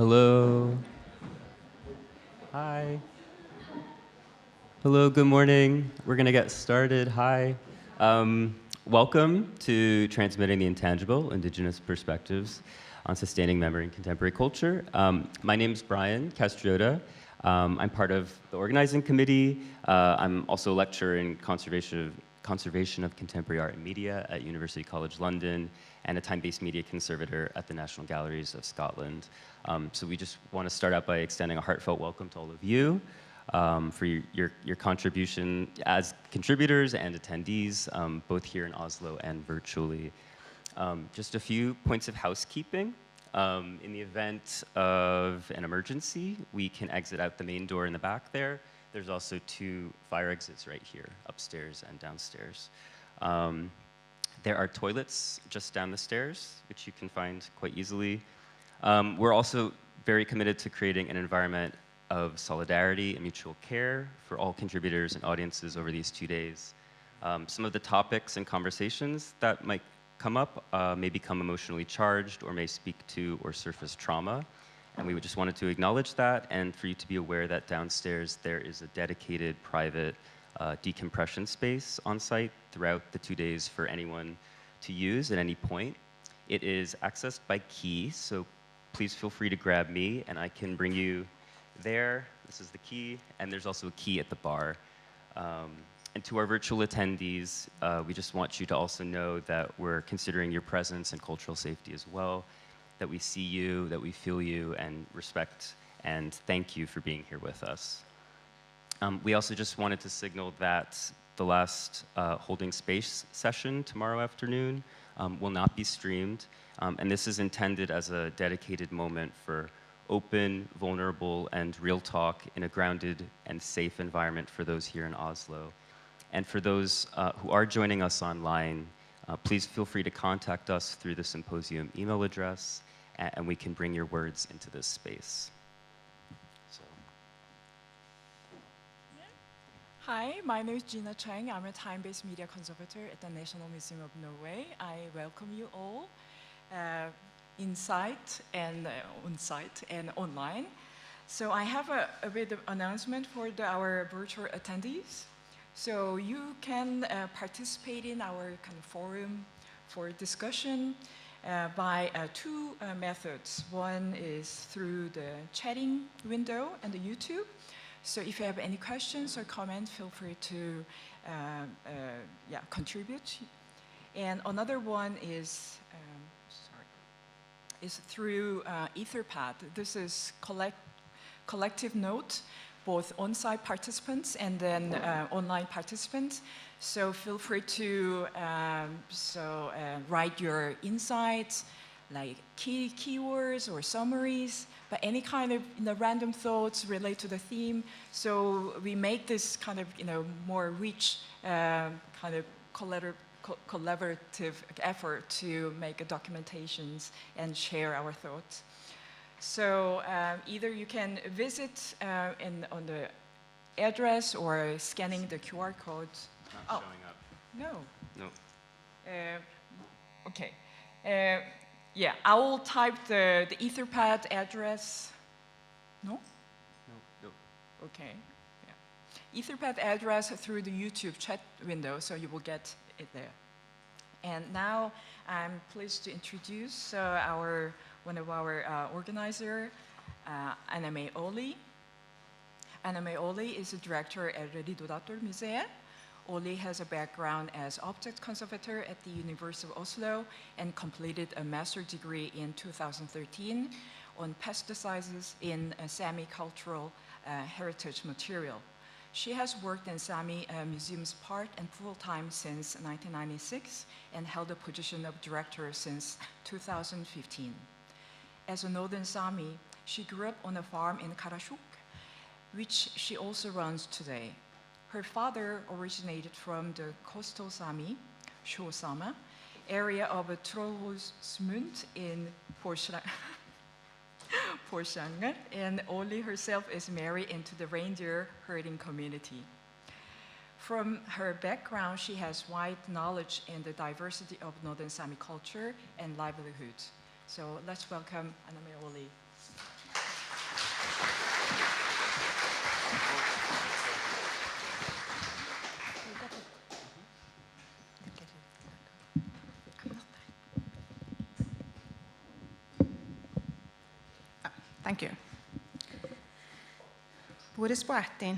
Hello. Hi. Hello, good morning. We're going to get started. Hi. Welcome to Transmitting the Intangible, Indigenous Perspectives on Sustaining Memory in Contemporary Culture. My name's Brian Castriota. I'm part of the organizing committee. I'm also a lecturer in conservation of contemporary art and media at University College London, and a time-based media conservator at the National Galleries of Scotland. So we just want to start out by extending a heartfelt welcome to all of you for your contribution as contributors and attendees, both here in Oslo and virtually. Just a few points of housekeeping. In the event of an emergency, we can exit out the main door in the back there. There's also 2 fire exits right here, upstairs and downstairs. There are toilets just down the stairs, which you can find quite easily. We're also very committed to creating an environment of solidarity and mutual care for all contributors and audiences over these 2 days. Some of the topics and conversations that might come up may become emotionally charged or may speak to or surface trauma. And we just wanted to acknowledge that, and for you to be aware that downstairs there is a dedicated private decompression space on site throughout the 2 days for anyone to use at any point. It is accessed by key, so please feel free to grab me and I can bring you there. This is the key, and there's also a key at the bar. And to our virtual attendees, we just want you to also know that we're considering your presence and cultural safety as well, that we see you, that we feel you, and respect and thank you for being here with us. We also just wanted to signal that the last holding space session tomorrow afternoon will not be streamed, and this is intended as a dedicated moment for open, vulnerable, and real talk in a grounded and safe environment for those here in Oslo. And for those who are joining us online, please feel free to contact us through the Symposium email address, and we can bring your words into this space. So. Hi, my name is Gina Chang. I'm a time-based media conservator at the National Museum of Norway. I welcome you all inside and on-site and online. So I have a bit of announcement for our virtual attendees. So you can participate in our kind of forum for discussion by 2 methods. One is through the chatting window and the YouTube. So if you have any questions or comments, feel free to contribute. And another one is through Etherpad. This is collective note, both on-site participants and then online participants. So feel free to write your insights, like keywords or summaries, but any kind of random thoughts relate to the theme. So we make this kind of more rich kind of collaborative effort to make documentations and share our thoughts. So either you can visit on the address or scanning the QR code. Not showing up. No. No. Okay. Yeah, I will type the Etherpad address. No? No. Okay. Yeah. Etherpad address through the YouTube chat window, so you will get it there. And now I'm pleased to introduce one of our organizers, Anna-May Oli. Anna-May Oli is a director at Riddardatter-museet. Oli has a background as object conservator at the University of Oslo and completed a master's degree in 2013 on pesticides in Sami cultural heritage material. She has worked in Sami museums part and full-time since 1996 and held the position of director since 2015. As a Northern Sami, she grew up on a farm in Karasjok, which she also runs today. Her father originated from the coastal Sami, Sjøsame, area of Trollhusmund in Porsanger, and Oli herself is married into the reindeer herding community. From her background, she has wide knowledge in the diversity of Northern Sami culture and livelihood. So let's welcome Anna-May Oli. Thank you. Buenos Boatin.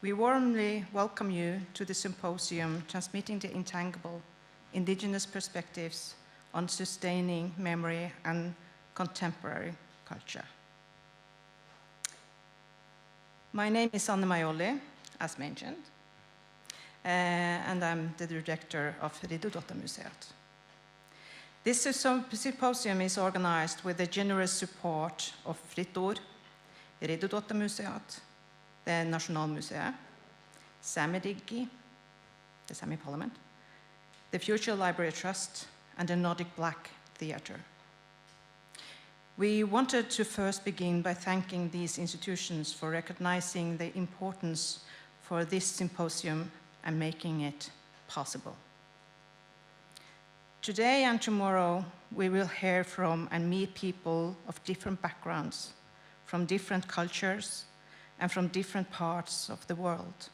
We warmly welcome you to the Symposium Transmitting the Intangible, Indigenous Perspectives on Sustaining Memory and Contemporary Culture. My name is Anne Majoli, as mentioned, and I'm the director of Riddardottamuseet. This symposium is organized with the generous support of Fritt Ord, Riddardottamuseet, the Nasjonalmuseet, Samedigi, the Sami Parliament, the Future Library Trust, and the Nordic Black Theatre. We wanted to first begin by thanking these institutions for recognizing the importance for this symposium and making it possible. Today and tomorrow, we will hear from and meet people of different backgrounds, from different cultures, and from different parts of the world.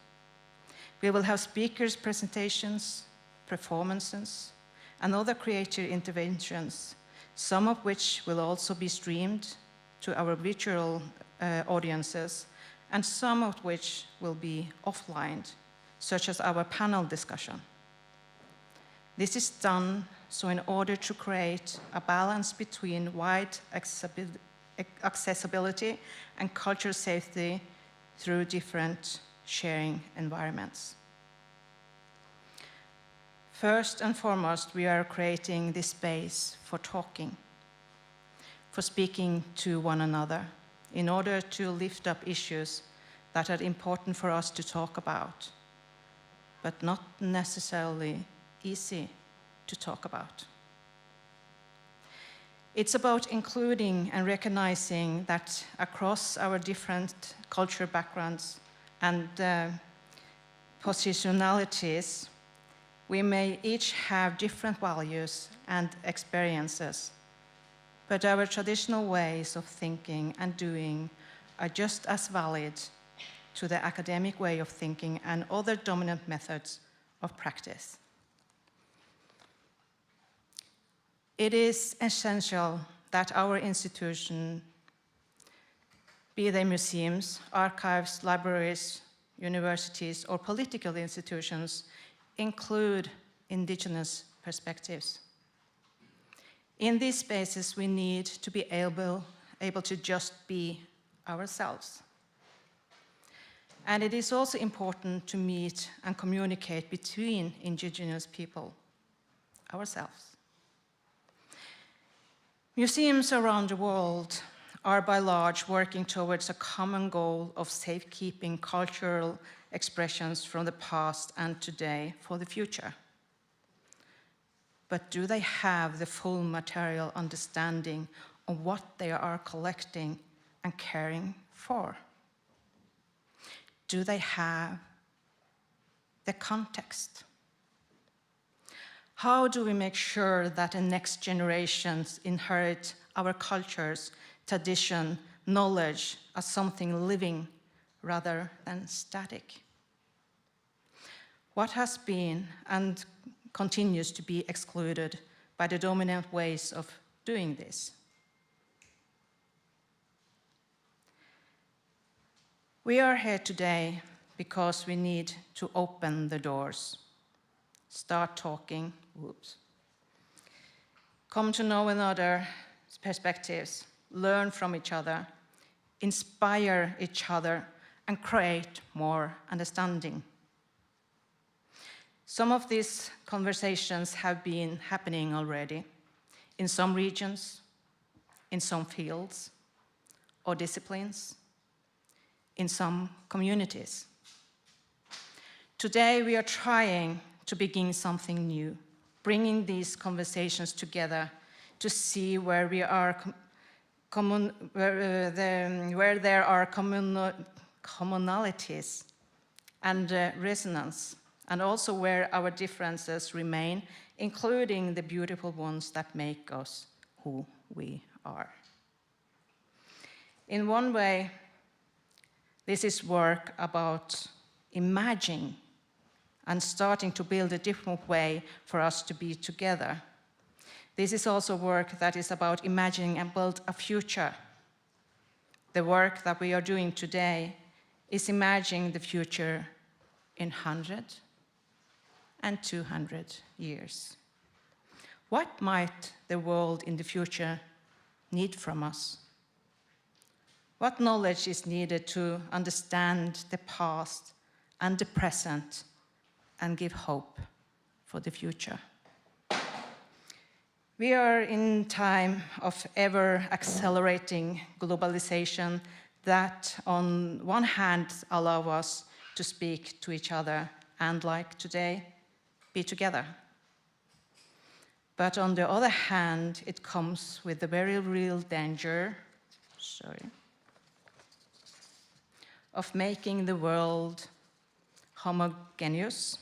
We will have speakers' presentations, performances, and other creative interventions, some of which will also be streamed to our virtual audiences, and some of which will be offline, such as our panel discussion. This is done so in order to create a balance between wide accessibility and cultural safety through different sharing environments. First and foremost, we are creating this space for talking, for speaking to one another, in order to lift up issues that are important for us to talk about, but not necessarily easy to talk about. It's about including and recognizing that across our different cultural backgrounds and positionalities, we may each have different values and experiences, but our traditional ways of thinking and doing are just as valid to the academic way of thinking and other dominant methods of practice. It is essential that our institution, be they museums, archives, libraries, universities, or political institutions, include indigenous perspectives. In these spaces, we need to be able to just be ourselves. And it is also important to meet and communicate between indigenous people, ourselves. Museums around the world are by large working towards a common goal of safekeeping cultural expressions from the past and today for the future. But do they have the full material understanding of what they are collecting and caring for? Do they have the context? How do we make sure that the next generations inherit our cultures, tradition, knowledge as something living rather than static? What has been and continues to be excluded by the dominant ways of doing this? We are here today because we need to open the doors, start talking, come to know another's perspectives, learn from each other, inspire each other, and create more understanding. Some of these conversations have been happening already in some regions, in some fields or disciplines, in some communities. Today we are trying to begin something new, bringing these conversations together to see where we are where there are commonalities and resonance, and also where our differences remain, including the beautiful ones that make us who we are. In one way, this is work about imagining and starting to build a different way for us to be together. This is also work that is about imagining and build a future the work that we are doing today is imagining the future in 100 and 200 years. What might the world in the future need from us? What knowledge is needed to understand the past and the present and give hope for the future? We are in time of ever-accelerating globalization that, on one hand, allow us to speak to each other and, like today, be together. But on the other hand, it comes with the very real danger, of making the world homogeneous,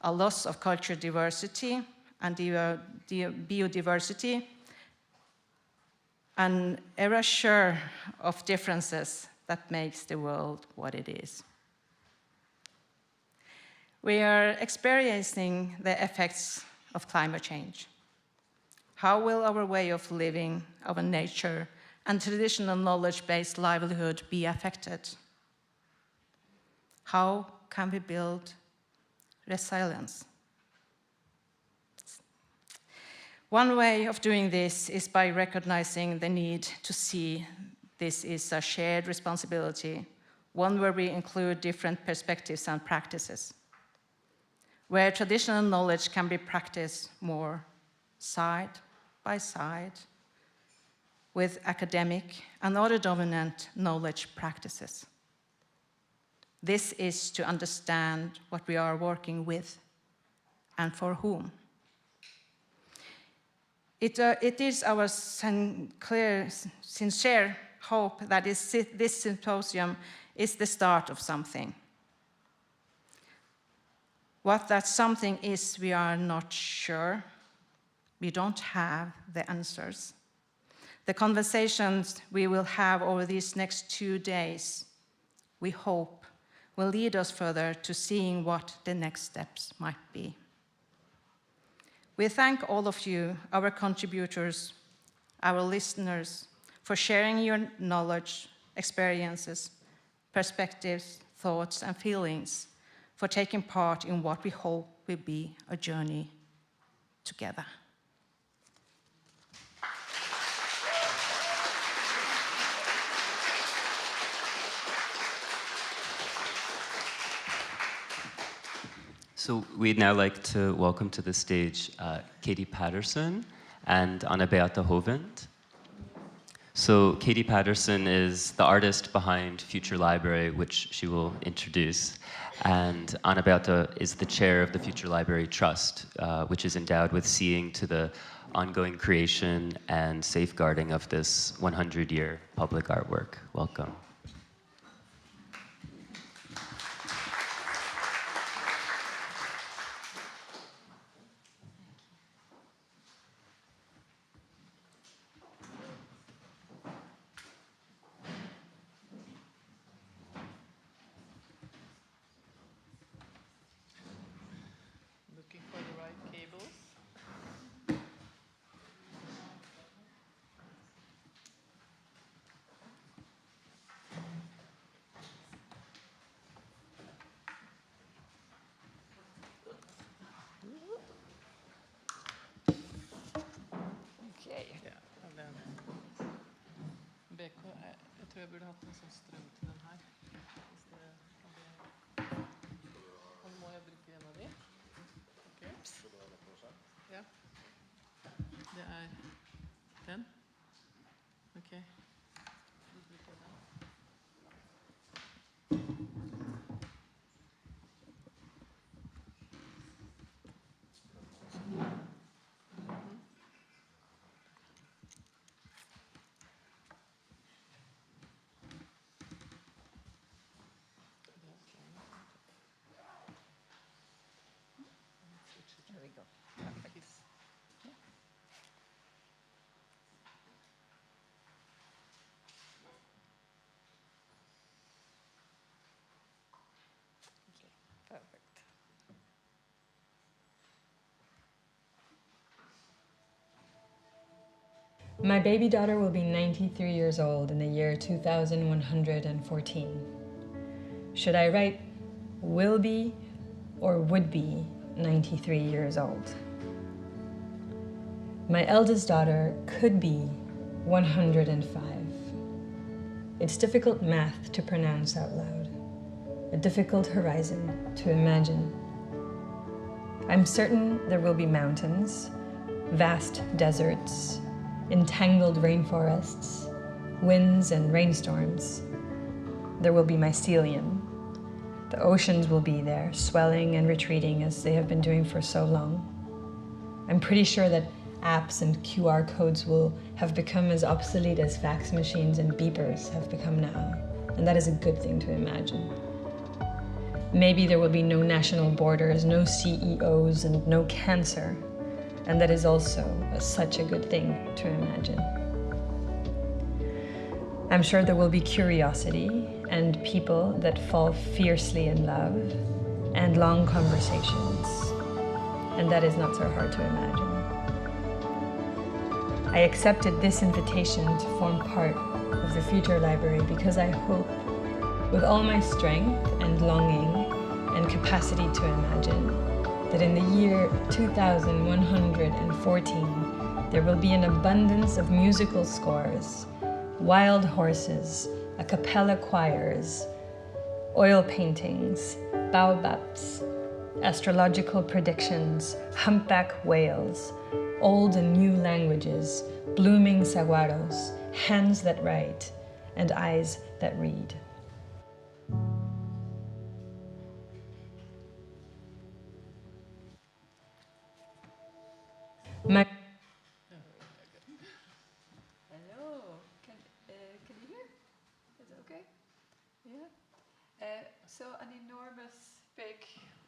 a loss of cultural diversity and biodiversity, an erasure of differences that makes the world what it is. We are experiencing the effects of climate change. How will our way of living, our nature, and traditional knowledge-based livelihood be affected? How can we build resilience? One way of doing this is by recognizing the need to see this is a shared responsibility, one where we include different perspectives and practices, where traditional knowledge can be practiced more side by side with academic and other dominant knowledge practices. This is to understand what we are working with and for whom. It is our sincere hope that this symposium is the start of something. What that something is, we are not sure. We don't have the answers. The conversations we will have over these next 2 days, we hope, will lead us further to seeing what the next steps might be. We thank all of you, our contributors, our listeners, for sharing your knowledge, experiences, perspectives, thoughts, and feelings, for taking part in what we hope will be a journey together. So we'd now like to welcome to the stage Katie Patterson and Anna Beata Hovind. So Katie Patterson is the artist behind Future Library, which she will introduce. And Anna Beata is the chair of the Future Library Trust, which is endowed with seeing to the ongoing creation and safeguarding of this 100-year public artwork. Welcome. Jeg burde hatt en sånn strøm til den her. Hvis det kan bli... Og må jeg bruke en av de? Ok. Ja. Det den. Ok. Du bruker den. My baby daughter will be 93 years old in the year 2114. Should I write will be or would be 93 years old? My eldest daughter could be 105. It's difficult math to pronounce out loud, a difficult horizon to imagine. I'm certain there will be mountains, vast deserts, entangled rainforests, winds and rainstorms. There will be mycelium. The oceans will be there, swelling and retreating as they have been doing for so long. I'm pretty sure that apps and QR codes will have become as obsolete as fax machines and beepers have become now, and that is a good thing to imagine. Maybe there will be no national borders, no CEOs, and no cancer, and that is also such a good thing to imagine. I'm sure there will be curiosity and people that fall fiercely in love and long conversations, and that is not so hard to imagine. I accepted this invitation to form part of the future library because I hope, with all my strength and longing and capacity to imagine, that in the year 2114 there will be an abundance of musical scores, wild horses, a cappella choirs, oil paintings, baobabs, astrological predictions, humpback whales, old and new languages, blooming saguaros, hands that write, and eyes that read. My Hello, can you hear? Is it okay? Yeah. So an enormous, big,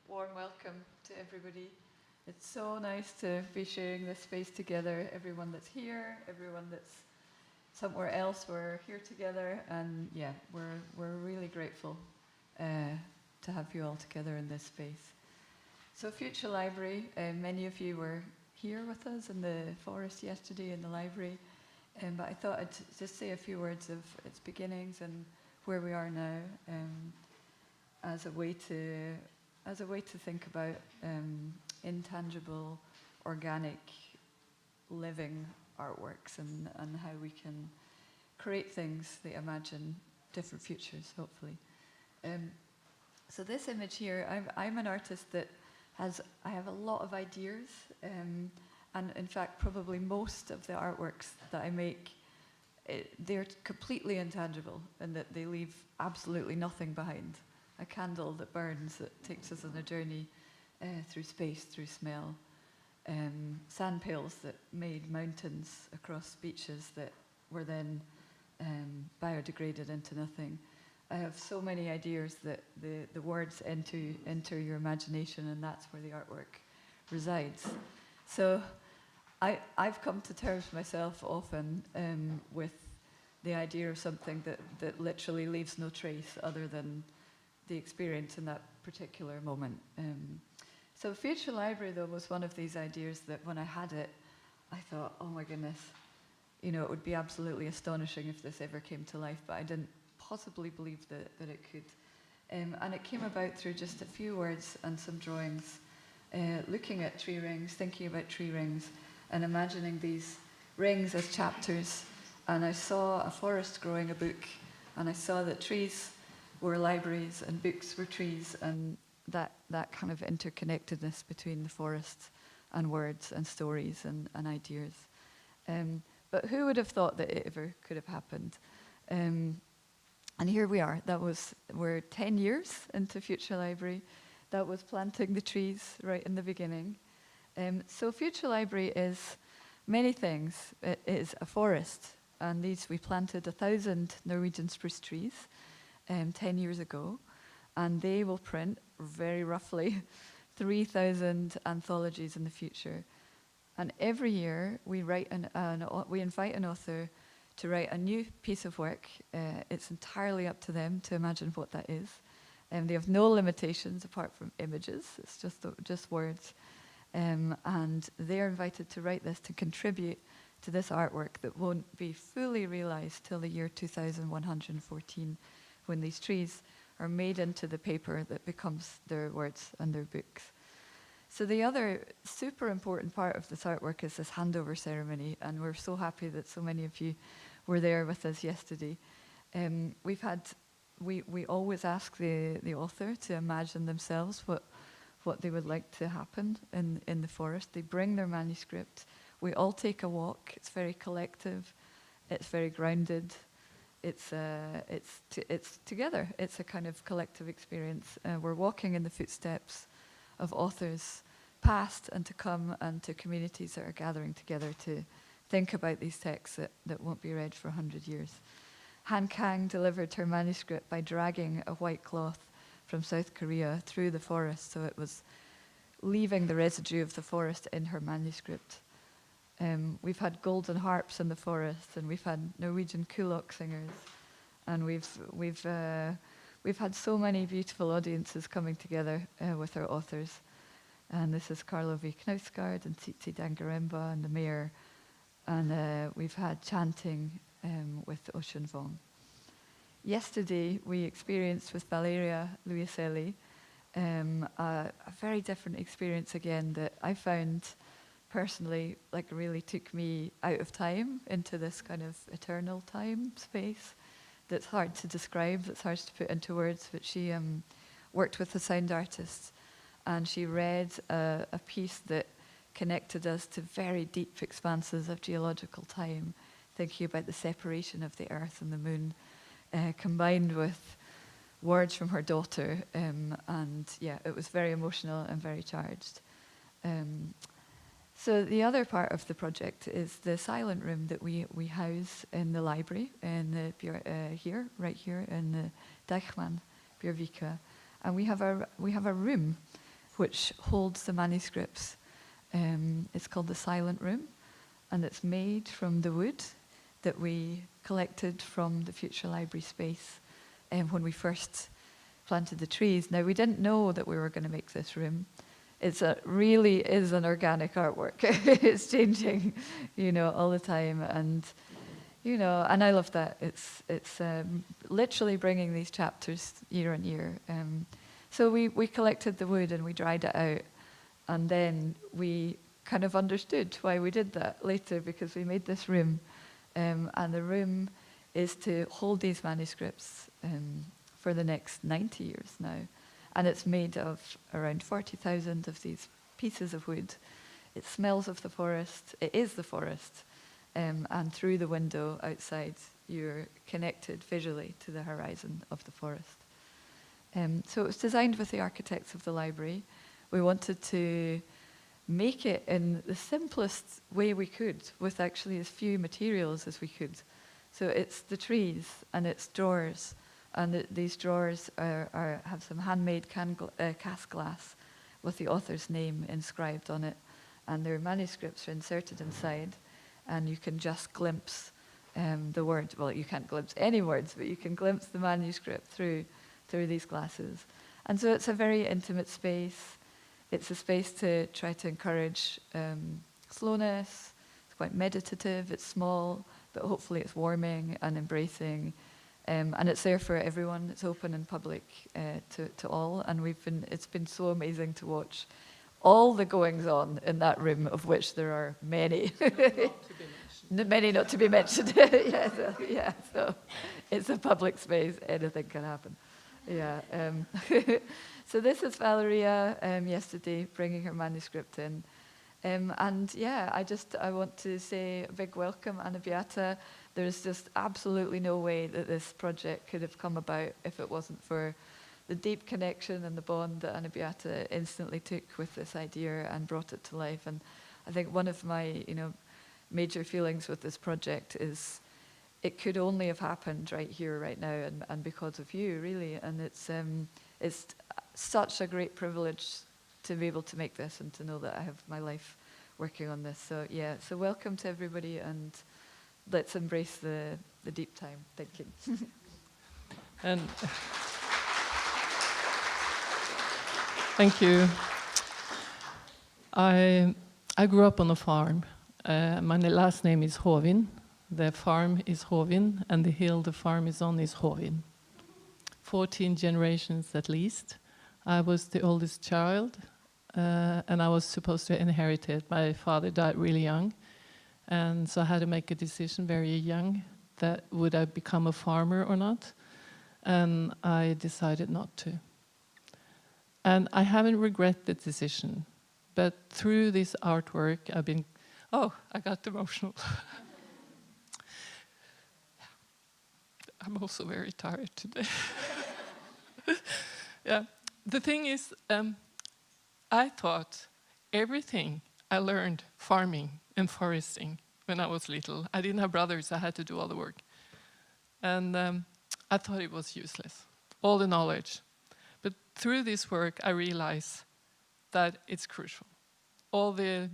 warm welcome to everybody. It's so nice to be sharing this space together. Everyone that's here, everyone that's somewhere else, we're here together, and yeah, we're really grateful to have you all together in this space. So Future Library, many of you were here with us in the forest yesterday in the library, but I thought I'd just say a few words of its beginnings and where we are now, as a way to think about intangible, organic, living artworks and how we can create things that imagine different futures, hopefully. So this image here, I'm an artist that I have a lot of ideas, and in fact probably most of the artworks that I make, they're completely intangible in that they leave absolutely nothing behind. A candle that burns, that takes us on a journey through space, through smell. Sand pails that made mountains across beaches that were then biodegraded into nothing. I have so many ideas that the words enter your imagination, and that's where the artwork resides. So I've come to terms myself often with the idea of something that literally leaves no trace other than the experience in that particular moment. So Future Library, though, was one of these ideas that when I had it, I thought, oh my goodness, you know, it would be absolutely astonishing if this ever came to life, but I didn't possibly believe that it could. And it came about through just a few words and some drawings, looking at tree rings, thinking about tree rings, and imagining these rings as chapters. And I saw a forest growing a book, and I saw that trees were libraries and books were trees, and that kind of interconnectedness between the forest and words and stories and ideas. But who would have thought that it ever could have happened? And here we are. We're 10 years into Future Library. That was planting the trees right in the beginning. So Future Library is many things. It is a forest, and we planted 1,000 Norwegian spruce trees 10 years ago, and they will print very roughly 3,000 anthologies in the future. And every year we invite an author to write a new piece of work. It's entirely up to them to imagine what that is. They have no limitations apart from images. It's just words. And they're invited to write this to contribute to this artwork that won't be fully realized till the year 2114, when these trees are made into the paper that becomes their words and their books. So the other super important part of this artwork is this handover ceremony, and we're so happy that so many of you were there with us yesterday. We always ask the author to imagine themselves what they would like to happen in the forest. They bring their manuscript. We all take a walk. It's very collective. It's very grounded. It's together. It's a kind of collective experience. We're walking in the footsteps of authors past and to come, and to communities that are gathering together to think about these texts that won't be read for 100 years. Han Kang delivered her manuscript by dragging a white cloth from South Korea through the forest, so it was leaving the residue of the forest in her manuscript. We've had golden harps in the forest, and we've had Norwegian kulak singers, and we've had so many beautiful audiences coming together with our authors. And this is Carlo V. Knausgaard and Tsitsi Dangaremba and the mayor, and we've had chanting with Ocean Vong. Yesterday, we experienced with Valeria Luiselli a very different experience again that I found personally like really took me out of time into this kind of eternal time space that's hard to describe, that's hard to put into words, but she worked with a sound artist, and she read a piece that connected us to very deep expanses of geological time, thinking about the separation of the earth and the moon, combined with words from her daughter, and yeah, it was very emotional and very charged. So the other part of the project is the silent room that we house in the library in the right here in the Deichmann Bjørvika, and we have a room which holds the manuscripts. It's called the silent room, and it's made from the wood that we collected from the future library space when we first planted the trees. Now, we didn't know that we were going to make this room. It really is an organic artwork. It's changing, all the time, and and I love that. It's literally bringing these chapters year on year. So we collected the wood and we dried it out, and then we kind of understood why we did that later, because we made this room, and the room is to hold these manuscripts for the next 90 years now. And it's made of around 40,000 of these pieces of wood. It smells of the forest. It is the forest. And through the window outside, you're connected visually to the horizon of the forest. So it was designed with the architects of the library. We wanted to make it in the simplest way we could, with actually as few materials as we could. So it's the trees, and it's drawers. And these drawers have some handmade cast glass with the author's name inscribed on it. And their manuscripts are inserted inside, and you can just glimpse the word. Well, you can't glimpse any words, but you can glimpse the manuscript through these glasses. And so it's a very intimate space. It's a space to try to encourage slowness. It's quite meditative. It's small, but hopefully it's warming and embracing. And it's there for everyone. It's open and public to all. And it's been so amazing to watch all the goings on in that room, of which there are many. Many not to be mentioned. So it's a public space. Anything can happen. Yeah. So this is Valeria yesterday bringing her manuscript in. And yeah, I want to say a big welcome, Anna Beata. There's just absolutely no way that this project could have come about if it wasn't for the deep connection and the bond that Anna Beata instantly took with this idea and brought it to life. And I think one of my, major feelings with this project is it could only have happened right here, right now, and because of you, really. And it's such a great privilege to be able to make this and to know that I have my life working on this. So yeah, so welcome to everybody, and let's embrace the deep time thinking. And thank you. I grew up on a farm, My last name is Hovin. The farm is Hovin, and the hill the farm is on is Hovin. 14 generations at least. I was the oldest child, and I was supposed to inherit it. My father died really young, and so I had to make a decision very young that would I become a farmer or not, and I decided not to. And I haven't regretted the decision, but through this artwork I've been, oh, I got emotional. I'm also very tired today. Yeah, the thing is, I thought everything I learned farming and foresting when I was little. I didn't have brothers, I had to do all the work. And I thought it was useless, all the knowledge. But through this work, I realized that it's crucial. All the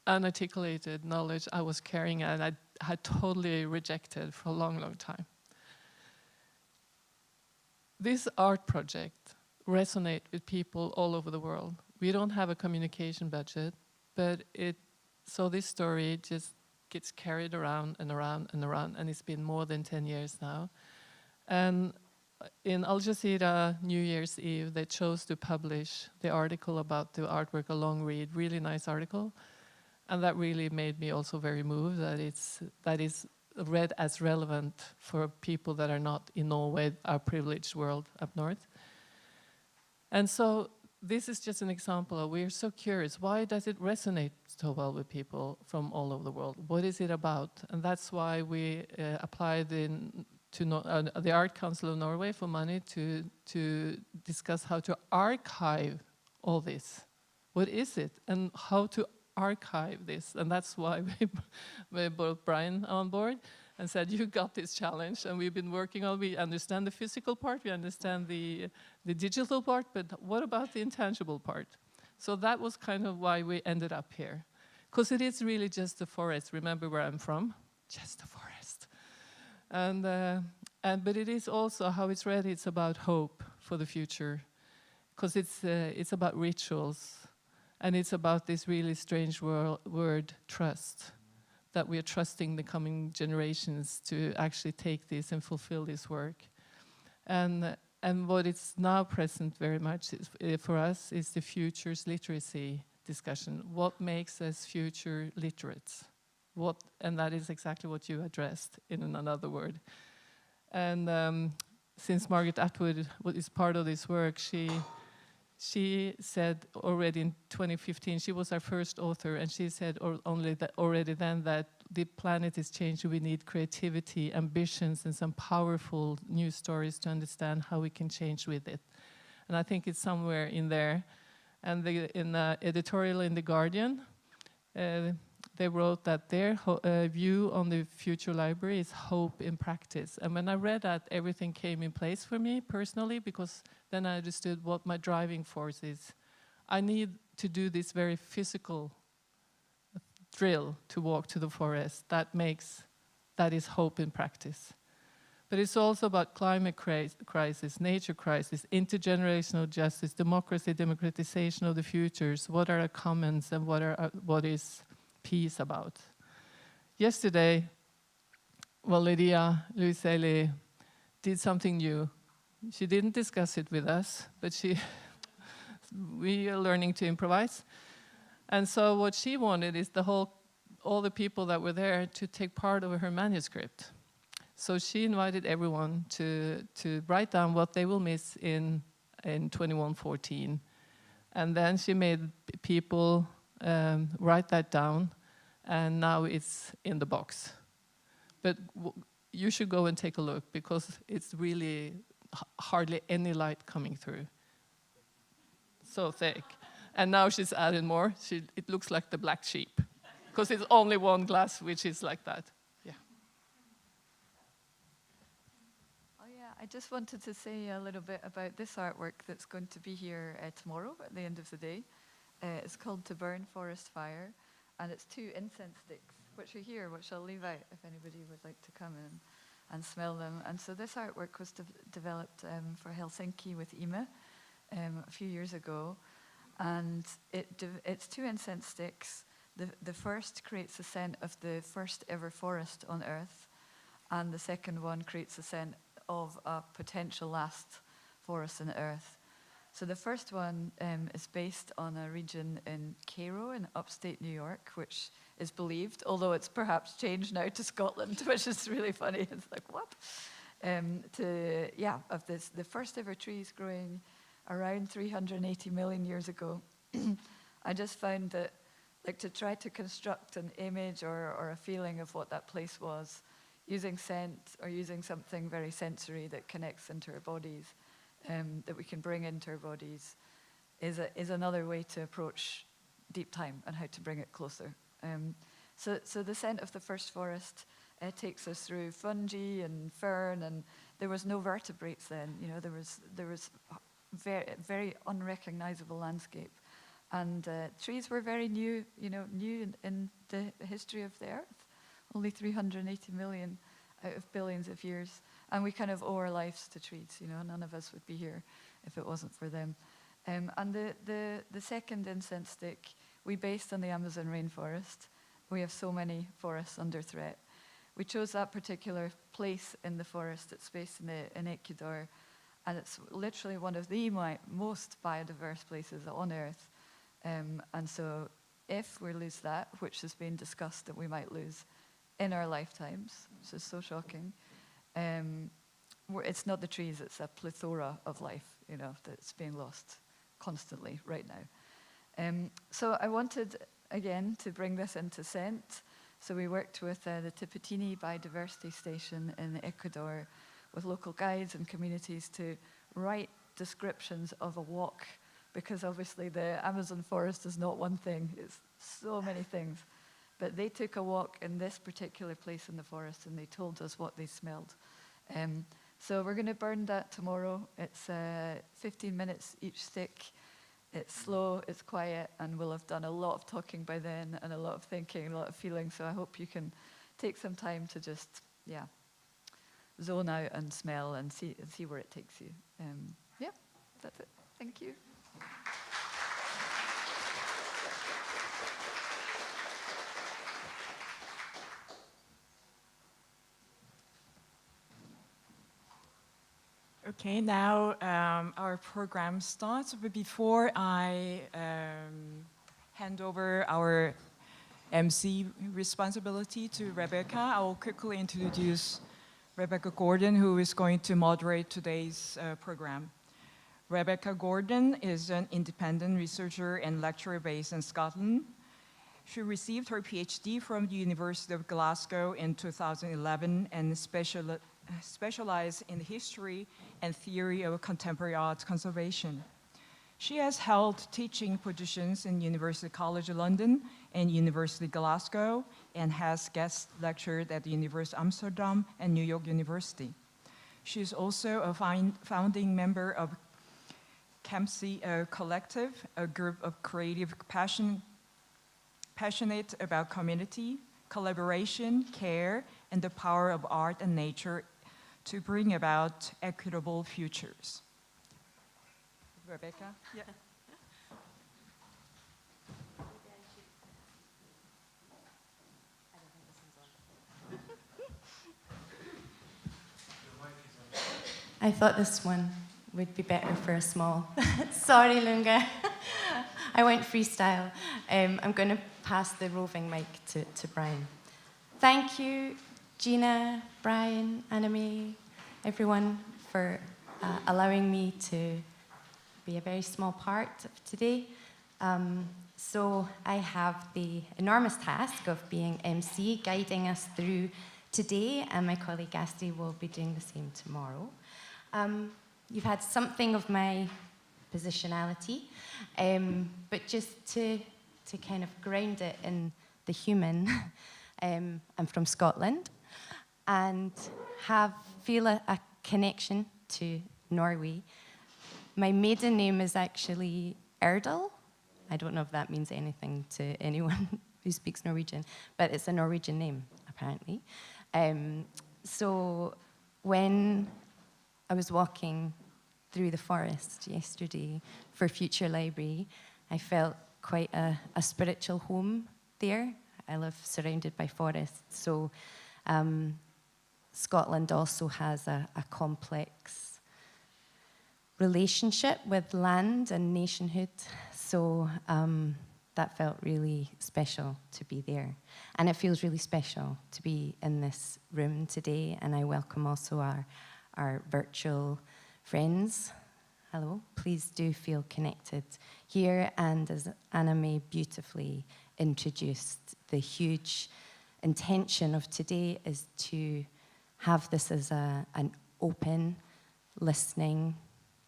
unarticulated knowledge I was carrying and I had totally rejected for a long, long time. This art project resonates with people all over the world. We don't have a communication budget, but so this story just gets carried around and around and around, and it's been more than 10 years now. And in Al Jazeera New Year's Eve, they chose to publish the article about the artwork, a long read, really nice article. And that really made me also very moved that is read as relevant for people that are not in Norway, our privileged world up north. And so this is just an example of we're so curious. Why does it resonate so well with people from all over the world? What is it about? And that's why we applied to the Art Council of Norway for money to discuss how to archive all this. What is it and how to archive this? And that's why we brought Brian on board and said, you got this challenge, and we've been working on, we understand the physical part, we understand the digital part, but what about the intangible part? So that was kind of why we ended up here. Because it is really just a forest. Remember where I'm from? Just a forest. But it is also how it's read, it's about hope for the future. Because it's about rituals. And it's about this really strange word, trust, that we are trusting the coming generations to actually take this and fulfill this work. And what is now present very much for us is the futures literacy discussion. What makes us future literates? And that is exactly what you addressed in another word. And since Margaret Atwood is part of this work, she said already in 2015, she was our first author, and she said already then that the planet is changing. We need creativity, ambitions, and some powerful new stories to understand how we can change with it. And I think it's somewhere in there. And in the editorial in The Guardian, they wrote that their view on the future library is hope in practice. And when I read that, everything came in place for me personally, because then I understood what my driving force is. I need to do this very physical drill to walk to the forest. That is hope in practice. But it's also about climate crisis, nature crisis, intergenerational justice, democracy, democratization of the futures. What are our commons and what is peace about? Yesterday, Lydia Luiselli did something new. She didn't discuss it with us, but we are learning to improvise. And so what she wanted is all the people that were there to take part of her manuscript. So she invited everyone to write down what they will miss in 2114. And then she made people write that down, and now it's in the box. But you should go and take a look, because it's really hardly any light coming through. So thick. And now she's added more. It looks like the black sheep, because it's only one glass which is like that. Yeah. Oh yeah, I just wanted to say a little bit about this artwork that's going to be here tomorrow at the end of the day. It's called To Burn Forest Fire, and it's 2 incense sticks, which are here, which I'll leave out if anybody would like to come in and smell them. And so this artwork was developed for Helsinki with Ime a few years ago. And it's 2 incense sticks The first creates a scent of the first ever forest on Earth, and the second one creates a scent of a potential last forest on Earth. So the first one is based on a region in Cairo in upstate New York, which is believed, although it's perhaps changed now to Scotland, which is really funny. It's like, what? The first ever trees growing around 380 million years ago. I just found that, like, to try to construct an image or a feeling of what that place was, using scent or using something very sensory that connects into our bodies, that we can bring into our bodies, is another way to approach deep time and how to bring it closer. So the scent of the first forest takes us through fungi and fern, and there was no vertebrates then. You know, there was very, very unrecognizable landscape, and trees were very new. You know, new in the history of the Earth. Only 380 million out of billions of years. And we kind of owe our lives to trees, you know, none of us would be here if it wasn't for them. And the second incense stick, we based on the Amazon rainforest. We have so many forests under threat. We chose that particular place in the forest. It's based in Ecuador, and it's literally one of the most biodiverse places on Earth. And so if we lose that, which has been discussed that we might lose in our lifetimes, which is so shocking, it's not the trees, it's a plethora of life, you know, that's being lost constantly right now. So I wanted, again, to bring this into scent. So we worked with the Tipitini Biodiversity Station in Ecuador with local guides and communities to write descriptions of a walk, because obviously the Amazon forest is not one thing, it's so many things. But they took a walk in this particular place in the forest and they told us what they smelled. So we're going to burn that tomorrow. It's 15 minutes each stick. It's slow, it's quiet, and we'll have done a lot of talking by then and a lot of thinking, a lot of feeling. So I hope you can take some time to just, zone out and smell and see where it takes you. That's it. Thank you. Okay, now our program starts, but before I hand over our MC responsibility to Rebecca, I will quickly introduce Rebecca Gordon, who is going to moderate today's program. Rebecca Gordon is an independent researcher and lecturer based in Scotland. She received her PhD from the University of Glasgow in 2011 and specialized in the history and theory of contemporary art conservation. She has held teaching positions in University College London and University Glasgow and has guest lectured at the University of Amsterdam and New York University. She is also a founding member of Kempsey Collective, a group of creative passionate about community, collaboration, care, and the power of art and nature to bring about equitable futures. Rebecca? Yeah. I thought this one would be better for a small. Sorry, Lunga. I went freestyle. I'm going to pass the roving mic to Brian. Thank you, Gina, Brian, Anna-May, everyone, for allowing me to be a very small part of today. So I have the enormous task of being MC, guiding us through today, and my colleague Asti will be doing the same tomorrow. You've had something of my positionality, but just to kind of ground it in the human, I'm from Scotland and feel a connection to Norway. My maiden name is actually Erdal. I don't know if that means anything to anyone who speaks Norwegian, but it's a Norwegian name, apparently. So when I was walking through the forest yesterday for Future Library, I felt quite a spiritual home there. I live surrounded by forests, so Scotland also has a complex relationship with land and nationhood, so that felt really special to be there. And it feels really special to be in this room today, and I welcome also our virtual friends. Hello, please do feel connected here, and as Anna May beautifully introduced, the huge intention of today is to have this as an open, listening,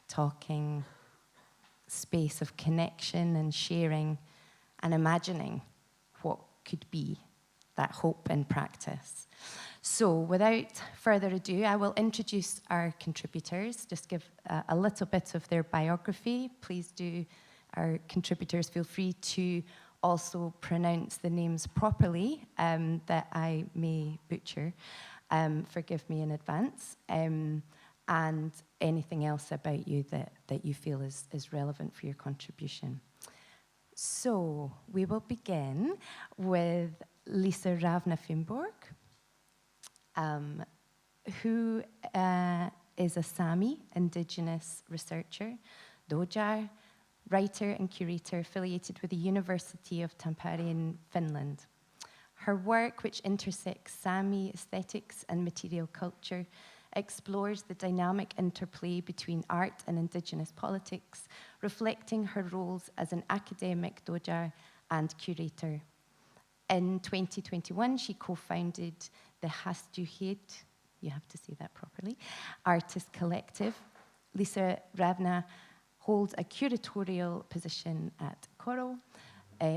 talking space of connection and sharing and imagining what could be, that hope in practice. So without further ado, I will introduce our contributors, just give a little bit of their biography. Please do, our contributors, feel free to also pronounce the names properly that I may butcher. Forgive me in advance. And anything else about you that you feel is relevant for your contribution. So we will begin with Lisa Ravna Fimborg, who is a Sami Indigenous researcher, Dojar, writer and curator affiliated with the University of Tampere in Finland. Her work, which intersects Sami aesthetics and material culture, explores the dynamic interplay between art and Indigenous politics, reflecting her roles as an academic Dojar and curator. In 2021, she co-founded the Hastuhet, you have to say that properly, artist collective. Lisa Ravna holds a curatorial position at Koro,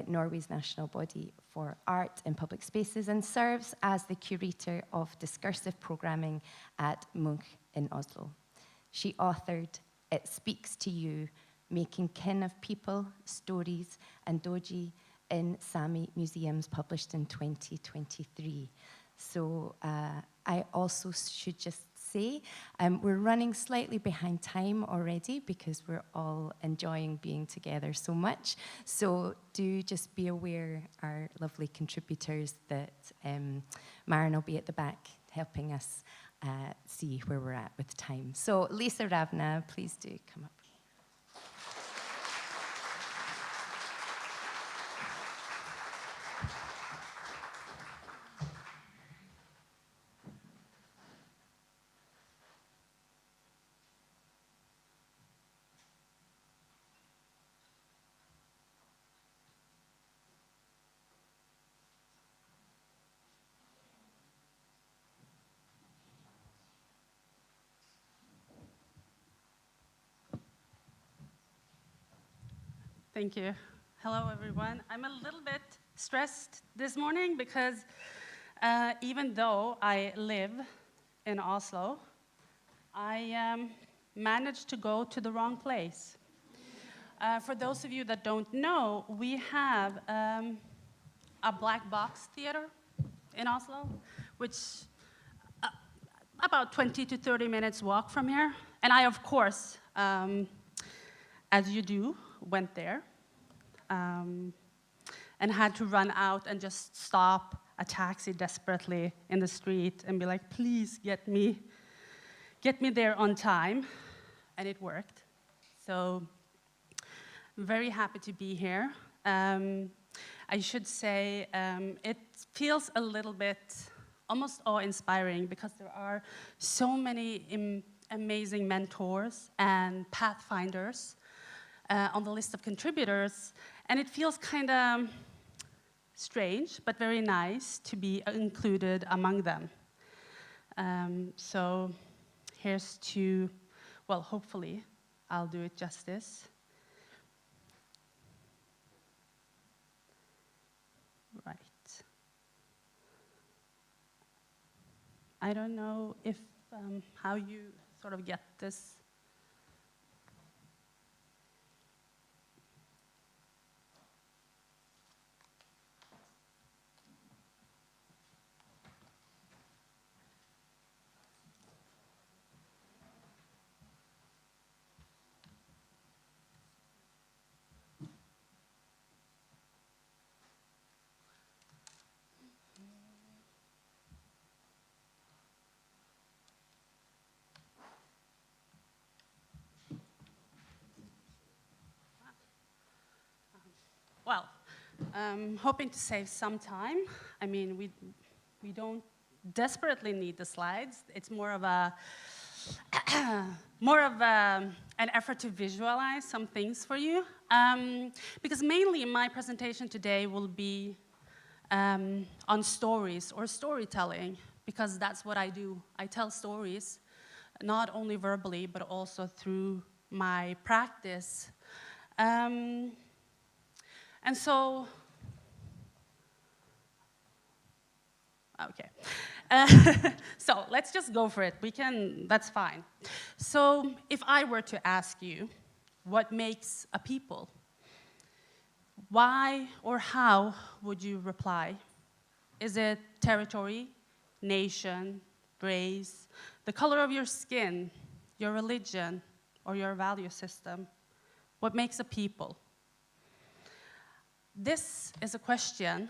Norway's national body for art in public spaces, and serves as the curator of discursive programming at Munch in Oslo. She authored It Speaks to You, Making Kin of People, Stories, and Doji in Sami Museums, published in 2023. So I also should just say, we're running slightly behind time already because we're all enjoying being together so much. So do just be aware, our lovely contributors, that Maren will be at the back helping us see where we're at with time. So Lisa Ravna, please do come up. Thank you. Hello, everyone. I'm a little bit stressed this morning because even though I live in Oslo, I managed to go to the wrong place. For those of you that don't know, we have a black box theater in Oslo, which about 20 to 30 minutes walk from here. And I, of course, as you do, went there and had to run out and just stop a taxi desperately in the street and be like, please get me there on time. And it worked. So I'm very happy to be here. I should say it feels a little bit almost awe-inspiring because there are so many amazing mentors and pathfinders on the list of contributors, and it feels kind of strange, but very nice to be included among them. So here's to, well, hopefully I'll do it justice. Right. I don't know if how you sort of get this. well, hoping to save some time. I mean, we don't desperately need the slides. It's more of a an effort to visualize some things for you, because mainly my presentation today will be on stories or storytelling, because that's what I do. I tell stories, not only verbally, but also through my practice. And so, okay. So let's just go for it. That's fine. So if I were to ask you, what makes a people? Why or how would you reply? Is it territory, nation, race, the color of your skin, your religion, or your value system? What makes a people? This is a question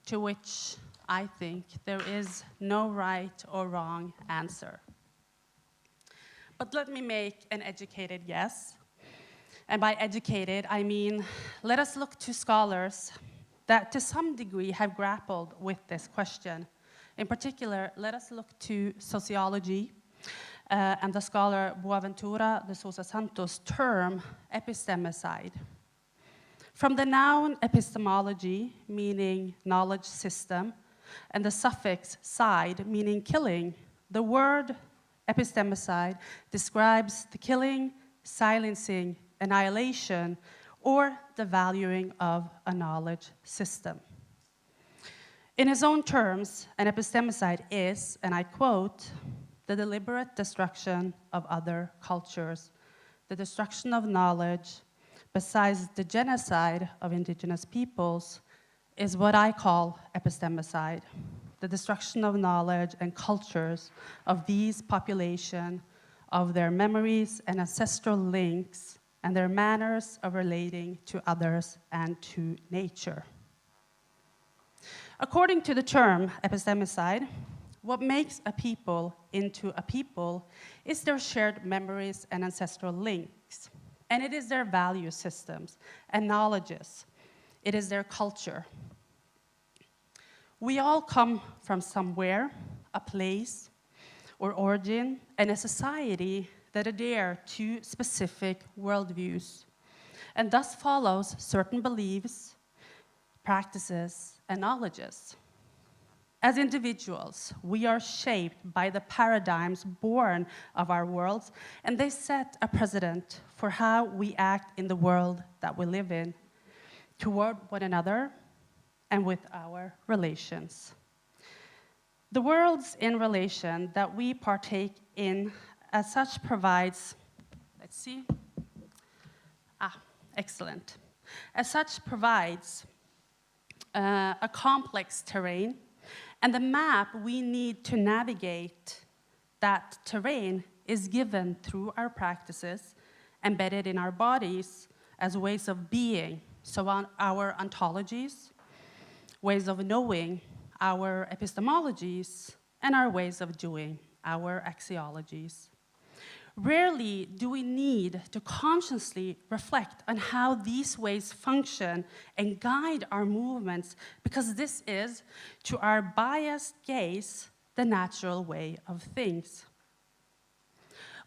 to which I think there is no right or wrong answer. But let me make an educated guess. And by educated, I mean, let us look to scholars that to some degree have grappled with this question. In particular, let us look to sociology and the scholar Boaventura de Sousa Santos' term epistemicide. From the noun epistemology, meaning knowledge system, and the suffix side, meaning killing, the word epistemicide describes the killing, silencing, annihilation, or the valuing of a knowledge system. In his own terms, an epistemicide is, and I quote, the deliberate destruction of other cultures, the destruction of knowledge, besides the genocide of indigenous peoples, is what I call epistemicide, the destruction of knowledge and cultures of these populations, of their memories and ancestral links, and their manners of relating to others and to nature. According to the term epistemicide, what makes a people into a people is their shared memories and ancestral links, and it is their value systems and knowledges. It is their culture. We all come from somewhere, a place or origin, and a society that adhere to specific worldviews, and thus follows certain beliefs, practices, and knowledges. As individuals, we are shaped by the paradigms born of our worlds, and they set a precedent for how we act in the world that we live in, toward one another, and with our relations. The worlds in relation that we partake in as such provides, let's see, excellent. As such provides a complex terrain, and the map we need to navigate that terrain is given through our practices, embedded in our bodies as ways of being, so on our ontologies, ways of knowing, our epistemologies, and our ways of doing, our axiologies. Rarely do we need to consciously reflect on how these ways function and guide our movements, because this is, to our biased gaze, the natural way of things.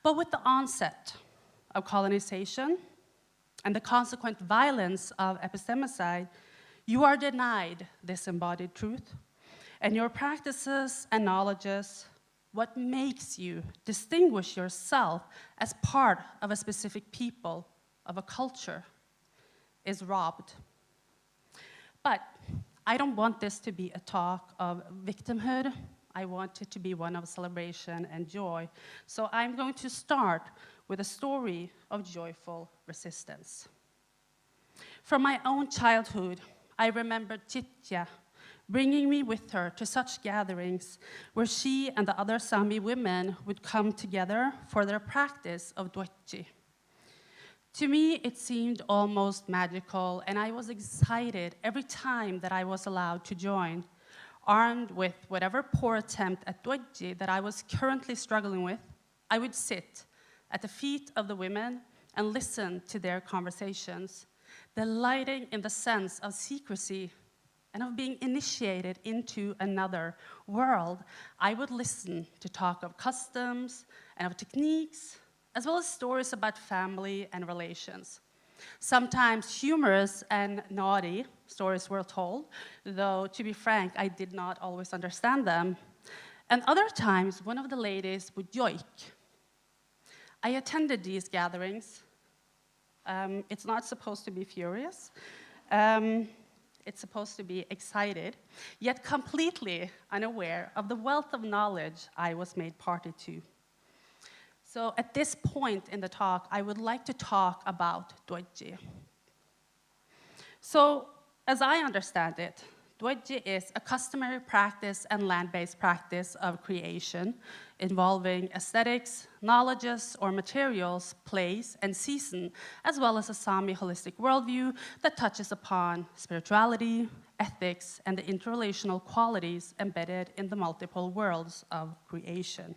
But with the onset of colonization and the consequent violence of epistemicide, you are denied this embodied truth, and your practices and knowledges, what makes you distinguish yourself as part of a specific people, of a culture, is robbed. But I don't want this to be a talk of victimhood. I want it to be one of celebration and joy. So I'm going to start with a story of joyful resistance. From my own childhood, I remember Chitya bringing me with her to such gatherings where she and the other Sami women would come together for their practice of Dwetji. To me, it seemed almost magical, and I was excited every time that I was allowed to join, armed with whatever poor attempt at Dwetji that I was currently struggling with. I would sit at the feet of the women and listen to their conversations. delighting in the sense of secrecy and of being initiated into another world, I would listen to talk of customs and of techniques, as well as stories about family and relations. Sometimes humorous and naughty stories were told, though, to be frank, I did not always understand them. And other times, one of the ladies would yoik. I attended these gatherings. It's not supposed to be furious. It's supposed to be excited, yet completely unaware of the wealth of knowledge I was made party to. So at this point in the talk, I would like to talk about Doji. So as I understand it, Doji is a customary practice and land-based practice of creation involving aesthetics, knowledges or materials, place, and season, as well as a Sami holistic worldview that touches upon spirituality, ethics, and the interrelational qualities embedded in the multiple worlds of creation.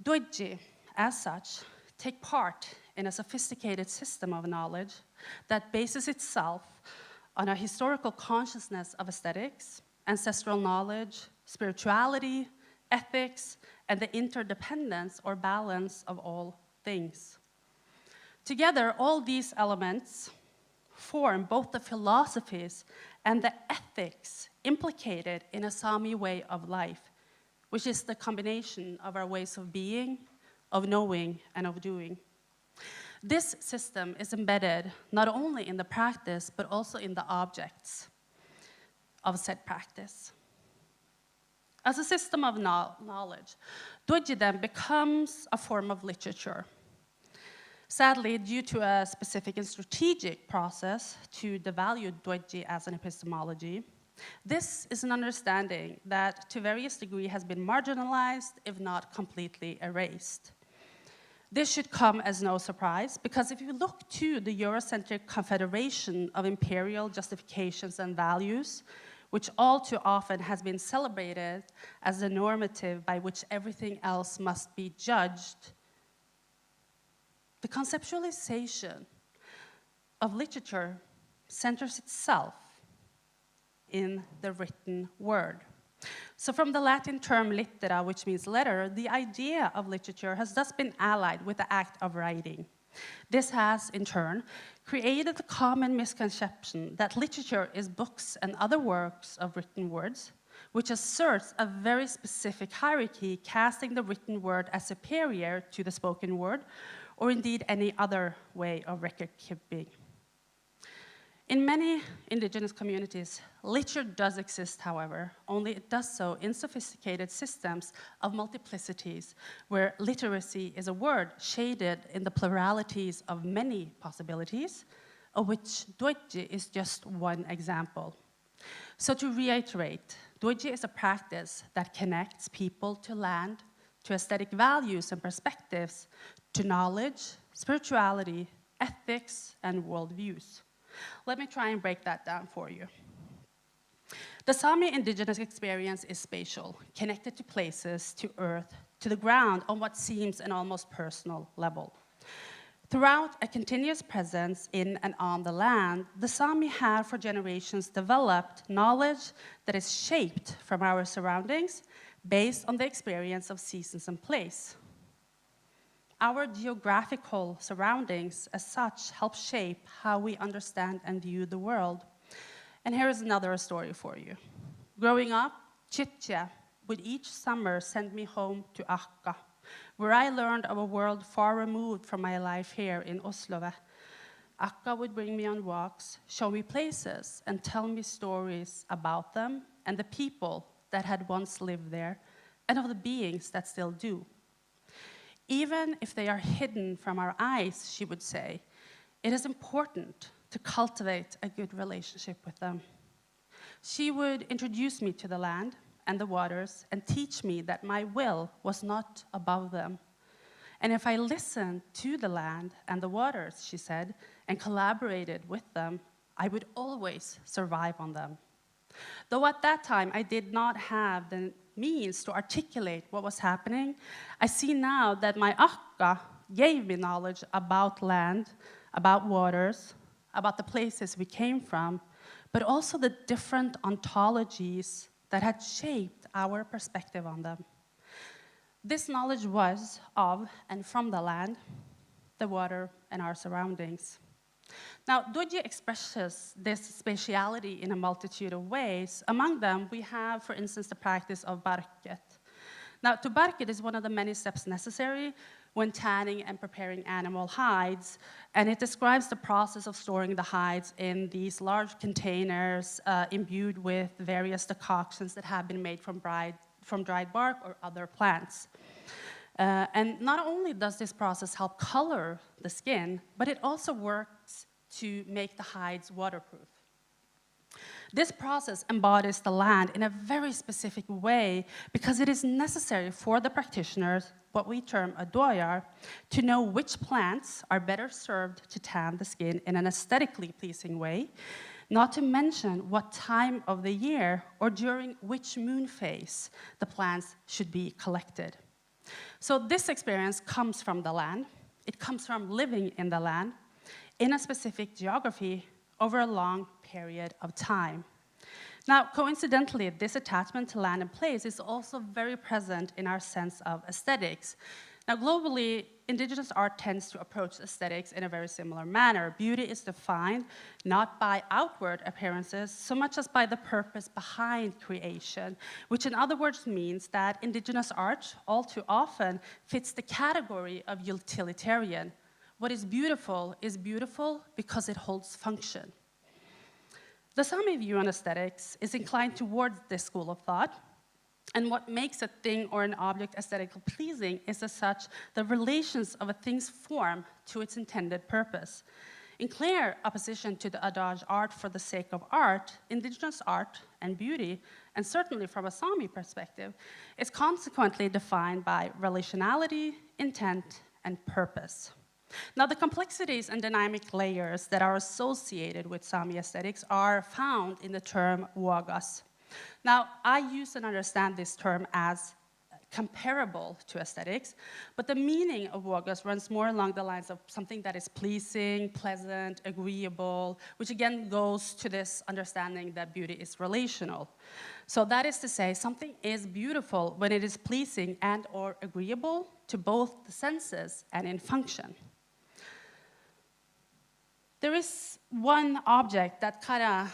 Doji, as such, take part in a sophisticated system of knowledge that bases itself on a historical consciousness of aesthetics, ancestral knowledge, spirituality, ethics, and the interdependence or balance of all things. Together, all these elements form both the philosophies and the ethics implicated in a Sami way of life, which is the combination of our ways of being, of knowing, and of doing. This system is embedded not only in the practice, but also in the objects of said practice. As a system of knowledge, Doji then becomes a form of literature. Sadly, due to a specific and strategic process to devalue Doji as an epistemology, this is an understanding that to various degrees has been marginalized, if not completely erased. This should come as no surprise, because if you look to the Eurocentric confederation of imperial justifications and values, which all too often has been celebrated as the normative by which everything else must be judged, the conceptualization of literature centers itself in the written word. So from the Latin term littera, which means letter, the idea of literature has thus been allied with the act of writing. This has, in turn, created the common misconception that literature is books and other works of written words, which asserts a very specific hierarchy, casting the written word as superior to the spoken word, or indeed any other way of record keeping. In many indigenous communities, literature does exist, however, only it does so in sophisticated systems of multiplicities, where literacy is a word shaded in the pluralities of many possibilities, of which Doji is just one example. So to reiterate, Doji is a practice that connects people to land, to aesthetic values and perspectives, to knowledge, spirituality, ethics, and worldviews. Let me try and break that down for you. The Sami indigenous experience is spatial, connected to places, to earth, to the ground on what seems an almost personal level. Throughout a continuous presence in and on the land, the Sami have for generations developed knowledge that is shaped from our surroundings based on the experience of seasons and place. Our geographical surroundings, as such, help shape how we understand and view the world. And here is another story for you. Growing up, Chitja would each summer send me home to Akka, where I learned of a world far removed from my life here in Oslo. Akka would bring me on walks, show me places, and tell me stories about them and the people that had once lived there, and of the beings that still do. Even if they are hidden from our eyes, she would say, it is important to cultivate a good relationship with them. She would introduce me to the land and the waters and teach me that my will was not above them. And if I listened to the land and the waters, she said, and collaborated with them, I would always survive on them. Though at that time I did not have the means to articulate what was happening, I see now that my Akka gave me knowledge about land, about waters, about the places we came from, but also the different ontologies that had shaped our perspective on them. This knowledge was of and from the land, the water, and our surroundings. Now, Dodje expresses this spatiality in a multitude of ways. Among them, we have, for instance, the practice of barket. Now, to barket is one of the many steps necessary when tanning and preparing animal hides, and it describes the process of storing the hides in these large containers imbued with various decoctions that have been made from dried bark or other plants. And not only does this process help color the skin, but it also works to make the hides waterproof. This process embodies the land in a very specific way because it is necessary for the practitioners, what we term a doyar, to know which plants are better served to tan the skin in an aesthetically pleasing way, not to mention what time of the year or during which moon phase the plants should be collected. So this experience comes from the land. It comes from living in the land in a specific geography over a long period of time. Now, coincidentally, this attachment to land and place is also very present in our sense of aesthetics. Now, globally, indigenous art tends to approach aesthetics in a very similar manner. Beauty is defined not by outward appearances so much as by the purpose behind creation, which in other words means that indigenous art all too often fits the category of utilitarian. What is beautiful because it holds function. The Sami view on aesthetics is inclined towards this school of thought, and what makes a thing or an object aesthetically pleasing is as such the relations of a thing's form to its intended purpose. In clear opposition to the adage art for the sake of art, indigenous art and beauty, and certainly from a Sami perspective, is consequently defined by relationality, intent, and purpose. Now, the complexities and dynamic layers that are associated with Sami aesthetics are found in the term wogas. Now, I use and understand this term as comparable to aesthetics, but the meaning of wogas runs more along the lines of something that is pleasing, pleasant, agreeable, which again goes to this understanding that beauty is relational. So that is to say, something is beautiful when it is pleasing and or agreeable to both the senses and in function. There is one object that kind of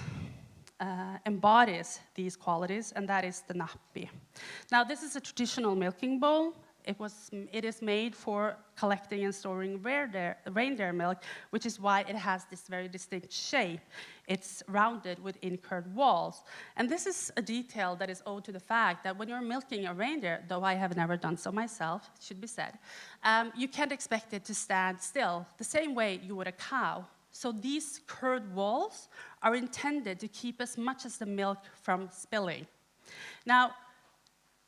embodies these qualities, and that is the nappi. Now, this is a traditional milking bowl. It is made for collecting and storing reindeer milk, which is why it has this very distinct shape. It's rounded with incurved walls. And this is a detail that is owed to the fact that when you're milking a reindeer, though I have never done so myself, it should be said, you can't expect it to stand still the same way you would a cow. So these curved walls are intended to keep as much as the milk from spilling. Now,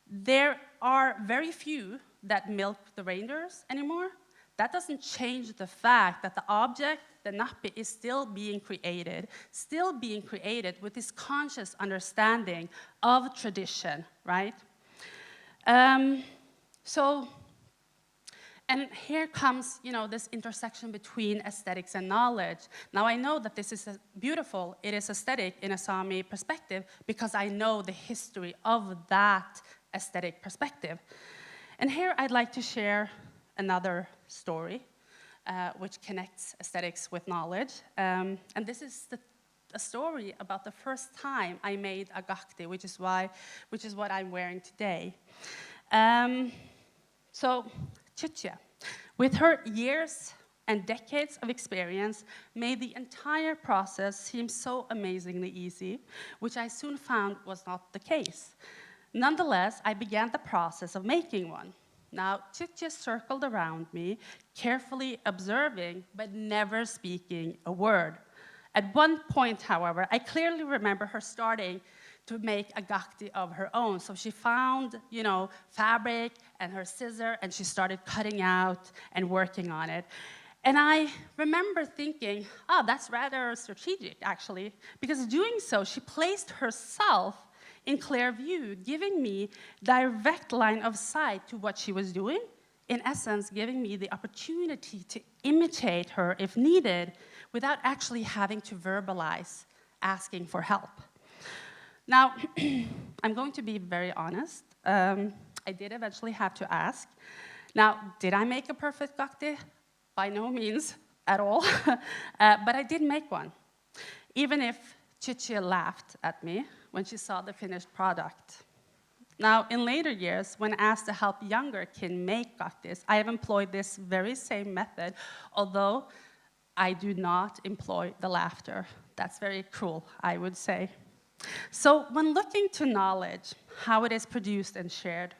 there are very few that milk the reindeers anymore. That doesn't change the fact that the object, the nappi, is still being created with this conscious understanding of tradition, right? And here comes, this intersection between aesthetics and knowledge. Now, I know that this is beautiful. It is aesthetic in a Sami perspective because I know the history of that aesthetic perspective. And here I'd like to share another story which connects aesthetics with knowledge. And this is a story about the first time I made a gakti, which is what I'm wearing today. So, Chicha, with her years and decades of experience, made the entire process seem so amazingly easy, which I soon found was not the case. Nonetheless, I began the process of making one. Now, Chicha circled around me, carefully observing, but never speaking a word. At one point, however, I clearly remember her starting to make a gakti of her own. So she found, fabric and her scissor, and she started cutting out and working on it. And I remember thinking, that's rather strategic, actually, because doing so, she placed herself in clear view, giving me direct line of sight to what she was doing, in essence, giving me the opportunity to imitate her if needed, without actually having to verbalize asking for help. Now, I'm going to be very honest. I did eventually have to ask. Now, did I make a perfect gakti? By no means at all, but I did make one, even if Chichi laughed at me when she saw the finished product. Now, in later years, when asked to help younger kin make gaktis, I have employed this very same method, although I do not employ the laughter. That's very cruel, I would say. So when looking to knowledge, how it is produced and shared,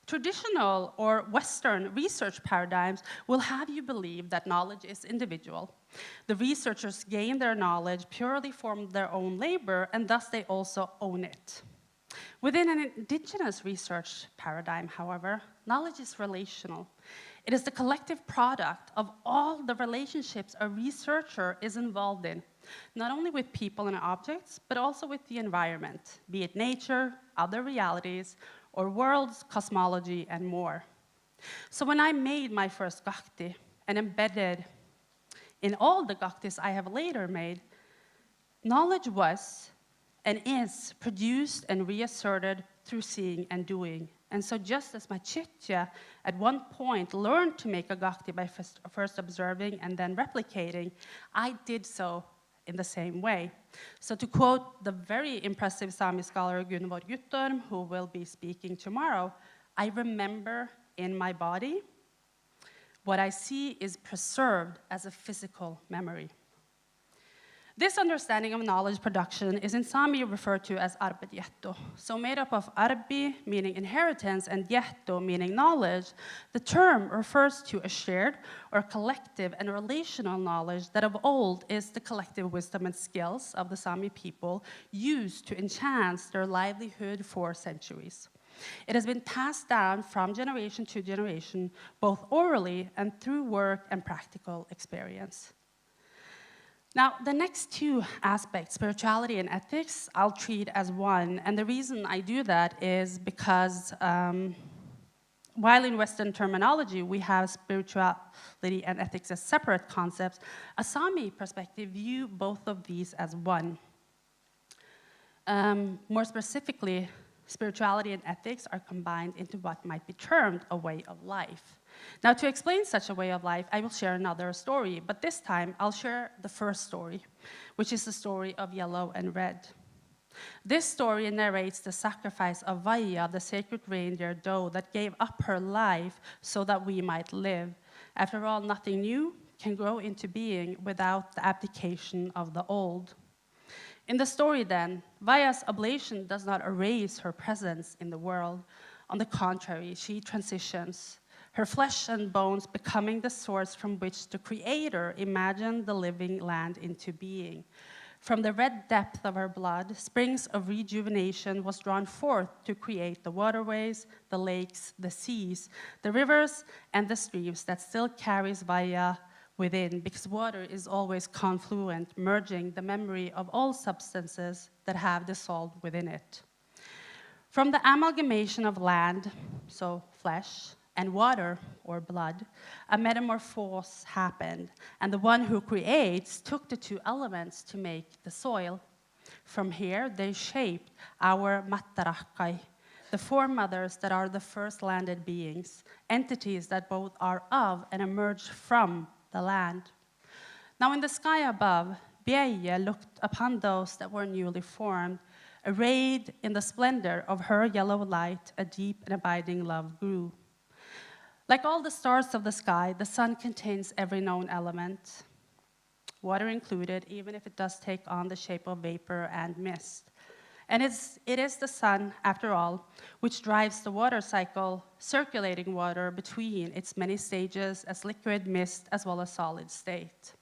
traditional or Western research paradigms will have you believe that knowledge is individual. The researchers gain their knowledge purely from their own labor, and thus they also own it. Within an indigenous research paradigm, however, knowledge is relational. It is the collective product of all the relationships a researcher is involved in, not only with people and objects, but also with the environment, be it nature, other realities, or worlds, cosmology, and more. So when I made my first gakti and embedded in all the gaktis I have later made, knowledge was and is produced and reasserted through seeing and doing. And so just as my chitya at one point learned to make a gakti by first observing and then replicating, I did so in the same way. So to quote the very impressive Sami scholar Gunvor Guttorm, who will be speaking tomorrow, I remember in my body what I see is preserved as a physical memory. This understanding of knowledge production is in Sami referred to as arbetjetto. So made up of arbi, meaning inheritance, and jetto, meaning knowledge, the term refers to a shared or collective and relational knowledge that of old is the collective wisdom and skills of the Sami people used to enhance their livelihood for centuries. It has been passed down from generation to generation, both orally and through work and practical experience. Now, the next two aspects, spirituality and ethics, I'll treat as one. And the reason I do that is because while in Western terminology we have spirituality and ethics as separate concepts, a Sami perspective view both of these as one. More specifically, spirituality and ethics are combined into what might be termed a way of life. Now, to explain such a way of life, I will share another story, but this time I'll share the first story, which is the story of yellow and red. This story narrates the sacrifice of Vaja, the sacred reindeer doe that gave up her life so that we might live. After all, nothing new can grow into being without the abdication of the old. In the story, then, Vaja's oblation does not erase her presence in the world. On the contrary, she transitions, her flesh and bones becoming the source from which the Creator imagined the living land into being. From the red depth of her blood, springs of rejuvenation was drawn forth to create the waterways, the lakes, the seas, the rivers, and the streams that still carries Vaja within, because water is always confluent, merging the memory of all substances that have dissolved within it. From the amalgamation of land, so flesh, and water, or blood, a metamorphose happened, and the one who creates took the two elements to make the soil. From here, they shaped our Mattarakkai, the foremothers that are the first landed beings, entities that both are of and emerge from the land. Now in the sky above, Bieje looked upon those that were newly formed. Arrayed in the splendor of her yellow light, a deep and abiding love grew. Like all the stars of the sky, the sun contains every known element, water included, even if it does take on the shape of vapor and mist. And it is the sun, after all, which drives the water cycle, circulating water between its many stages as liquid, mist, as well as solid state.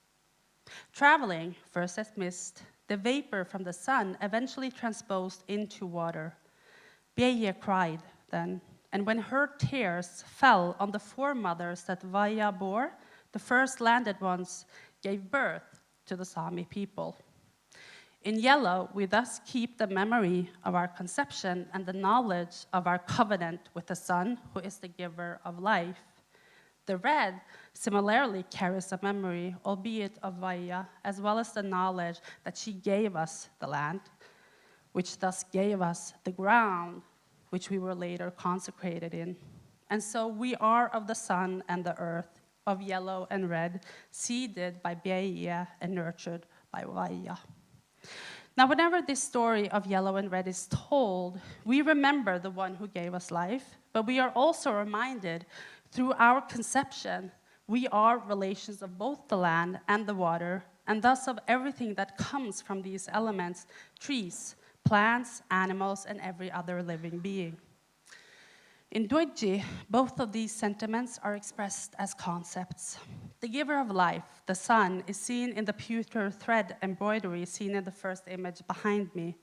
Traveling, first as mist, the vapor from the sun eventually transposed into water. Bieje cried then, and when her tears fell on the foremothers that Vaja bore, the first landed ones gave birth to the Sami people. In yellow, we thus keep the memory of our conception and the knowledge of our covenant with the sun, who is the giver of life. The red similarly carries a memory, albeit of Vaia, as well as the knowledge that she gave us the land, which thus gave us the ground, which we were later consecrated in. And so we are of the sun and the earth, of yellow and red, seeded by Vaia and nurtured by Vaia. Now, whenever this story of yellow and red is told, we remember the one who gave us life, but we are also reminded through our conception, we are relations of both the land and the water, and thus of everything that comes from these elements, trees, plants, animals, and every other living being. In Dwedji, both of these sentiments are expressed as concepts. The giver of life, the sun, is seen in the pewter thread embroidery seen in the first image behind me.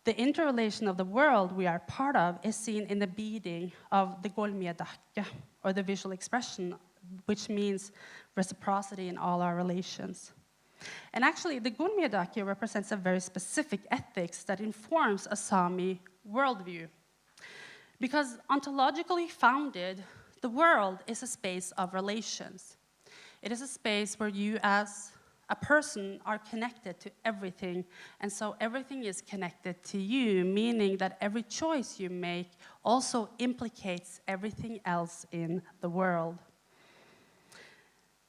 The interrelation of the world we are part of is seen in the beading of the golmiedakke, or the visual expression, which means reciprocity in all our relations. And actually, the golmiedakke represents a very specific ethics that informs a Sami worldview. Because ontologically founded, the world is a space of relations. It is a space where you as a person are connected to everything, and so everything is connected to you, meaning that every choice you make also implicates everything else in the world.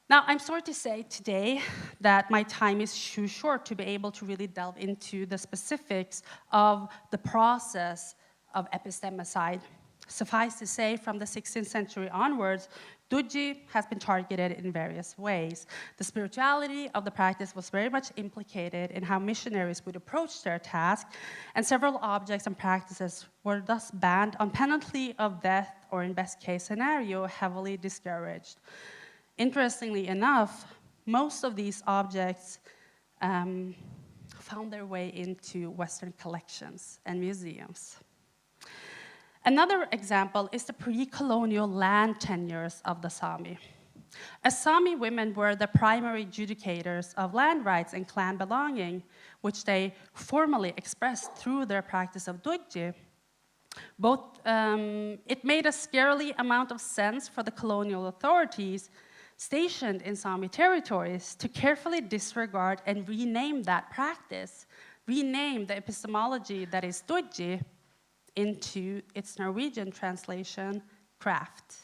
Now, I'm sorry to say today that my time is too short to be able to really delve into the specifics of the process of epistemicide. Suffice to say, from the 16th century onwards, Dwedji has been targeted in various ways. The spirituality of the practice was very much implicated in how missionaries would approach their task, and several objects and practices were thus banned on penalty of death, or in best case scenario, heavily discouraged. Interestingly enough, most of these objects found their way into Western collections and museums. Another example is the pre-colonial land tenures of the Sami. As Sami women were the primary adjudicators of land rights and clan belonging, which they formally expressed through their practice of Dwedji, it made a scarcely amount of sense for the colonial authorities stationed in Sami territories to carefully disregard and rename that practice, rename the epistemology that is Dwedji into its Norwegian translation, craft.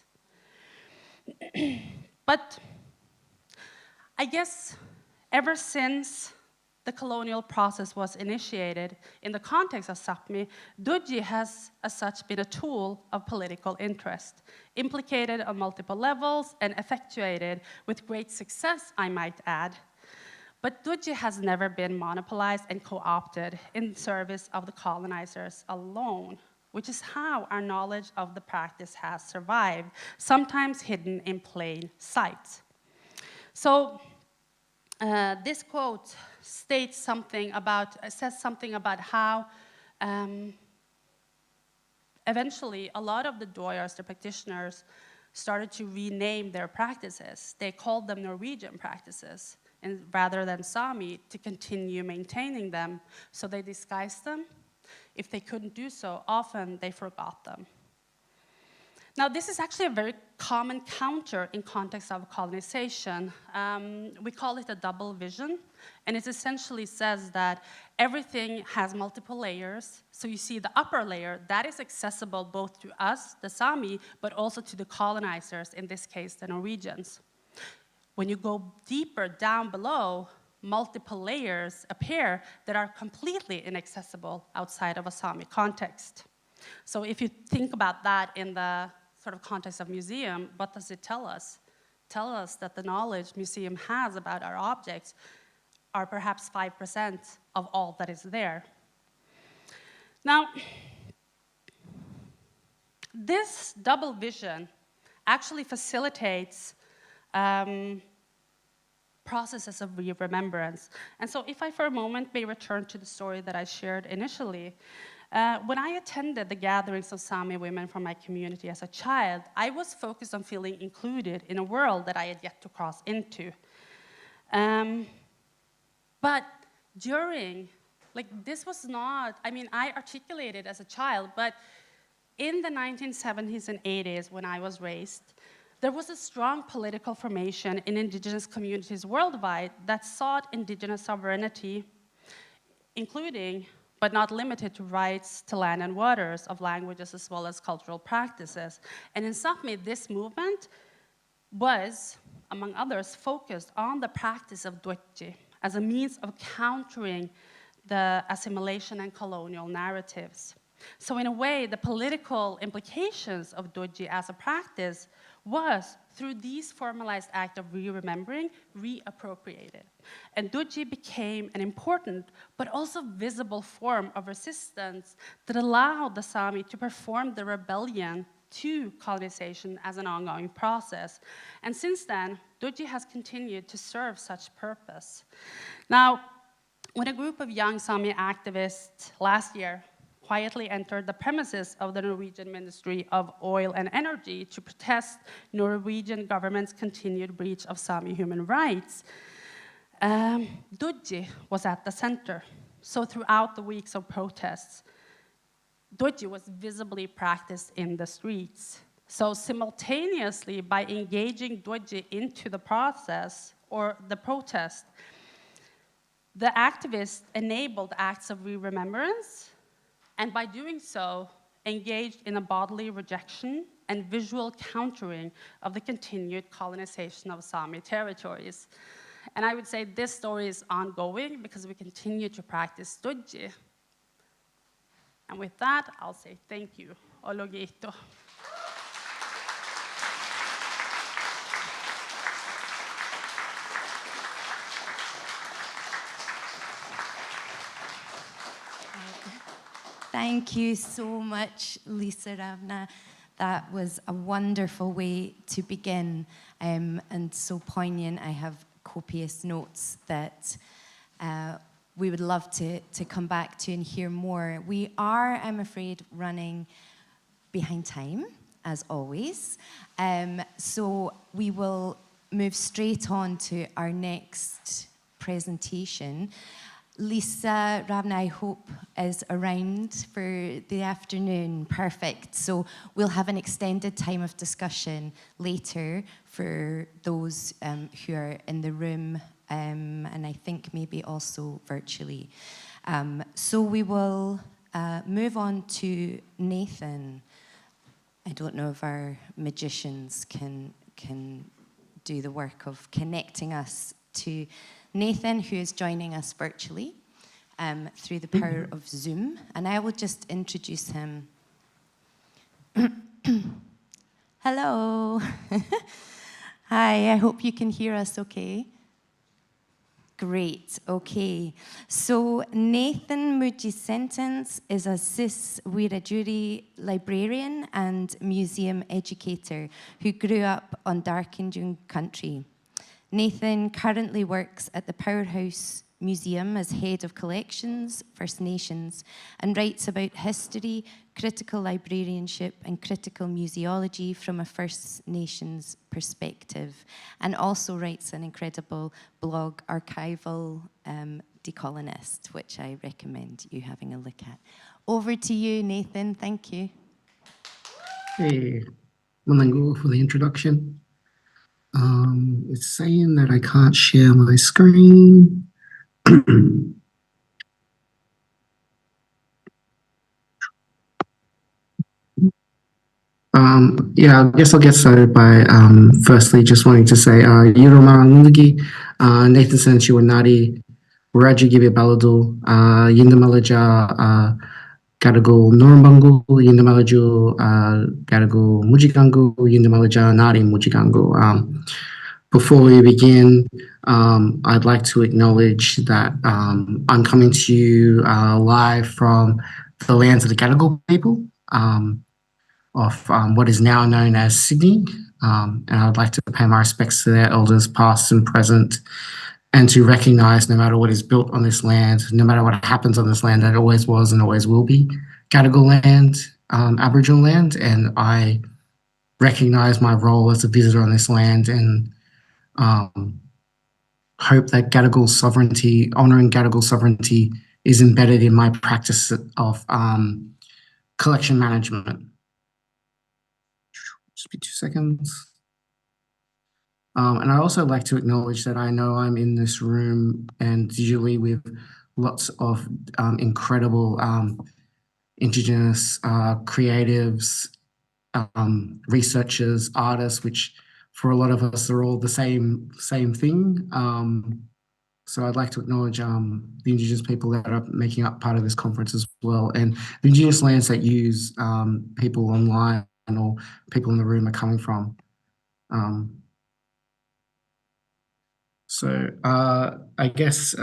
But I guess ever since the colonial process was initiated in the context of Sápmi, Dwedji has as such been a tool of political interest, implicated on multiple levels and effectuated with great success, I might add. But Dwedji has never been monopolized and co-opted in service of the colonizers alone, which is how our knowledge of the practice has survived, sometimes hidden in plain sight. So this quote says something about how eventually a lot of the doyers, the practitioners, started to rename their practices. They called them Norwegian practices, and rather than Sami, to continue maintaining them. So they disguised them. If they couldn't do so, often they forgot them. Now, this is actually a very common counter in context of colonization. We call it a double vision, and it essentially says that everything has multiple layers. So you see the upper layer, that is accessible both to us, the Sami, but also to the colonizers, in this case, the Norwegians. When you go deeper down below, multiple layers appear that are completely inaccessible outside of a Sami context. So if you think about that in the sort of context of museum, what does it tell us? Tell us that the knowledge museum has about our objects are perhaps 5% of all that is there. Now, this double vision actually facilitates processes of remembrance. And so if I for a moment may return to the story that I shared initially, when I attended the gatherings of Sami women from my community as a child, I was focused on feeling included in a world that I had yet to cross into. But during, this was not, I articulated as a child, but in the 1970s and 80s when I was raised, there was a strong political formation in indigenous communities worldwide that sought indigenous sovereignty, including, but not limited to, rights to land and waters, of languages, as well as cultural practices. And in Sápmi, this movement was, among others, focused on the practice of duodji as a means of countering the assimilation and colonial narratives. So in a way, the political implications of duodji as a practice was, through these formalized acts of re-remembering, reappropriated. And duodji became an important but also visible form of resistance that allowed the Sami to perform the rebellion to colonization as an ongoing process. And since then, duodji has continued to serve such purpose. Now, when a group of young Sami activists last year quietly entered the premises of the Norwegian Ministry of Oil and Energy to protest Norwegian government's continued breach of Sami human rights, duodji was at the center. So throughout the weeks of protests, duodji was visibly practiced in the streets. So simultaneously, by engaging duodji into the process or the protest, the activists enabled acts of re-remembrance, and by doing so, engaged in a bodily rejection and visual countering of the continued colonization of Sami territories. And I would say this story is ongoing because we continue to practice duodji. And with that, I'll say thank you. Ologito. Thank you so much, Lisa Ravna. That was a wonderful way to begin, and so poignant. I have copious notes that we would love to come back to and hear more. We are, I'm afraid, running behind time, as always. So we will move straight on to our next presentation. Lisa Ravna, I hope, is around for the afternoon. Perfect. So we'll have an extended time of discussion later for those who are in the room, and I think maybe also virtually. So we will move on to Nathan. I don't know if our magicians can do the work of connecting us to Nathan, who is joining us virtually through the power of Zoom. And I will just introduce him. Hello. Hi, I hope you can hear us okay. Great, okay. So Nathan Muji-Sentence is a Cis Wiradjuri librarian and museum educator who grew up on Darkinjung country. Nathan currently works at the Powerhouse Museum as head of collections, First Nations, and writes about history, critical librarianship, and critical museology from a First Nations perspective, and also writes an incredible blog, Archival Decolonist, which I recommend you having a look at. Over to you, Nathan. Thank you. Hey, Malango for the introduction. It's saying that I can't share my screen. Yeah, I guess I'll get started by firstly just wanting to say Yuroma Nuligi, Nathan Sanchiwanati, Raji Gibi Baladu, Yindamalaja Gadago Norambangu, Yindamalaju Gadago Mujigangu, Yindamalaja Nari Mujigangu. Before we begin, I'd like to acknowledge that I'm coming to you live from the lands of the Gadigal people of what is now known as Sydney. And I'd like to pay my respects to their elders, past and present, and to recognise no matter what is built on this land, no matter what happens on this land, that it always was and always will be Gadigal land, Aboriginal land. And I recognise my role as a visitor on this land and hope that Gadigal sovereignty, honouring Gadigal sovereignty, is embedded in my practice of collection management. Just be 2 seconds. And I also like to acknowledge that I know I'm in this room and usually with lots of incredible Indigenous creatives, researchers, artists, which for a lot of us are all the same thing. So I'd like to acknowledge the Indigenous people that are making up part of this conference as well, and the Indigenous lands that use people online or people in the room are coming from. So I guess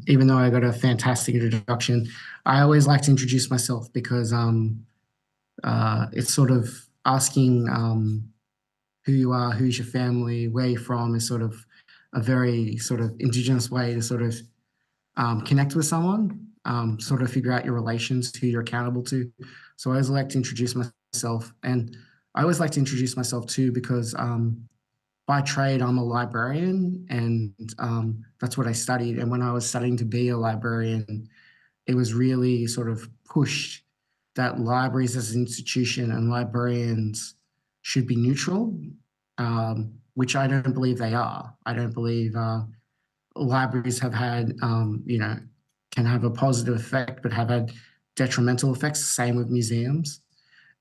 even though I got a fantastic introduction, I always like to introduce myself because it's sort of asking who you are, who's your family, where you're from is sort of a very sort of Indigenous way to sort of connect with someone, sort of figure out your relations, who you're accountable to. So I always like to introduce myself, and I always like to introduce myself too because by trade I'm a librarian, and that's what I studied. And when I was studying to be a librarian, it was really sort of pushed that libraries as an institution and librarians should be neutral, which I don't believe they are. I don't believe libraries have had, can have a positive effect, but have had detrimental effects. Same with museums.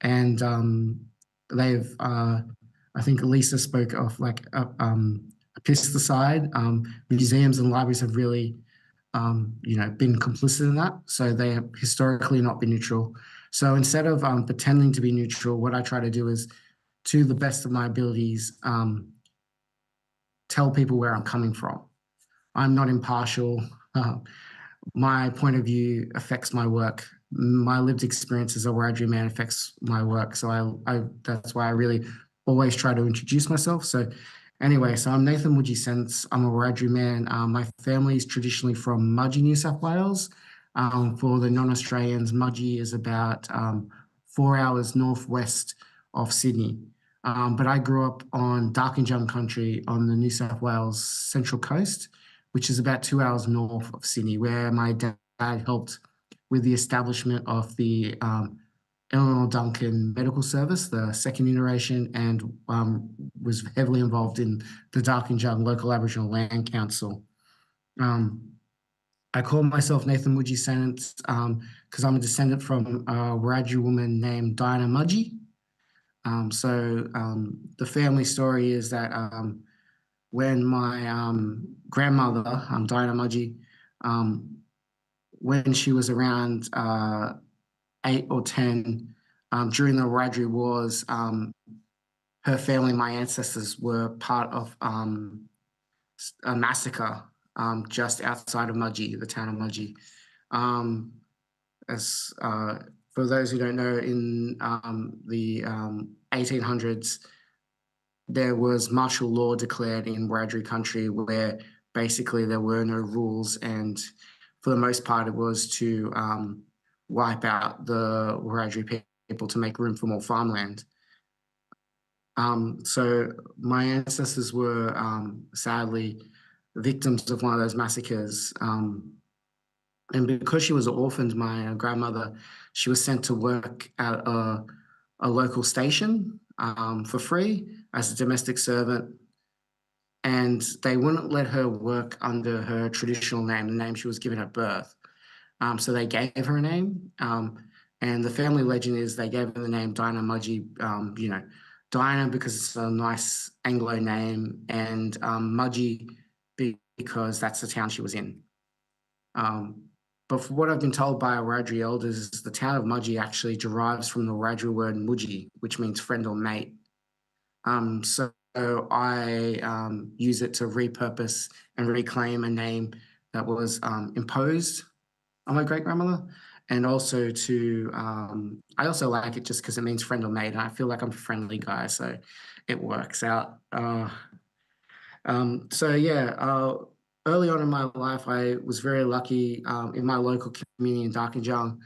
And they've, I think Elisa spoke of like a pesticide. Museums and libraries have really, been complicit in that. So they have historically not been neutral. So instead of pretending to be neutral, what I try to do is, to the best of my abilities, tell people where I'm coming from. I'm not impartial. My point of view affects my work. My lived experience as a Wiradjuri man affects my work. So I that's why I really always try to introduce myself. So anyway, so I'm Nathan Woodgie Sense. I'm a Wiradjuri man. My family is traditionally from Mudgee, New South Wales. For the non-Australians, Mudgee is about 4 hours northwest of Sydney. But I grew up on Darkinjung country on the New South Wales Central Coast, which is about 2 hours north of Sydney, where my dad helped with the establishment of the Eleanor Duncan Medical Service, the second iteration, and was heavily involved in the Darkinjung Local Aboriginal Land Council. I call myself Nathan Woodgie Senate because I'm a descendant from a Wiradjuri woman named Dinah Mudgee. The family story is that when my grandmother, Dinah Mudgee, when she was around 8 or 10, during the Wiradjuri Wars, her family, my ancestors, were part of a massacre just outside of Mudgee, the town of Mudgee. For those who don't know, in the 1800s, there was martial law declared in Wiradjuri country where basically there were no rules, and for the most part it was to wipe out the Wiradjuri people to make room for more farmland. So my ancestors were sadly victims of one of those massacres. And because she was orphaned, my grandmother, she was sent to work at a local station for free as a domestic servant. And they wouldn't let her work under her traditional name, the name she was given at birth. So they gave her a name. And the family legend is they gave her the name Dinah Mudgee, Dinah because it's a nice Anglo name, and Mudgee because that's the town she was in. But for what I've been told by our Wiradjuri elders, the town of Mudgee actually derives from the Wiradjuri word Mudgee, which means friend or mate. So I use it to repurpose and reclaim a name that was imposed on my great-grandmother. And also to, I also like it just because it means friend or mate. And I feel like I'm a friendly guy, so it works out. Early on in my life, I was very lucky in my local community in Darkinjung.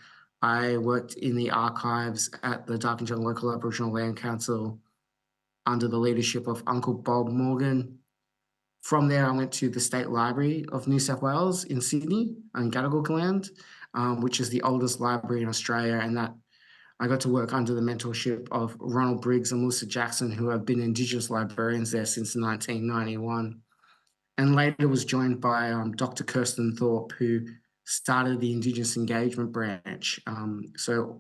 I worked in the archives at the Darkinjung Local Aboriginal Land Council under the leadership of Uncle Bob Morgan. From there, I went to the State Library of New South Wales in Sydney, in Gadigal land, which is the oldest library in Australia, and that I got to work under the mentorship of Ronald Briggs and Melissa Jackson, who have been Indigenous librarians there since 1991. And later was joined by Dr. Kirsten Thorpe, who started the Indigenous engagement branch. So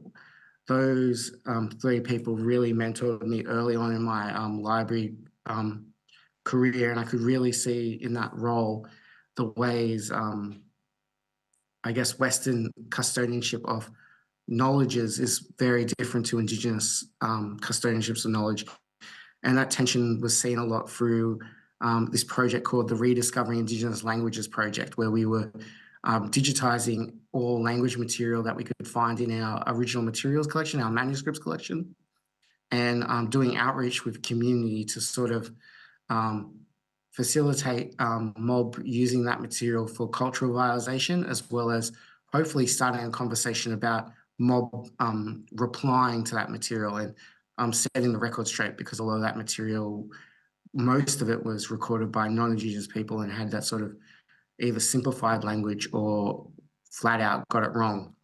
those three people really mentored me early on in my library career, and I could really see in that role the ways, I guess, Western custodianship of knowledges is very different to Indigenous custodianships of knowledge. And that tension was seen a lot through this project called the Rediscovering Indigenous Languages Project, where we were digitizing all language material that we could find in our original materials collection, our manuscripts collection, and doing outreach with community to sort of facilitate mob using that material for cultural revitalization, as well as hopefully starting a conversation about mob replying to that material and setting the record straight, because a lot of that material, most of it was recorded by non-Indigenous people and had that sort of either simplified language or flat out got it wrong.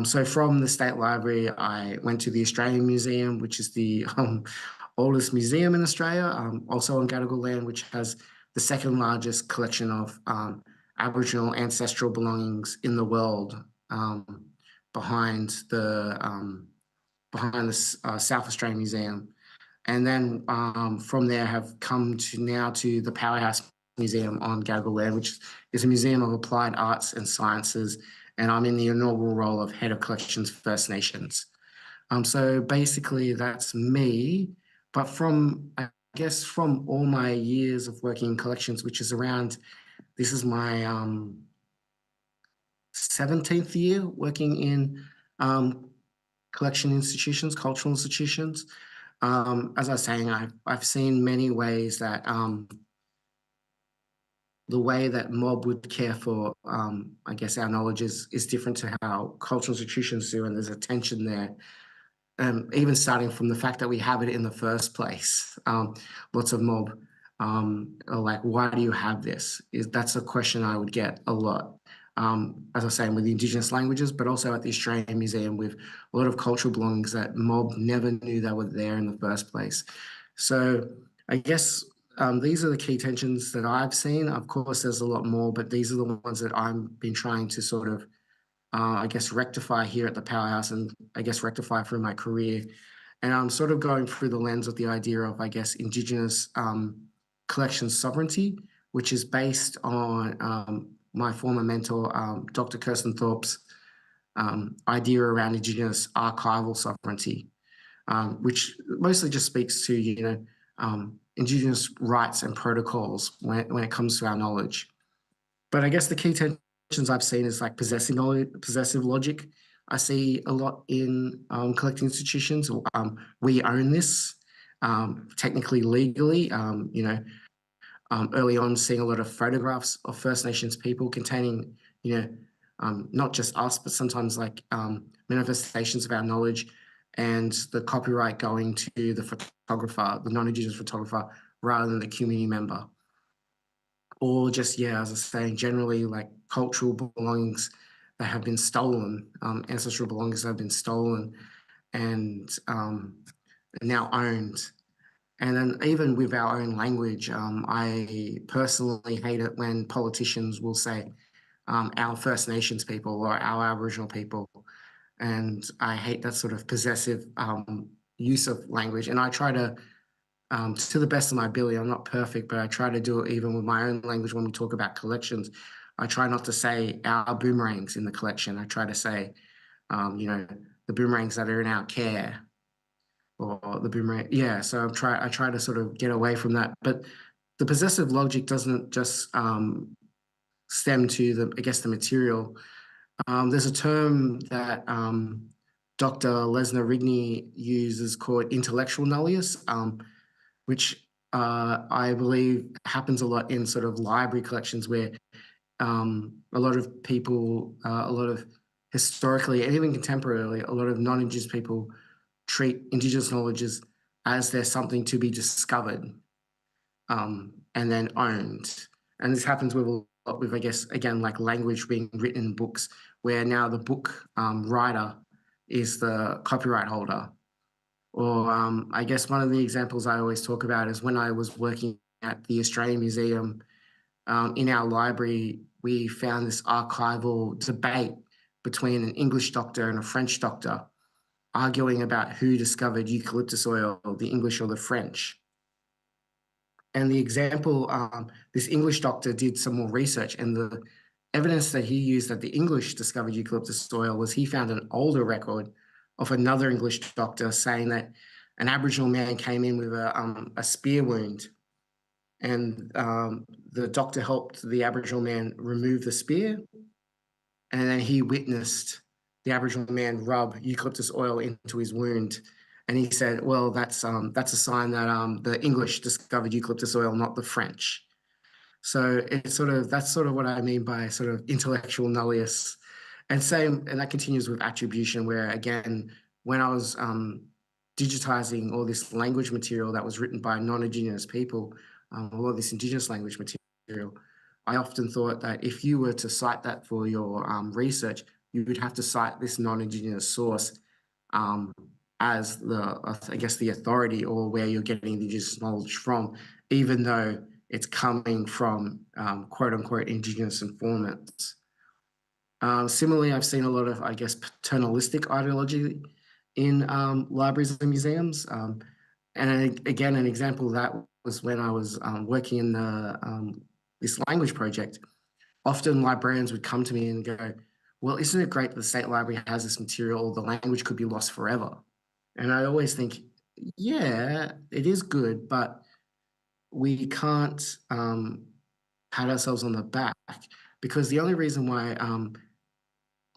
So from the State Library, I went to the Australian Museum, which is the oldest museum in Australia, also on Gadigal land, which has the second largest collection of Aboriginal ancestral belongings in the world, behind the South Australian Museum. And then from there have come to now to the Powerhouse Museum on Gadigal land, which is a museum of applied arts and sciences. And I'm in the inaugural role of Head of Collections First Nations. So basically that's me, but I guess from all my years of working in collections, which is around, this is my 17th year working in collection institutions, cultural institutions. As I was saying, I've seen many ways that the way that mob would care for, I guess, our knowledge is different to how cultural institutions do, and there's a tension there. Even starting from the fact that we have it in the first place. Lots of mob are like, why do you have this? That's a question I would get a lot. As I was saying, with the Indigenous languages, but also at the Australian Museum with a lot of cultural belongings that mob never knew they were there in the first place. So I guess these are the key tensions that I've seen. Of course, there's a lot more, but these are the ones that I've been trying to sort of, I guess, rectify here at the Powerhouse, and I guess rectify through my career. And I'm sort of going through the lens of the idea of, I guess, Indigenous collection sovereignty, which is based on my former mentor, Dr. Kirsten Thorpe's idea around Indigenous archival sovereignty, which mostly just speaks to, Indigenous rights and protocols when it comes to our knowledge. But I guess the key tensions I've seen is like possessive logic. I see a lot in collecting institutions. We own this, technically, legally. Early on, seeing a lot of photographs of First Nations people containing, not just us, but sometimes like manifestations of our knowledge, and the copyright going to the photographer, the non-Indigenous photographer, rather than the community member. Or just, as I was saying, generally like cultural belongings that have been stolen, ancestral belongings that have been stolen and now owned. And then even with our own language, I personally hate it when politicians will say our First Nations people or our Aboriginal people. And I hate that sort of possessive use of language. And I try to the best of my ability, I'm not perfect, but I try to do it even with my own language when we talk about collections. I try not to say our boomerangs in the collection. I try to say, the boomerangs that are in our care, or the boomerang. Yeah, so I try to sort of get away from that. But the possessive logic doesn't just stem to the material. There's a term that Dr. Lesnar Rigney uses called intellectual nullius, which I believe happens a lot in sort of library collections where a lot of people, a lot of historically and even contemporarily, a lot of non-Indigenous people treat Indigenous knowledge as there's something to be discovered and then owned. And this happens with I guess, again, like language being written in books, where now the book writer is the copyright holder. Or I guess one of the examples I always talk about is when I was working at the Australian Museum, in our library, we found this archival debate between an English doctor and a French doctor, arguing about who discovered eucalyptus oil, the English or the French. And the example, this English doctor did some more research, and the evidence that he used that the English discovered eucalyptus oil was he found an older record of another English doctor saying that an Aboriginal man came in with a spear wound, and the doctor helped the Aboriginal man remove the spear, and then he witnessed the Aboriginal man rub eucalyptus oil into his wound. And he said, well, that's a sign that the English discovered eucalyptus oil, not the French. So it's that's sort of what I mean by sort of intellectual nullius. And that continues with attribution, where again, when I was digitizing all this language material that was written by non-Indigenous people, all of this Indigenous language material, I often thought that if you were to cite that for your research, you would have to cite this non-Indigenous source as the authority, or where you're getting the Indigenous knowledge from, even though it's coming from quote unquote Indigenous informants. Similarly, I've seen a lot of, I guess, paternalistic ideology in libraries and museums. And again, an example of that was when I was working in this language project. Often librarians would come to me and go, well, isn't it great that the State Library has this material? The language could be lost forever. And I always think, yeah, it is good, but we can't pat ourselves on the back, because the only reason why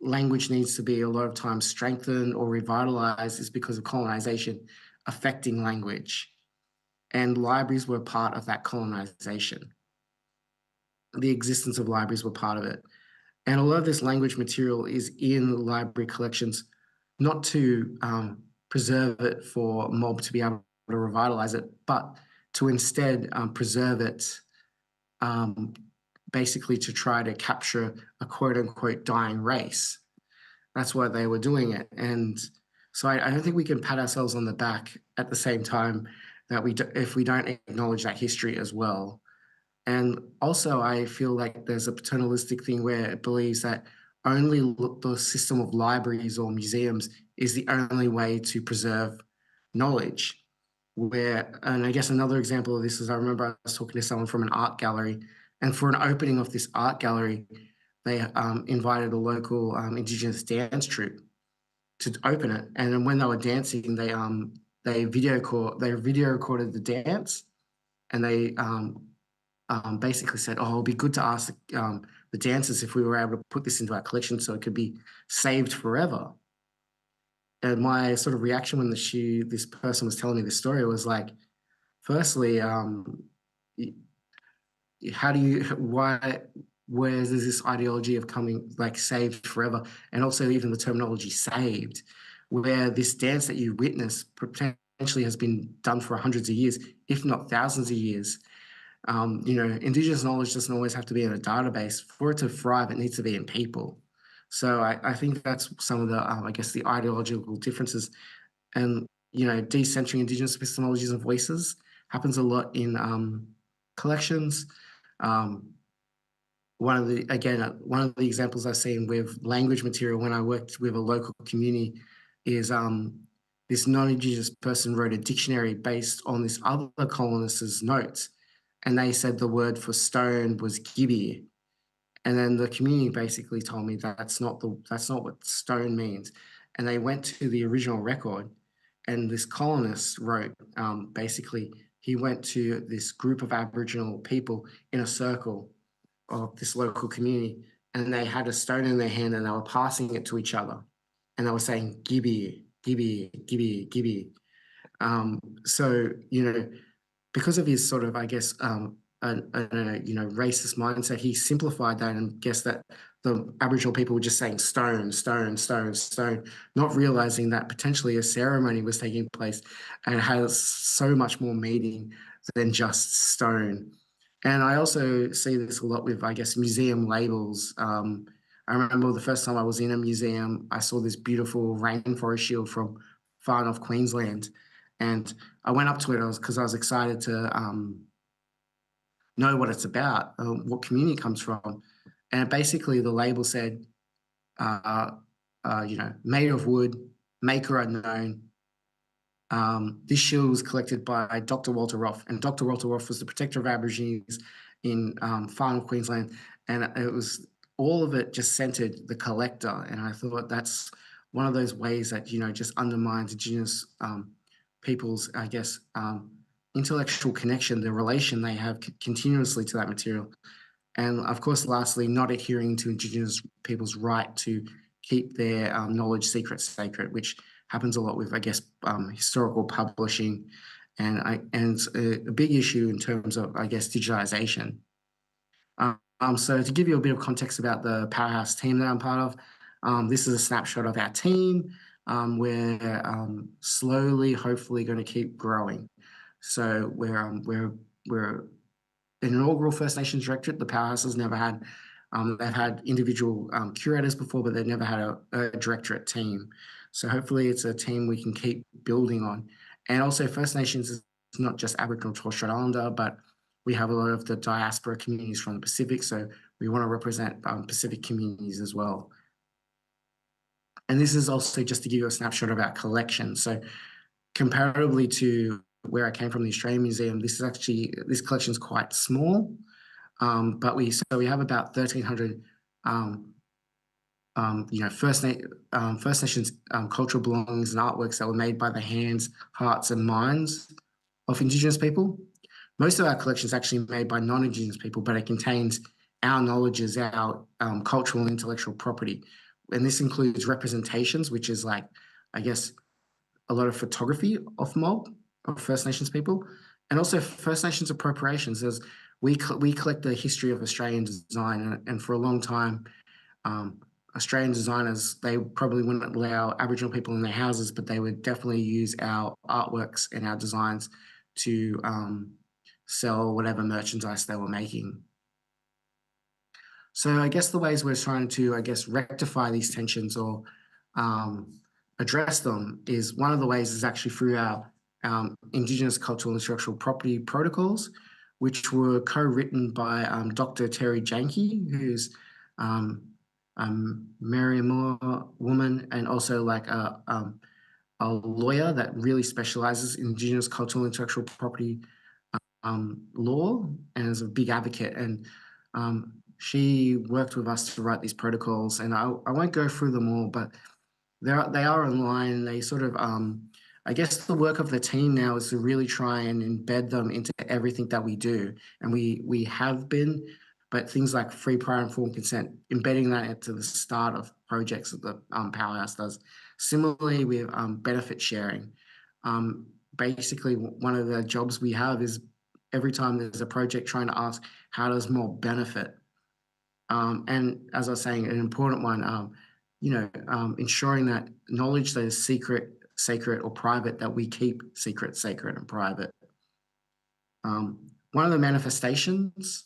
language needs to be a lot of times strengthened or revitalized is because of colonization affecting language. And libraries were part of that colonization. The existence of libraries were part of it. And a lot of this language material is in library collections, not to preserve it for mob to be able to revitalize it, but to instead preserve it basically to try to capture a quote unquote dying race. That's why they were doing it. And so I don't think we can pat ourselves on the back at the same time that if we don't acknowledge that history as well. And also I feel like there's a paternalistic thing where it believes that only the system of libraries or museums is the only way to preserve knowledge. And I guess another example of this is I remember I was talking to someone from an art gallery, and for an opening of this art gallery, they invited a local Indigenous dance troupe to open it. And then when they were dancing, they video recorded the dance, and they basically said, "Oh, it'll be good to ask the dancers if we were able to put this into our collection so it could be saved forever." And my sort of reaction when this person was telling me this story was like, firstly, where is this ideology of coming like saved forever, and also even the terminology saved, where this dance that you witness potentially has been done for hundreds of years, if not thousands of years. Indigenous knowledge doesn't always have to be in a database. For it to thrive, it needs to be in people. So I think that's some of the, I guess, the ideological differences. And, decentering Indigenous epistemologies and voices happens a lot in collections. One of the examples I've seen with language material when I worked with a local community is this non-Indigenous person wrote a dictionary based on this other colonist's notes. And they said the word for stone was gibby. And then the community basically told me that's not what stone means. And they went to the original record, and this colonist wrote, basically, he went to this group of Aboriginal people in a circle of this local community, and they had a stone in their hand and they were passing it to each other. And they were saying, gibby, gibby, gibby, gibby. So, because of his sort of, I guess, racist mindset, he simplified that and guessed that the Aboriginal people were just saying stone, stone, stone, stone, not realizing that potentially a ceremony was taking place and it has so much more meaning than just stone. And I also see this a lot with, I guess, museum labels. I I remember the first time I was in a museum, I saw this beautiful rainforest shield from far north Queensland. And I went up to it because I was excited to know what it's about, what community it comes from. And basically the label said, made of wood, maker unknown. This shield was collected by Dr. Walter Roth, and Dr. Walter Roth was the protector of Aborigines in far north Queensland, and it was all of it just centered the collector. And I thought that's one of those ways that just undermines Indigenous people's, I guess, intellectual connection, the relation they have continuously to that material. And of course, lastly, not adhering to Indigenous people's right to keep their knowledge secret sacred, which happens a lot with, I guess, historical publishing, and it's a big issue in terms of, I guess, digitization. So to give you a bit of context about the Powerhouse team that I'm part of, this is a snapshot of our team. We're slowly, hopefully, going to keep growing. So we're an inaugural First Nations directorate. The Powerhouse has never had. They've had individual curators before, but they've never had a directorate team. So hopefully it's a team we can keep building on. And also First Nations is not just Aboriginal Torres Strait Islander, but we have a lot of the diaspora communities from the Pacific. So we want to represent Pacific communities as well. And this is also just to give you a snapshot of our collection. So comparatively to where I came from, the Australian Museum, this collection is quite small. But we have about 1,300, First Nations cultural belongings and artworks that were made by the hands, hearts, and minds of Indigenous people. Most of our collection is actually made by non-Indigenous people, but it contains our knowledges, our cultural and intellectual property, and this includes representations, which is like, I guess, a lot of photography of First Nations people, and also First Nations appropriations. We collect the history of Australian design, and for a long time, Australian designers, they probably wouldn't allow Aboriginal people in their houses, but they would definitely use our artworks and our designs to sell whatever merchandise they were making. So I guess the ways we're trying to, I guess, rectify these tensions or address them is, one of the ways is actually through our Indigenous cultural and intellectual property protocols, which were co-written by Dr. Terry Janke, who's a Merriamore woman, and also like a lawyer that really specializes in Indigenous cultural and intellectual property law, and is a big advocate. And she worked with us to write these protocols, and I won't go through them all, but they are online, and they sort of, I guess the work of the team now is to really try and embed them into everything that we do. And we have been, but things like free, prior, and informed consent, embedding that into the start of projects that the Powerhouse does. Similarly, with benefit sharing. Basically, one of the jobs we have is every time there's a project, trying to ask, how does more benefit? And as I was saying, an important one, ensuring that knowledge that is secret, sacred, or private, that we keep secret, sacred, and private. One of the manifestations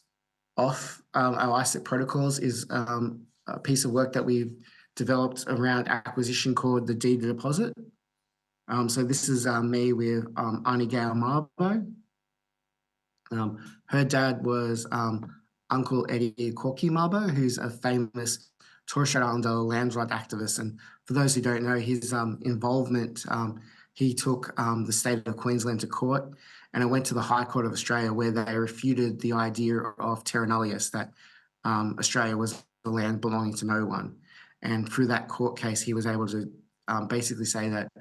of our ISIC protocols is a piece of work that we've developed around acquisition called the deed to deposit. So this is me with Auntie Gail Marbo. Her dad was Uncle Eddie Corky Marbo, who's a famous Torres Strait Islander land right activist. And for those who don't know, his involvement, he took the state of Queensland to court, and it went to the High Court of Australia, where they refuted the idea of terra nullius, that Australia was the land belonging to no one. And through that court case, he was able to basically say that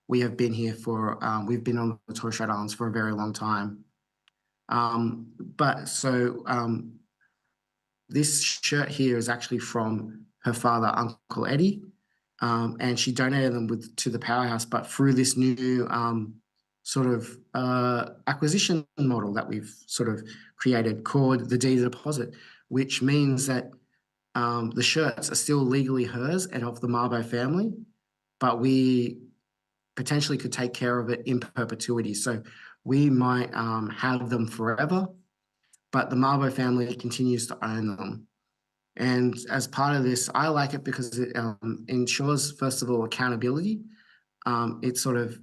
we have been here for, we've been on the Torres Strait Islands for a very long time. This shirt here is actually from her father, Uncle Eddie, and she donated them to the Powerhouse, but through this new sort of acquisition model that we've sort of created called the deed to deposit, which means that the shirts are still legally hers and of the Marbo family, but we potentially could take care of it in perpetuity. So we might have them forever, but the Marbo family continues to own them. And as part of this, I like it because it ensures, first of all, accountability. It's sort of,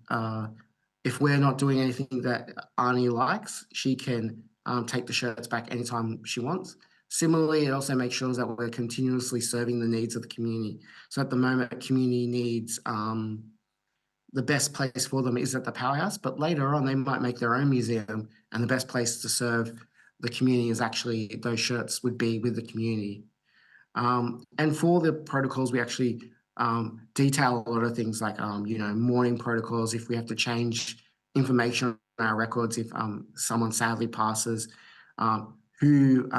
if we're not doing anything that Arnie likes, she can take the shirts back anytime she wants. Similarly, it also makes sure that we're continuously serving the needs of the community. So at the moment, community needs, the best place for them is at the powerhouse, but later on they might make their own museum, and the best place to serve the community is actually those shirts would be with the community. And for the protocols, we actually detail a lot of things like, mourning protocols, if we have to change information on our records, if someone sadly passes, who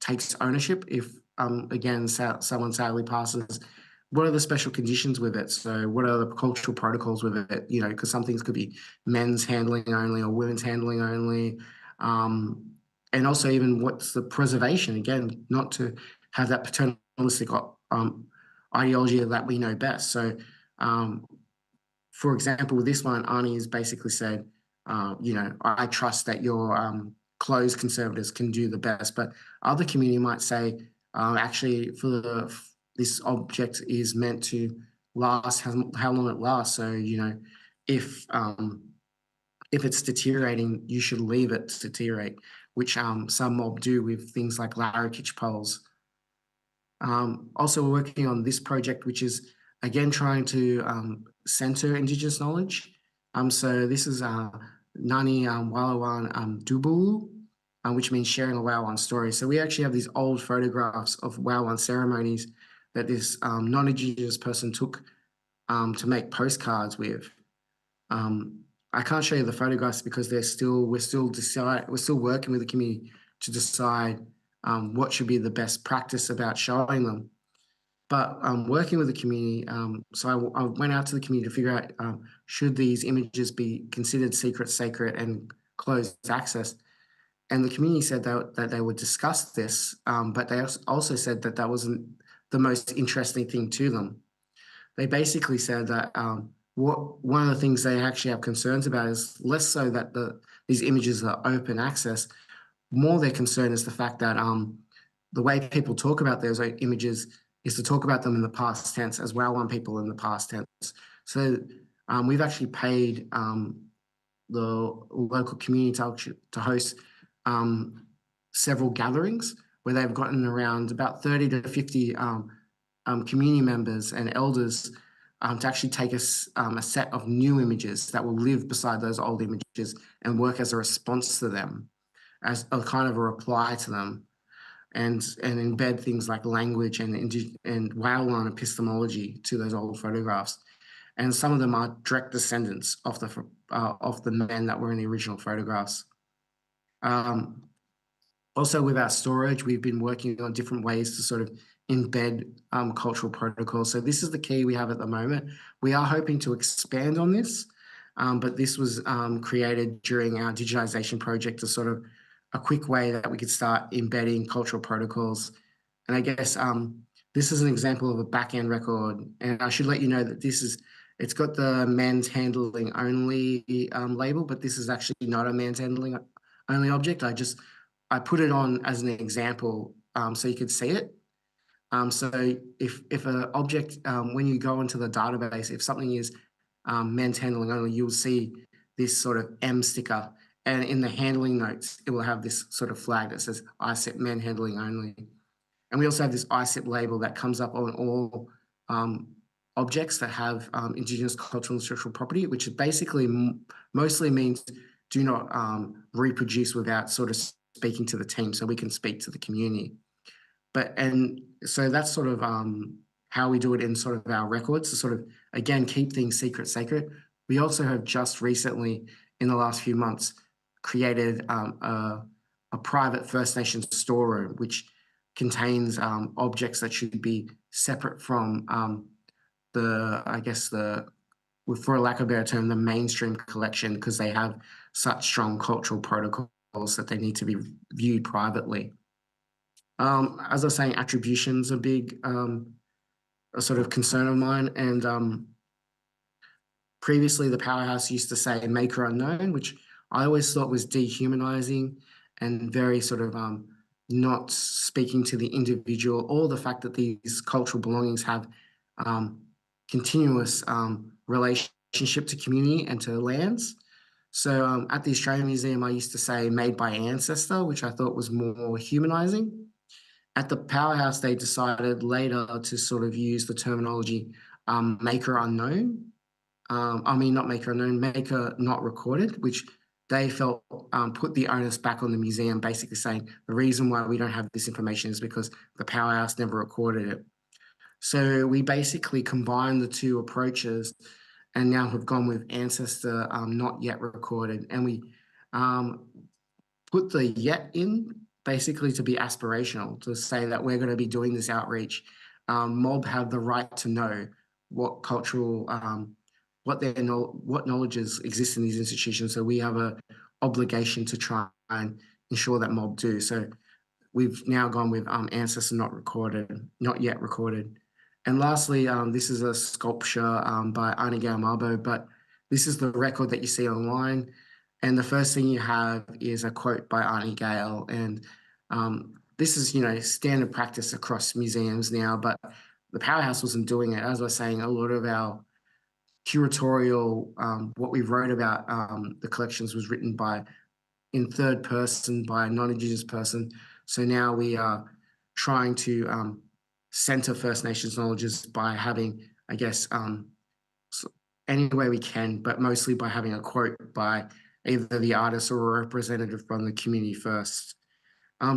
takes ownership if, again, someone sadly passes, what are the special conditions with it? So what are the cultural protocols with it? Because some things could be men's handling only or women's handling only. And also even what's the preservation, again, not to have that paternalistic ideology that we know best. So, for example, with this one, Arnie has basically said, I trust that your closed conservators can do the best, but other community might say, actually, this object is meant to last how long it lasts. So, if it's deteriorating, you should leave it to deteriorate, which some mob do with things like larrakitch poles. Also, we're working on this project, which is, again, trying to center Indigenous knowledge. So this is Nani Walawan Dubulu, which means sharing a Wawan story. So we actually have these old photographs of Wawan ceremonies that this non-Indigenous person took to make postcards with. I can't show you the photographs because we're still working with the community to decide what should be the best practice about showing them. But working with the community, so I went out to the community to figure out should these images be considered secret, sacred, and closed access. And the community said that they would discuss this, but they also said that wasn't the most interesting thing to them. They basically said that one of the things they actually have concerns about is less so that these images are open access. More their concern is the fact that the way people talk about those images is to talk about them in the past tense as Wawan people in the past tense. So we've actually paid the local community to host several gatherings where they've gotten around about 30 to 50 community members and elders to actually take a set of new images that will live beside those old images and work as a response to them, as a kind of a reply to them, and embed things like language and Wawan epistemology to those old photographs. And some of them are direct descendants of the men that were in the original photographs. Also, with our storage, we've been working on different ways to sort of embed cultural protocols. So this is the key we have at the moment. We are hoping to expand on this, but this was created during our digitization project as sort of a quick way that we could start embedding cultural protocols. And I guess this is an example of a back-end record. And I should let you know that it's got the men's handling only label, but this is actually not a men's handling only object. I put it on as an example so you could see it. So if an object, when you go into the database, if something is men's handling only, you'll see this sort of M sticker. And in the handling notes, it will have this sort of flag that says ICIP men handling only. And we also have this ICIP label that comes up on all objects that have Indigenous cultural and social property, which basically mostly means do not reproduce without sort of speaking to the team, so we can speak to the community. And so that's sort of how we do it in sort of our records, to sort of, again, keep things secret, sacred. We also have just recently, in the last few months, created a private First Nations storeroom, which contains objects that should be separate from for a lack of a better term, the mainstream collection, because they have such strong cultural protocols that they need to be viewed privately. As I was saying, attribution's a big a sort of concern of mine. And previously, the powerhouse used to say maker unknown, which I always thought was dehumanizing and very sort of not speaking to the individual, or the fact that these cultural belongings have continuous relationship to community and to lands. So at the Australian Museum, I used to say made by ancestor, which I thought was more humanizing. At the Powerhouse, they decided later to sort of use the terminology maker unknown. I mean, not maker unknown, maker not recorded, which they felt put the onus back on the museum, basically saying the reason why we don't have this information is because the Powerhouse never recorded it. So we basically combined the two approaches and now have gone with ancestor not yet recorded. And we put the yet in basically to be aspirational, to say that we're going to be doing this outreach. Mob have the right to know what cultural, what knowledges exist in these institutions. So we have an obligation to try and ensure that Mob do. So we've now gone with ancestor not recorded, not yet recorded. And lastly, this is a sculpture by Arnie Mabo, but this is the record that you see online. And the first thing you have is a quote by Arnie Gale. And this is, standard practice across museums now, but the Powerhouse wasn't doing it. As I was saying, a lot of our curatorial, what we wrote about the collections was written in third person by a non-Indigenous person. So now we are trying to center First Nations knowledges by having, I guess, any way we can, but mostly by having a quote by either the artist or a representative from the community first.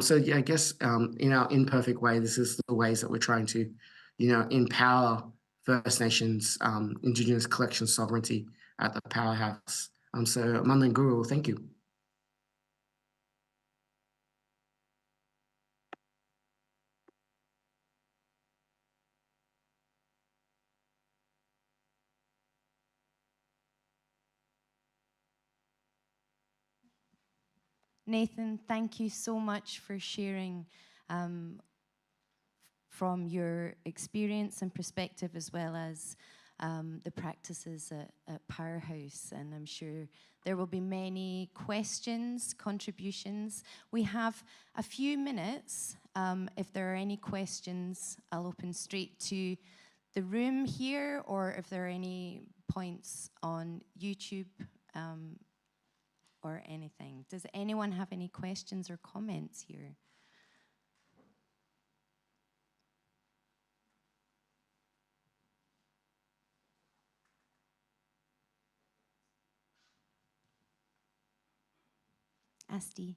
So yeah, I guess in our imperfect way, this is the ways that we're trying to, empower First Nations Indigenous collection sovereignty at the Powerhouse. So Mandan Guru, thank you. Nathan, thank you so much for sharing from your experience and perspective, as well as the practices at Powerhouse. And I'm sure there will be many questions, contributions. We have a few minutes. If there are any questions, I'll open straight to the room here, or if there are any points on YouTube, or anything. Does anyone have any questions or comments here? Asti.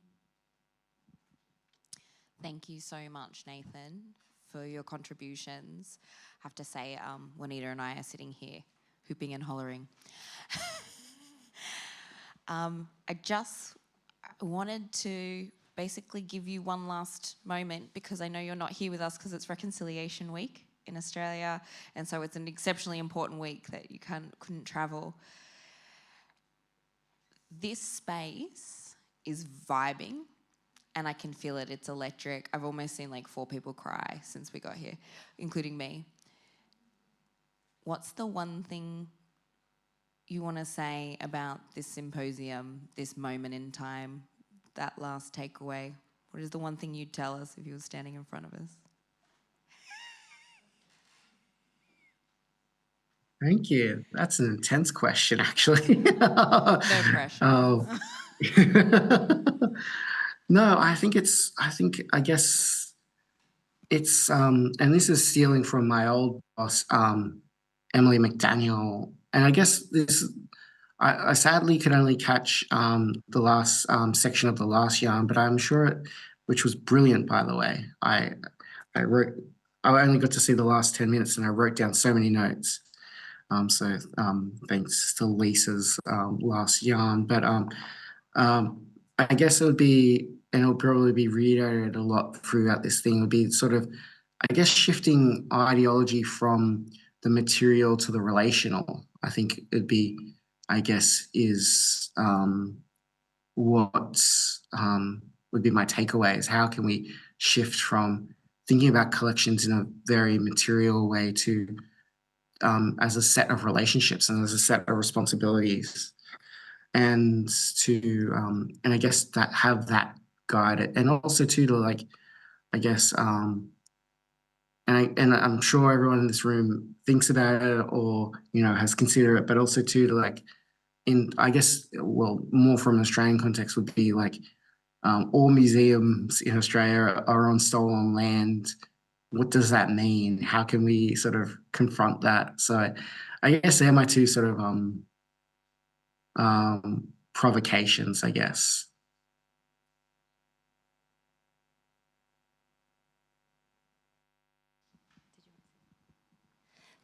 Thank you so much, Nathan, for your contributions. I have to say, Juanita and I are sitting here hooping and hollering. I just wanted to basically give you one last moment, because I know you're not here with us because it's Reconciliation Week in Australia, and so it's an exceptionally important week that you couldn't travel. This space is vibing, and I can feel it. It's electric. I've almost seen like 4 people cry since we got here, including me. What's the one thing you want to say about this symposium, this moment in time, that last takeaway? What is the one thing you'd tell us if you were standing in front of us? Thank you. That's an intense question, actually. No pressure. No, I guess it's, and this is stealing from my old boss, Emily McDaniel. And I guess I sadly could only catch the last section of the last yarn, but I'm sure which was brilliant, by the way. I only got to see the last 10 minutes and I wrote down so many notes. So thanks to Lisa's last yarn. But I guess it would be, and it'll probably be reiterated a lot throughout this thing, would be sort of, I guess, shifting ideology from the material to the relational. I think it'd be, I guess, is what would be my takeaway, is how can we shift from thinking about collections in a very material way to as a set of relationships and as a set of responsibilities, and to and I guess that have that guide it, and also too to like I guess, and I'm sure everyone in this room thinks about it or, you know, has considered it, but also too, to like, I guess, well, more from an Australian context would be like, all museums in Australia are on stolen land. What does that mean? How can we sort of confront that? So I guess they're my two sort of provocations, I guess.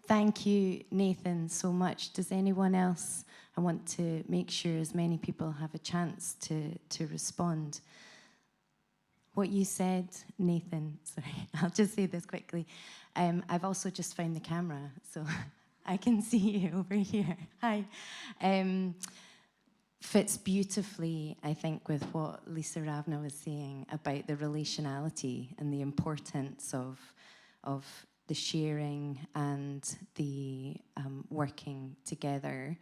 Thank you, Nathan, so much. Does anyone else? I want to make sure as many people have a chance to respond. What you said, Nathan, sorry, I'll just say this quickly. I've also just found the camera, so I can see you over here. Hi. Fits beautifully, I think, with what Lisa Ravna was saying about the relationality and the importance of the sharing and the working together,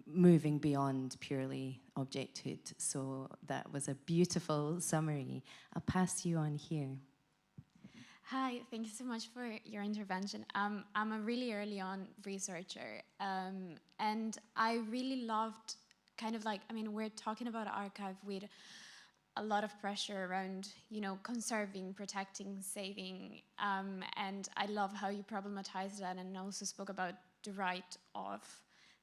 moving beyond purely objecthood. So that was a beautiful summary. I'll pass you on here. Hi, thank you so much for your intervention. I'm a really early on researcher, and I really loved kind of like, I mean, we're talking about archive with a lot of pressure around, you know, conserving, protecting, saving, and I love how you problematized that and also spoke about the right of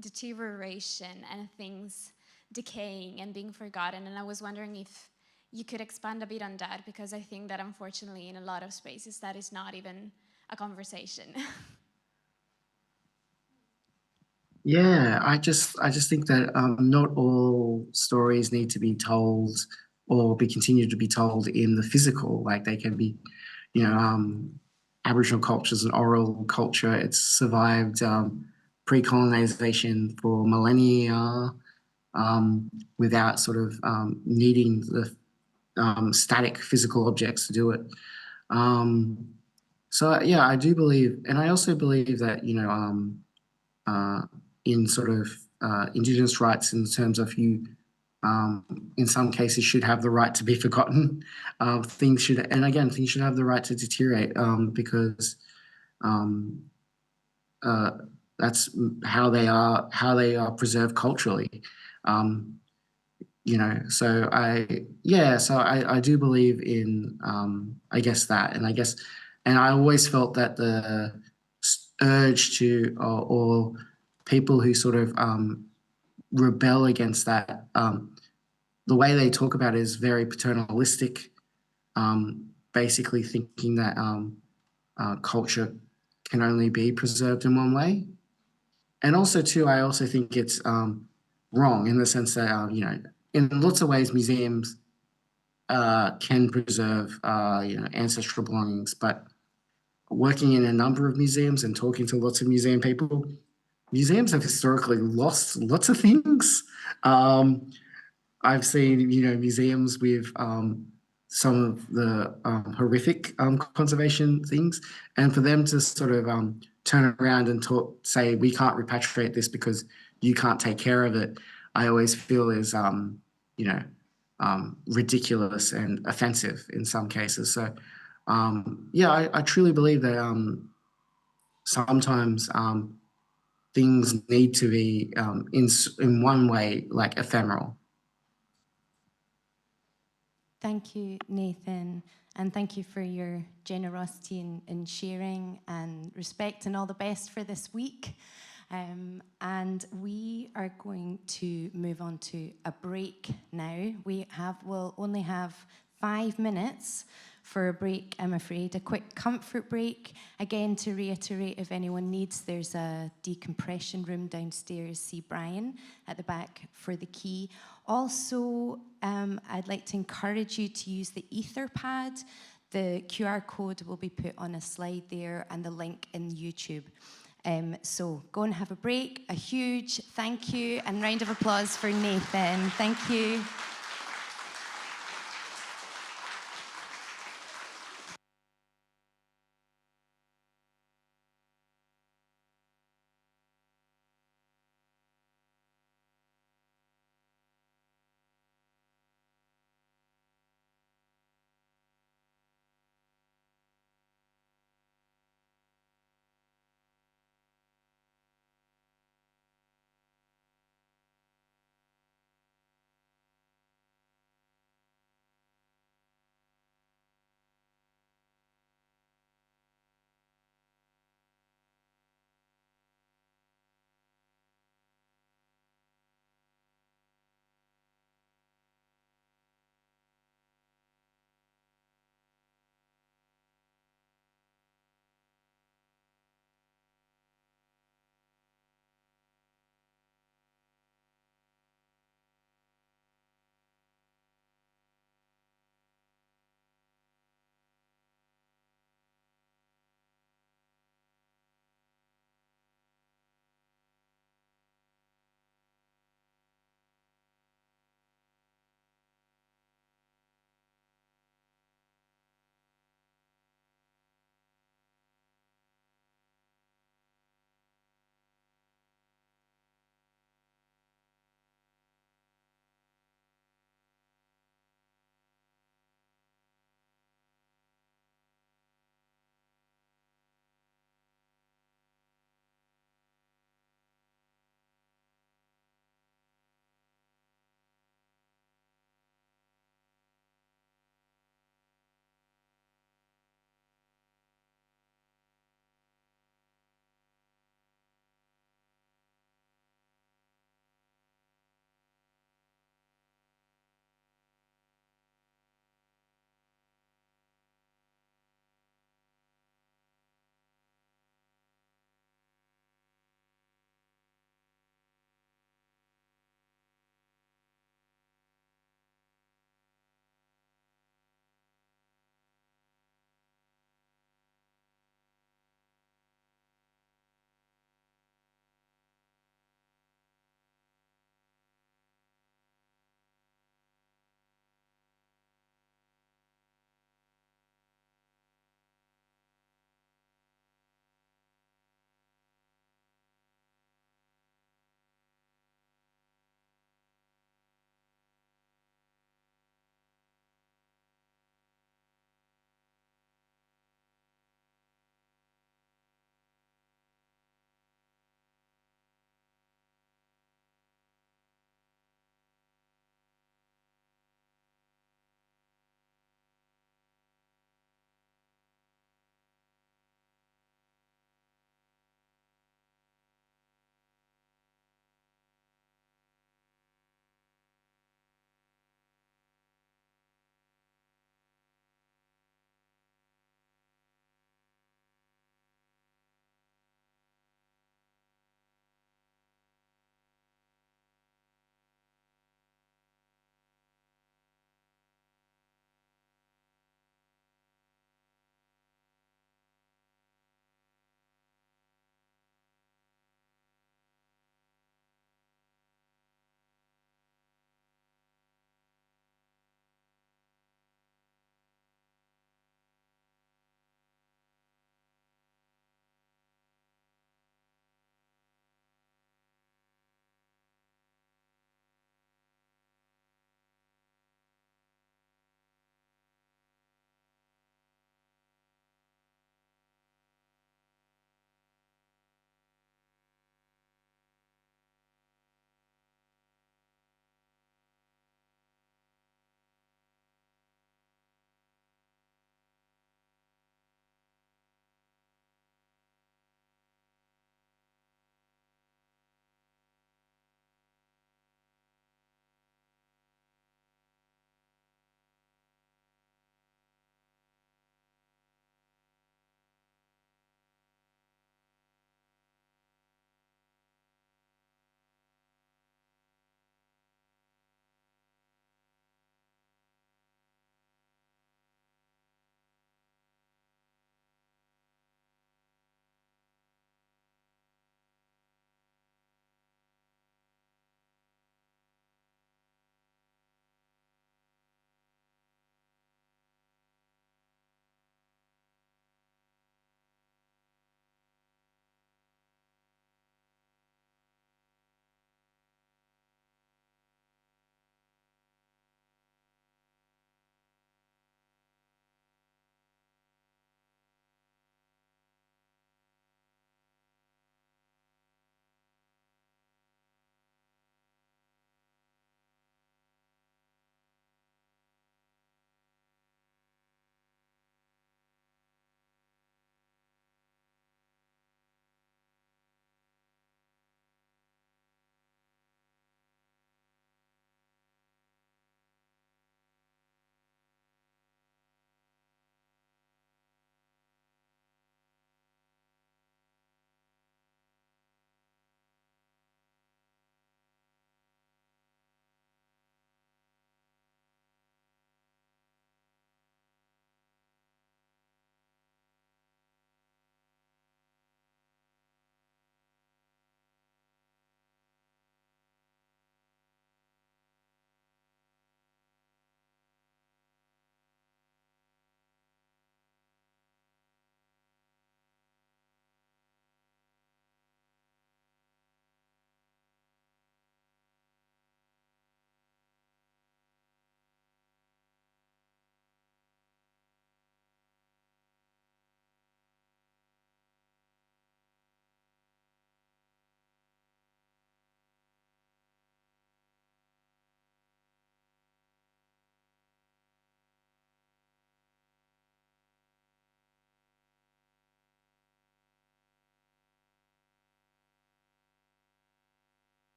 deterioration and things decaying and being forgotten. And I was wondering if you could expand a bit on that, because I think that unfortunately in a lot of spaces that is not even a conversation. Yeah, I just think that not all stories need to be told or be continued to be told in the physical. Like they can be, you know, Aboriginal culture is an oral culture. It's survived pre-colonization for millennia without sort of needing the static physical objects to do it. So yeah, I do believe, and I also believe that, you know, in sort of Indigenous rights in terms of you, in some cases, should have the right to be forgotten. Things should, and again, things should have the right to deteriorate because that's how they are preserved culturally. You know, so I do believe in, I guess that, and I always felt that the urge to, or people who sort of rebel against that, the way they talk about it is very paternalistic, basically thinking that culture can only be preserved in one way. And also too, I also think it's wrong in the sense that, you know, in lots of ways, museums can preserve, you know, ancestral belongings, but working in a number of museums and talking to lots of museum people, museums have historically lost lots of things. I've seen, you know, museums with some of the horrific conservation things, and for them to sort of turn around and say, we can't repatriate this because you can't take care of it, I always feel is, you know, ridiculous and offensive in some cases. So, yeah, I truly believe that sometimes things need to be in one way like ephemeral. Thank you, Nathan, and thank you for your generosity in sharing and respect, and all the best for this week. And we are going to move on to a break now. We'll only have 5 minutes for a break, I'm afraid. A quick comfort break. Again, to reiterate, if anyone needs, there's a decompression room downstairs. See Brian at the back for the key. Also, I'd like to encourage you to use the Etherpad. The QR code will be put on a slide there and the link in YouTube. So go and have a break. A huge thank you and round of applause for Nathan. Thank you.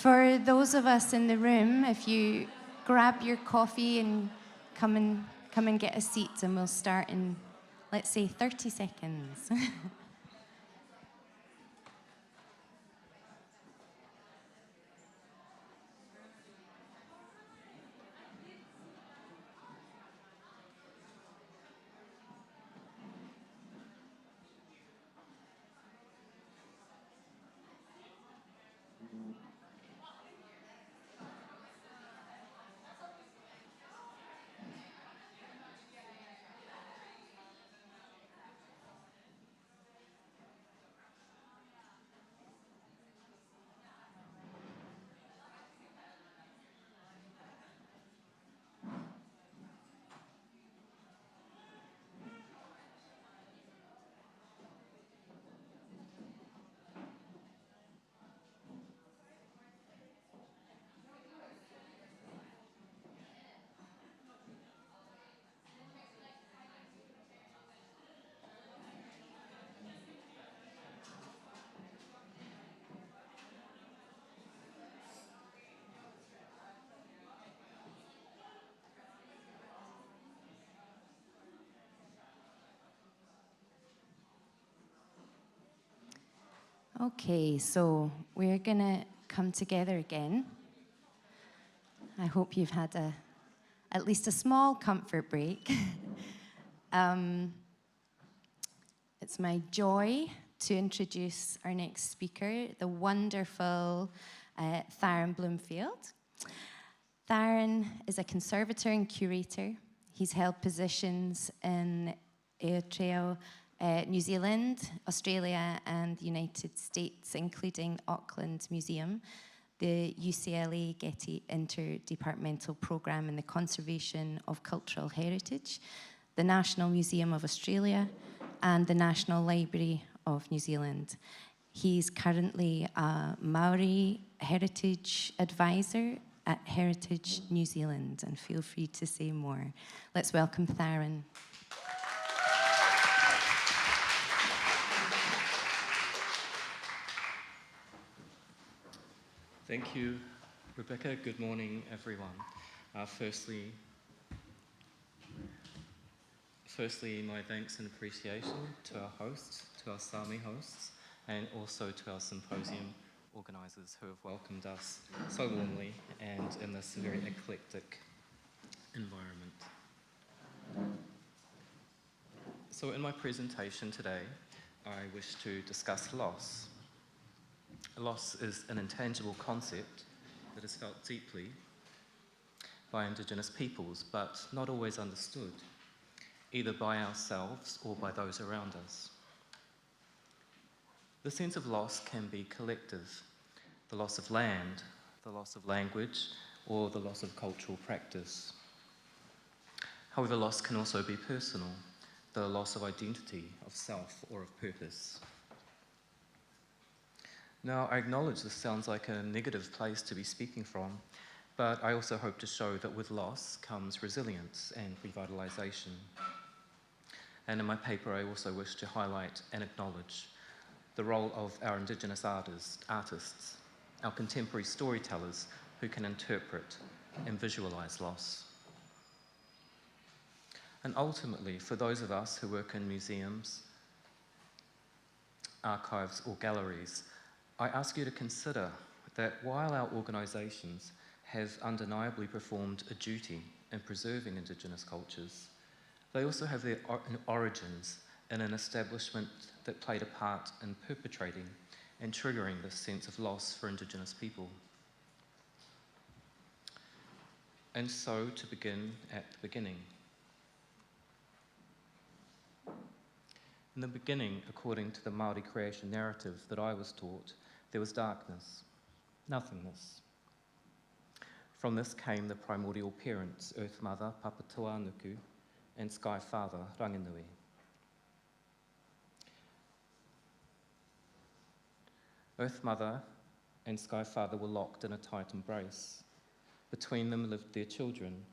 for those of us in the room, if you grab your coffee and come and get a seat, and we'll start in, let's say, 30 seconds. Okay, so we're gonna come together again. I hope you've had at least a small comfort break. It's my joy to introduce our next speaker, the wonderful Theron Bloomfield. Theron is a conservator and curator. He's held positions in Aotearoa, New Zealand, Australia, and the United States, including Auckland Museum, the UCLA Getty Interdepartmental Programme in the Conservation of Cultural Heritage, the National Museum of Australia, and the National Library of New Zealand. He's currently a Maori Heritage Advisor at Heritage New Zealand, and feel free to say more. Let's welcome Theron. Thank you, Rebecca. Good morning, everyone. Firstly, my thanks and appreciation to our hosts, to our Sami hosts, and also to our symposium organisers who have welcomed us so warmly and in this very eclectic environment. So in my presentation today, I wish to discuss loss. Loss is an intangible concept that is felt deeply by Indigenous peoples, but not always understood, either by ourselves or by those around us. The sense of loss can be collective: the loss of land, the loss of language, or the loss of cultural practice. However, loss can also be personal: the loss of identity, of self, or of purpose. Now, I acknowledge this sounds like a negative place to be speaking from, but I also hope to show that with loss comes resilience and revitalisation. And in my paper, I also wish to highlight and acknowledge the role of our Indigenous artists, our contemporary storytellers who can interpret and visualise loss. And ultimately, for those of us who work in museums, archives, or galleries, I ask you to consider that while our organisations have undeniably performed a duty in preserving Indigenous cultures, they also have their origins in an establishment that played a part in perpetrating and triggering this sense of loss for Indigenous people. And so, to begin at the beginning. In the beginning, according to the Māori creation narrative that I was taught, there was darkness, nothingness. From this came the primordial parents, Earth Mother, Papa Tuanuku, and Sky Father, Ranginui. Earth Mother and Sky Father were locked in a tight embrace. Between them lived their children.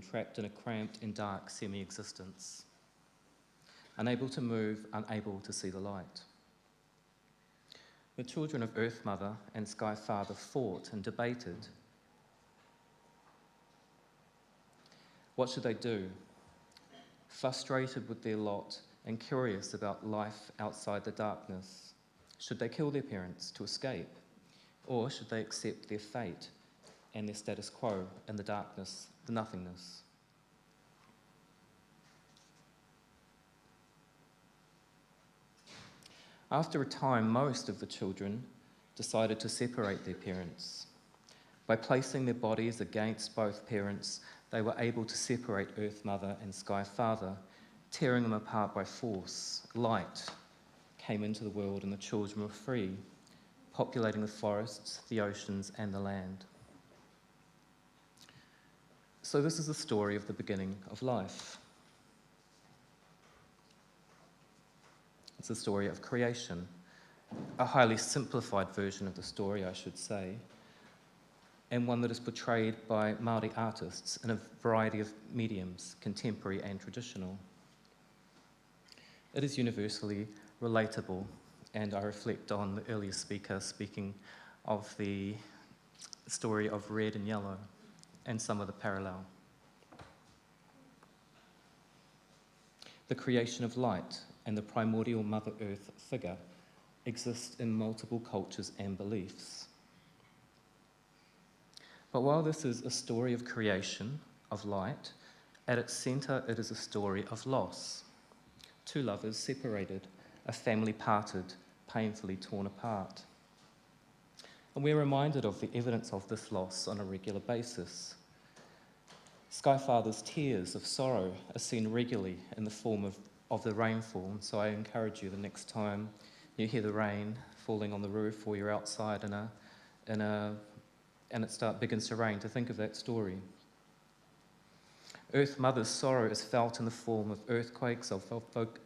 Trapped in a cramped and dark semi-existence. Unable to move, unable to see the light. the children of Earth Mother and Sky Father fought and debated. What should they do? Frustrated with their lot and curious about life outside the darkness, should they kill their parents to escape? Or should they accept their fate and their status quo in the darkness, the nothingness? After a time, most of the children decided to separate their parents. By placing their bodies against both parents, they were able to separate Earth Mother and Sky Father, tearing them apart by force. Light came into the world and the children were free, populating the forests, the oceans, and the land. So this is the story of the beginning of life. It's a story of creation, a highly simplified version of the story, I should say, and one that is portrayed by Māori artists in a variety of mediums, contemporary and traditional. It is universally relatable, and I reflect on the earlier speaker speaking of the story of red and yellow and some of the parallel. The creation of light and the primordial Mother Earth figure exist in multiple cultures and beliefs. But while this is a story of creation, of light, at its centre it is a story of loss. Two lovers separated, a family parted, painfully torn apart. And we're reminded of the evidence of this loss on a regular basis. Skyfather's tears of sorrow are seen regularly in the form of the rainfall, and so I encourage you the next time you hear the rain falling on the roof or you're outside and it begins to rain, to think of that story. Earth Mother's sorrow is felt in the form of earthquakes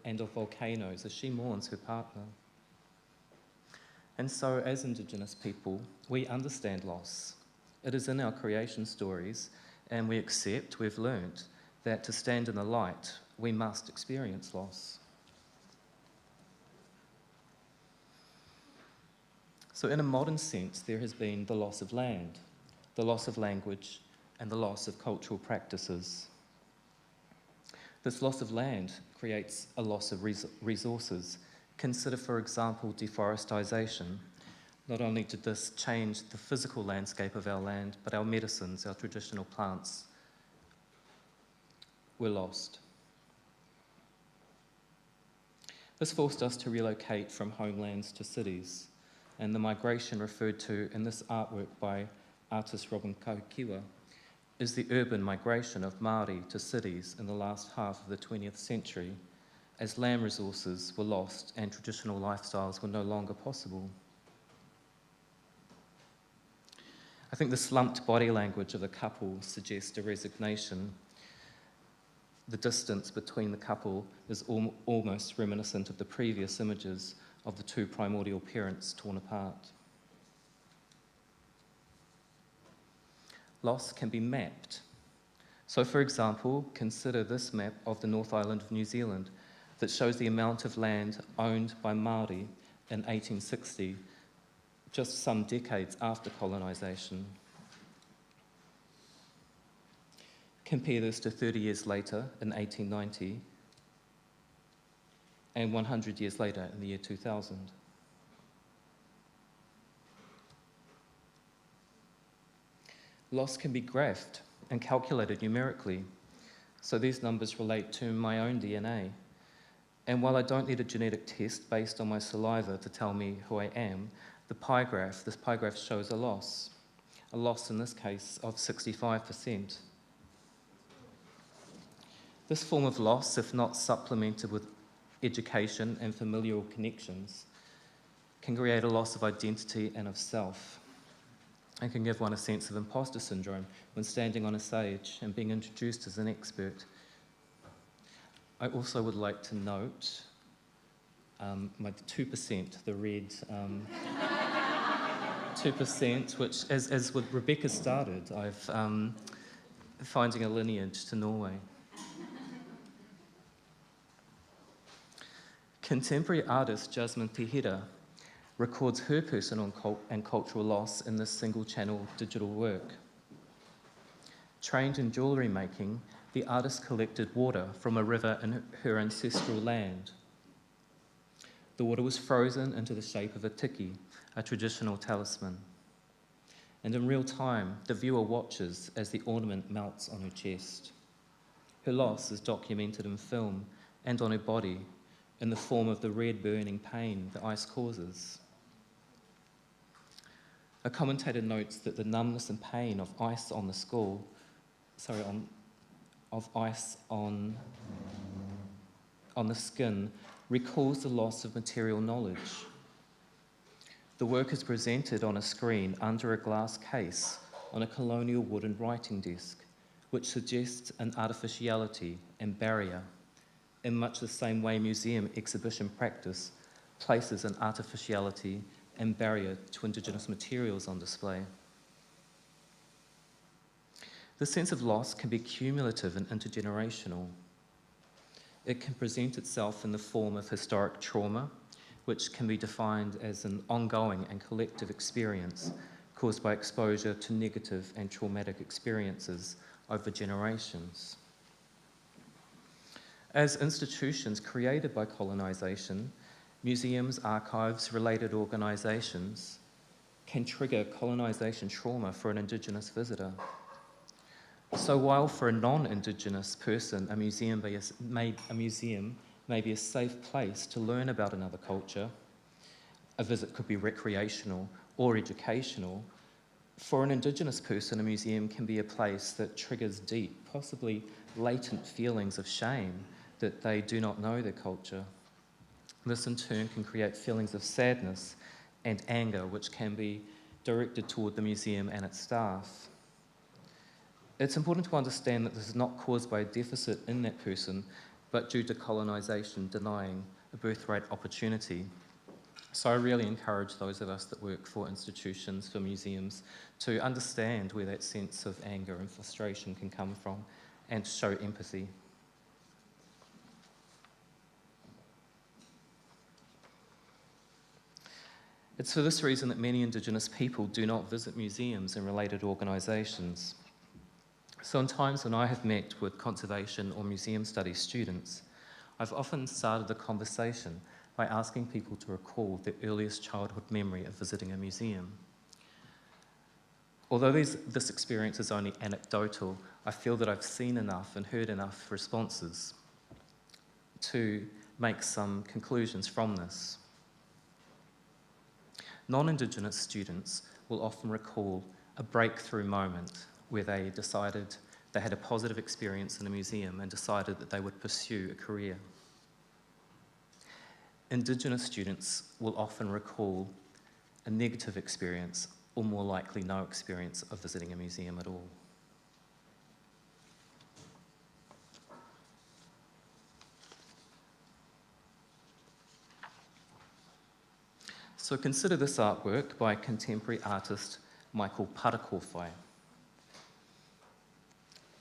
and of volcanoes as she mourns her partner. And so, as Indigenous people, we understand loss. It is in our creation stories, and we accept, we've learnt, that to stand in the light, we must experience loss. So in a modern sense, there has been the loss of land, the loss of language, and the loss of cultural practices. This loss of land creates a loss of resources. Consider, for example, deforestation. Not only did this change the physical landscape of our land, but our medicines, our traditional plants, were lost. This forced us to relocate from homelands to cities, and the migration referred to in this artwork by artist Robin Kaukiwa is the urban migration of Māori to cities in the last half of the 20th century, as land resources were lost and traditional lifestyles were no longer possible. I think the slumped body language of the couple suggests a resignation. The distance between the couple is almost reminiscent of the previous images of the two primordial parents torn apart. Loss can be mapped. So, for example, consider this map of the North Island of New Zealand that shows the amount of land owned by Māori in 1860, just some decades after colonisation. Compare this to 30 years later in 1890 and 100 years later in the year 2000. Loss can be graphed and calculated numerically. So these numbers relate to my own DNA. And while I don't need a genetic test based on my saliva to tell me who I am, this pie graph shows a loss in this case of 65%. This form of loss, if not supplemented with education and familial connections, can create a loss of identity and of self, and can give one a sense of imposter syndrome when standing on a stage and being introduced as an expert. I also would like to note my 2%, the red 2%, which, as with Rebecca started, I've finding a lineage to Norway. Contemporary artist Jasmine Pihira records her personal and cultural loss in this single-channel digital work. Trained in jewellery making, the artist collected water from a river in her ancestral land. The water was frozen into the shape of a tiki, a traditional talisman. And in real time, the viewer watches as the ornament melts on her chest. Her loss is documented in film and on her body in the form of the red burning pain the ice causes. A commentator notes that the numbness and pain of ice on the skull, of ice on the skin recalls the loss of material knowledge. The work is presented on a screen under a glass case on a colonial wooden writing desk, which suggests an artificiality and barrier, in much the same way museum exhibition practice places an artificiality and barrier to Indigenous materials on display. The sense of loss can be cumulative and intergenerational. It can present itself in the form of historic trauma, which can be defined as an ongoing and collective experience caused by exposure to negative and traumatic experiences over generations. As institutions created by colonisation, museums, archives, related organisations can trigger colonisation trauma for an Indigenous visitor. So while for a non-Indigenous person, a museum may be a safe place to learn about another culture, a visit could be recreational or educational, for an Indigenous person, a museum can be a place that triggers deep, possibly latent feelings of shame that they do not know their culture. This in turn can create feelings of sadness and anger, which can be directed toward the museum and its staff. It's important to understand that this is not caused by a deficit in that person, but due to colonisation denying a birthright opportunity. So I really encourage those of us that work for institutions, for museums, to understand where that sense of anger and frustration can come from and to show empathy. It's for this reason that many Indigenous people do not visit museums and related organisations. So in times when I have met with conservation or museum studies students, I've often started the conversation by asking people to recall their earliest childhood memory of visiting a museum. Although this experience is only anecdotal, I feel that I've seen enough and heard enough responses to make some conclusions from this. Non-Indigenous students will often recall a breakthrough moment where they decided they had a positive experience in a museum and decided that they would pursue a career. Indigenous students will often recall a negative experience, or more likely no experience of visiting a museum at all. So consider this artwork by contemporary artist Michael Parakowhai.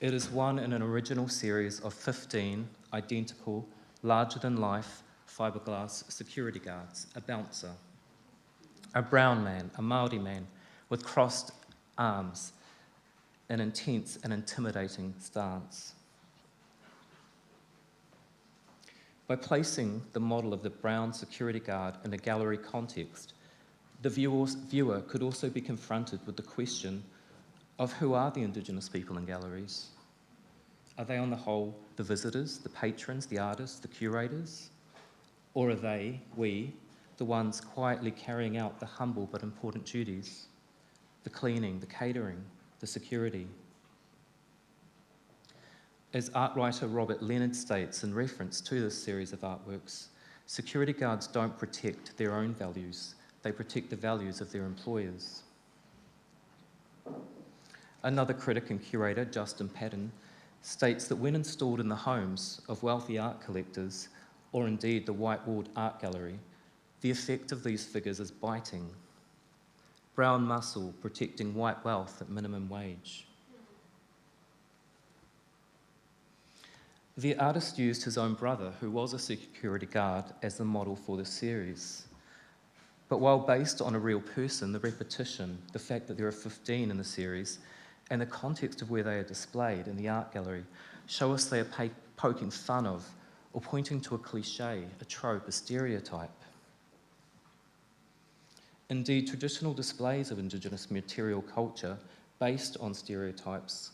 It is one in an original series of 15 identical, larger-than-life fiberglass security guards, a bouncer, a brown man, a Māori man, with crossed arms, an intense and intimidating stance. By placing the model of the brown security guard in a gallery context, the viewer could also be confronted with the question of who are the Indigenous people in galleries? Are they on the whole the visitors, the patrons, the artists, the curators? Or are they, we, the ones quietly carrying out the humble but important duties, the cleaning, the catering, the security? As art writer Robert Leonard states in reference to this series of artworks, security guards don't protect their own values, they protect the values of their employers. Another critic and curator, Justin Patton, states that when installed in the homes of wealthy art collectors, or indeed the white-walled art gallery, the effect of these figures is biting. Brown muscle protecting white wealth at minimum wage. The artist used his own brother, who was a security guard, as the model for the series. But while based on a real person, the repetition, the fact that there are 15 in the series, and the context of where they are displayed in the art gallery show us they are poking fun of or pointing to a cliche, a trope, a stereotype. Indeed, traditional displays of Indigenous material culture based on stereotypes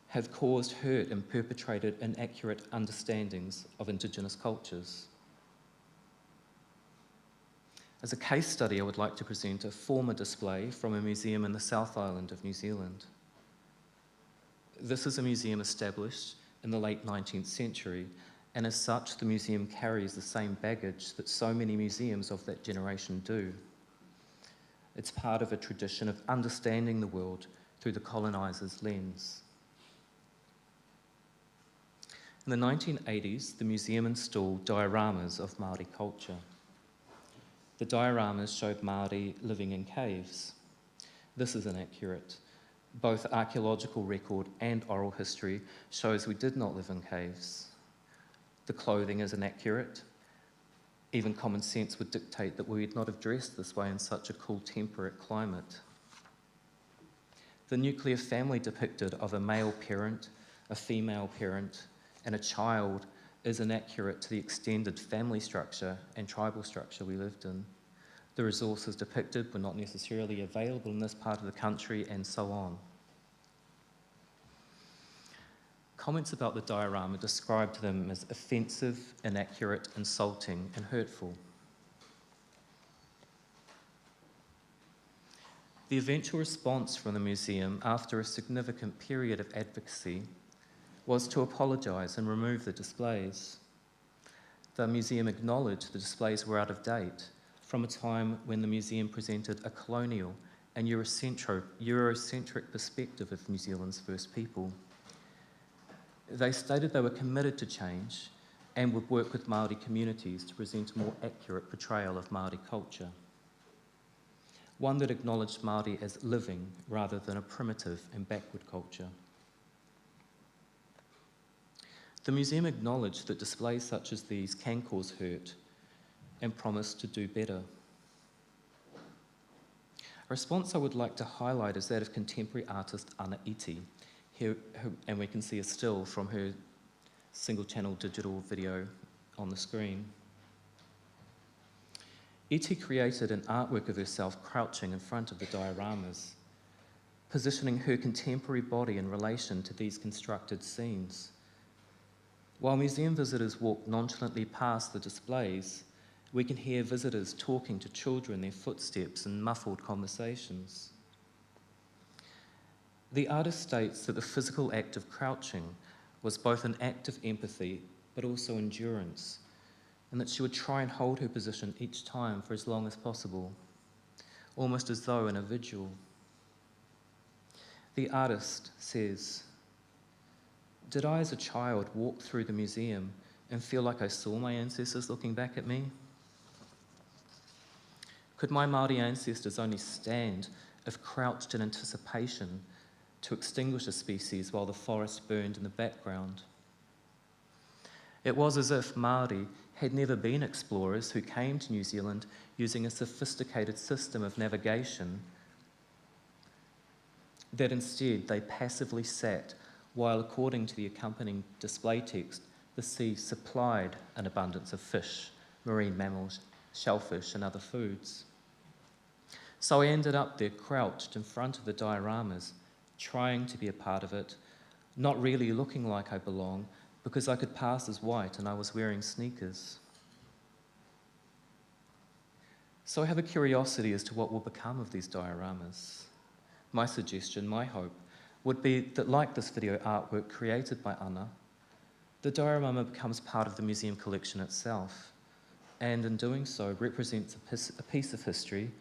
have caused hurt and perpetrated inaccurate understandings of Indigenous cultures. As a case study, I would like to present a former display from a museum in the South Island of New Zealand. This is a museum established in the late 19th century, and as such, the museum carries the same baggage that so many museums of that generation do. It's part of a tradition of understanding the world through the coloniser's lens. In the 1980s, the museum installed dioramas of Māori culture. The dioramas showed Māori living in caves. This is inaccurate. Both archaeological record and oral history shows we did not live in caves. The clothing is inaccurate. Even common sense would dictate that we would not have dressed this way in such a cool, temperate climate. The nuclear family depicted of a male parent, a female parent, and a child is inaccurate to the extended family structure and tribal structure we lived in. The resources depicted were not necessarily available in this part of the country, and so on. Comments about the diorama described them as offensive, inaccurate, insulting, and hurtful. The eventual response from the museum after a significant period of advocacy was to apologise and remove the displays. The museum acknowledged the displays were out of date from a time when the museum presented a colonial and Eurocentric perspective of New Zealand's first people. They stated they were committed to change and would work with Māori communities to present a more accurate portrayal of Māori culture, one that acknowledged Māori as living rather than a primitive and backward culture. The museum acknowledged that displays such as these can cause hurt and promised to do better. A response I would like to highlight is that of contemporary artist Ana Iti, and we can see a still from her single-channel digital video on the screen. Iti created an artwork of herself crouching in front of the dioramas, positioning her contemporary body in relation to these constructed scenes. While museum visitors walk nonchalantly past the displays, we can hear visitors talking to children, their footsteps and muffled conversations. The artist states that the physical act of crouching was both an act of empathy but also endurance, and that she would try and hold her position each time for as long as possible, almost as though in a vigil. The artist says, "Did I as a child walk through the museum and feel like I saw my ancestors looking back at me? Could my Māori ancestors only stand if crouched in anticipation to extinguish a species while the forest burned in the background? It was as if Māori had never been explorers who came to New Zealand using a sophisticated system of navigation, that instead they passively sat while, according to the accompanying display text, the sea supplied an abundance of fish, marine mammals, shellfish, and other foods. So I ended up there crouched in front of the dioramas, trying to be a part of it, not really looking like I belong, because I could pass as white and I was wearing sneakers. So I have a curiosity as to what will become of these dioramas. My suggestion, my hope, would be that, like this video artwork created by Ana, the diorama becomes part of the museum collection itself, and in doing so represents a piece of history,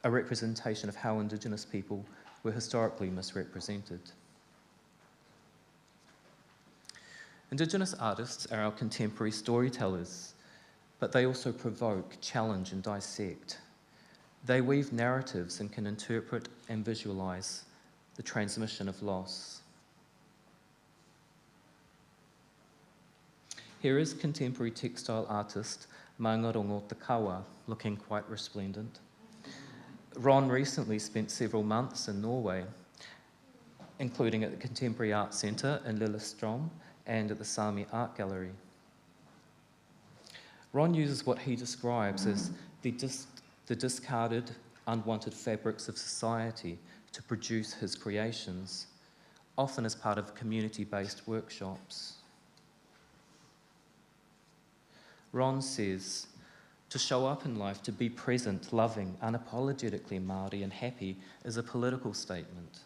a representation of how Indigenous people were historically misrepresented. Indigenous artists are our contemporary storytellers, but they also provoke, challenge, and dissect. They weave narratives and can interpret and visualise the transmission of loss. Here is contemporary textile artist Maungarongo Te Kawa, looking quite resplendent. Ron recently spent several months in Norway, including at the Contemporary Art Centre in Lillestrøm and at the Sami Art Gallery. Ron uses what he describes as the discarded, unwanted fabrics of society to produce his creations, often as part of community-based workshops. Ron says, to show up in life, to be present, loving, unapologetically Māori and happy is a political statement.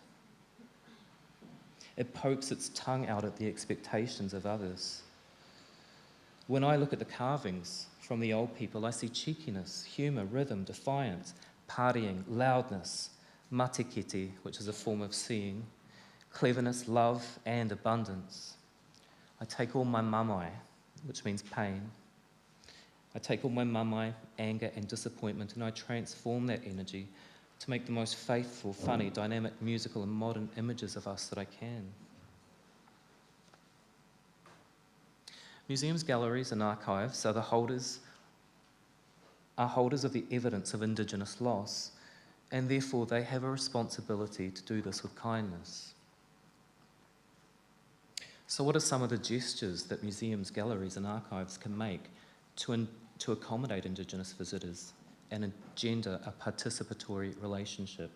It pokes its tongue out at the expectations of others. When I look at the carvings from the old people, I see cheekiness, humour, rhythm, defiance, partying, loudness, matikiti, which is a form of seeing, cleverness, love, and abundance. I take all my mamai, which means pain. I take all my mamai, anger, and disappointment, and I transform that energy to make the most faithful, funny, dynamic, musical, and modern images of us that I can. Museums, galleries, and archives are holders of the evidence of Indigenous loss, and therefore they have a responsibility to do this with kindness. So what are some of the gestures that museums, galleries, and archives can make to accommodate Indigenous visitors and engender a participatory relationship?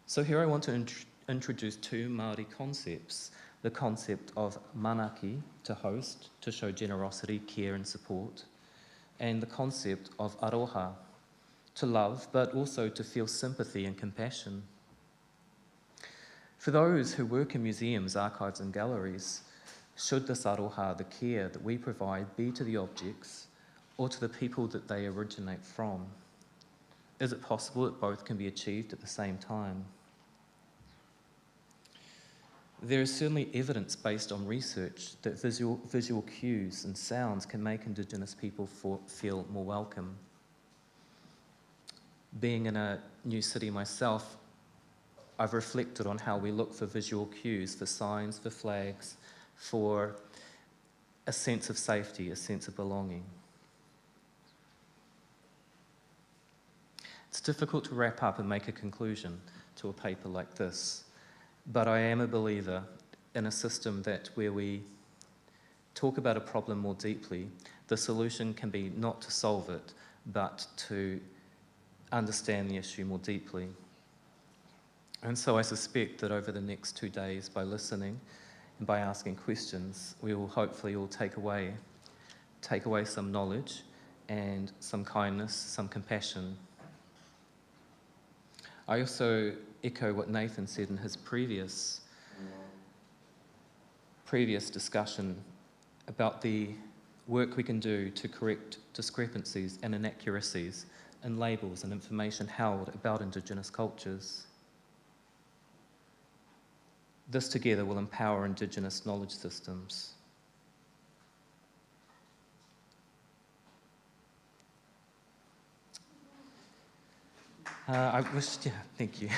So here I want to introduce two Māori concepts: the concept of manaki, to host, to show generosity, care and support, and the concept of aroha, to love, but also to feel sympathy and compassion. For those who work in museums, archives and galleries, should this aroha, the care that we provide, be to the objects or to the people that they originate from? Is it possible that both can be achieved at the same time? There is certainly evidence based on research that visual cues and sounds can make Indigenous people feel more welcome. Being in a new city myself, I've reflected on how we look for visual cues, for signs, for flags, for a sense of safety, a sense of belonging. It's difficult to wrap up and make a conclusion to a paper like this, but I am a believer in a system that where we talk about a problem more deeply, the solution can be not to solve it, but to understand the issue more deeply. And so I suspect that over the next 2 days, by listening and by asking questions, we will hopefully all take away some knowledge and some kindness, some compassion. I also echo what Nathan said in his previous discussion about the work we can do to correct discrepancies and inaccuracies in labels and information held about Indigenous cultures. This together will empower Indigenous knowledge systems. Thank you. Thank you.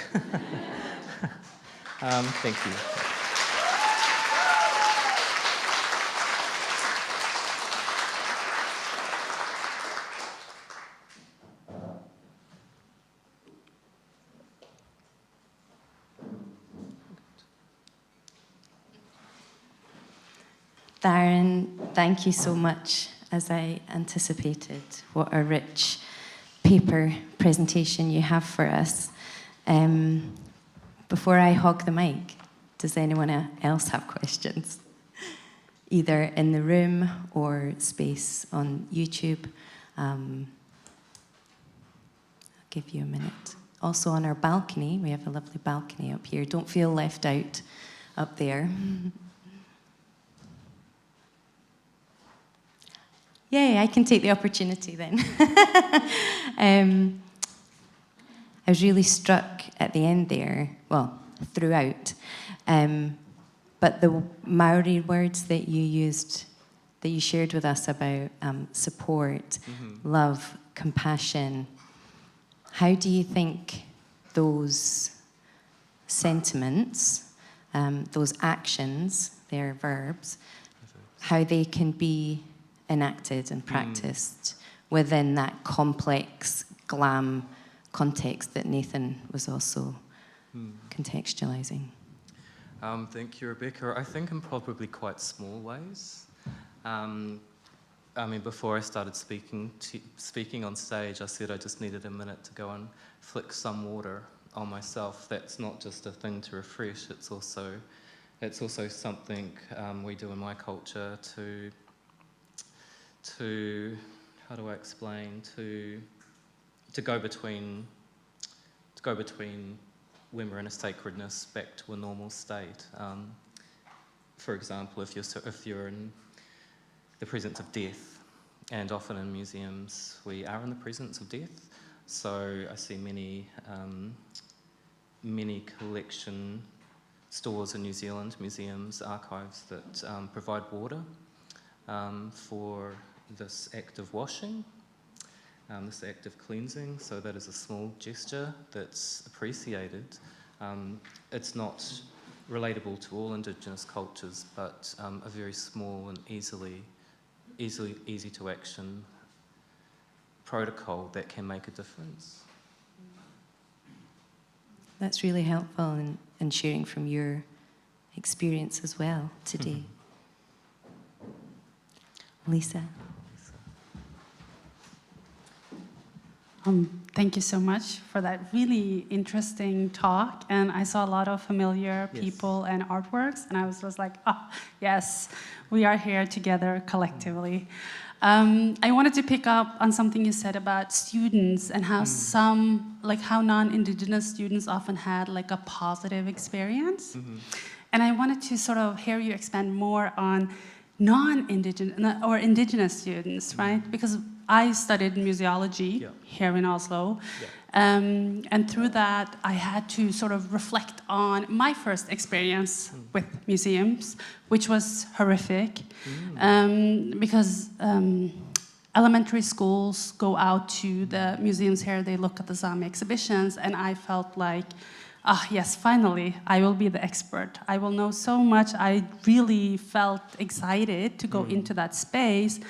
Darren, thank you so much. As I anticipated, what a rich paper presentation you have for us. Before I hog the mic, does anyone else have questions? Either in the room or space on YouTube. I'll give you a minute. Also on our balcony, we have a lovely balcony up here. Don't feel left out up there. Yay, I can take the opportunity then. I was really struck at the end there, well, throughout, but the Maori words that you used, that you shared with us about support, love, compassion, how do you think those sentiments, those actions they're verbs, how they can be enacted and practiced within that complex glam context that Nathan was also contextualizing. Thank you, Rebecca. I think in probably quite small ways. I mean, before I started speaking on stage, I said I just needed a minute to go and flick some water on myself. That's not just a thing to refresh. It's also something we do in my culture to how do I explain, to go between when we're in a sacredness back to a normal state. For example, if you're in the presence of death, and often in museums we are in the presence of death. So I see many collection stores in New Zealand, museums, archives that provide water for this act of washing, this act of cleansing. So that is a small gesture that's appreciated. It's not relatable to all Indigenous cultures, but a very small and easy to action protocol that can make a difference. That's really helpful in sharing from your experience as well today. Lisa. Thank you so much for that really interesting talk. And I saw a lot of familiar people and artworks, and I was just like, oh, yes, we are here together collectively. I wanted to pick up on something you said about students and how how non-Indigenous students often had like a positive experience. And I wanted to sort of hear you expand more on non-Indigenous or Indigenous students, right? Because I studied museology here in Oslo, and through that I had to sort of reflect on my first experience with museums, which was horrific, because elementary schools go out to the museums here, they look at the Sami exhibitions, and I felt like, yes, finally, I will be the expert. I will know so much. I really felt excited to go into that space,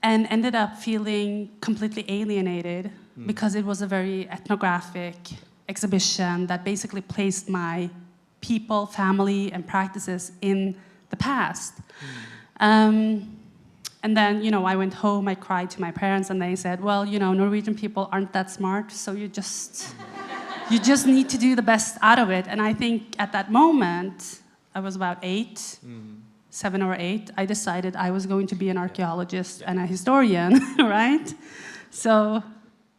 and ended up feeling completely alienated because it was a very ethnographic exhibition that basically placed my people, family, and practices in the past. And then, I went home, I cried to my parents, and they said, well, Norwegian people aren't that smart, so you just need to do the best out of it. And I think at that moment, I was about 7 or 8, I decided I was going to be an archaeologist and a historian, right? So,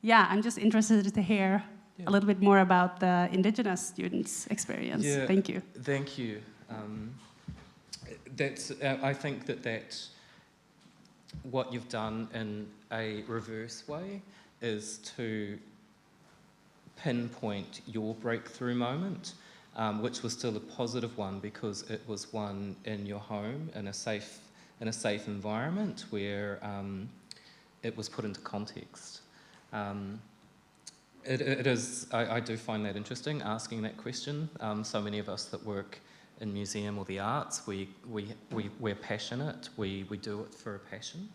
yeah, I'm just interested to hear a little bit more about the Indigenous students' experience. Yeah, thank you. Thank you. I think that what you've done in a reverse way is to pinpoint your breakthrough moment. Which was still a positive one because it was one in your home, in a safe environment where it was put into context. It is. I do find that interesting, asking that question. So many of us that work in museum or the arts, we're passionate. We do it for a passion,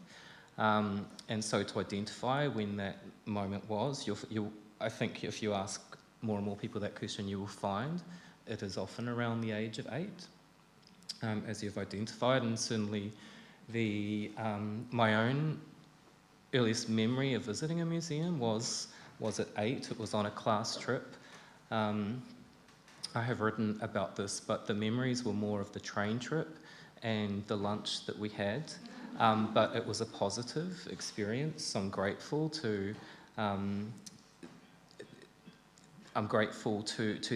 and so to identify when that moment was, I think if you ask more and more people that question, you will find it is often around the age of 8, as you've identified, and certainly my own earliest memory of visiting a museum was at 8. It was on a class trip. I have written about this, but the memories were more of the train trip and the lunch that we had, but it was a positive experience. I'm grateful to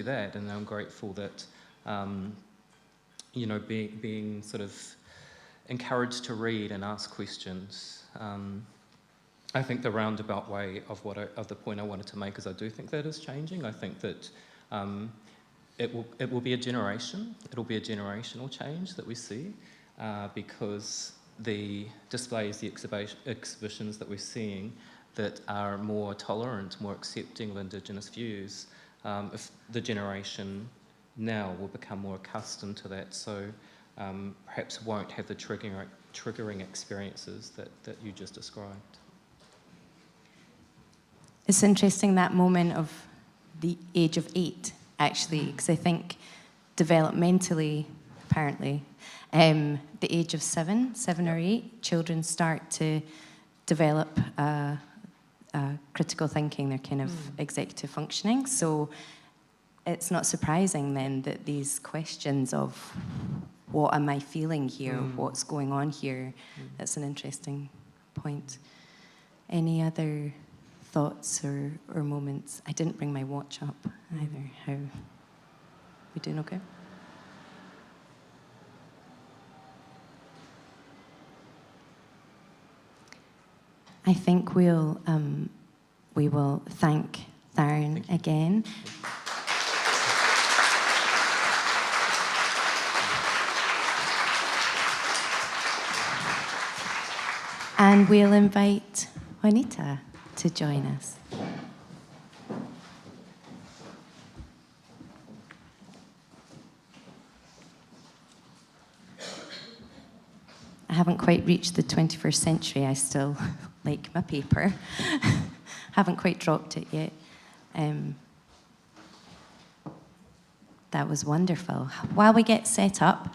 that, and I'm grateful that, being sort of encouraged to read and ask questions. I think the roundabout way of the point I wanted to make is I do think that is changing. I think that it will be a generation. It'll be a generational change that we see because the displays, the exhibitions that we're seeing that are more tolerant, more accepting of Indigenous views, if the generation now will become more accustomed to that. So perhaps won't have the triggering experiences that you just described. It's interesting, that moment of the age of 8, actually, because I think developmentally, apparently, the age of 7 or 8, children start to develop critical thinking, their kind of executive functioning. So it's not surprising then that these questions of what am I feeling here, what's going on here, that's an interesting point. Any other thoughts or moments? I didn't bring my watch up either. How, we doing okay? I think we will thank Darren again. And we'll invite Juanita to join us. I haven't quite reached the 21st century. I still like my paper. Haven't quite dropped it yet. That was wonderful. While we get set up,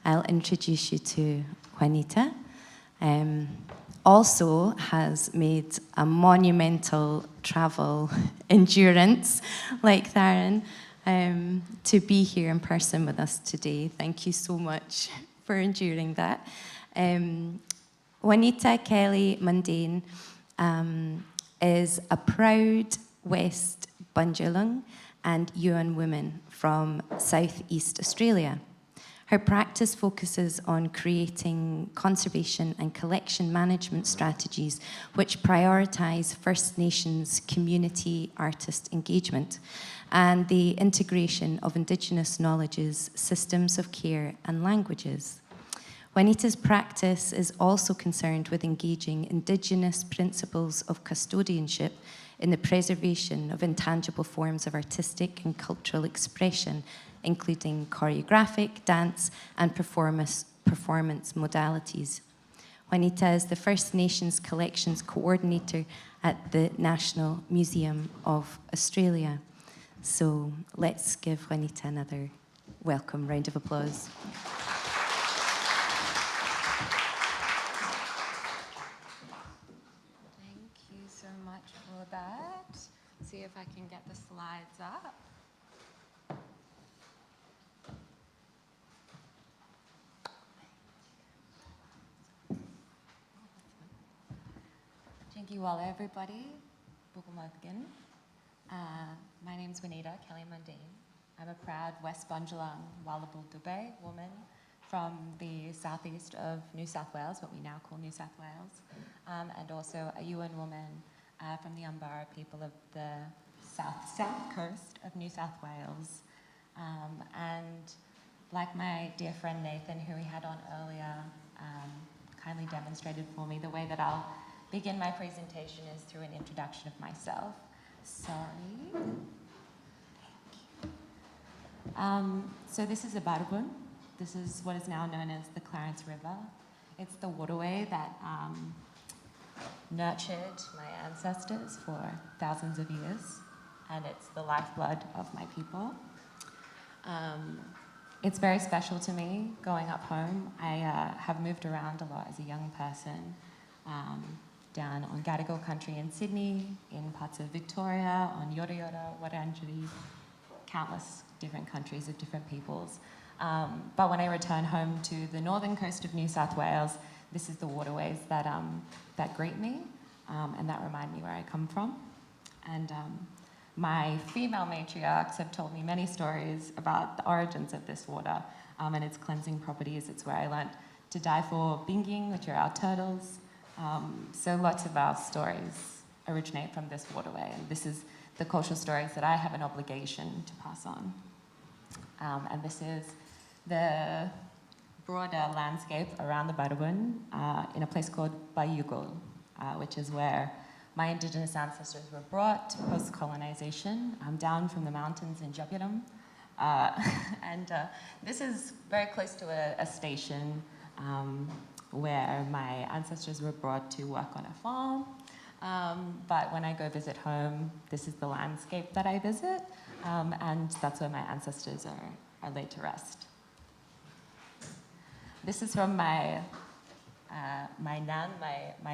I'll introduce you to Juanita. Also has made a monumental travel endurance, like Darren, to be here in person with us today. Thank you so much for enduring that. Juanita Kelly Mundane is a proud West Bundjalung and Yuan woman from Southeast Australia. Her practice focuses on creating conservation and collection management strategies which prioritise First Nations community artist engagement and the integration of Indigenous knowledges, systems of care and languages. Juanita's practice is also concerned with engaging Indigenous principles of custodianship in the preservation of intangible forms of artistic and cultural expression, including choreographic, dance, and performance modalities. Juanita is the First Nations Collections Coordinator at the National Museum of Australia. So let's give Juanita another welcome round of applause. Thank you so much for that. See if I can get the slides up. Thank you all, everybody. My name's Juanita Kelly Mundane. I'm a proud West Bundjalung Wallabul Dubé woman from the southeast of New South Wales, what we now call New South Wales, and also a Yuan woman from the Umbara people of the south coast of New South Wales. And like my dear friend Nathan, who we had on earlier, kindly demonstrated for me, the way that I'll begin my presentation is through an introduction of myself. Sorry. So this is a Barbun. This is what is now known as the Clarence River. It's the waterway that nurtured my ancestors for thousands of years, and it's the lifeblood of my people. It's very special to me growing up home. I have moved around a lot as a young person, down on Gadigal country in Sydney, in parts of Victoria, on Yoda Yoda, Wurundjeri, countless different countries of different peoples. But when I return home to the northern coast of New South Wales, this is the waterways that, that greet me and that remind me where I come from. And my female matriarchs have told me many stories about the origins of this water and its cleansing properties. It's where I learnt to dive for binging, which are our turtles. So lots of our stories originate from this waterway, and this is the cultural stories that I have an obligation to pass on. And this is the broader landscape around the Barwon in a place called Bayugul, which is where my Indigenous ancestors were brought post-colonization down from the mountains in Jabiram This is very close to a station where my ancestors were brought to work on a farm. But when I go visit home, this is the landscape that I visit, and that's where my ancestors are laid to rest. This is from my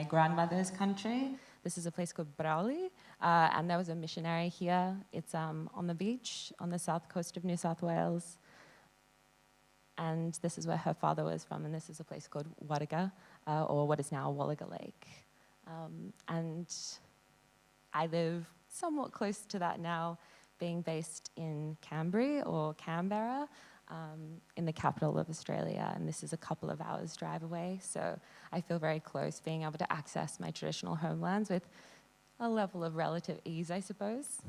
grandmother's country. This is a place called Brawley, and there was a missionary here. It's on the beach on the south coast of New South Wales. And this is where her father was from, and this is a place called Warriga, or what is now Wallaga Lake. And I live somewhat close to that now, being based in Canberra, in the capital of Australia, and this is a couple of hours drive away, so I feel very close, being able to access my traditional homelands with a level of relative ease, I suppose.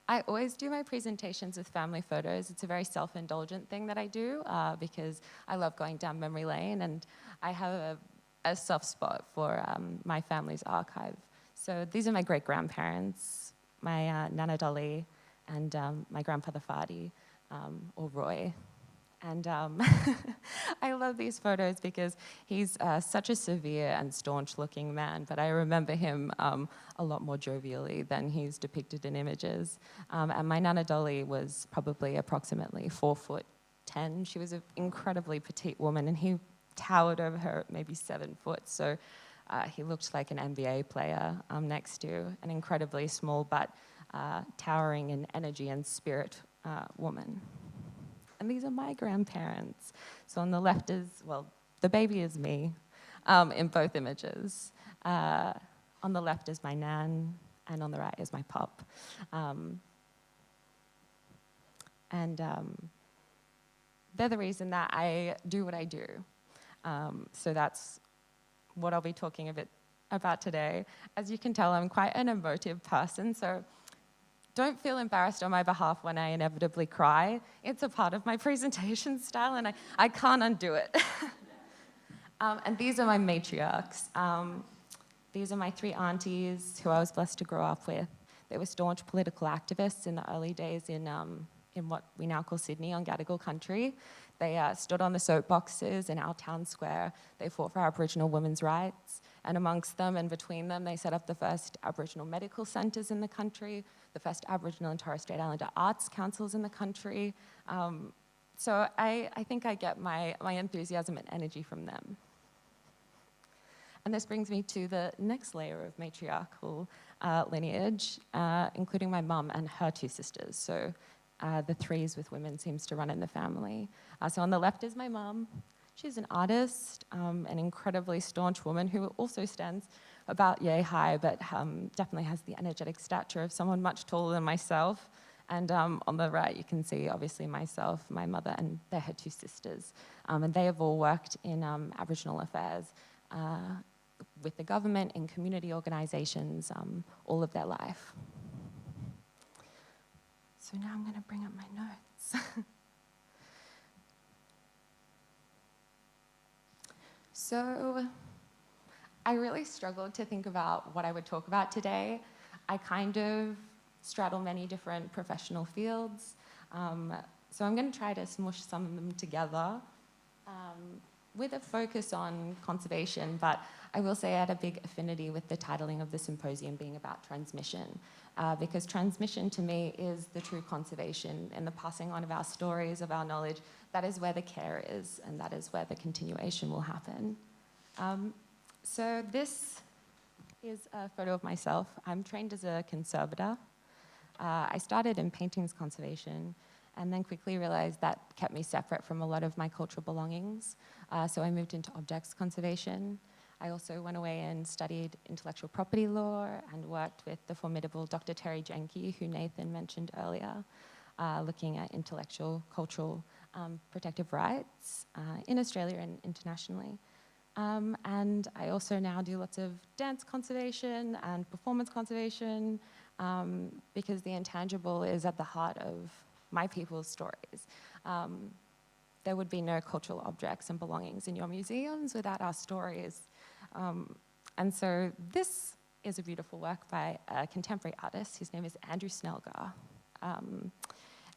I always do my presentations with family photos. It's a very self-indulgent thing that I do because I love going down memory lane, and I have a soft spot for my family's archive. So these are my great-grandparents, my Nana Dolly, and my grandfather Fadi, or Roy. And I love these photos because he's such a severe and staunch-looking man, but I remember him a lot more jovially than he's depicted in images. And my Nana Dolly was probably approximately 4'10". She was an incredibly petite woman, and he towered over her at maybe 7 foot. So he looked like an NBA player next to an incredibly small but towering in energy and spirit woman. And these are my grandparents. So on the left is, well, the baby is me in both images. On the left is my nan, and on the right is my pop. They're the reason that I do what I do. So that's what I'll be talking a bit about today. As you can tell, I'm quite an emotive person, so don't feel embarrassed on my behalf when I inevitably cry. It's a part of my presentation style, and I can't undo it. And these are my matriarchs. These are my 3 aunties who I was blessed to grow up with. They were staunch political activists in the early days in what we now call Sydney, on Gadigal country. They stood on the soapboxes in our town square. They fought for Aboriginal women's rights. And amongst them and between them, they set up the first Aboriginal medical centres in the country, the first Aboriginal and Torres Strait Islander arts councils in the country. So I think I get my enthusiasm and energy from them. And this brings me to the next layer of matriarchal lineage, including my mum and her 2 sisters. So the 3s with women seems to run in the family. So on the left is my mum. She's an artist, an incredibly staunch woman who also stands about yay high, but definitely has the energetic stature of someone much taller than myself. And on the right, you can see, obviously, myself, my mother, and they're her 2 sisters. And they have all worked in Aboriginal affairs with the government, in community organisations, all of their life. So now I'm going to bring up my notes. So I really struggled to think about what I would talk about today. I kind of straddle many different professional fields. So I'm going to try to smush some of them together with a focus on conservation, but I will say I had a big affinity with the titling of the symposium being about transmission, because transmission to me is the true conservation and the passing on of our stories, of our knowledge. That is where the care is, and that is where the continuation will happen. So this is a photo of myself. I'm trained as a conservator. I started in paintings conservation, and then quickly realized that kept me separate from a lot of my cultural belongings. So I moved into objects conservation. I also went away and studied intellectual property law and worked with the formidable Dr. Terry Jenke, who Nathan mentioned earlier, looking at intellectual, cultural, protective rights in Australia and internationally. And I also now do lots of dance conservation and performance conservation because the intangible is at the heart of my people's stories. There would be no cultural objects and belongings in your museums without our stories. And so this is a beautiful work by a contemporary artist. His name is Andrew Snelgar.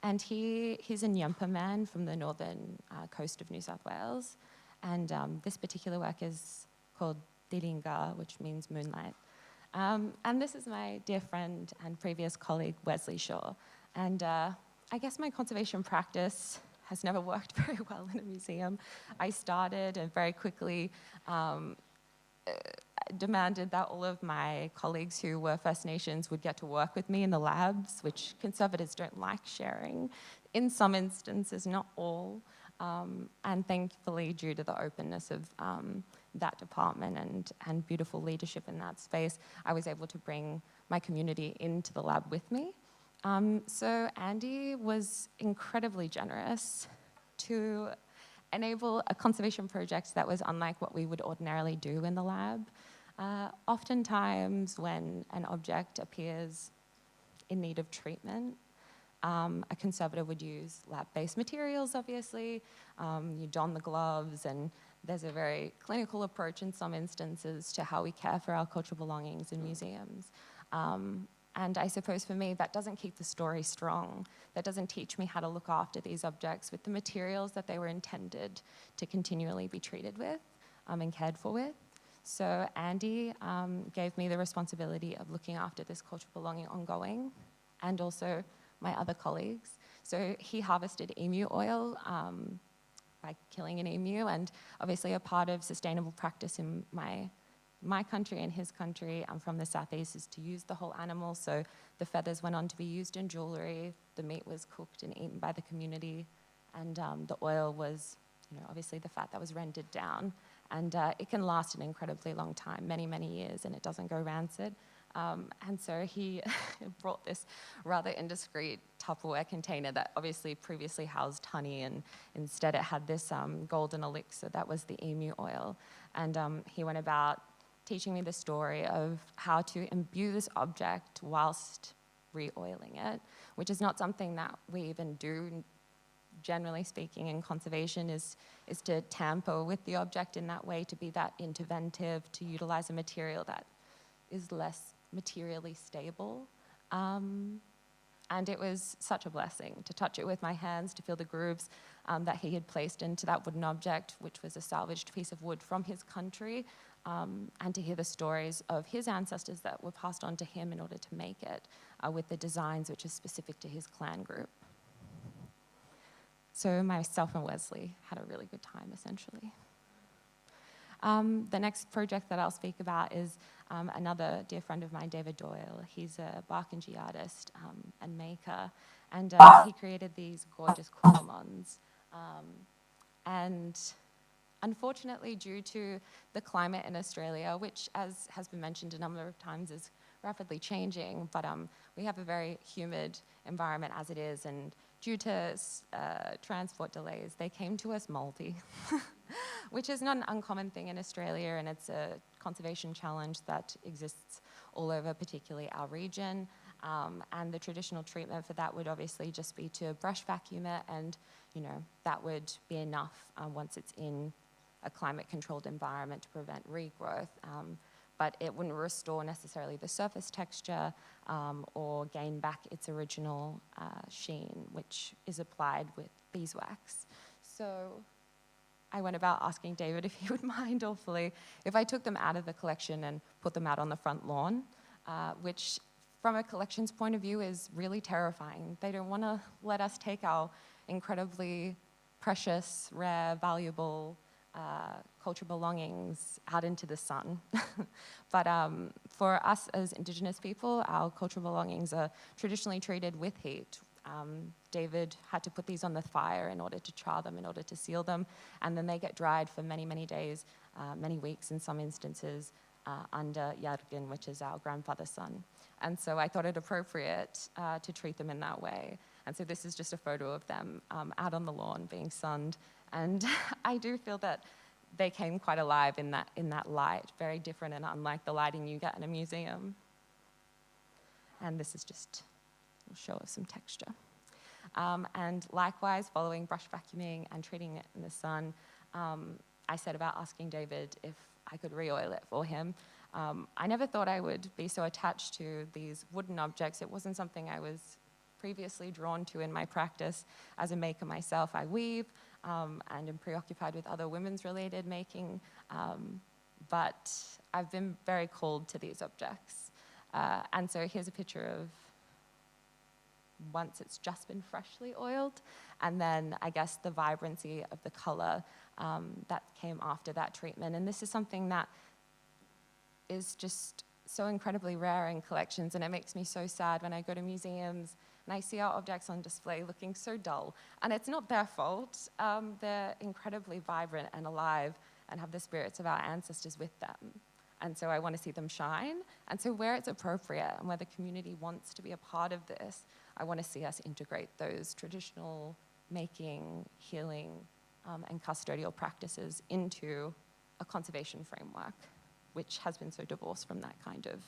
And he's a Nyampa man from the northern coast of New South Wales. And this particular work is called Diringa, which means moonlight. And this is my dear friend and previous colleague, Wesley Shaw. And I guess my conservation practice has never worked very well in a museum. I started and very quickly demanded that all of my colleagues who were First Nations would get to work with me in the labs, which conservators don't like sharing. In some instances, not all. And thankfully, due to the openness of that department and beautiful leadership in that space, I was able to bring my community into the lab with me. So Andy was incredibly generous to enable a conservation project that was unlike what we would ordinarily do in the lab. Oftentimes when an object appears in need of treatment, a conservator would use lab-based materials, obviously. You don the gloves, and there's a very clinical approach in some instances to how we care for our cultural belongings in museums. And I suppose for me, that doesn't keep the story strong. That doesn't teach me how to look after these objects with the materials that they were intended to continually be treated with and cared for with. So Andy gave me the responsibility of looking after this cultural belonging ongoing, and also my other colleagues. So he harvested emu oil by killing an emu, and obviously a part of sustainable practice in my country and his country, I'm from the southeast, is to use the whole animal. So the feathers went on to be used in jewelry, the meat was cooked and eaten by the community, and the oil was, obviously the fat that was rendered down. And it can last an incredibly long time, many, many years, and it doesn't go rancid. And so he brought this rather indiscreet Tupperware container that obviously previously housed honey, and instead it had this golden elixir that was the emu oil. And he went about teaching me the story of how to imbue this object whilst re-oiling it, which is not something that we even do, generally speaking, in conservation, is to tamper with the object in that way, to be that interventive, to utilize a material that is less materially stable. And it was such a blessing to touch it with my hands, to feel the grooves that he had placed into that wooden object, which was a salvaged piece of wood from his country, and to hear the stories of his ancestors that were passed on to him in order to make it, with the designs which are specific to his clan group. So myself and Wesley had a really good time, essentially. The next project that I'll speak about is another dear friend of mine, David Doyle. He's a bark and G artist and maker, and he created these gorgeous coromons. And unfortunately, due to the climate in Australia, which, as has been mentioned a number of times, is rapidly changing, but we have a very humid environment as it is, and due to transport delays, they came to us moldy, which is not an uncommon thing in Australia, and it's a conservation challenge that exists all over, particularly our region. And the traditional treatment for that would obviously just be to brush vacuum it, and that would be enough once it's in a climate-controlled environment to prevent regrowth. But it wouldn't restore necessarily the surface texture or gain back its original sheen, which is applied with beeswax. So I went about asking David if he would mind awfully if I took them out of the collection and put them out on the front lawn, which from a collections point of view is really terrifying. They don't want to let us take our incredibly precious, rare, valuable cultural belongings out into the sun. But for us as Indigenous people, our cultural belongings are traditionally treated with heat. David had to put these on the fire in order to char them, in order to seal them, and then they get dried for many, many days, many weeks in some instances, under Yargin, which is our grandfather's sun. And so I thought it appropriate to treat them in that way. And so this is just a photo of them out on the lawn being sunned. And I do feel that they came quite alive in that light, very different and unlike the lighting you get in a museum. And this is just a show of some texture. And likewise, following brush vacuuming and treating it in the sun, I set about asking David if I could re-oil it for him. I never thought I would be so attached to these wooden objects. It wasn't something I was previously drawn to in my practice. As a maker myself, I weave and am preoccupied with other women's related making, but I've been very called to these objects. And so here's a picture of once it's just been freshly oiled, and then I guess the vibrancy of the color that came after that treatment. And this is something that is just so incredibly rare in collections, and it makes me so sad when I go to museums and I see our objects on display looking so dull. And it's not their fault. They're incredibly vibrant and alive and have the spirits of our ancestors with them. And so I want to see them shine. And so where it's appropriate and where the community wants to be a part of this, I want to see us integrate those traditional making, healing, and custodial practices into a conservation framework, which has been so divorced from that kind of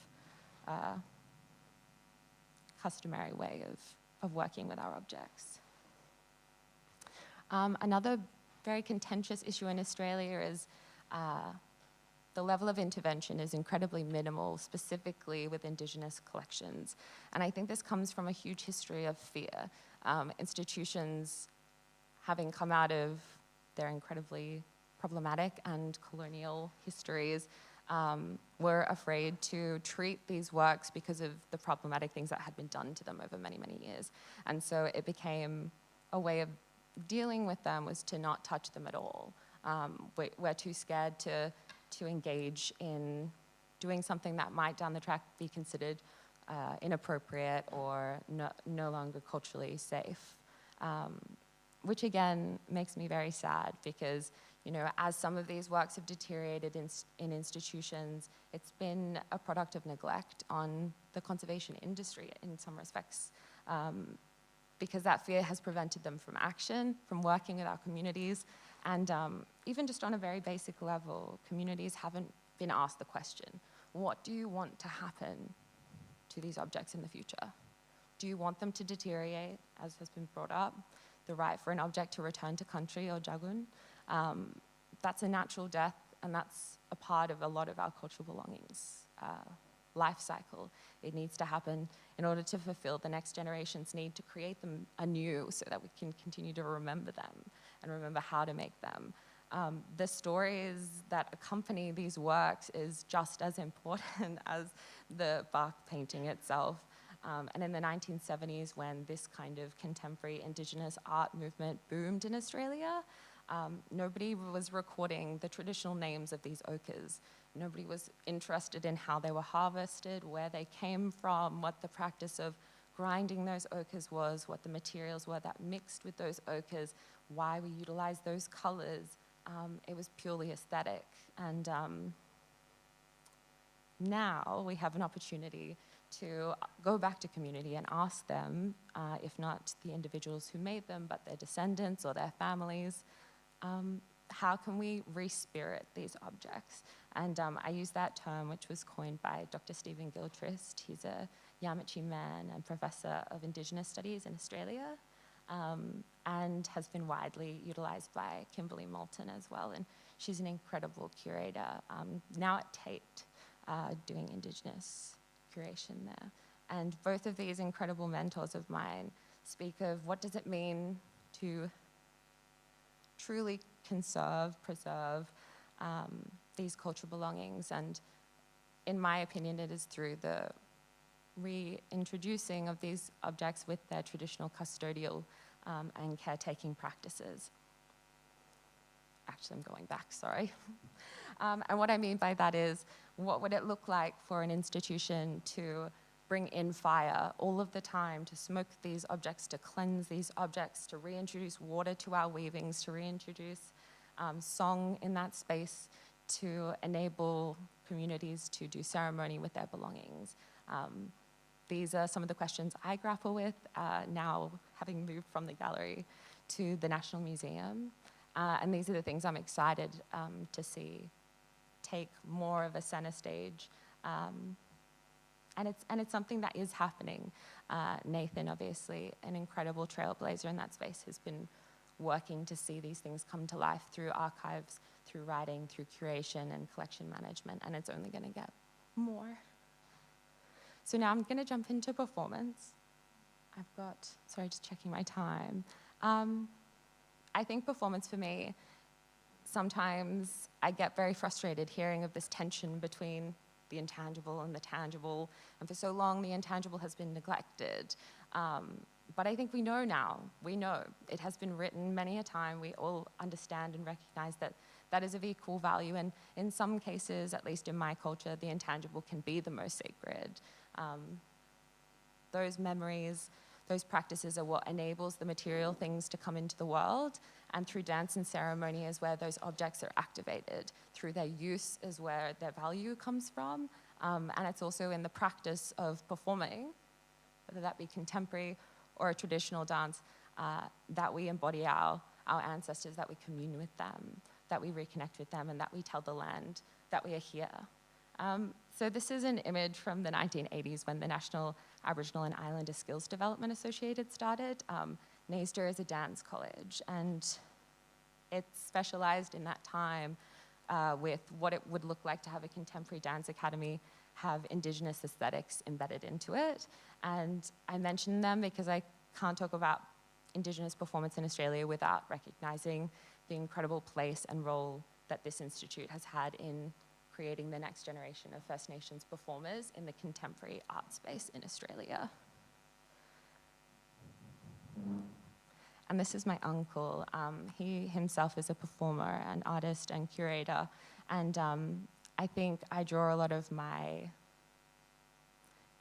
customary way of working with our objects. Another very contentious issue in Australia is the level of intervention is incredibly minimal, specifically with Indigenous collections. And I think this comes from a huge history of fear. Institutions having come out of their incredibly problematic and colonial histories were afraid to treat these works because of the problematic things that had been done to them over many, many years. And so it became a way of dealing with them was to not touch them at all. We're too scared to engage in doing something that might down the track be considered inappropriate or no longer culturally safe. Which again makes me very sad because, you know, as some of these works have deteriorated in institutions, it's been a product of neglect on the conservation industry in some respects, because that fear has prevented them from action, from working with our communities, and even just on a very basic level, communities haven't been asked the question, what do you want to happen to these objects in the future? Do you want them to deteriorate, as has been brought up? The right for an object to return to country or jagun. That's a natural death, and that's a part of a lot of our cultural belongings life cycle. It needs to happen in order to fulfill the next generation's need to create them anew so that we can continue to remember them and remember how to make them. The stories that accompany these works is just as important as the bark painting itself. And in the 1970s, when this kind of contemporary Indigenous art movement boomed in Australia, nobody was recording the traditional names of these ochres. Nobody was interested in how they were harvested, where they came from, what the practice of grinding those ochres was, what the materials were that mixed with those ochres, why we utilized those colors. It was purely aesthetic. And now we have an opportunity to go back to community and ask them, if not the individuals who made them, but their descendants or their families, how can we re-spirit these objects? And I use that term, which was coined by Dr. Stephen Gilchrist. He's a Yamatji man and professor of Indigenous studies in Australia, and has been widely utilized by Kimberly Moulton as well. And she's an incredible curator, now at Tate, doing Indigenous curation there. And both of these incredible mentors of mine speak of what does it mean to truly conserve, preserve these cultural belongings. And in my opinion, it is through the reintroducing of these objects with their traditional custodial and caretaking practices. Actually, I'm going back, sorry. And what I mean by that is, what would it look like for an institution to bring in fire all of the time, to smoke these objects, to cleanse these objects, to reintroduce water to our weavings, to reintroduce song in that space, to enable communities to do ceremony with their belongings. These are some of the questions I grapple with now, having moved from the gallery to the National Museum. And these are the things I'm excited to see take more of a center stage. And it's something that is happening. Nathan, obviously, an incredible trailblazer in that space, has been working to see these things come to life through archives, through writing, through curation and collection management, and it's only going to get more. So now I'm going to jump into performance. I've got, sorry, just checking my time. I think performance for me, sometimes I get very frustrated hearing of this tension between the intangible and the tangible, and for so long the intangible has been neglected. But I think we know now, it has been written many a time, we all understand and recognize that that is of equal value, and in some cases, at least in my culture, the intangible can be the most sacred. Those memories, those practices are what enables the material things to come into the world, and through dance and ceremony is where those objects are activated. Through their use is where their value comes from, and it's also in the practice of performing, whether that be contemporary or a traditional dance, that we embody our ancestors, that we commune with them, that we reconnect with them, and that we tell the land that we are here. So this is an image from the 1980s when the National Aboriginal and Islander Skills Development Associated started. NAISDA is a dance college, and it specialized in that time with what it would look like to have a contemporary dance academy, have Indigenous aesthetics embedded into it. And I mention them because I can't talk about Indigenous performance in Australia without recognizing the incredible place and role that this institute has had in creating the next generation of First Nations performers in the contemporary art space in Australia. And this is my uncle. He himself is a performer, an artist and curator. And I think I draw a lot of my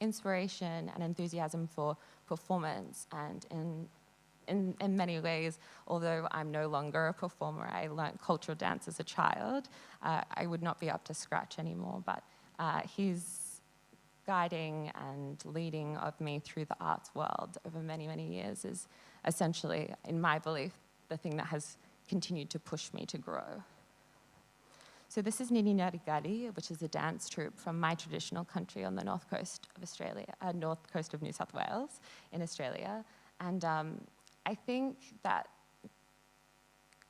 inspiration and enthusiasm for performance, and in many ways, although I'm no longer a performer, I learned cultural dance as a child. I would not be up to scratch anymore, but his guiding and leading of me through the arts world over many, many years is essentially, in my belief, the thing that has continued to push me to grow. So this is Nini Narigari, which is a dance troupe from my traditional country on the north coast of Australia, north coast of New South Wales in Australia. And I think that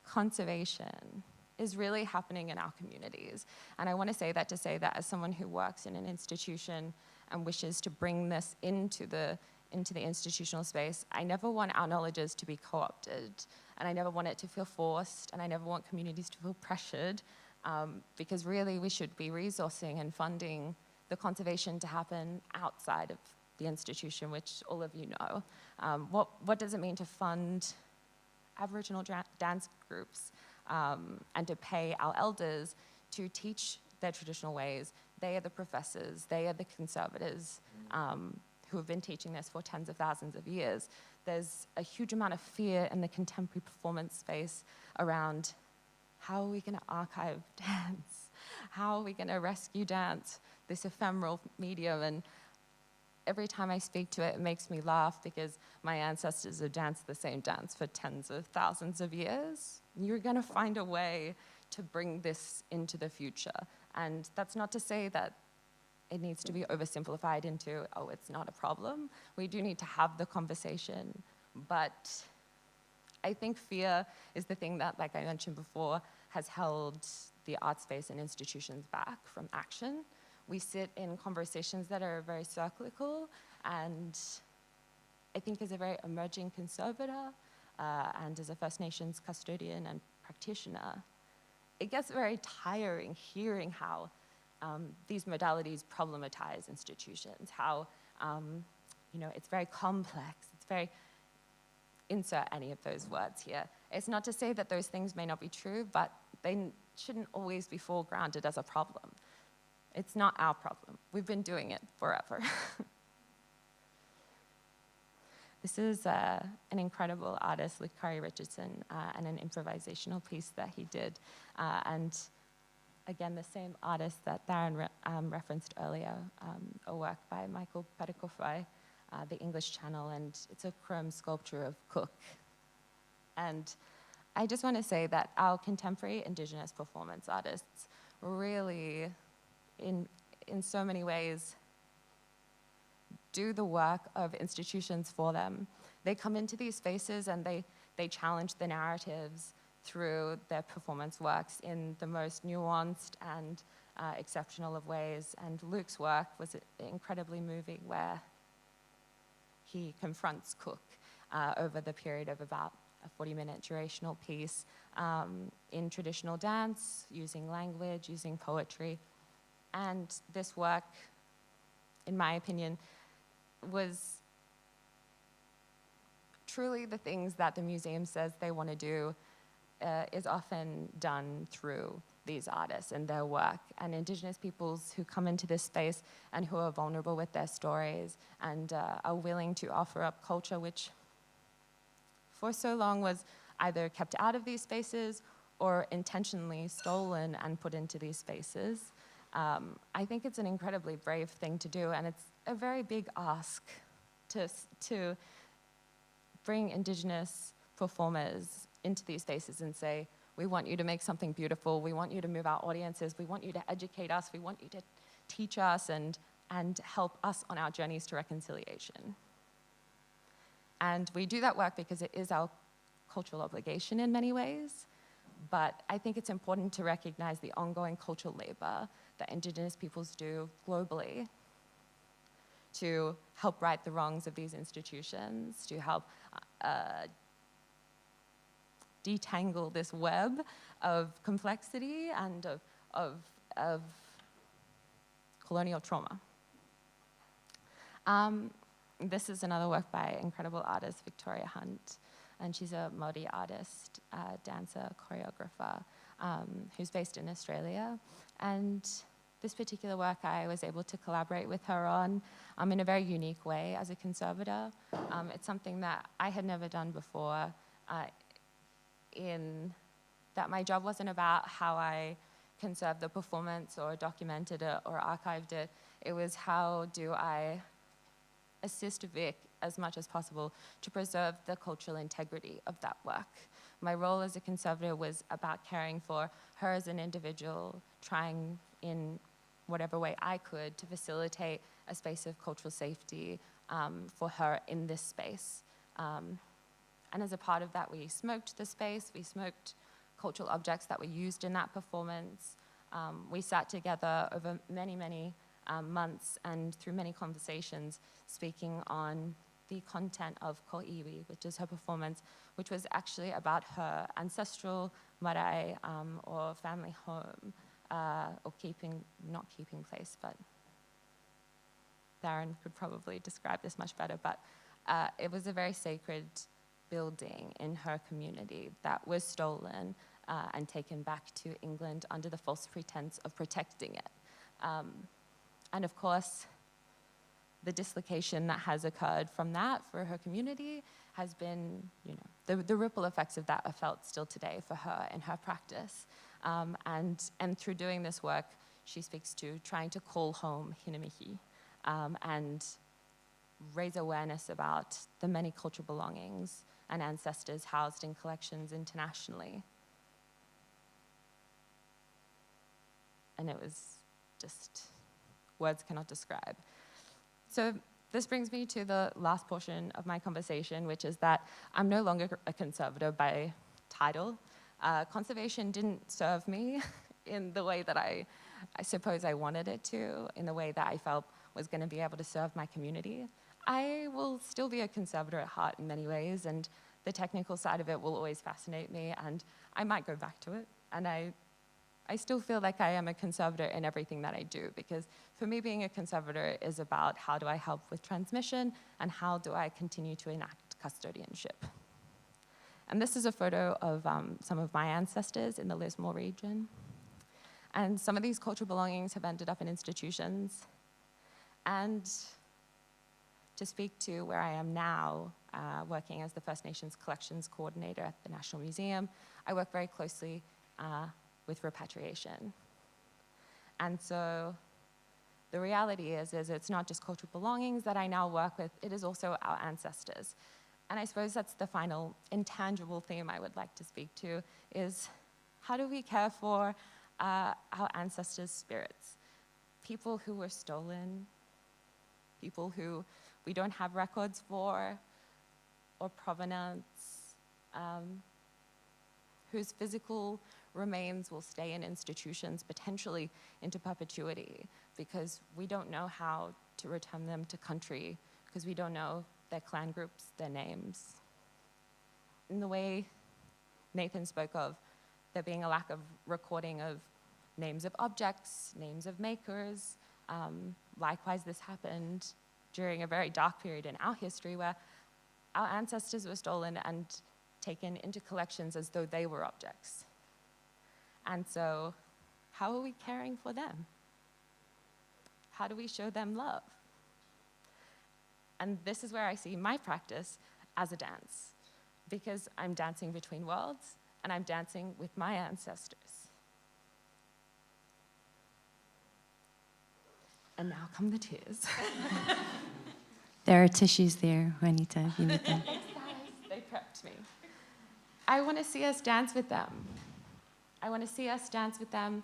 conservation is really happening in our communities. And I want to say that as someone who works in an institution and wishes to bring this into the institutional space, I never want our knowledges to be co-opted, and I never want it to feel forced, and I never want communities to feel pressured, because really we should be resourcing and funding the conservation to happen outside of the institution, which all of you know. What does it mean to fund Aboriginal dance groups and to pay our elders to teach their traditional ways? They are the professors, they are the conservators who have been teaching this for tens of thousands of years. There's a huge amount of fear in the contemporary performance space around how are we going to archive dance? How are we going to rescue dance, this ephemeral medium? And every time I speak to it, it makes me laugh because my ancestors have danced the same dance for tens of thousands of years. You're going to find a way to bring this into the future. And that's not to say that it needs to be oversimplified into, oh, it's not a problem. We do need to have the conversation, but I think fear is the thing that, like I mentioned before, has held the art space and institutions back from action. We sit in conversations that are very cyclical, and I think as a very emerging conservator and as a First Nations custodian and practitioner, it gets very tiring hearing how these modalities problematize institutions, how it's very complex, it's very, insert any of those words here. It's not to say that those things may not be true, but they shouldn't always be foregrounded as a problem. It's not our problem. We've been doing it forever. This is an incredible artist, Lucari Richardson, and an improvisational piece that he did. And again, the same artist that Darren referenced earlier, a work by Michael Patakofai, the English Channel, and it's a chrome sculpture of Cook. And I just want to say that our contemporary Indigenous performance artists really, in so many ways, do the work of institutions for them. They come into these spaces and they challenge the narratives through their performance works in the most nuanced and exceptional of ways. And Luke's work was incredibly moving, where he confronts Cook over the period of about a 40-minute durational piece in traditional dance, using language, using poetry. And this work, in my opinion, was truly the things that the museum says they want to do is often done through these artists and their work, and Indigenous peoples who come into this space and who are vulnerable with their stories and are willing to offer up culture which for so long was either kept out of these spaces or intentionally stolen and put into these spaces. I think it's an incredibly brave thing to do, and it's a very big ask to bring Indigenous performers into these spaces and say, we want you to make something beautiful, we want you to move our audiences, we want you to educate us, we want you to teach us and help us on our journeys to reconciliation. And we do that work because it is our cultural obligation in many ways, but I think it's important to recognize the ongoing cultural labor that Indigenous peoples do globally to help right the wrongs of these institutions, to help detangle this web of complexity and of colonial trauma. This is another work by incredible artist Victoria Hunt, and she's a Māori artist, dancer, choreographer, who's based in Australia. And this particular work I was able to collaborate with her on in a very unique way as a conservator. It's something that I had never done before, in that my job wasn't about how I conserved the performance or documented it or archived it. It was how do I assist Vic as much as possible to preserve the cultural integrity of that work. My role as a conservator was about caring for her as an individual, trying in whatever way I could to facilitate a space of cultural safety for her in this space. And as a part of that, we smoked the space, we smoked cultural objects that were used in that performance. We sat together over many, many months and through many conversations speaking on the content of Ko'iwi, which is her performance, which was actually about her ancestral marae or family home, or not keeping place, but Darren could probably describe this much better, but it was a very sacred building in her community that was stolen and taken back to England under the false pretense of protecting it. And of course, the dislocation that has occurred from that for her community has been, the ripple effects of that are felt still today for her in her practice. And through doing this work, she speaks to trying to call home Hinamihi and raise awareness about the many cultural belongings and ancestors housed in collections internationally. And it was just, words cannot describe. So this brings me to the last portion of my conversation, which is that I'm no longer a conservator by title. Conservation didn't serve me in the way that I suppose I wanted it to, in the way that I felt was going to be able to serve my community. I will still be a conservator at heart in many ways, and the technical side of it will always fascinate me, and I might go back to it. And I still feel like I am a conservator in everything that I do, because for me, being a conservator is about how do I help with transmission and how do I continue to enact custodianship. And this is a photo of some of my ancestors in the Lismore region. And some of these cultural belongings have ended up in institutions. And to speak to where I am now, working as the First Nations Collections Coordinator at the National Museum, I work very closely with repatriation. And so the reality is it's not just cultural belongings that I now work with, it is also our ancestors. And I suppose that's the final intangible theme I would like to speak to, is how do we care for our ancestors' spirits? People who were stolen, people who we don't have records for, or provenance, whose physical remains will stay in institutions, potentially into perpetuity, because we don't know how to return them to country, because we don't know their clan groups, their names. In the way Nathan spoke of there being a lack of recording of names of objects, names of makers. Likewise, this happened during a very dark period in our history where our ancestors were stolen and taken into collections as though they were objects. And so, how are we caring for them? How do we show them love? And this is where I see my practice as a dance, because I'm dancing between worlds and I'm dancing with my ancestors. And now come the tears. There are tissues there, Juanita, if you need them. They prepped me. I want to see us dance with them. I want to see us dance with them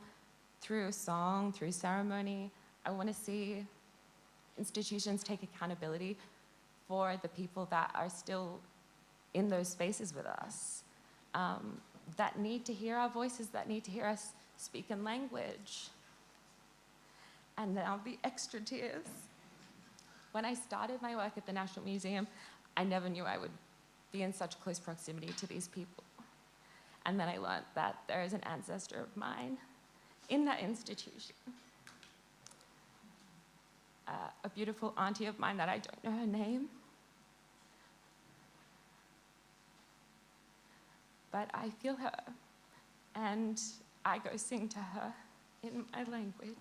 through song, through ceremony. I want to see institutions take accountability for the people that are still in those spaces with us, that need to hear our voices, that need to hear us speak in language. And now the extra tears. When I started my work at the National Museum, I never knew I would be in such close proximity to these people. And then I learned that there is an ancestor of mine in that institution. A beautiful auntie of mine that I don't know her name. But I feel her, and I go sing to her in my language.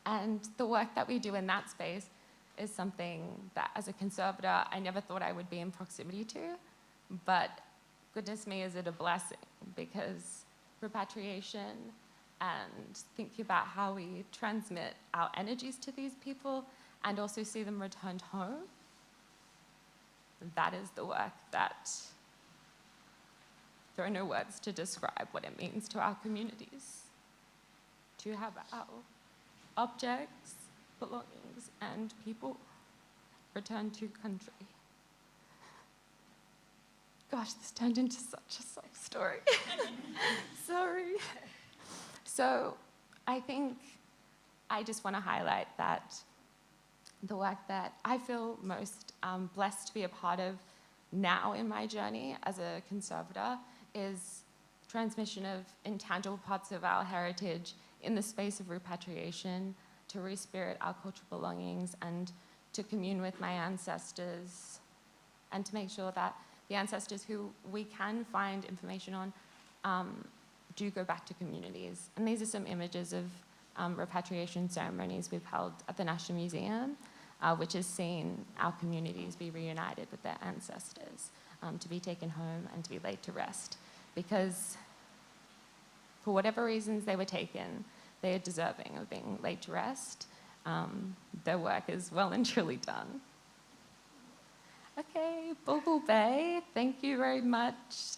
And the work that we do in that space is something that, as a conservator, I never thought I would be in proximity to, but goodness me, is it a blessing, because repatriation and thinking about how we transmit our energies to these people and also see them returned home, that is the work that there are no words to describe what it means to our communities. To have our objects, belongings, and people return to country. Gosh, this turned into such a sob story. Sorry. So I think I just want to highlight that the work that I feel most blessed to be a part of now in my journey as a conservator is transmission of intangible parts of our heritage in the space of repatriation, to respirit our cultural belongings and to commune with my ancestors, and to make sure that the ancestors who we can find information on do go back to communities. And these are some images of repatriation ceremonies we've held at the National Museum, which has seen our communities be reunited with their ancestors, to be taken home and to be laid to rest. Because for whatever reasons they were taken, they are deserving of being laid to rest. Their work is well and truly done. Okay, Bulbul Bay, thank you very much.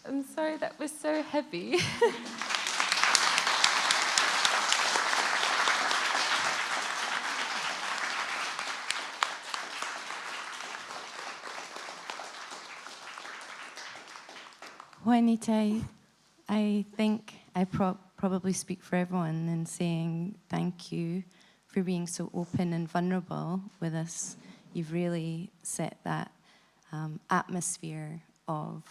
I'm sorry that was so heavy. Juanita, I think I probably speak for everyone in saying thank you for being so open and vulnerable with us. You've really set that atmosphere of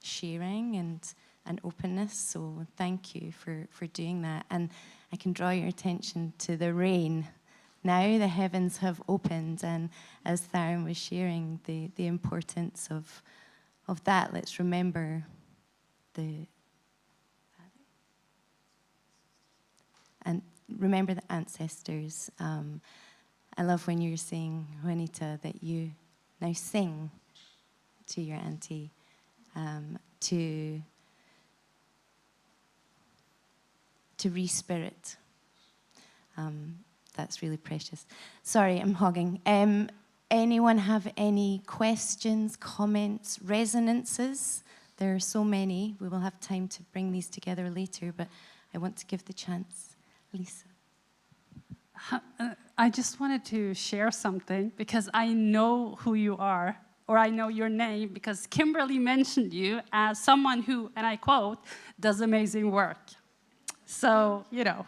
sharing and openness, so thank you for doing that. And I can draw your attention to the rain. Now the heavens have opened, and as Theron was sharing the importance of that, let's remember remember the ancestors. I love when you're saying, Juanita, that you now sing to your auntie, to respirit. That's really precious. Sorry, I'm hogging. Anyone have any questions, comments, resonances? There are so many. We will have time to bring these together later, but I want to give the chance. Lisa. I just wanted to share something because I know who you are, or I know your name because Kimberly mentioned you as someone who, and I quote, does amazing work. So, you know,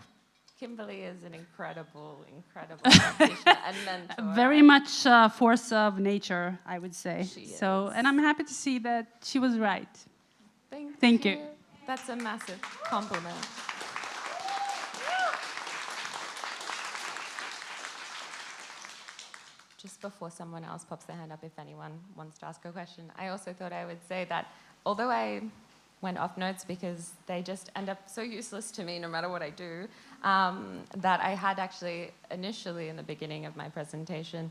Kimberly is an incredible practitioner and mentor. Very much a force of nature, I would say. She so, is. and I'm happy to see that she was right. Thank you. That's a massive compliment. Just before someone else pops their hand up, if anyone wants to ask a question, I also thought I would say that although I went off notes because they just end up so useless to me no matter what I do, that I had actually initially in the beginning of my presentation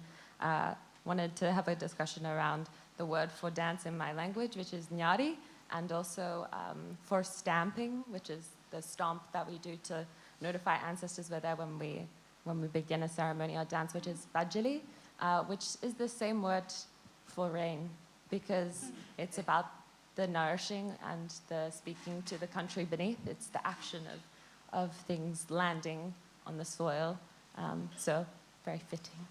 wanted to have a discussion around the word for dance in my language, which is nyari, and also for stamping, which is the stomp that we do to notify ancestors we're there when we begin a ceremonial dance, which is bajili, which is the same word for rain, because it's about the nourishing and the speaking to the country beneath. It's the action of things landing on the soil. So very fitting.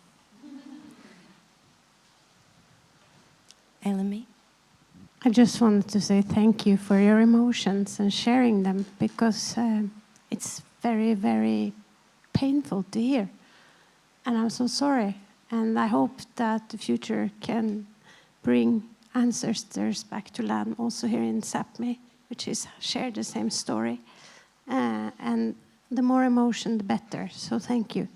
Elimi? I just wanted to say thank you for your emotions and sharing them, because it's very, very painful to hear. And I'm so sorry. And I hope that the future can bring ancestors back to land, also here in Sápmi, which is shared the same story. And the more emotion, the better. So thank you.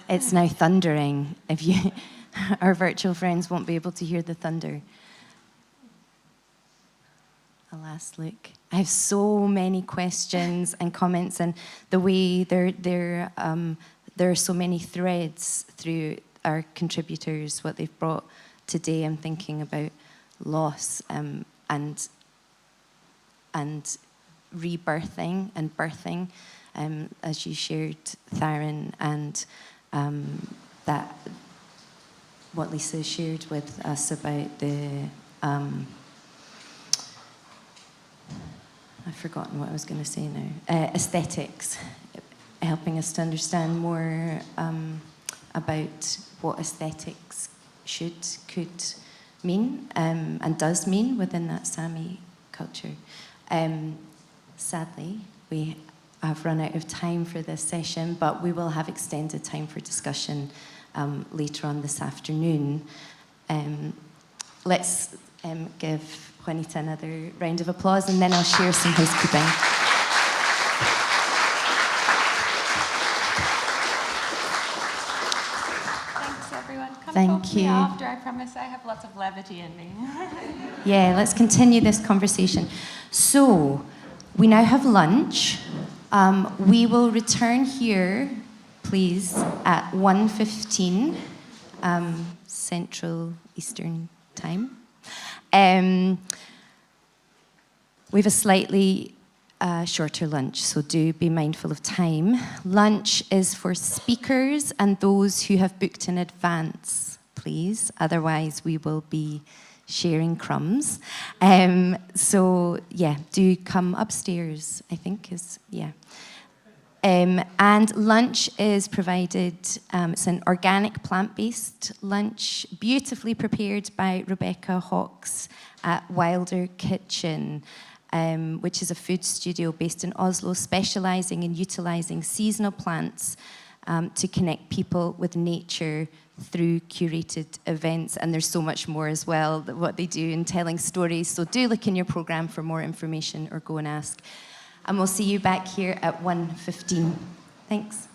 It's now thundering. If you, our virtual friends won't be able to hear the thunder. A last look. I have so many questions and comments, and the way there are so many threads through our contributors, what they've brought today. I'm thinking about loss and rebirthing and birthing, as you shared, Theron, and that what Lisa shared with us about the I've forgotten what I was going to say now. Aesthetics, helping us to understand more about what aesthetics could mean and does mean within that Sami culture. Sadly, we have run out of time for this session, but we will have extended time for discussion later on this afternoon. Let's give Juanita another round of applause, and then I'll share some housekeeping. Thanks, everyone. Come Thank talk to me you. after. I promise I have lots of levity in me. Yeah, let's continue this conversation. So, we now have lunch. We will return here, please, at 1:15 Central Eastern Time. We have a slightly shorter lunch, so do be mindful of time. Lunch is for speakers and those who have booked in advance, please. Otherwise, we will be sharing crumbs. So, yeah, do come upstairs, I think yeah. And lunch is provided, it's an organic plant-based lunch, beautifully prepared by Rebecca Hawkes at Wilder Kitchen, which is a food studio based in Oslo, specialising in utilising seasonal plants to connect people with nature through curated events. And there's so much more as well, what they do in telling stories. So do look in your programme for more information or go and ask. And we'll see you back here at 1:15. Thanks.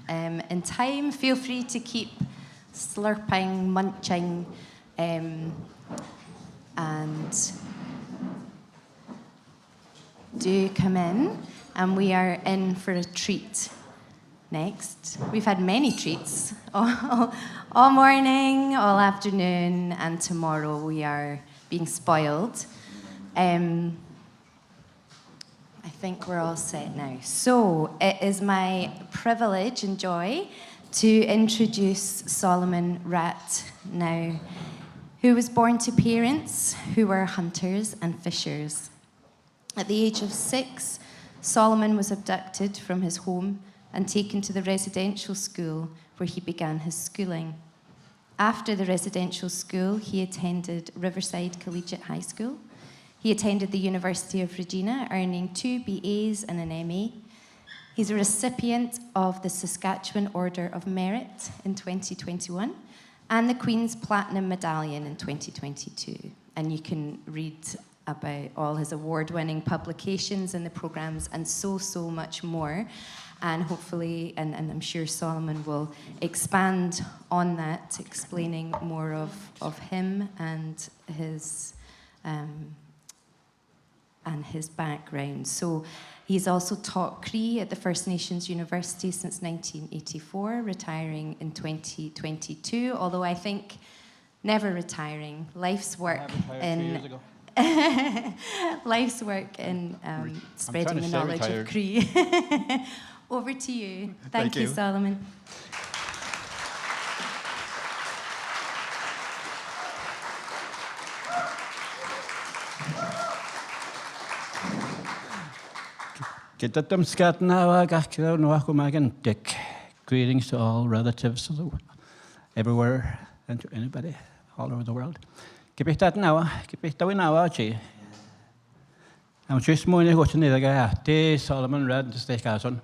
in time. Feel free to keep slurping, munching, and do come in. And we are in for a treat next. We've had many treats all morning, all afternoon, and tomorrow we are being spoiled. I think we're all set now. So it is my privilege and joy to introduce Solomon Ratt now, who was born to parents who were hunters and fishers. At the age of 6, Solomon was abducted from his home and taken to the residential school where he began his schooling. After the residential school, he attended Riverside Collegiate High School. He attended the University of Regina, earning 2 BAs and an MA. He's a recipient of the Saskatchewan Order of Merit in 2021 and the Queen's Platinum Medallion in 2022. And you can read about all his award-winning publications and the programs and so much more. And hopefully, and I'm sure Solomon will expand on that, explaining more of him and his background. So he's also taught Cree at the First Nations University since 1984, retiring in 2022, although I think never retiring. Life's work in life's work in spreading the knowledge of Cree. Over to you. Thank you, Solomon. Greetings to all relatives everywhere and to anybody all over the world. I'm just more than watching the guy, Solomon Ratt, the state council.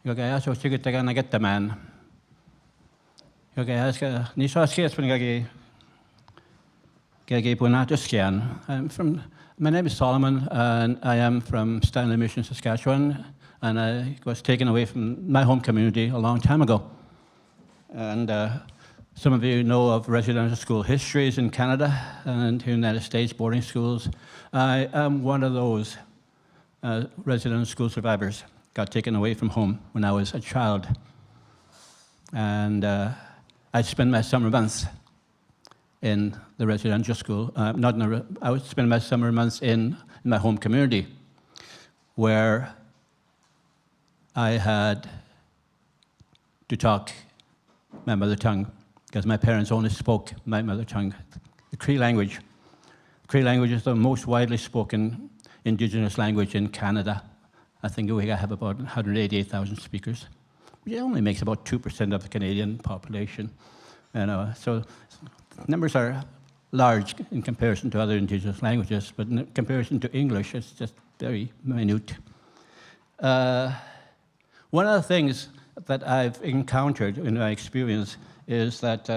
You guys are going to get the man. You guys got Nisha Skates when you get Bunato Scan. My name is Solomon, and I am from Stanley Mission, Saskatchewan, and I was taken away from my home community a long time ago. And some of you know of residential school histories in Canada and the United States, boarding schools. I am one of those residential school survivors. Got taken away from home when I was a child. And I'd spend my summer months in the residential school. I would spend my summer months in my home community, where I had to talk my mother tongue, because my parents only spoke my mother tongue, the Cree language. Cree language is the most widely spoken Indigenous language in Canada. I think we have about 188,000 speakers. It only makes about 2% of the Canadian population. So numbers are large in comparison to other Indigenous languages, but in comparison to English, it's just very minute. One of the things that I've encountered in my experience is that,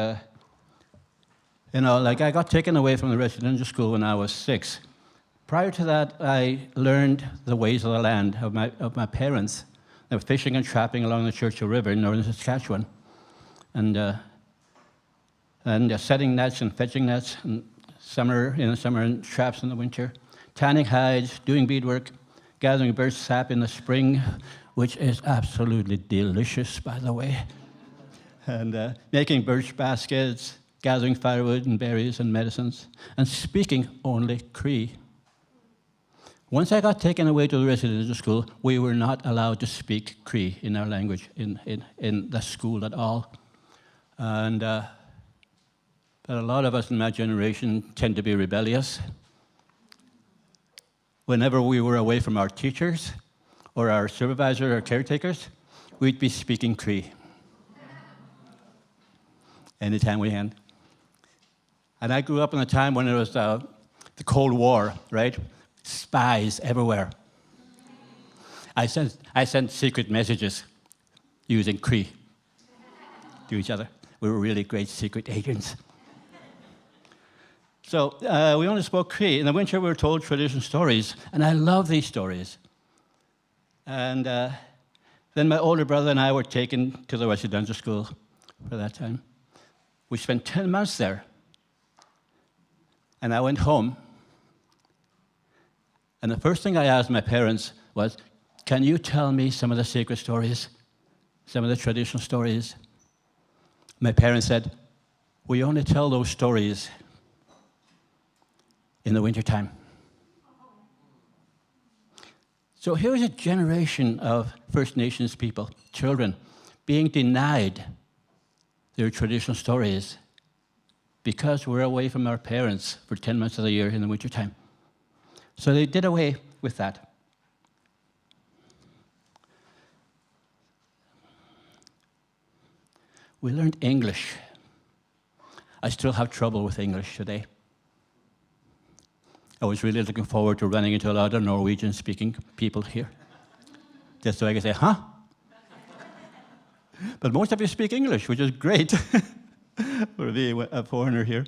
I got taken away from the residential school when I was 6. Prior to that, I learned the ways of the land of my parents. They were fishing and trapping along the Churchill River in northern Saskatchewan, and setting nets and fetching nets in summer and traps in the winter, tanning hides, doing beadwork, gathering birch sap in the spring, which is absolutely delicious, by the way, and making birch baskets, gathering firewood and berries and medicines, and speaking only Cree. Once I got taken away to the residential school, we were not allowed to speak Cree in our language in the school at all. And but a lot of us in my generation tend to be rebellious. Whenever we were away from our teachers or our supervisor or caretakers, we'd be speaking Cree anytime we can. And I grew up in a time when it was the Cold War, right? Spies everywhere. I sent secret messages using Cree to each other. We were really great secret agents. So we only spoke Cree. In the winter, we were told traditional stories, and I love these stories. And Then my older brother and I were taken to the residential school for that time. We spent 10 months there. And I went home. And the first thing I asked my parents was, can you tell me some of the sacred stories, some of the traditional stories? My parents said, we only tell those stories in the wintertime. So here's a generation of First Nations people, children, being denied their traditional stories because we're away from our parents for 10 months of the year in the wintertime. So they did away with that. We learned English. I still have trouble with English today. I was really looking forward to running into a lot of Norwegian-speaking people here, just so I could say, huh? But most of you speak English, which is great for being a foreigner here.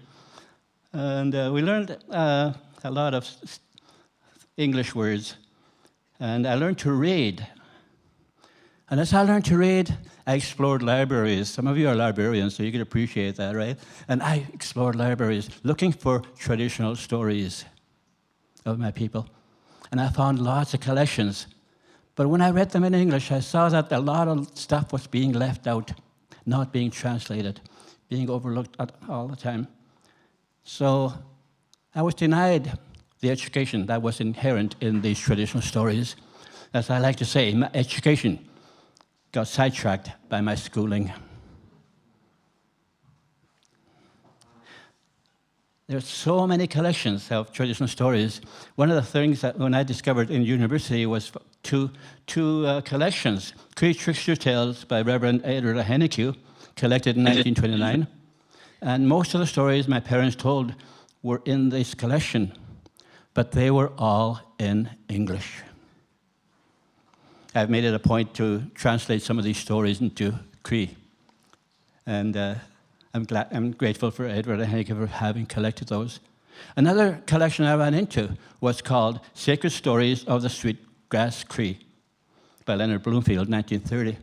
And we learned a lot of English words. And I learned to read. And as I learned to read, I explored libraries. Some of you are librarians, so you can appreciate that, right? And I explored libraries looking for traditional stories of my people. And I found lots of collections. But when I read them in English, I saw that a lot of stuff was being left out, not being translated, being overlooked all the time. So I was denied the education that was inherent in these traditional stories. As I like to say, my education got sidetracked by my schooling. There's so many collections of traditional stories. One of the things that when I discovered in university was two collections, Cree Trickster Tales by Reverend Edward Henneque, collected in 1929. And most of the stories my parents told were in this collection, but they were all in English. I've made it a point to translate some of these stories into Cree. And I'm grateful for Edward and Henneque for having collected those. Another collection I ran into was called Sacred Stories of the Sweetgrass Cree by Leonard Bloomfield, 1930.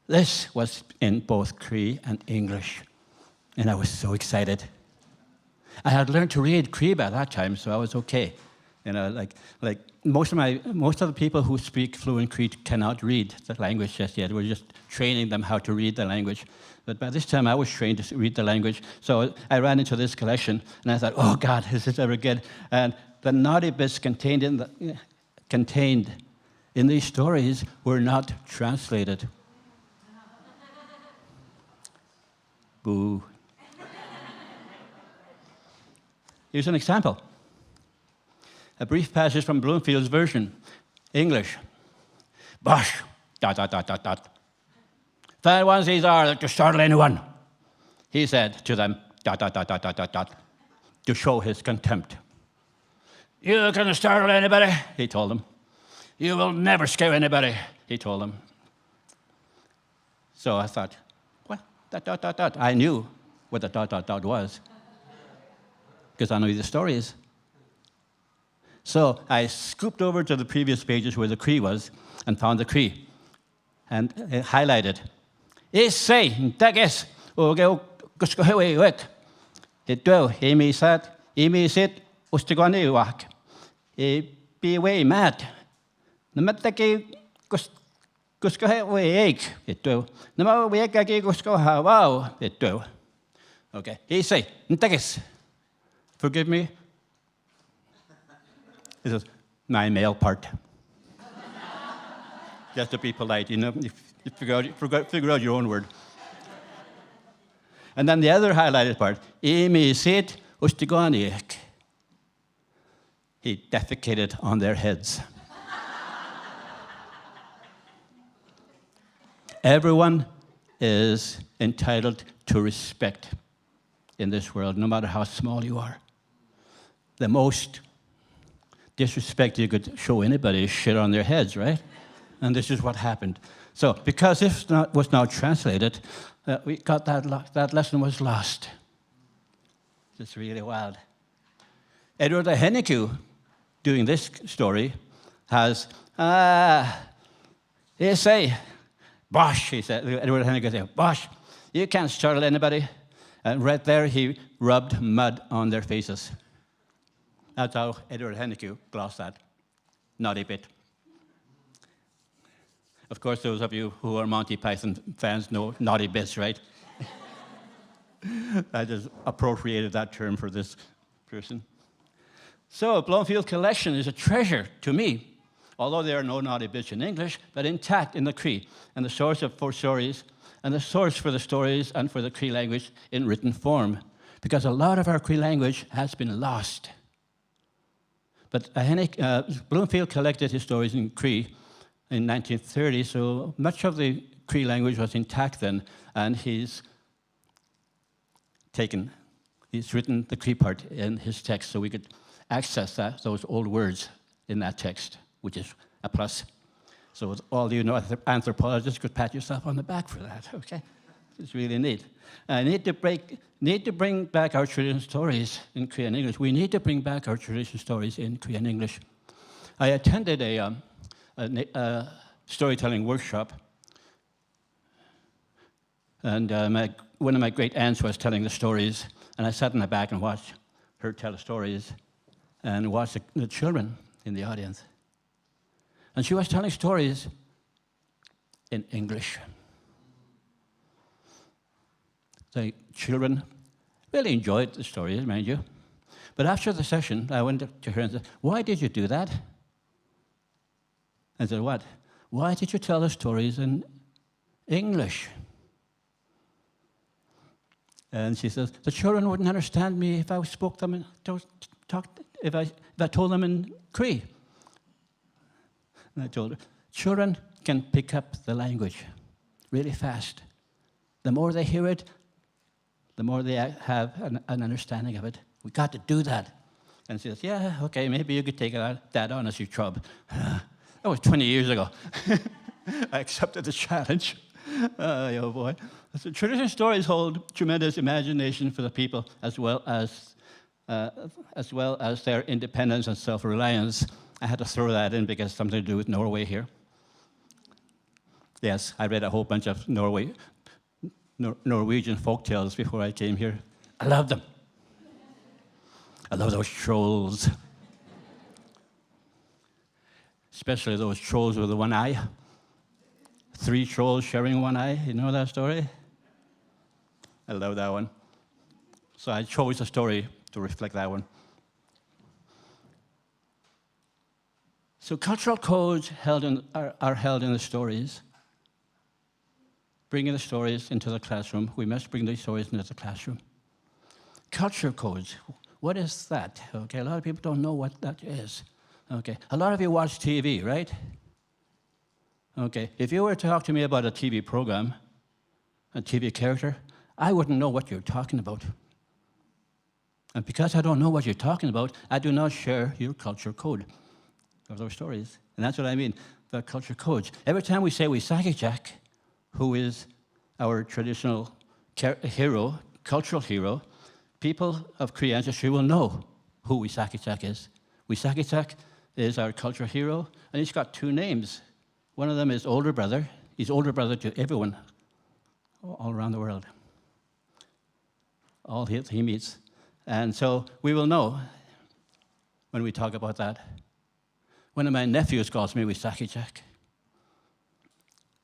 This was in both Cree and English, and I was so excited. I had learned to read Cree by that time, so I was okay. You know, like most of the people who speak fluent Cree cannot read the language just yet. We're just training them how to read the language. But by this time, I was trained to read the language. So I ran into this collection, and I thought, oh, God, is this ever good? And the naughty bits contained in these stories were not translated. Boo. Here's an example. A brief passage from Bloomfield's version, English. Bosh, ... Fair ones these are to startle anyone, he said to them, ... to show his contempt. You can startle anybody, he told them. You will never scare anybody, he told them. So I thought, what? ... I knew what the ... was, because I knew the stories. So I scooped over to the previous pages where the Cree was and found the Cree and highlighted. Say, Dagis, Ogo Guskohe Wick. It do, Amy said, Amy said, Ustigoni walk. Be away mad. The Metaki Guskohe Wake, it do. The Mo Wekagi Guskoha wow, it do. Okay, he say, Dagis, forgive me. This is my male part. Just to be polite, you know, you figure out your own word. And then the other highlighted part, Amy said, Ustiganiek. He defecated on their heads. Everyone is entitled to respect in this world, no matter how small you are. The most disrespect you could show anybody is shit on their heads, right? And this is what happened. So, because this was now translated, we got that lesson was lost. It's really wild. Edward Henneque, doing this story, has They say, bosh, he said, Edward Hennigan said, bosh, you can't startle anybody. And right there, he rubbed mud on their faces. That's how Edward Hennigan glossed that naughty bit. Of course, those of you who are Monty Python fans know naughty bits, right? I just appropriated that term for this person. So, Bloomfield Collection is a treasure to me, although there are no naughty bits in English, but intact in the Cree, and the source for stories, and the source for the stories and for the Cree language in written form, because a lot of our Cree language has been lost. But Bloomfield collected his stories in Cree in 1930, so much of the Cree language was intact then, and he's written the Cree part in his text, so we could access those old words in that text, which is a plus. So all you anthropologists could pat yourself on the back for that, okay? It's really neat. I need to bring back our traditional stories in Cree and English. We need to bring back our traditional stories in Cree and English. I attended a storytelling workshop, and one of my great aunts was telling the stories, and I sat in the back and watched her tell the stories, and watched the children in the audience. And she was telling stories in English. The children really enjoyed the stories, mind you. But after the session, I went to her and said, "Why did you do that?" I said, "What? Why did you tell the stories in English?" And she says, "The children wouldn't understand me if I spoke them and if I told them in Cree." And I told her, children can pick up the language really fast. The more they hear it, the more they have an understanding of it. We got to do that. And she says, "Yeah, okay, maybe you could take that on as your job." That was 20 years ago. I accepted the challenge. Oh boy. So traditional stories hold tremendous imagination for the people, as well as their independence and self-reliance. I had to throw that in because it's something to do with Norway here. Yes, I read a whole bunch of Norwegian folk tales before I came here. I love them. I love those trolls. Especially those trolls with the one eye. 3 trolls sharing one eye. You know that story? I love that one. So I chose a story to reflect that one. So cultural codes are held in the stories. Bringing the stories into the classroom. We must bring these stories into the classroom. Culture codes. What is that? Okay, a lot of people don't know what that is. Okay, a lot of you watch TV, right? Okay, if you were to talk to me about a TV program, a TV character, I wouldn't know what you're talking about. And because I don't know what you're talking about, I do not share your culture code of those stories. And that's what I mean, the culture codes. Every time we say Wisakijak, who is our traditional hero, cultural hero, people of Cree ancestry will know who Wisakijak is. Wisakijak is our cultural hero, and he's got 2 names. One of them is older brother. He's older brother to everyone all around the world. All he meets. And so we will know when we talk about that. One of my nephews calls me Wisakijak.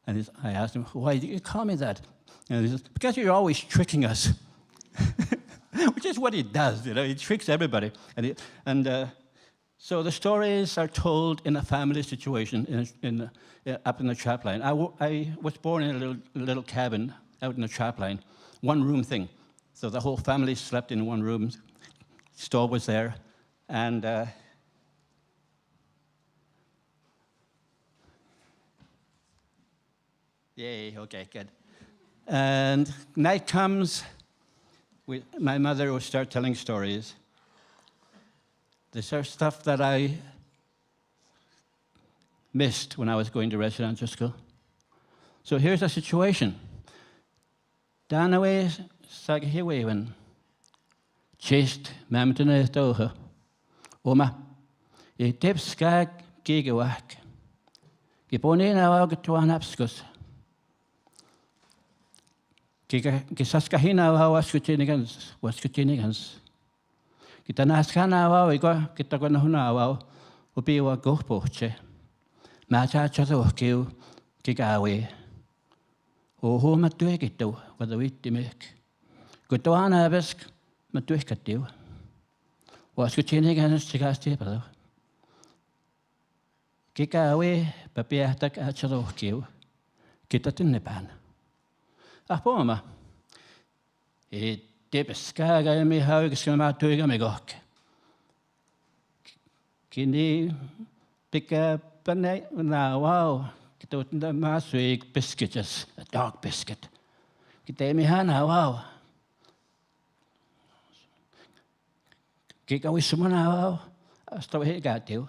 And I asked him, "Why do you call me that?" And he says, "Because you're always tricking us." Which is what he does, you know, he tricks everybody. So the stories are told in a family situation up in the trapline. I was born in a little cabin out in the trapline, 1-room thing. So the whole family slept in 1 room. Stove was there, and yay, okay, good. And night comes, my mother would start telling stories. These are stuff that I missed when I was going to residential school. So here's the situation. Danaway Sagahiwewan, chased Mamtana Doha, Oma, a dip skag gigawak, Kiponi na wao kituan hapskus. Kisaskahina wao waskutinigans. Kita naskana wao kita kona huna wao upiwa gohpoche. Macha chato kiu kikawe. Oho matuekitu wadawitimik. Kutuana besk matuekatiu. Waskutinigans chikastipado. Kikawe papiahtak chato kiu. Kita tunnepan. Apoma. Tepeskaga mi haugiskama tuiga me gok. Kini pika pane na wow. Kita utnda masuik biscuits, a dog biscuit. Kita mi hana wow. Kika wisumana wow. Asta he gatiu.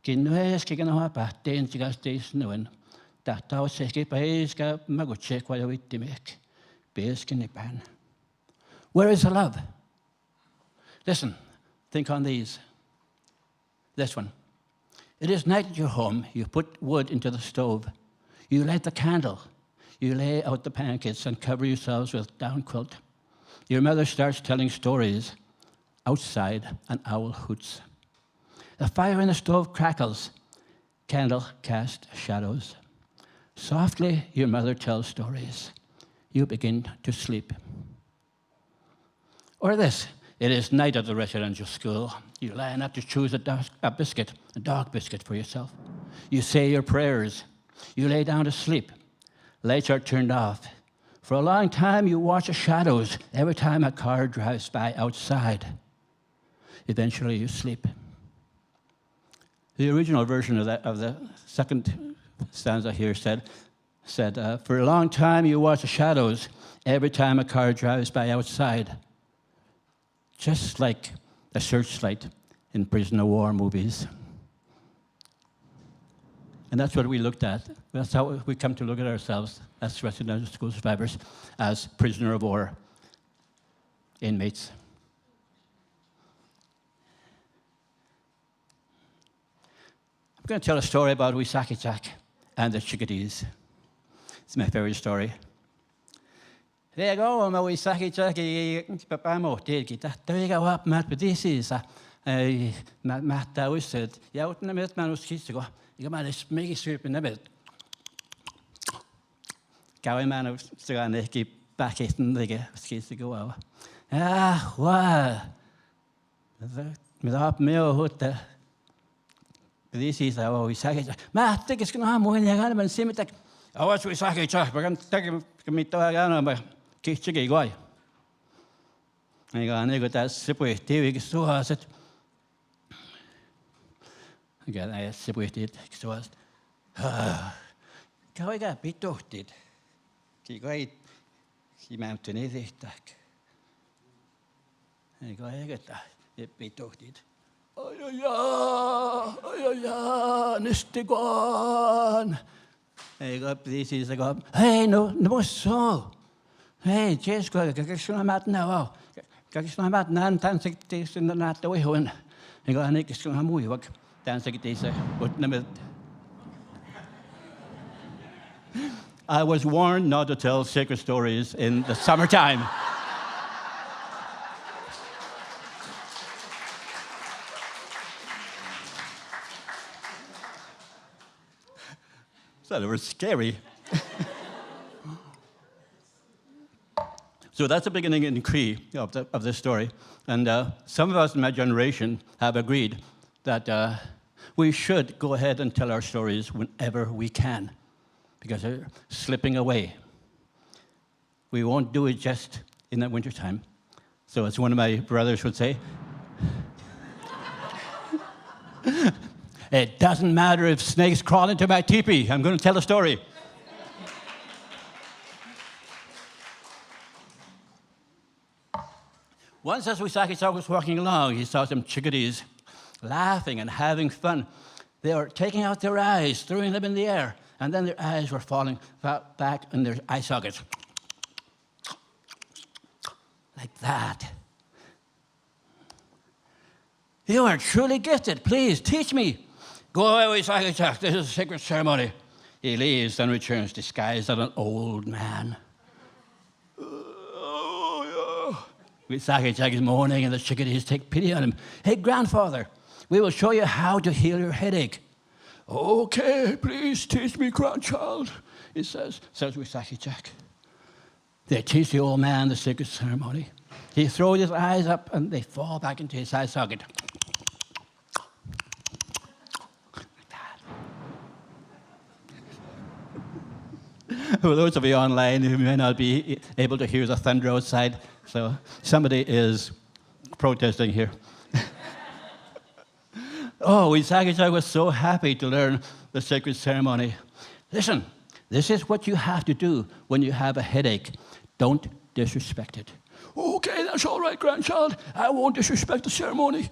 Kinues kika no apahten chigastes nuen. Tahtaus seki paiska maguche kwa wittimek. Beskin. Where is the love? Listen, think on these. This one. It is night at your home. You put wood into the stove. You light the candle. You lay out the pancakes and cover yourselves with down quilt. Your mother starts telling stories. Outside, an owl hoots. The fire in the stove crackles. Candle casts shadows. Softly, your mother tells stories. You begin to sleep. Or this, it is night at the residential school. You line up to choose a dog biscuit for yourself. You say your prayers. You lay down to sleep. Lights are turned off. For a long time, you watch the shadows every time a car drives by outside. Eventually, you sleep. The original version of the second stanza here said, for a long time you watch the shadows every time a car drives by outside. Just like a searchlight in prisoner of war movies. And that's what we looked at. That's how we come to look at ourselves as residential school survivors, as prisoner of war inmates. I'm going to tell a story about Wisaki Jack and the chickadees. It's my favorite story. There you go, my Wisaki Jack, Papa Motil, Taiga Wap Mat, but this is Matta was said, Yaut in the Met man was kissed to go. You got this mega soup in the bed. Cowie man of Strand, keep back it and they get kissed to go over. Ah, wow. Without me or what the. This is our Wisaki Jack. Ma, think it's going to have more than I can see me. I was Wisaki Jack, but I'm taking me to a gun by Kitchiggy guy. I got a that sip with TV, so I said, again, I sip with it, so I said, I got bit toasted. He mounted it. I got it bit toasted. Oh, Nistiguan. I got this is a go. Hey, no, so. Hey, just go. Kakishna mat now. Kakishna mat nan tansik tis in the nat away when. I got a nickiskin hamuivak. Tansik tis but never. I was warned not to tell sacred stories in the summertime. So they were scary. So that's the beginning in Cree of this story. And some of us in my generation have agreed that we should go ahead and tell our stories whenever we can, because they're slipping away. We won't do it just in the wintertime. So as one of my brothers would say, it doesn't matter if snakes crawl into my teepee. I'm going to tell a story. Once as Wisaki was walking along, he saw some chickadees laughing and having fun. They were taking out their eyes, throwing them in the air, and then their eyes were falling back in their eye sockets. Like that. You are truly gifted. Please, teach me. Go away, Wisaki. This is a sacred ceremony. He leaves and returns disguised as an old man. Wisaki Jack is mourning, and the chickadees take pity on him. Hey, grandfather, we will show you how to heal your headache. Okay, please teach me, grandchild, he says Wisaki Jack. They teach the old man the sacred ceremony. He throws his eyes up, and they fall back into his eye socket. For those of you online who may not be able to hear the thunder outside, so somebody is protesting here. Oh, Wisaki-chan was so happy to learn the sacred ceremony. Listen, this is what you have to do when you have a headache. Don't disrespect it. Okay, that's all right, grandchild. I won't disrespect the ceremony.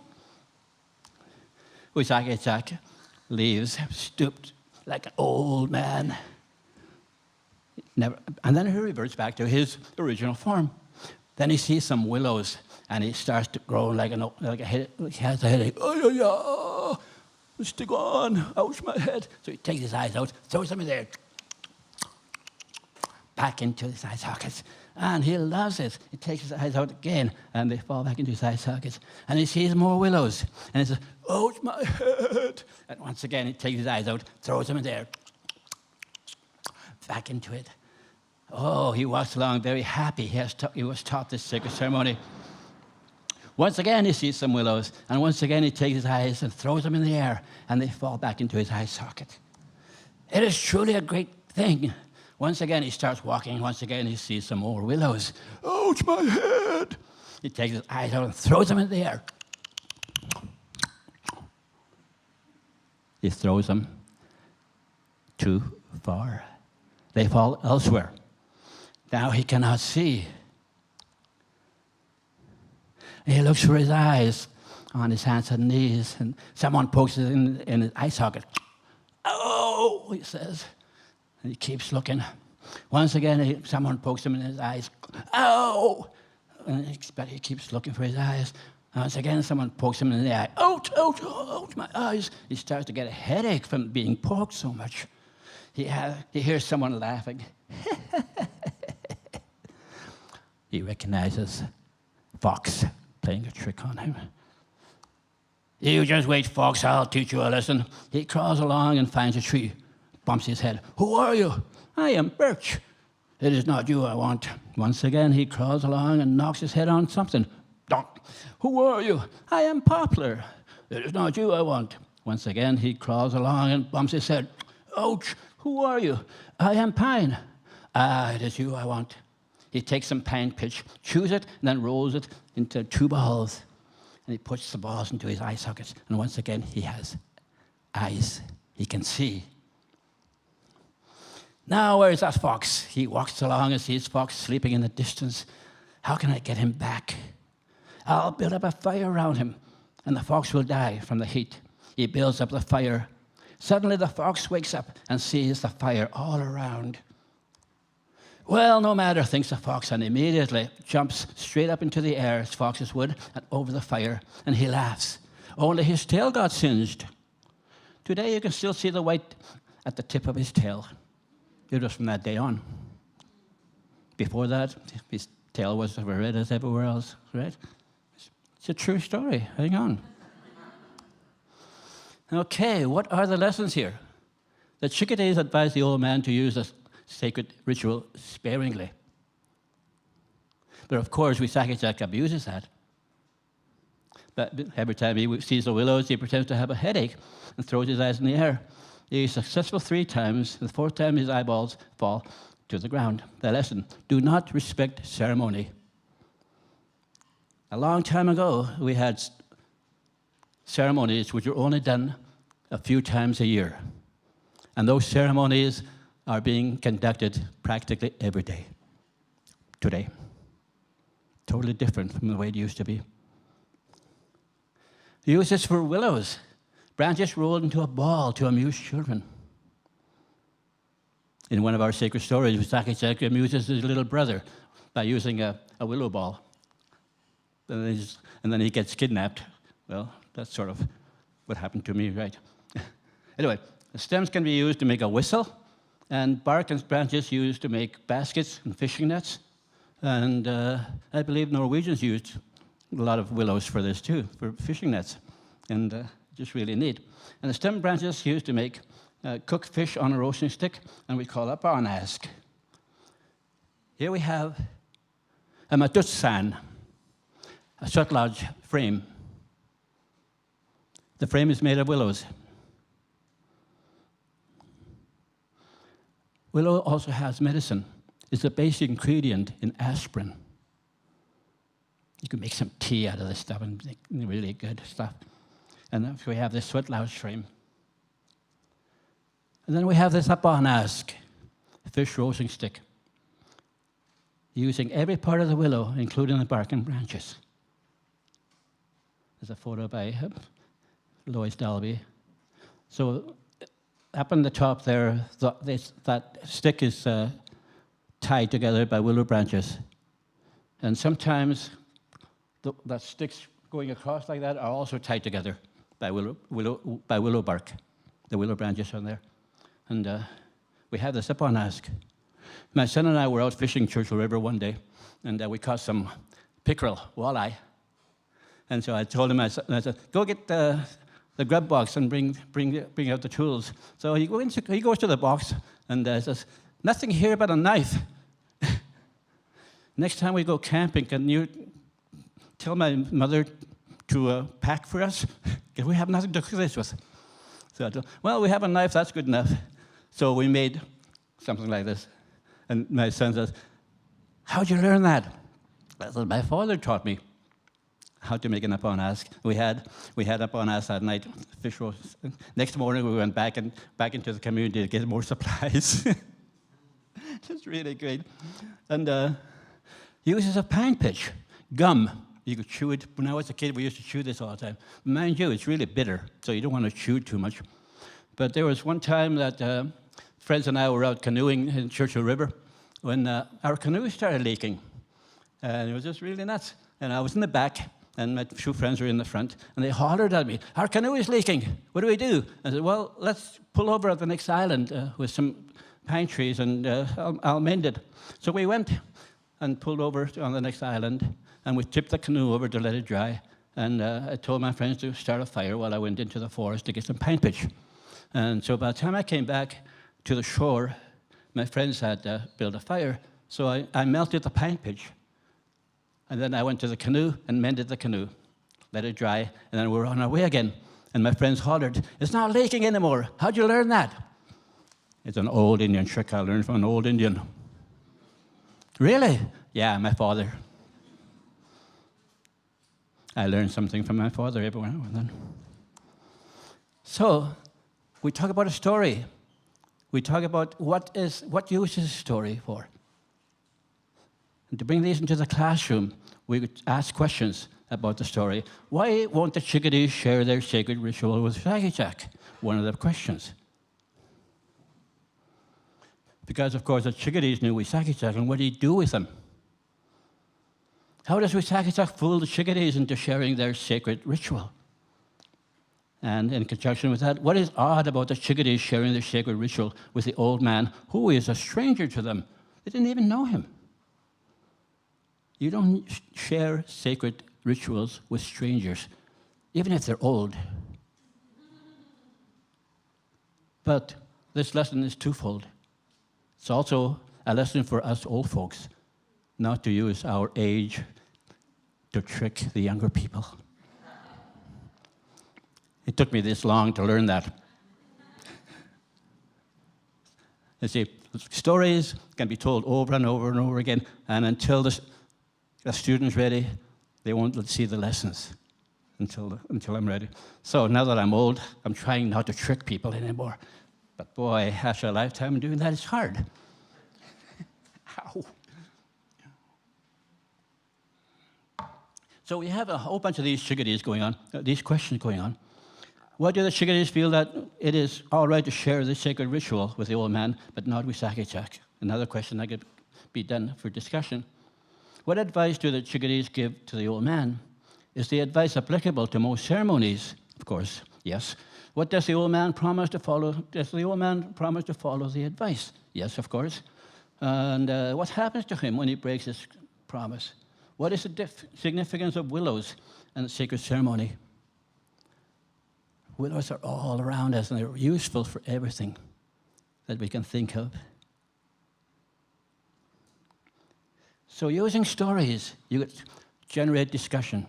Wisaki-chan leaves, stooped like an old man. And then he reverts back to his original form. Then he sees some willows, and he starts to grow like a head. He has a headache. Oh, yeah, stick on. Ouch, my head. So he takes his eyes out, throws them in there, back into his eye sockets. And he loves it. He takes his eyes out again, and they fall back into his eye sockets. And he sees more willows, and he says, ouch, my head. And once again, he takes his eyes out, throws them in there, back into it. Oh, he walks along very happy. He was taught this sacred ceremony. Once again, he sees some willows, and once again, he takes his eyes and throws them in the air, and they fall back into his eye socket. It is truly a great thing. Once again, he starts walking. Once again, he sees some more willows. Ouch, my head! He takes his eyes out and throws them in the air. He throws them too far. They fall elsewhere. Now he cannot see. He looks for his eyes on his hands and knees, and someone pokes it in his eye socket. Oh, he says. And he keeps looking. Once again, someone pokes him in his eyes. Oh! And he keeps looking for his eyes. Once again, someone pokes him in the eye. Ouch, ouch, ouch, my eyes. He starts to get a headache from being poked so much. He hears someone laughing. He recognizes Fox playing a trick on him. You just wait, Fox, I'll teach you a lesson. He crawls along and finds a tree, bumps his head. Who are you? I am Birch. It is not you I want. Once again, he crawls along and knocks his head on something. Donk. Who are you? I am Poplar. It is not you I want. Once again, he crawls along and bumps his head. Ouch. Who are you? I am Pine. Ah, it is you I want. He takes some pine pitch, chews it, and then rolls it into 2 balls. And he puts the balls into his eye sockets. And once again, he has eyes. He can see. Now, where is that fox? He walks along and sees Fox sleeping in the distance. How can I get him back? I'll build up a fire around him, and the fox will die from the heat. He builds up the fire. Suddenly, the fox wakes up and sees the fire all around. Well, no matter, thinks the fox, and immediately jumps straight up into the air as foxes would, and over the fire, and he laughs. Only his tail got singed. Today, you can still see the white at the tip of his tail. It was from that day on. Before that, his tail was as red as everywhere else, right? It's a true story. Hang on. Okay, what are the lessons here? The chickadees advised the old man to use the sacred ritual sparingly. But of course, Wisaki-chan abuses that. But every time he sees the willows, he pretends to have a headache and throws his eyes in the air. He is successful 3 times. The 4th time, his eyeballs fall to the ground. The lesson, do not respect ceremony. A long time ago, we had ceremonies which were only done a few times a year. And those ceremonies are being conducted practically every day today. Totally different from the way it used to be. Use this for willows. Branches rolled into a ball to amuse children. In one of our sacred stories, Wisaki-chan amuses his little brother by using a willow ball. And then he gets kidnapped. Well, that's sort of what happened to me, right? Anyway, the stems can be used to make a whistle, and bark and branches used to make baskets and fishing nets. And I believe Norwegians used a lot of willows for this too, for fishing nets, and just really neat. And the stem branches used to make cook fish on a roasting stick, and we call that barnask. Here we have a matutsan, a sutladge frame. The frame is made of willows. Willow also has medicine. It's a basic ingredient in aspirin. You can make some tea out of this stuff and make really good stuff. And then we have this sutladge frame. And then we have this barnask, fish roasting stick, using every part of the willow, including the bark and branches. There's a photo by Lois Dalby. So up on the top there, that stick is tied together by willow branches. And sometimes the sticks going across like that are also tied together by willow bark. The willow branches are there. And we have this barnask. My son and I were out fishing Churchill River one day, and we caught some pickerel, walleye. And so I told him, I said, go get the grub box and bring out the tools. So he goes to the box and says, nothing here but a knife. Next time we go camping, can you tell my mother to pack for us? Because we have nothing to cook this with. So I told, well, we have a knife, that's good enough. So we made something like this. And my son says, how'd you learn that? I said, my father taught me how to make an barnask. We had a barnask that night, fish roast. Next morning, we went back into the community to get more supplies. Just really great. And uses of pine pitch, gum. You could chew it. When I was a kid, we used to chew this all the time. Mind you, it's really bitter, so you don't want to chew too much. But there was one time that friends and I were out canoeing in Churchill River when our canoe started leaking. And it was just really nuts. And I was in the back, and my two friends were in the front, and they hollered at me, our canoe is leaking. What do we do? I said, well, let's pull over at the next island with some pine trees, and I'll mend it. So we went and pulled over on the next island, and we tipped the canoe over to let it dry. And I told my friends to start a fire while I went into the forest to get some pine pitch. And so by the time I came back to the shore, my friends had built a fire. So I melted the pine pitch. And then I went to the canoe and mended the canoe, let it dry, and then we were on our way again. And my friends hollered, it's not leaking anymore. How'd you learn that? It's an old Indian trick I learned from an old Indian. Really? Yeah, my father. I learned something from my father every now and then. So, we talk about a story. We talk about what use is a story for. And to bring these into the classroom, we could ask questions about the story. Why won't the chickadees share their sacred ritual with Sagittag? One of the questions. Because, of course, the chickadees knew Sagittag, and what did he do with them? How does Sagittag fool the chickadees into sharing their sacred ritual? And in conjunction with that, what is odd about the chickadees sharing their sacred ritual with the old man who is a stranger to them? They didn't even know him. You don't share sacred rituals with strangers, even if they're old. But this lesson is twofold. It's also a lesson for us old folks, not to use our age to trick the younger people. It took me this long to learn that. You see, stories can be told over and over and over again, and until the student's ready, they won't see the lessons until I'm ready. So now that I'm old, I'm trying not to trick people anymore. But boy, after a lifetime of doing that, it's hard. Ow. So we have a whole bunch of these chickadees going on, these questions going on. Why do the chickadees feel that it is all right to share this sacred ritual with the old man, but not with Sagittag? Another question that could be done for discussion. What advice do the chickadees give to the old man? Is the advice applicable to most ceremonies? Of course, yes. What does the old man promise to follow? Does the old man promise to follow the advice? Yes, of course. And what happens to him when he breaks his promise? What is the significance of willows and sacred ceremony? Willows are all around us, and they're useful for everything that we can think of. So using stories, you generate discussion,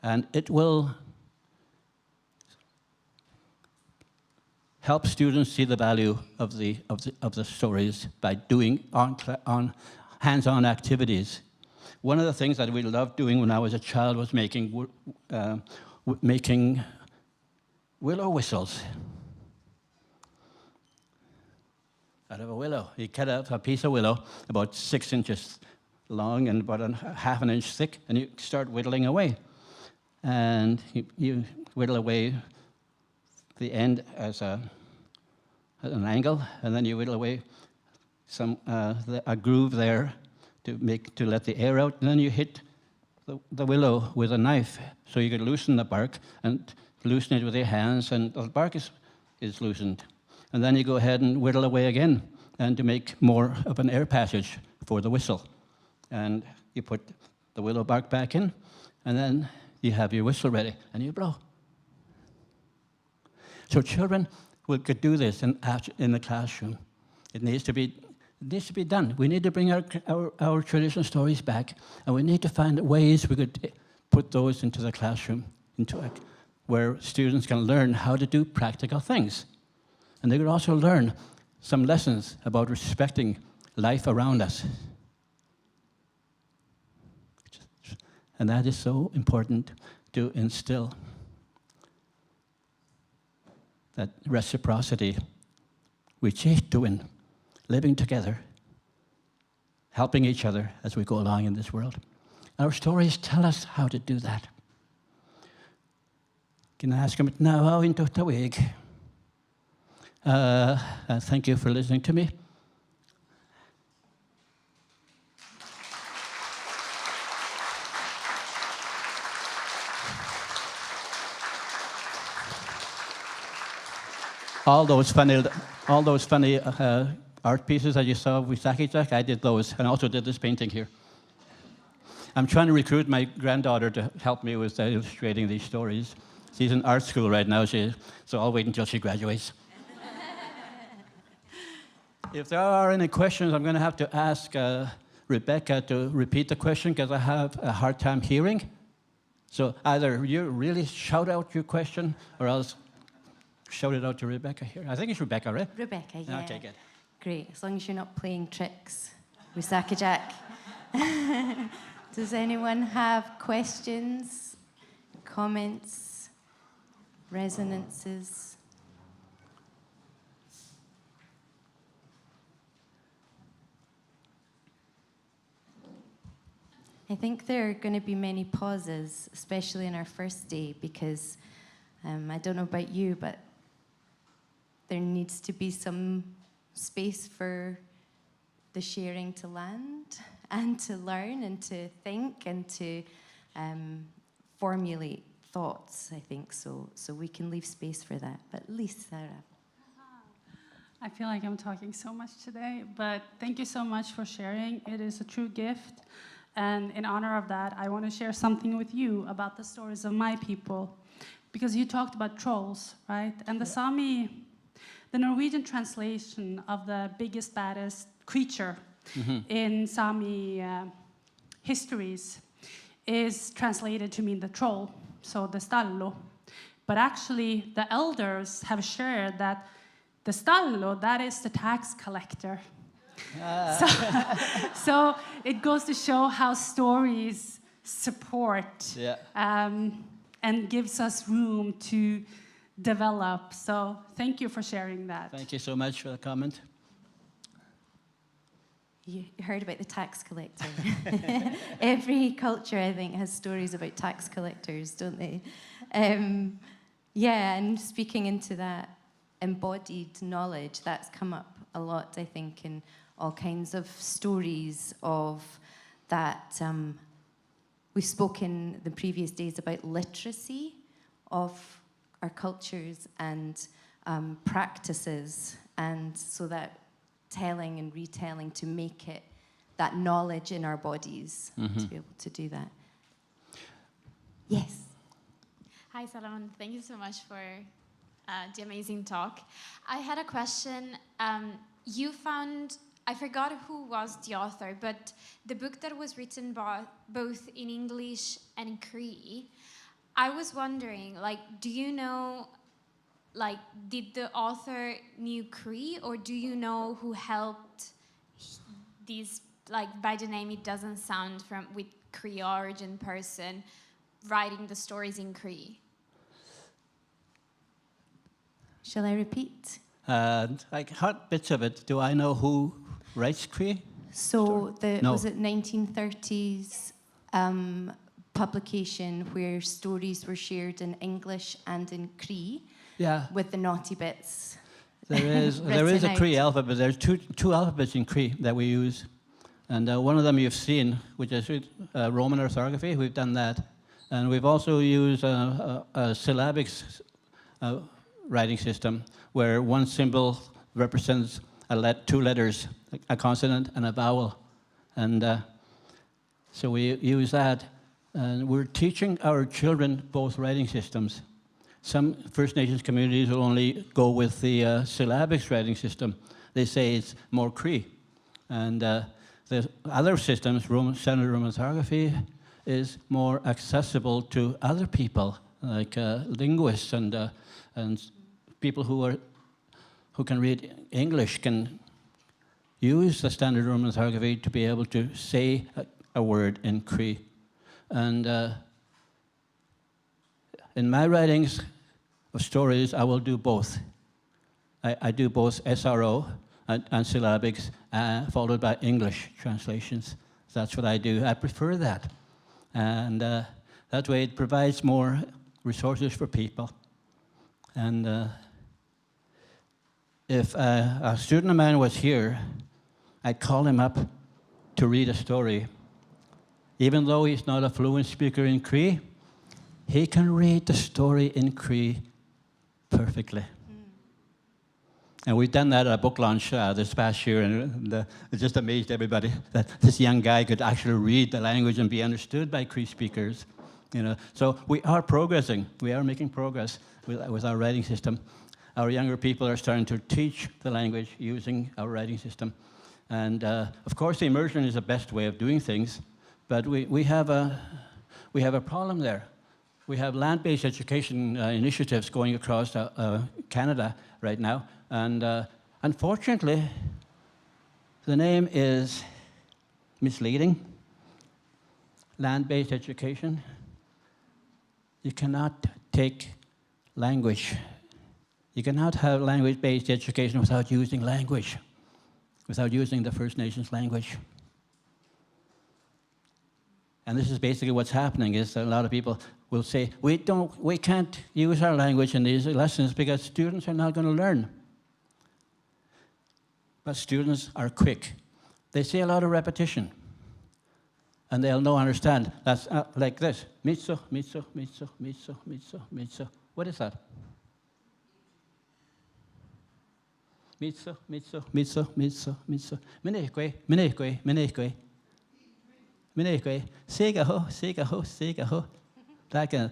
and it will help students see the value of the stories by doing on hands-on activities. One of the things that we loved doing when I was a child was making willow whistles out of a willow. You cut out a piece of willow about 6 inches long and about half an inch thick, and you start whittling away. And you whittle away the end as at an angle, and then you whittle away a groove there to let the air out, and then you hit the willow with a knife, so you could loosen the bark and loosen it with your hands, and the bark is loosened. And then you go ahead and whittle away again, and to make more of an air passage for the whistle. And you put the willow bark back in, and then you have your whistle ready, and you blow. So children could do this in the classroom. It needs to be done. We need to bring our traditional stories back, and we need to find ways we could put those into the classroom, where students can learn how to do practical things. And they could also learn some lessons about respecting life around us. And that is so important to instill, that reciprocity, which is doing, living together, helping each other as we go along in this world. Our stories tell us how to do that. Can I ask him now into the week? Thank you for listening to me. All those funny art pieces that you saw with Sakijak, I did those, and also did this painting here. I'm trying to recruit my granddaughter to help me with illustrating these stories. She's in art school right now, so I'll wait until she graduates. If there are any questions, I'm going to have to ask Rebecca to repeat the question, because I have a hard time hearing. So either you really shout out your question, or else shout it out to Rebecca here. I think it's Rebecca, right? Rebecca, yeah. Okay, good. Great, as long as you're not playing tricks with Sakijak. Does anyone have questions, comments, resonances? I think there are going to be many pauses, especially in our first day, because I don't know about you, but there needs to be some space for the sharing to land and to learn and to think and to formulate thoughts, I think, so we can leave space for that. But Lisa. I feel like I'm talking so much today, but thank you so much for sharing. It is a true gift. And in honor of that, I want to share something with you about the stories of my people. Because you talked about trolls, right? And the Sami, the Norwegian translation of the biggest, baddest creature in Sami histories is translated to mean the troll, so the stallo. But actually, the elders have shared that the stallo, that is the tax collector. So it goes to show how stories support and gives us room to develop. So thank you for sharing that. Thank you so much for the comment. You heard about the tax collector. Every culture, I think, has stories about tax collectors, don't they? Yeah, and speaking into that embodied knowledge, that's come up a lot, I think, in all kinds of stories of that. We spoke in the previous days about literacy of our cultures and practices, and so that telling and retelling to make it that knowledge in our bodies to be able to do that. Yes. Hi, Solomon. Thank you so much for the amazing talk. I had a question. You found, I forgot who was the author, but the book that was written both in English and in Cree, I was wondering, like, do you know, like, did the author knew Cree, or do you know who helped these, like, by the name it doesn't sound from, with Cree origin person writing the stories in Cree? Shall I repeat? I heard bits of it. Do I know who writes Cree? So was it 1930s publication where stories were shared in English and in Cree? Yeah. With the naughty bits. There is a Cree alphabet. There's two alphabets in Cree that we use, and one of them you've seen, which is Roman orthography. We've done that, and we've also used a syllabic writing system where one symbol represents two letters, a consonant and a vowel, and so we use that, and we're teaching our children both writing systems. Some First Nations communities will only go with the syllabic writing system. They say it's more Cree. And the other systems, standard Roman orthography, is more accessible to other people, like linguists and people who can read English can use the standard Roman orthography to be able to say a word in Cree. And in my writings of stories, I will do both. I do both SRO and syllabics, followed by English translations. That's what I do. I prefer that. And that way it provides more resources for people. And if a student of mine was here, I'd call him up to read a story. Even though he's not a fluent speaker in Cree, he can read the story in Cree perfectly. And we've done that at a book launch this past year, and it just amazed everybody that this young guy could actually read the language and be understood by Cree speakers. You know, so we are progressing. We are making progress with our writing system. Our younger people are starting to teach the language using our writing system. And of course, the immersion is the best way of doing things, but we have a problem there. We have land-based education initiatives going across Canada right now, and unfortunately, the name is misleading. Land-based education. You cannot take language. You cannot have language-based education without using language, without using the First Nations language. And this is basically what's happening, is that a lot of people will say, we can't use our language in these lessons because students are not going to learn. But students are quick. They say a lot of repetition. And they'll know, understand. That's like this. Mitso, mitso, mitso, mitso, mitso, mitso. What is that? Mitso, mitso, mitso, mitso, mitso. Minekwe, minekwe, minekwe. Minekwe. Segaho, segaho, segaho.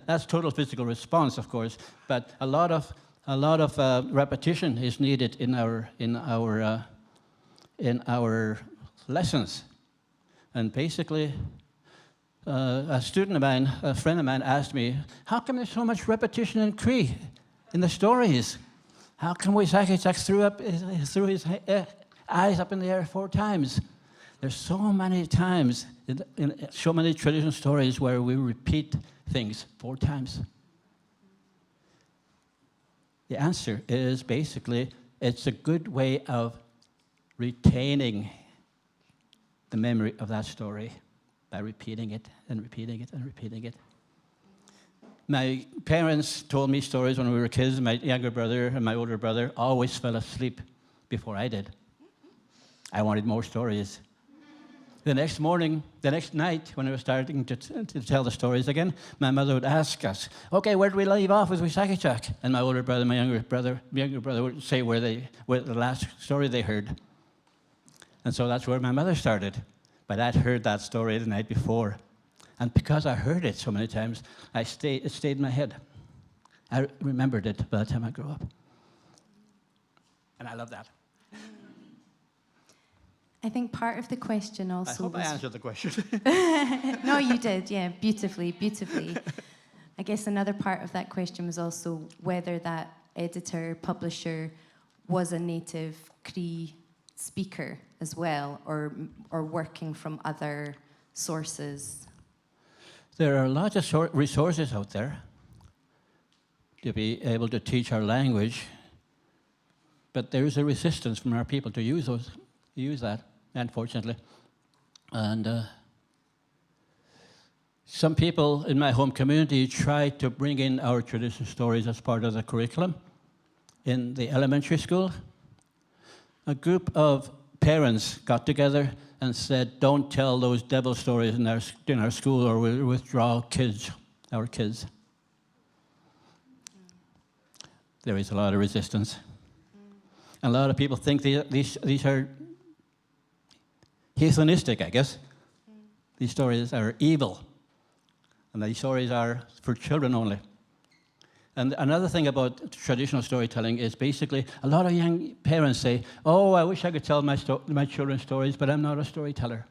That's total physical response, of course, but a lot of repetition is needed in our lessons. And basically, a student of mine, a friend of mine, asked me, "How come there's so much repetition in Cree in the stories? How come Waisakichak threw his eyes up in the air 4 times?" There's so many times in so many traditional stories where we repeat things 4 times. The answer is basically it's a good way of retaining the memory of that story by repeating it and repeating it and repeating it. My parents told me stories when we were kids. My younger brother and my older brother always fell asleep before I did. I wanted more stories. The next morning, the next night, when I was starting to tell the stories again, my mother would ask us, "Okay, where do we leave off with Wissahickok?" And my older brother, my younger brother would say where the last story they heard. And so that's where my mother started. But I'd heard that story the night before. And because I heard it so many times, it stayed in my head. I remembered it by the time I grew up. And I love that. I think part of the question also I hope I answered the question. No, you did, yeah, beautifully, beautifully. I guess another part of that question was also whether that editor, publisher was a native Cree speaker as well, or working from other sources. There are lots of resources out there to be able to teach our language, but there is a resistance from our people to use that, unfortunately. And some people in my home community try to bring in our traditional stories as part of the curriculum. In the elementary school, a group of parents got together and said, "Don't tell those devil stories in our school or we'll withdraw our kids. There is a lot of resistance. And a lot of people think these are heathenistic, I guess. These stories are evil. And these stories are for children only. And another thing about traditional storytelling is basically a lot of young parents say, "Oh, I wish I could tell my children stories, but I'm not a storyteller."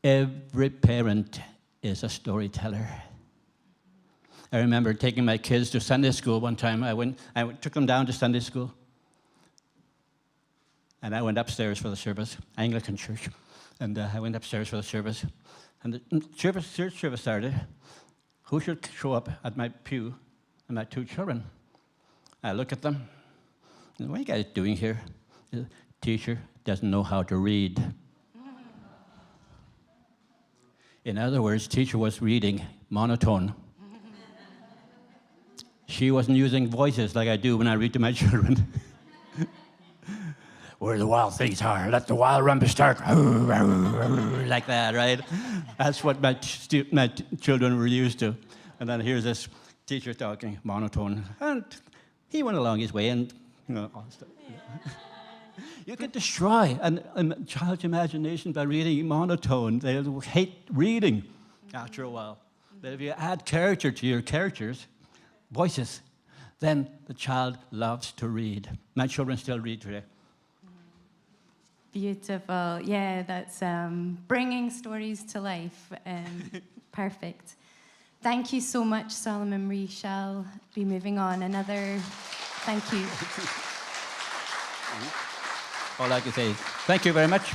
Every parent is a storyteller. I remember taking my kids to Sunday school one time. I took them down to Sunday school. And I went upstairs for the service, Anglican church. And I went upstairs for the service. And the church service started. Who should show up at my pew? And my two children. I look at them. What are you guys doing here? The teacher doesn't know how to read. In other words, teacher was reading monotone. She wasn't using voices like I do when I read to my children. Where the wild things are, let the wild rumpus start. Like that, right? That's what my children were used to. And then here's this teacher talking monotone. And he went along his way and, all that stuff. You can destroy a child's imagination by reading monotone. They'll hate reading after a while. But if you add character to your characters, voices, then the child loves to read. My children still read today. Beautiful. Yeah, that's bringing stories to life. Perfect. Thank you so much, Solomon. We shall be moving on. Another thank you. All I can say is thank you very much.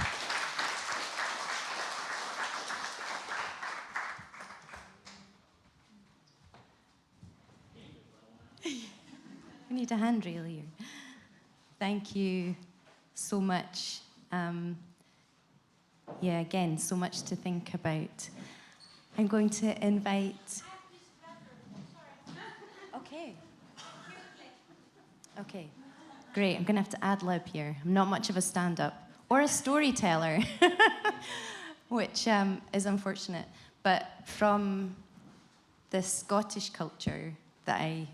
We need a handrail here. Thank you so much. Yeah, again, so much to think about. I'm going to invite... Okay, great. I'm going to have to ad-lib here. I'm not much of a stand-up or a storyteller, which is unfortunate. But from the Scottish culture that I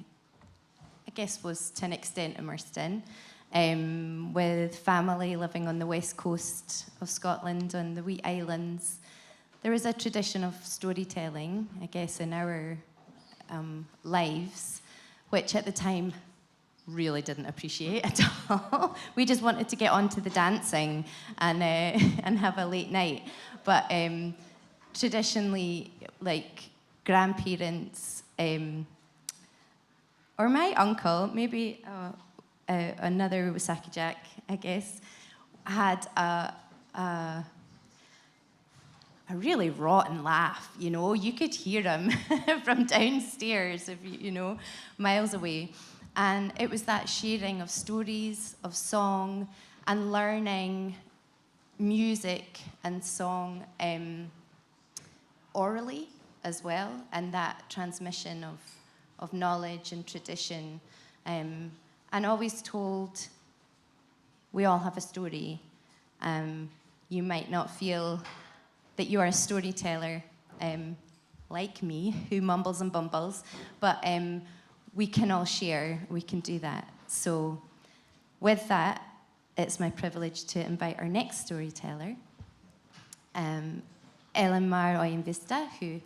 guess was to an extent immersed in, with family living on the west coast of Scotland, on the wee islands. There is a tradition of storytelling, I guess, in our lives, which at the time really didn't appreciate at all. We just wanted to get on to the dancing and have a late night. But traditionally, like grandparents, or my uncle, maybe... another Wissahickok, I guess, had a really rotten laugh, You could hear him from downstairs, miles away. And it was that sharing of stories, of song, and learning music and song orally as well, and that transmission of knowledge and tradition. And always told, we all have a story, You might not feel that you are a storyteller like me, who mumbles and bumbles, but we can all share, we can do that. So with that, it's my privilege to invite our next storyteller, Elinmar Oyenvista, who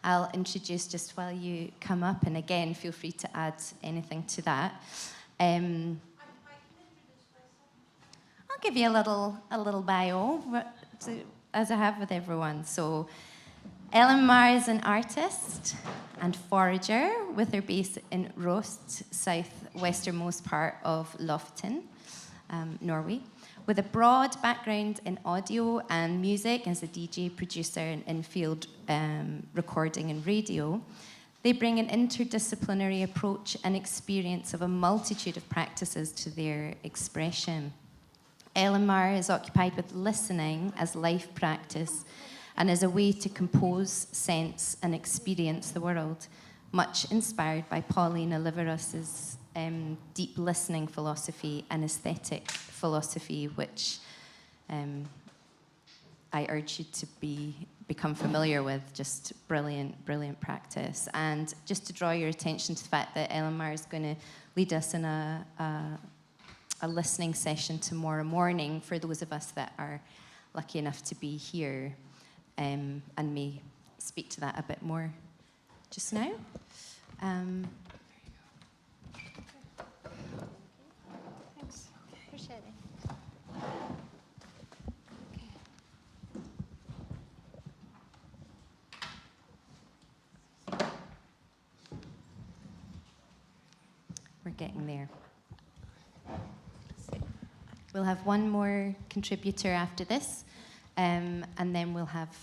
I'll introduce just while you come up, and again, feel free to add anything to that. I'll give you a little bio, as I have with everyone. So, Elinmar is an artist and forager with her base in Rost, southwesternmost part of Loften, Norway. With a broad background in audio and music as a DJ, producer, and in-field recording and radio, they bring an interdisciplinary approach and experience of a multitude of practices to their expression. Elinmar is occupied with listening as life practice and as a way to compose, sense, and experience the world, much inspired by Pauline Oliveros's deep listening philosophy and aesthetic philosophy, which I urge you to become familiar with. Just brilliant, brilliant practice. And just to draw your attention to the fact that Elinmar is going to lead us in a listening session tomorrow morning for those of us that are lucky enough to be here, and may speak to that a bit more just now. Thanks for sharing. We're getting there. We'll have one more contributor after this, and then we'll have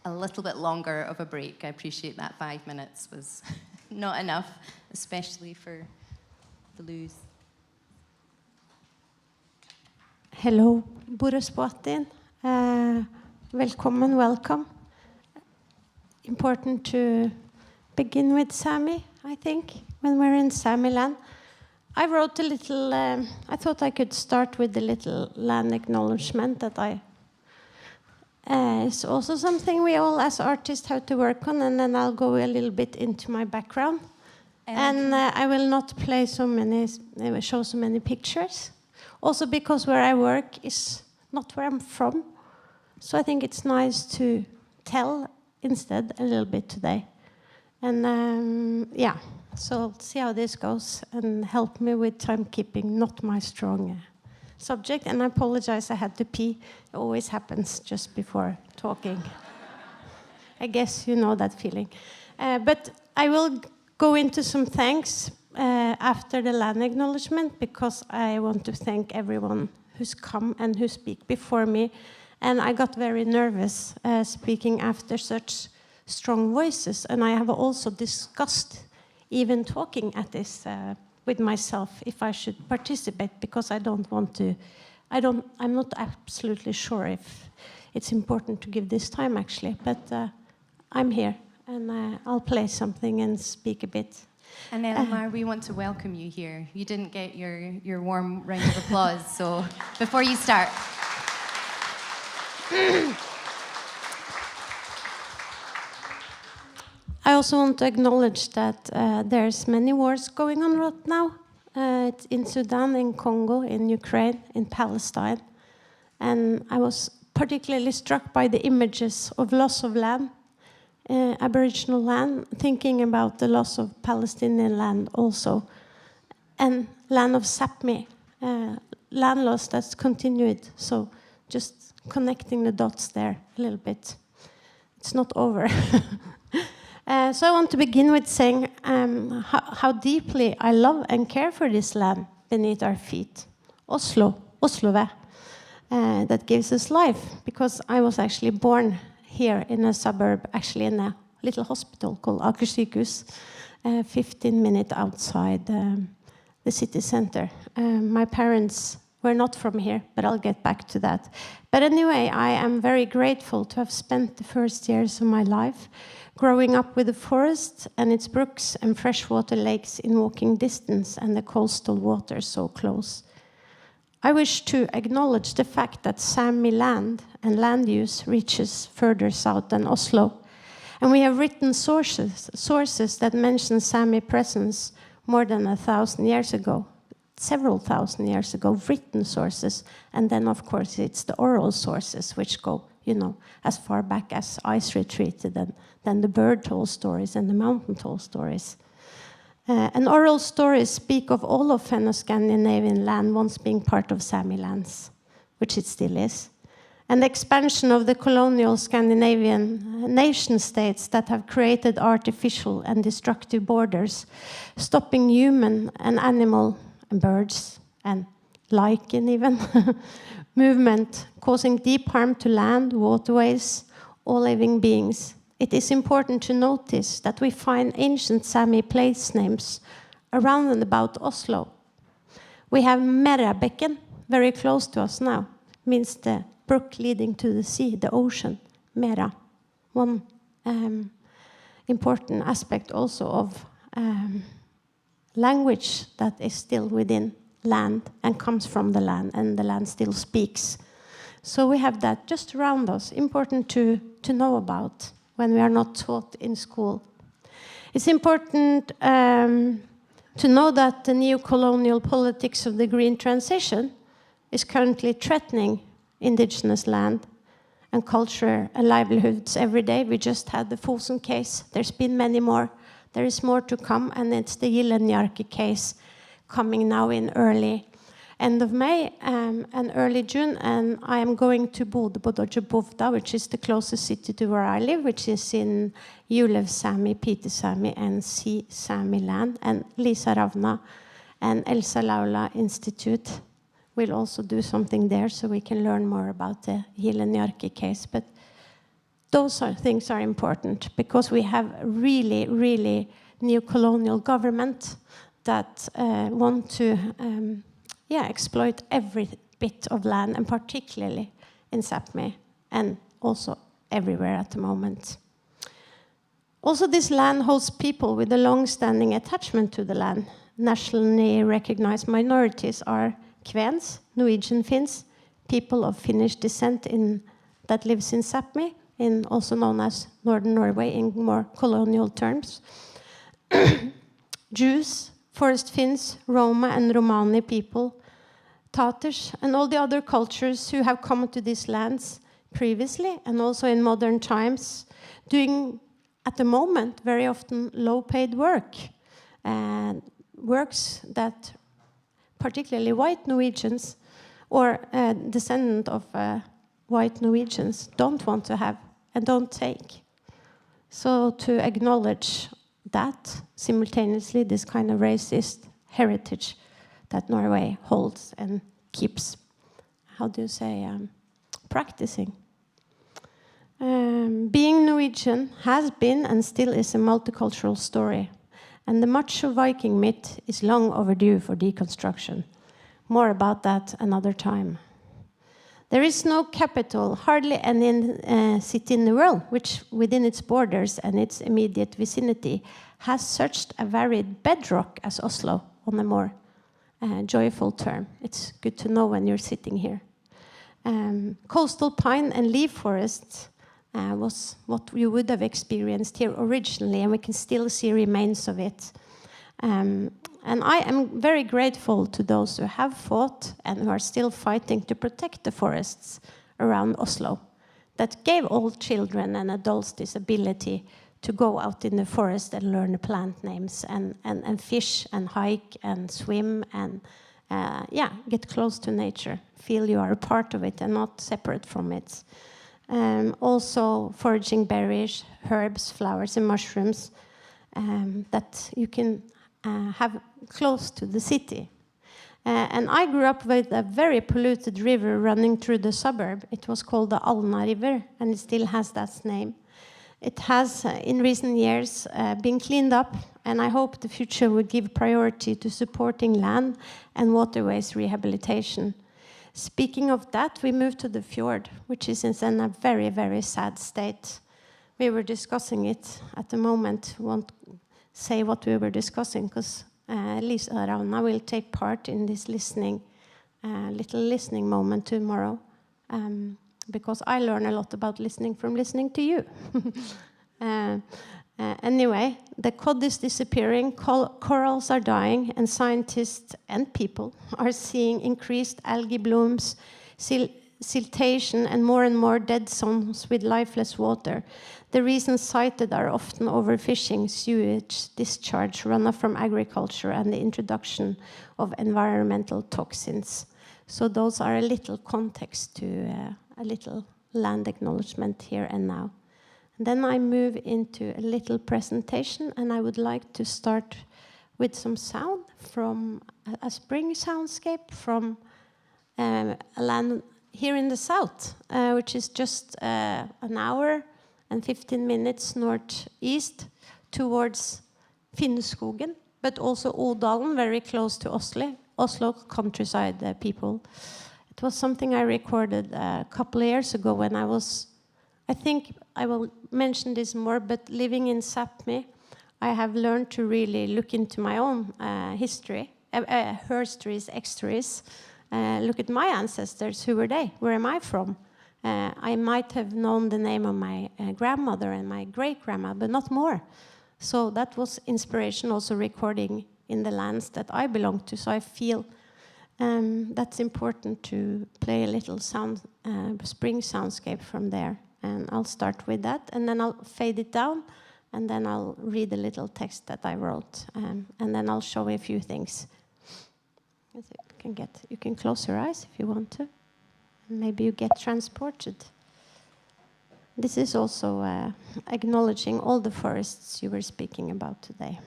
a little bit longer of a break. I appreciate that 5 minutes was not enough, especially for the loos. Hello, Borespotin. Welcome. Important to begin with Sami, I think, when we're in Sami land. I wrote a little, I thought I could start with a little land acknowledgement that it's also something we all as artists have to work on, and then I'll go a little bit into my background. And I will not show so many pictures. Also because where I work is not where I'm from. So I think it's nice to tell instead a little bit today. And yeah, so see how this goes and help me with timekeeping, not my strong subject. And I apologize, I had to pee. It always happens just before talking. I guess you know that feeling. But I will go into some thanks after the land acknowledgement, because I want to thank everyone who's come and who speak before me. And I got very nervous speaking after such strong voices. And I have also discussed even talking at this with myself if I should participate, because I don't want to, I'm not absolutely sure if it's important to give this time actually, but I'm here and I'll play something and speak a bit. And Elinmar, we want to welcome you here. You didn't get your warm round of applause, so before you start. I also want to acknowledge that there's many wars going on right now. It's in Sudan, in Congo, in Ukraine, in Palestine. And I was particularly struck by the images of loss of land, Aboriginal land, thinking about the loss of Palestinian land also. And land of Sapmi, land loss that's continued. So just connecting the dots there a little bit. It's not over. So I want to begin with saying how deeply I love and care for this land beneath our feet. Oslo, Oslove, that gives us life, because I was actually born here in a suburb, actually in a little hospital called Aker Sykehus, 15 minutes outside the city center. My parents were not from here, but I'll get back to that. But anyway, I am very grateful to have spent the first years of my life growing up with the forest and its brooks and freshwater lakes in walking distance and the coastal water so close. I wish to acknowledge the fact that Sami land and land use reaches further south than Oslo. And we have written sources that mention Sami presence more than 1,000 years ago, several thousand years ago, written sources. And then, of course, it's the oral sources, which go, you know, as far back as ice retreated, and then the bird told stories and the mountain told stories. And oral stories speak of all of Fenno-Scandinavian land once being part of Sami lands, which it still is. And the expansion of the colonial Scandinavian nation states that have created artificial and destructive borders, stopping human and animal and birds and lichen even movement, causing deep harm to land, waterways, all living beings. It is important to notice that we find ancient Sami place names around and about Oslo. We have Merrabekken, very close to us now, means the brook leading to the sea, the ocean, Mera. One important aspect also of language that is still within land and comes from the land, and the land still speaks. So we have that just around us, important to know about when we are not taught in school. It's important to know that the neo-colonial politics of the green transition is currently threatening indigenous land and culture and livelihoods every day. We just had the Fosen case. There's been many more. There is more to come, and it's the Gyllenjarki case coming now in early end of May and early June, and I am going to Bodø, which is the closest city to where I live, which is in Julev Sami, Pite Sami, and Si Sami land. And Lisa Ravna and Elsa Laula Institute will also do something there, so we can learn more about the Gyllenjarki case. But those things are important because we have really, really neo-colonial government that want to exploit every bit of land, and particularly in Sápmi, and also everywhere at the moment. Also, this land holds people with a long-standing attachment to the land. Nationally recognized minorities are Kvens, Norwegian Finns, people of Finnish descent that lives in Sápmi, also known as Northern Norway in more colonial terms. Jews, Forest Finns, Roma and Romani people, Tatars, and all the other cultures who have come to these lands previously and also in modern times, doing, at the moment, very often low-paid work, and works that particularly white Norwegians or descendant of white Norwegians don't want to have and don't take. So to acknowledge that, simultaneously, this kind of racist heritage that Norway holds and keeps, practicing. Being Norwegian has been and still is a multicultural story, and the macho Viking myth is long overdue for deconstruction. More about that another time. There is no capital, hardly any city in the world, which within its borders and its immediate vicinity has such a varied bedrock as Oslo, on a more joyful term. It's good to know when you're sitting here. Coastal pine and leaf forests was what you would have experienced here originally, and we can still see remains of it. And I am very grateful to those who have fought and who are still fighting to protect the forests around Oslo, that gave all children and adults this ability to go out in the forest and learn the plant names and fish and hike and swim and get close to nature, feel you are a part of it and not separate from it. Also foraging berries, herbs, flowers and mushrooms that you can have close to the city. And I grew up with a very polluted river running through the suburb. It was called the Alna River, and it still has that name. It has, in recent years, been cleaned up, and I hope the future will give priority to supporting land and waterways rehabilitation. Speaking of that, we moved to the fjord, which is in a very, very sad state. We were discussing it at the moment. Won't say what we were discussing, because Lisa Ravna will take part in this listening a little listening moment tomorrow, because I learn a lot about listening from listening to you. Anyway, the cod is disappearing, corals are dying, and scientists and people are seeing increased algae blooms, siltation, and more dead zones with lifeless water. The reasons cited are often overfishing, sewage discharge, runoff from agriculture, and the introduction of environmental toxins. So those are a little context to a little land acknowledgement here and now. Then I move into a little presentation, and I would like to start with some sound from a spring soundscape from a land here in the south, which is just an hour and 15 minutes northeast towards Finnskogen, but also Odalen, very close to Oslo countryside people. It was something I recorded a couple of years ago when I think I will mention this more, but living in Sápmi, I have learned to really look into my own history, herstories, extories, look at my ancestors, who were they, where am I from? I might have known the name of my grandmother and my great-grandma, but not more. So that was inspiration, also recording in the lands that I belong to. So I feel that's important to play a little spring soundscape from there. And I'll start with that, and then I'll fade it down, and then I'll read a little text that I wrote, and then I'll show you a few things. You can close your eyes if you want to. Maybe you get transported. This is also acknowledging all the forests you were speaking about today.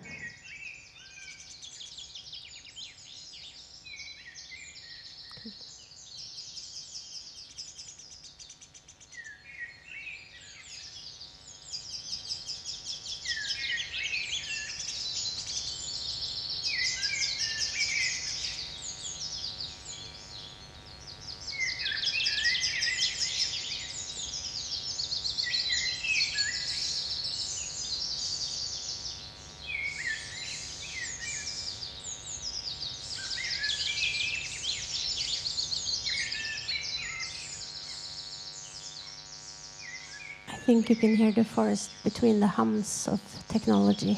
I think you can hear the forest between the hums of technology.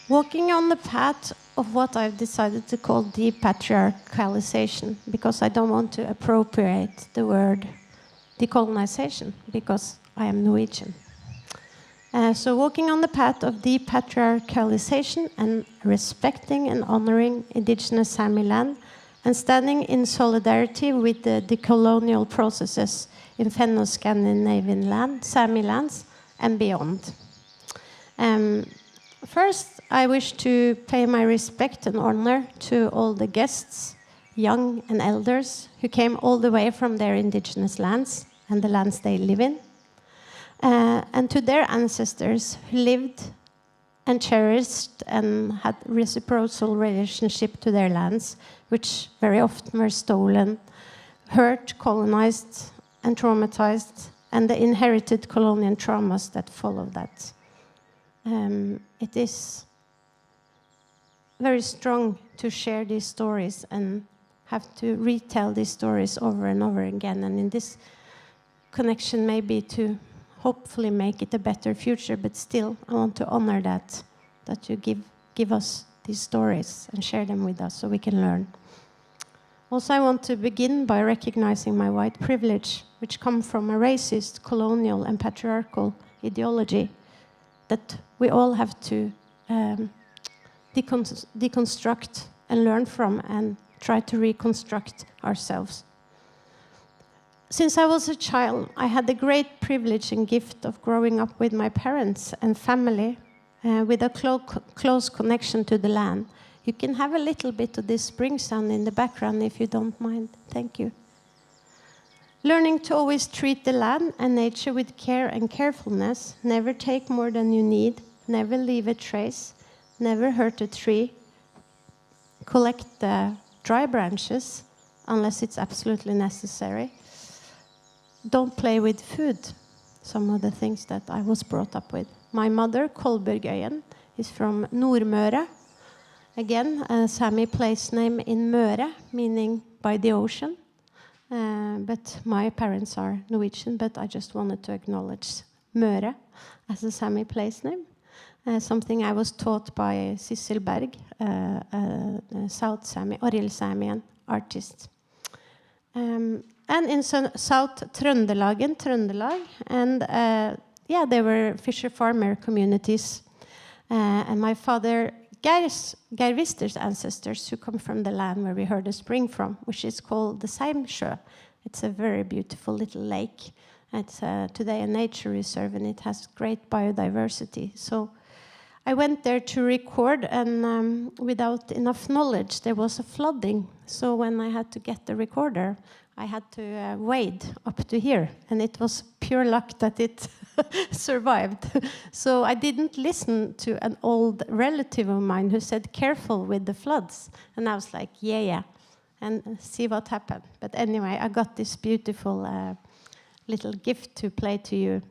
Walking on the path of what I've decided to call depatriarchalization, because I don't want to appropriate the word decolonization, because I am Norwegian. So walking on the path of depatriarchalization and respecting and honoring indigenous Sami land, and standing in solidarity with the decolonial processes in Fenno-Scandinavian land, Sami lands, and beyond. First, I wish to pay my respect and honor to all the guests, young and elders, who came all the way from their indigenous lands and the lands they live in, and to their ancestors who lived and cherished and had reciprocal relationship to their lands, which very often were stolen, hurt, colonized, and traumatized, and the inherited colonial traumas that follow that. It is very strong to share these stories and have to retell these stories over and over again, and in this connection maybe to hopefully make it a better future, but still I want to honor that you give us these stories and share them with us so we can learn. Also, I want to begin by recognizing my white privilege, which comes from a racist, colonial, and patriarchal ideology that we all have to deconstruct and learn from and try to reconstruct ourselves. Since I was a child, I had the great privilege and gift of growing up with my parents and family with a close connection to the land. You can have a little bit of this spring sound in the background if you don't mind. Thank you. Learning to always treat the land and nature with care and carefulness, never take more than you need, never leave a trace, never hurt a tree, collect the dry branches unless it's absolutely necessary. Don't play with food, some of the things that I was brought up with. My mother, Kolbergøyen, is from Nordmøre, Again, a Sami place name in Møre, meaning by the ocean. But my parents are Norwegian, but I just wanted to acknowledge Møre as a Sami place name. Something I was taught by Sissel Berg, a South Sami, Oriel Samian artist. And in South Trøndelag, and yeah, there were fisher-farmer communities. And my father, Geir Wister's ancestors, who come from the land where we heard the spring from, which is called the Seimsjø. It's a very beautiful little lake. It's today a nature reserve, and it has great biodiversity. So I went there to record, and without enough knowledge, there was a flooding. So when I had to get the recorder, I had to wade up to here, and it was pure luck that it survived. So I didn't listen to an old relative of mine who said, "Careful with the floods." And I was like, yeah, and see what happened. But anyway, I got this beautiful little gift to play to you.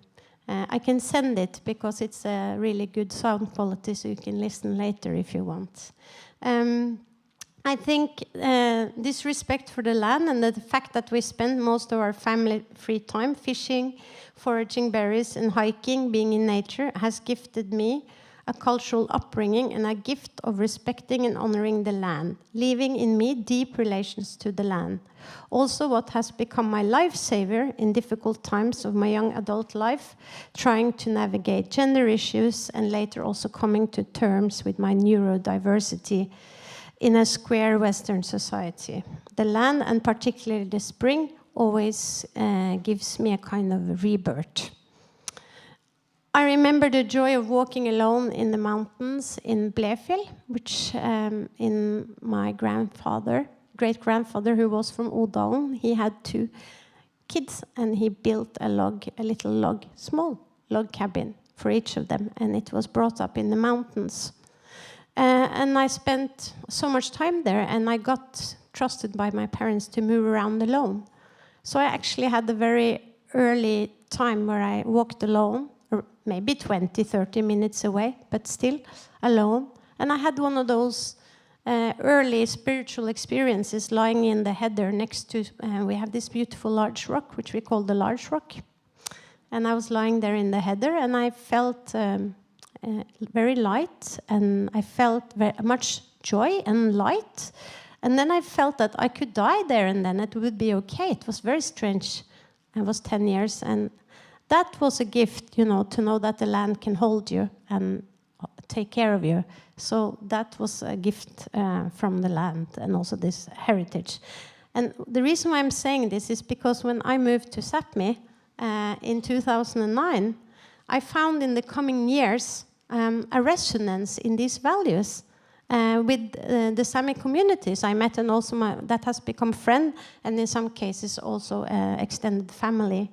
I can send it because it's a really good sound quality, so you can listen later if you want. I think this respect for the land and the fact that we spend most of our family free time fishing, foraging berries, and hiking, being in nature, has gifted me a cultural upbringing and a gift of respecting and honoring the land, leaving in me deep relations to the land. Also, what has become my lifesaver in difficult times of my young adult life, trying to navigate gender issues and later also coming to terms with my neurodiversity in a square Western society. The land, and particularly the spring, always gives me a kind of rebirth. I remember the joy of walking alone in the mountains in Blefjell, which in my great-grandfather, who was from Odalen, he had 2 kids, and he built a small log cabin for each of them, and it was brought up in the mountains. And I spent so much time there, and I got trusted by my parents to move around alone. So I actually had a very early time where I walked alone, or maybe 20, 30 minutes away, but still alone. And I had one of those early spiritual experiences lying in the heather next to, we have this beautiful large rock, which we call the Large Rock. And I was lying there in the heather, and I felt very light, and I felt very much joy and light. And then I felt that I could die there, and then it would be okay. It was very strange. I was 10 years, and that was a gift, you know, to know that the land can hold you and take care of you. So that was a gift from the land, and also this heritage. And the reason why I'm saying this is because when I moved to Sápmi in 2009, I found in the coming years a resonance in these values with the Sami communities I met, and also that has become friend, and in some cases also extended family.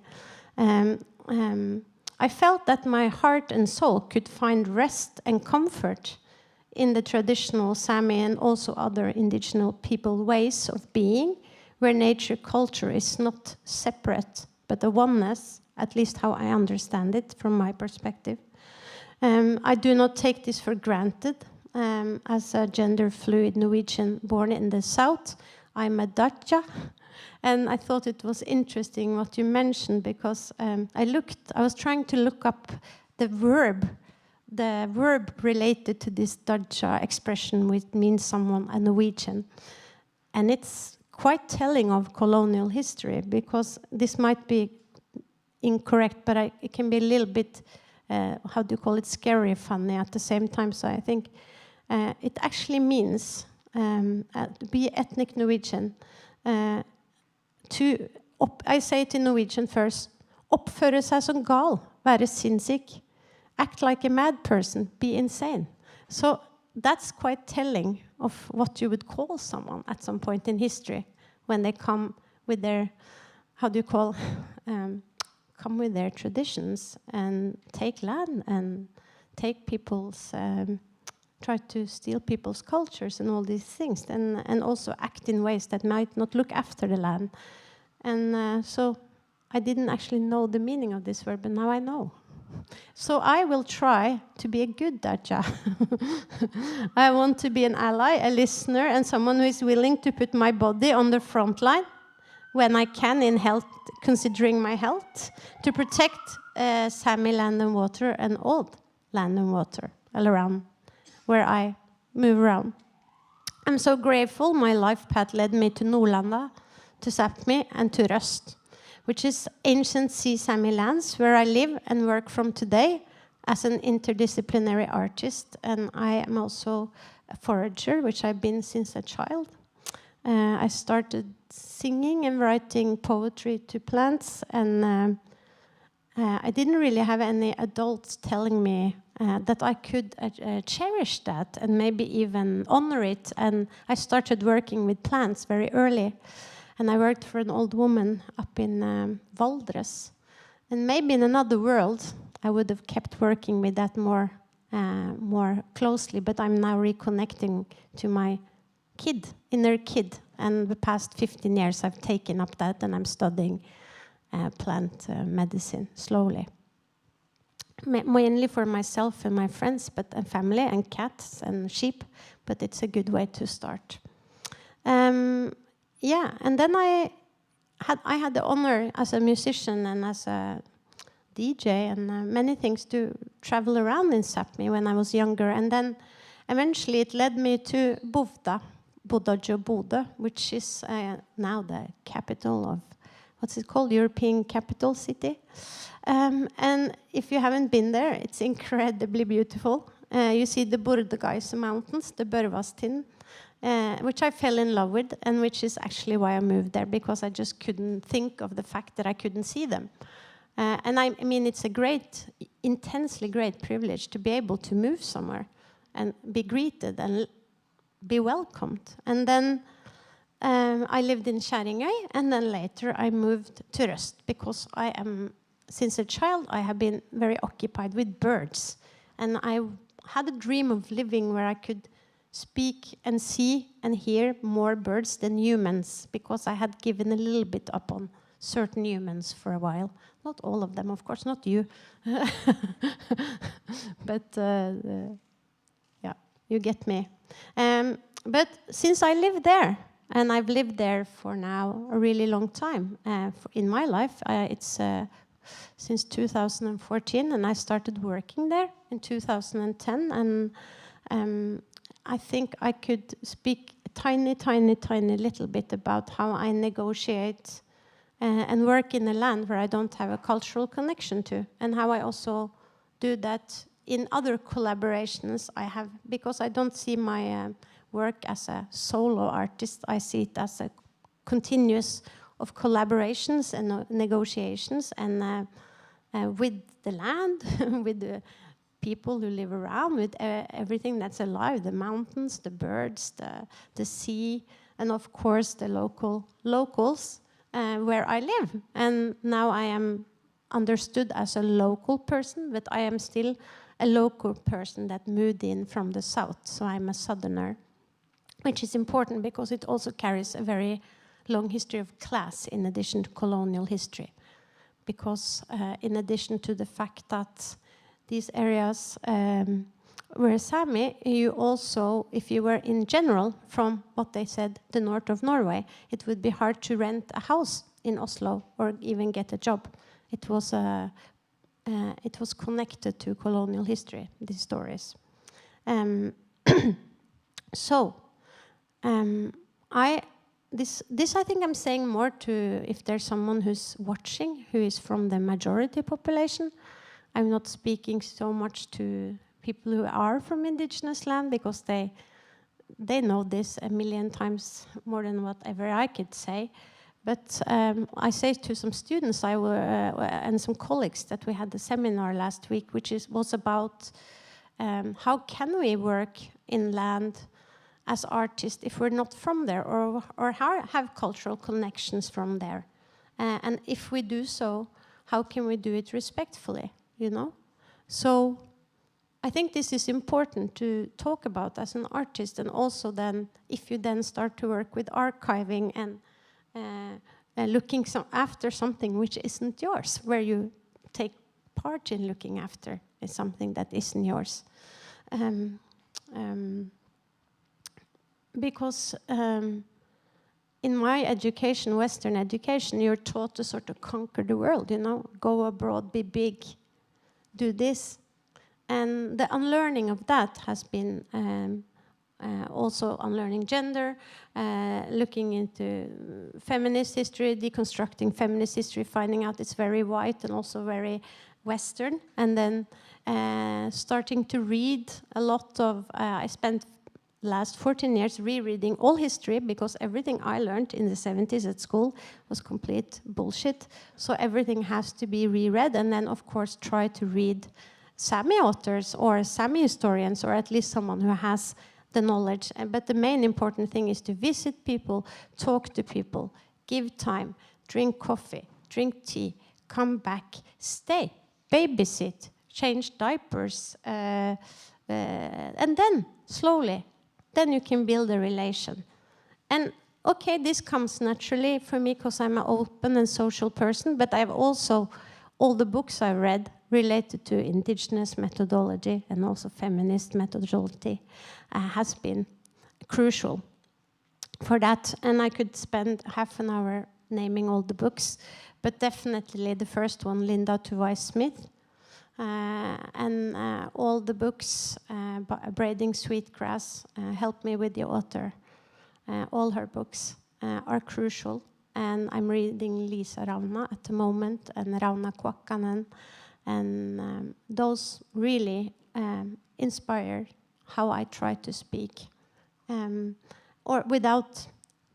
I felt that my heart and soul could find rest and comfort in the traditional Sami and also other indigenous people ways of being, where nature culture is not separate, but a oneness, at least how I understand it from my perspective. I do not take this for granted. As a gender fluid Norwegian born in the south, I'm a Dacha. And I thought it was interesting what you mentioned, because I was trying to look up the verb related to this Dacha expression, which means someone, a Norwegian. And it's quite telling of colonial history, because this might be incorrect, but it can be a little bit, how do you call it, scary, funny at the same time. So I think it actually means to be ethnic Norwegian. I say it in Norwegian first. Oppføre seg som gal, være sinnssyk. Act like a mad person, be insane. So that's quite telling of what you would call someone at some point in history, when they come with their, how do you call, come with their traditions and take land and take people's, try to steal people's cultures and all these things, and also act in ways that might not look after the land. And so I didn't actually know the meaning of this word, but now I know. So I will try to be a good Daja. I want to be an ally, a listener, and someone who is willing to put my body on the front line when I can in health, considering my health, to protect Sami land and water and old land and water all around where I move around. I'm so grateful my life path led me to Nordlanda, to Sápmi, and to Røst, which is ancient sea Sami lands where I live and work from today as an interdisciplinary artist. And I am also a forager, which I've been since a child. I started singing and writing poetry to plants, and I didn't really have any adults telling me that I could cherish that and maybe even honor it. And I started working with plants very early. And I worked for an old woman up in Valdres. And maybe in another world, I would have kept working with that more closely. But I'm now reconnecting to my inner kid. And the past 15 years, I've taken up that, and I'm studying plant medicine slowly. Mainly for myself and my friends, and family, and cats and sheep. But it's a good way to start. Yeah, and then I had the honor as a musician and as a DJ and many things to travel around in Sápmi when I was younger. And then eventually it led me to Bodø, which is now the capital of, what's it called, European capital city. And if you haven't been there, it's incredibly beautiful. You see the Bordegeise Mountains, the Børvastin, which I fell in love with, and which is actually why I moved there, because I just couldn't think of the fact that I couldn't see them. And I mean, it's a intensely great privilege to be able to move somewhere and be greeted and be welcomed. And then I lived in Kjerringøy, and then later I moved to Røst, because since a child, I have been very occupied with birds. And I had a dream of living where I could speak and see and hear more birds than humans, because I had given a little bit up on certain humans for a while. Not all of them, of course, not you. But yeah, you get me. But since I live there, and I've lived there for now a really long time in my life, it's since 2014, and I started working there in 2010, and I think I could speak a tiny little bit about how I negotiate and work in a land where I don't have a cultural connection to, and how I also do that in other collaborations I have, because I don't see my work as a solo artist. I see it as a continuous of collaborations and negotiations, and with the land, with the people who live around, with everything that's alive, the mountains, the birds, the sea, and of course the locals where I live. And now I am understood as a local person, but I am still a local person that moved in from the south, so I'm a southerner, which is important because it also carries a very long history of class in addition to colonial history. Because in addition to the fact that these areas were Sami, you also, if you were in general from what they said, the north of Norway, it would be hard to rent a house in Oslo or even get a job. It was connected to colonial history, these stories. This I think I'm saying more to if there's someone who's watching who is from the majority population. I'm not speaking so much to people who are from indigenous land, because they know this a million times more than whatever I could say. But I say to some students and some colleagues that we had a seminar last week, which was about how can we work in land as artists if we're not from there, or have cultural connections from there. And if we do so, how can we do it respectfully, you know? So I think this is important to talk about as an artist, and also then if you then start to work with archiving and looking after something which isn't yours, where you take part in looking after is something that isn't yours. Because in my education, Western education, you're taught to sort of conquer the world, you know, go abroad, be big, do this. And the unlearning of that has been also unlearning gender, looking into feminist history, deconstructing feminist history, finding out it's very white and also very Western, and then starting to read a lot of, I spent last 14 years rereading all history because everything I learned in the 70s at school was complete bullshit. So everything has to be reread, and then of course try to read Sami authors or Sami historians, or at least someone who has the knowledge. But the main important thing is to visit people, talk to people, give time, drink coffee, drink tea, come back, stay, babysit, change diapers, and then slowly, then you can build a relation. And okay, this comes naturally for me because I'm an open and social person, but I've also, all the books I've read related to indigenous methodology and also feminist methodology has been crucial for that. And I could spend half an hour naming all the books, but definitely the first one, Linda Tuwai-Smith, and all the books, Braiding Sweetgrass, helped me with the author. All her books are crucial. And I'm reading Lisa Rauna at the moment, and Rauna Kwakkanen. And those really inspire how I try to speak. Or without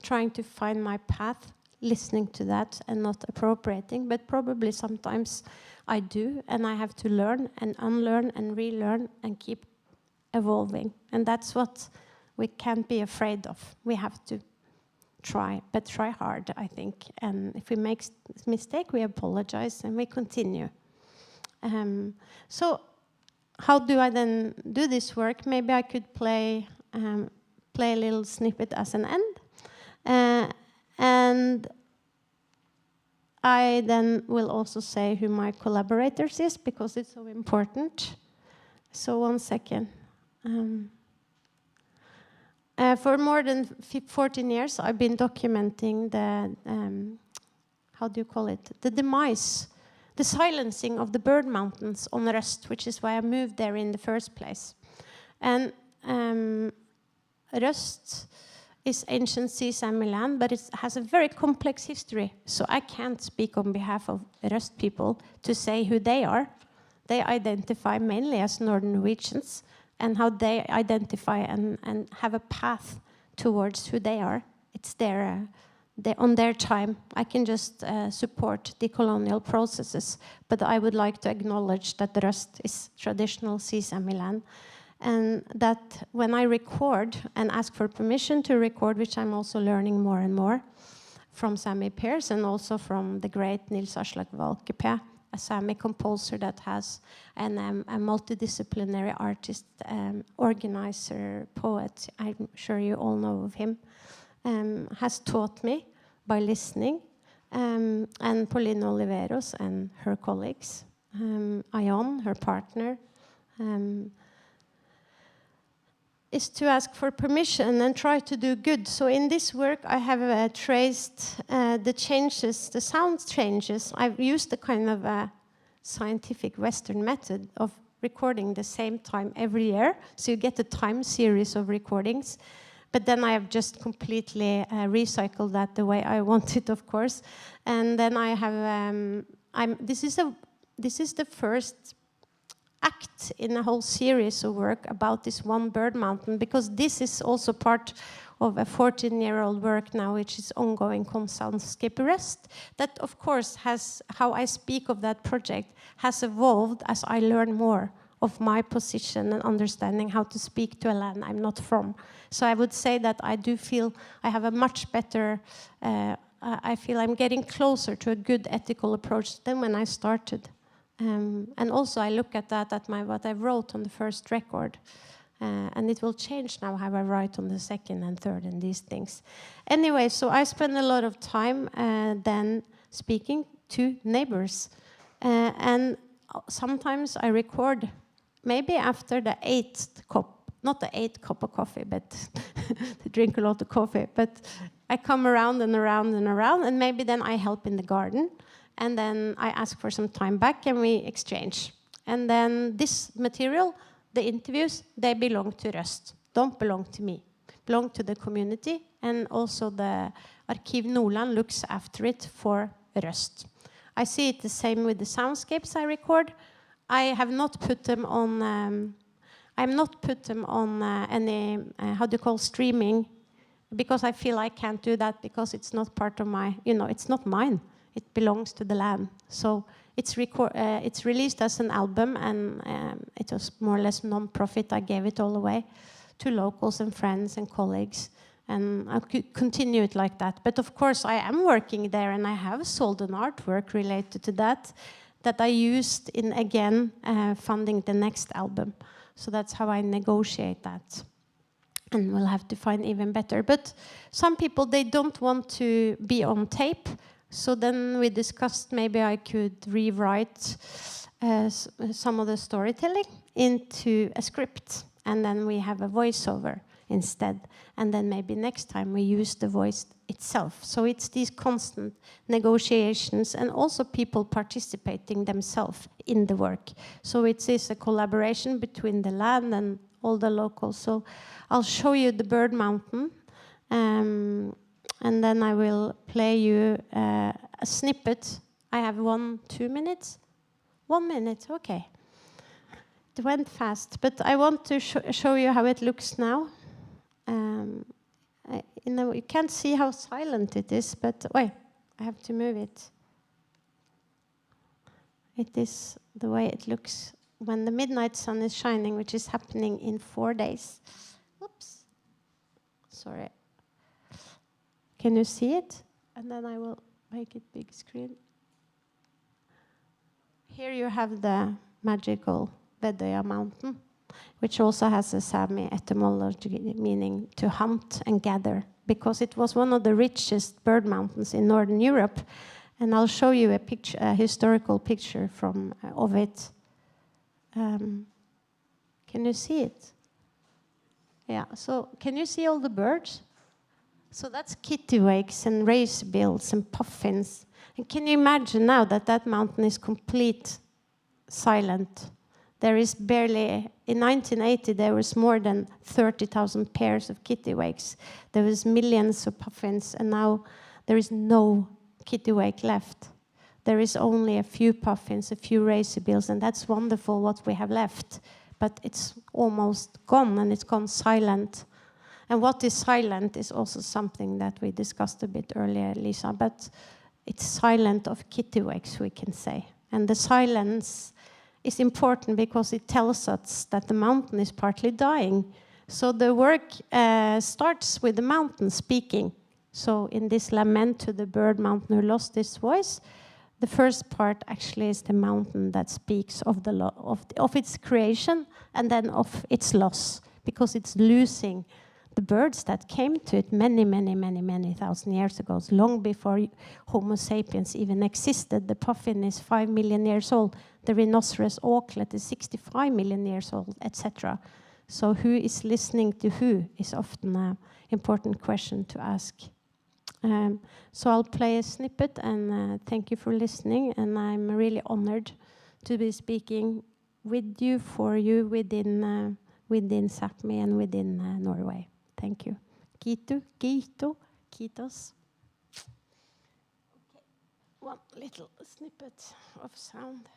trying to find my path, listening to that and not appropriating, but probably sometimes I do, and I have to learn and unlearn and relearn and keep evolving. And that's what we can't be afraid of. We have to try, but try hard, I think. And if we make a mistake, we apologize and we continue. So how do I then do this work? Maybe I could play a little snippet as an end. And I then will also say who my collaborators is, because it's so important. So 1 second. For more than 14 years, I've been documenting the, how do you call it? The demise, the silencing of the bird mountains on Røst, which is why I moved there in the first place. And Røst is ancient Sami land, but it has a very complex history. So I can't speak on behalf of Røst people to say who they are. They identify mainly as Northern Norwegians, and how they identify and have a path towards who they are. It's their, on their time. I can just support the colonial processes, but I would like to acknowledge that the Røst is traditional Sami land. And that when I record and ask for permission to record, which I'm also learning more and more from Sami peers and also from the great Nils Aslak Valkeapää, a Sami composer that has a multidisciplinary artist, organizer, poet, I'm sure you all know of him, has taught me by listening, and Pauline Oliveros and her colleagues, Ion, her partner, is to ask for permission and try to do good. So in this work, I have traced the changes, the sound changes. I've used the kind of scientific Western method of recording the same time every year. So you get a time series of recordings. But then I have just completely recycled that the way I want it, of course. And then I have, this is the first act in a whole series of work about this one bird mountain, because this is also part of a 14-year-old work now, which is ongoing called Soundscape Rest. That, of course, has, how I speak of that project has evolved as I learn more of my position and understanding how to speak to a land I'm not from. So I would say that I do feel I have a much better, I feel I'm getting closer to a good ethical approach than when I started. And also I look at that, at what I wrote on the first record. And it will change now how I write on the second and third and these things. Anyway, so I spend a lot of time then speaking to neighbors. And sometimes I record maybe after the 8th cup, not the 8th cup of coffee, but to drink a lot of coffee. But I come around and around and around, and maybe then I help in the garden, and then I ask for some time back, and we exchange. And then this material, the interviews, they belong to Røst, don't belong to me, belong to the community, and also the Arkiv Nordland looks after it for Røst. I see it the same with the soundscapes I record. I have not put them on. I'm not put them on any how do you call streaming, because I feel I can't do that because it's not part of my. It's not mine. It belongs to the land. So it's released as an album, and it was more or less non-profit. I gave it all away to locals and friends and colleagues. And I could continue it like that. But of course, I am working there, and I have sold an artwork related to that I used in, again, funding the next album. So that's how I negotiate that. And we'll have to find even better. But some people, they don't want to be on tape. So then we discussed maybe I could rewrite some of the storytelling into a script. And then we have a voiceover instead. And then maybe next time we use the voice itself. So it's these constant negotiations, and also people participating themselves in the work. So it is a collaboration between the land and all the locals. So I'll show you the bird mountain, and then I will play you a snippet. I have 2 minutes? 1 minute, okay. It went fast, but I want to show you how it looks now. You can't see how silent it is, but wait, I have to move it. It is the way it looks when the midnight sun is shining, which is happening in 4 days. Oops, sorry. Can you see it? And then I will make it big screen. Here you have the magical Vedøya mountain, which also has a Sami etymology, meaning to hunt and gather, because it was one of the richest bird mountains in Northern Europe. And I'll show you a picture, a historical picture of it. Can you see it? Yeah, so can you see all the birds? So that's kittiwakes and racebills and puffins. And can you imagine now that that mountain is complete silent? There is barely, in 1980, there was more than 30,000 pairs of kittiwakes. There was millions of puffins, and now there is no kittiwake left. There is only a few puffins, a few racebills, and that's wonderful what we have left. But it's almost gone, and it's gone silent. And what is silent is also something that we discussed a bit earlier, Lisa, but it's silent of kittiwakes, we can say. And the silence is important because it tells us that the mountain is partly dying. So the work starts with the mountain speaking. So in this lament to the bird mountain who lost its voice, the first part actually is the mountain that speaks of its creation and then of its loss, because it's losing the birds that came to it many thousand years ago, long before Homo sapiens even existed. The puffin is 5 million years old. The rhinoceros auklet is 65 million years old, etc. So who is listening to who is often an important question to ask. So I'll play a snippet, and thank you for listening. And I'm really honored to be speaking with you, for you, within Sápmi and within Norway. Thank you. Kiitos. Okay. One little snippet of sound.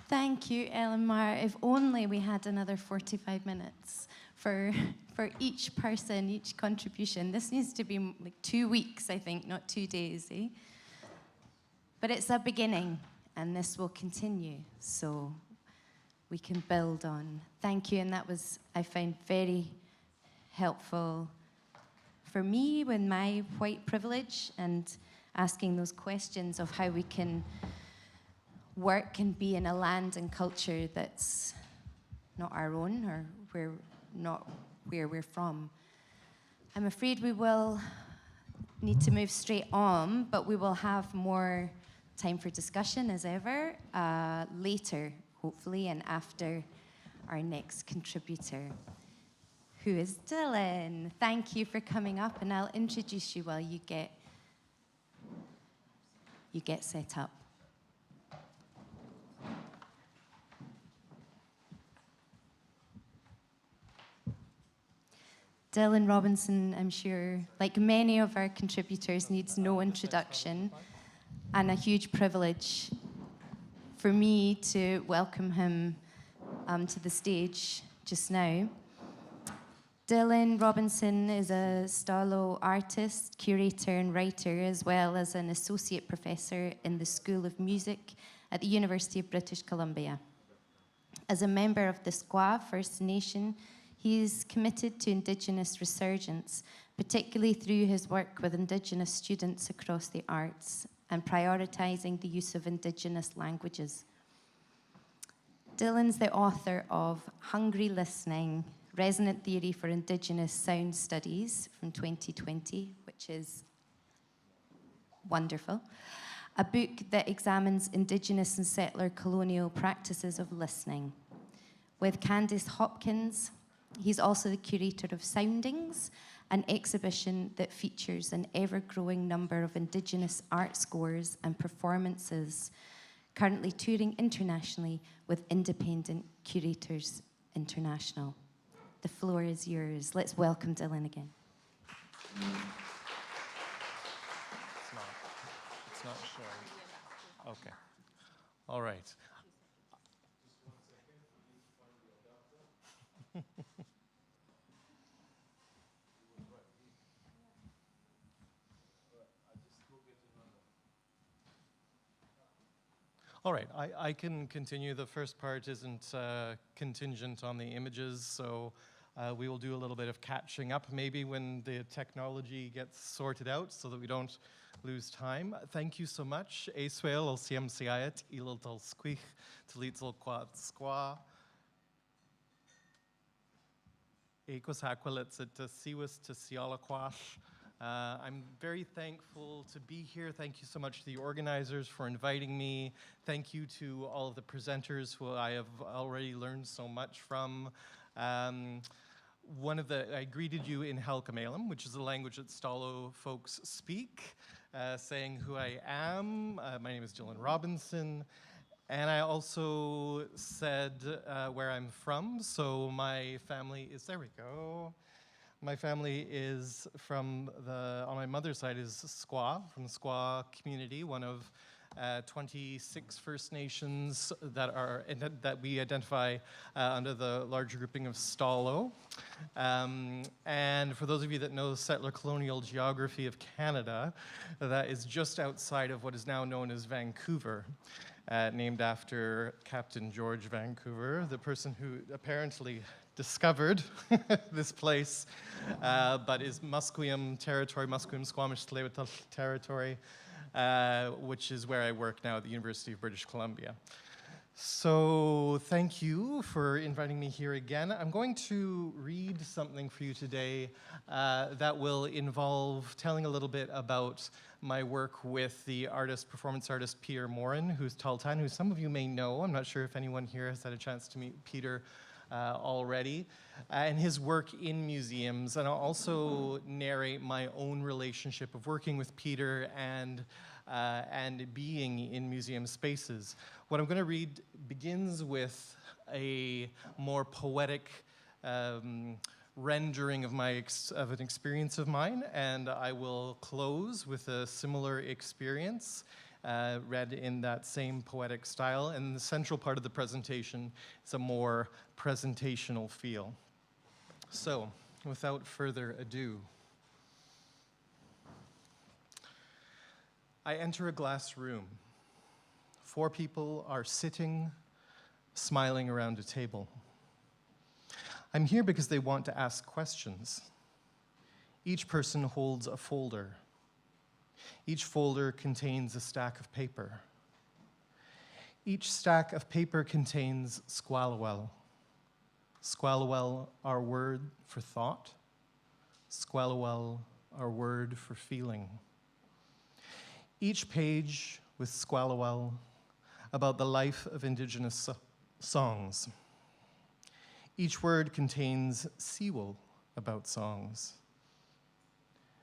Thank you, Elmar. If only we had another 45 minutes for each person, each contribution. This needs to be like 2 weeks, I think, not 2 days, eh? But it's a beginning, and this will continue, so we can build on. Thank you, and that was, I found, very helpful for me with my white privilege and asking those questions of how we can work and be in a land and culture that's not our own or not where we're from. I'm afraid we will need to move straight on, but we will have more time for discussion as ever later, hopefully, and after our next contributor, who is Dylan. Thank you for coming up, and I'll introduce you while you get set up. Dylan Robinson, I'm sure, like many of our contributors, needs no introduction, and a huge privilege for me to welcome him to the stage just now. Dylan Robinson is a Stalo artist, curator and writer, as well as an associate professor in the School of Music at the University of British Columbia. As a member of the Squaw First Nation, he is committed to Indigenous resurgence, particularly through his work with Indigenous students across the arts and prioritising the use of Indigenous languages. Dylan's the author of Hungry Listening, Resonant Theory for Indigenous Sound Studies from 2020, which is wonderful. A book that examines Indigenous and settler colonial practices of listening. With Candice Hopkins, he's also the curator of Soundings, an exhibition that features an ever-growing number of Indigenous art scores and performances, currently touring internationally with Independent Curators International. The floor is yours. Let's welcome Dylan again. It's not showing. Okay. All right. All right, I can continue. The first part isn't contingent on the images, so we will do a little bit of catching up maybe when the technology gets sorted out so that we don't lose time. Thank you so much. Eiswell al siamsiayat ilal tal squich tlitzal quat squa. Ekos aquilets at siwas to sialaquash. I'm very thankful to be here. Thank you so much to the organizers for inviting me. Thank you to all of the presenters who I have already learned so much from. I greeted you in Halkamelem, which is a language that Stalo folks speak, saying who I am. My name is Dylan Robinson. And I also said where I'm from. So my family is, there we go. My family is on my mother's side is Squaw, from the Squaw community, one of 26 First Nations that we identify under the larger grouping of Stalo. And for those of you that know the settler colonial geography of Canada, that is just outside of what is now known as Vancouver. Named after Captain George Vancouver, the person who apparently discovered this place, but is Musqueam territory, Musqueam Squamish Tsleil-Waututh territory, which is where I work now at the University of British Columbia. So thank you for inviting me here again. I'm going to read something for you today that will involve telling a little bit about my work with the performance artist Peter Morin, who's Taltan, who some of you may know. I'm not sure if anyone here has had a chance to meet Peter already, and his work in museums. And I'll also narrate my own relationship of working with Peter and being in museum spaces. What I'm going to read begins with a more poetic rendering of an experience of mine, and I will close with a similar experience read in that same poetic style. And the central part of the presentation is a more presentational feel. So, without further ado, I enter a glass room. 4 people are sitting, smiling around a table. I'm here because they want to ask questions. Each person holds a folder. Each folder contains a stack of paper. Each stack of paper contains squalawel. Squalawel, our word for thought. Squalawel, our word for feeling. Each page with squalawel about the life of Indigenous songs. Each word contains siwal about songs.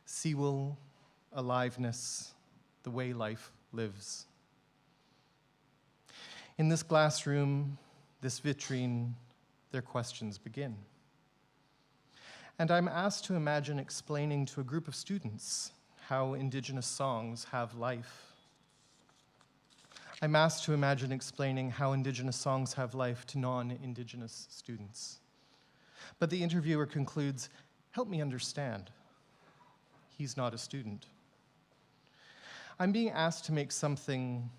Siwal, aliveness, the way life lives. In this glass room, this vitrine, their questions begin. And I'm asked to imagine explaining to a group of students how Indigenous songs have life. I'm asked to imagine explaining how Indigenous songs have life to non-Indigenous students. But the interviewer concludes, help me understand. He's not a student. I'm being asked to make something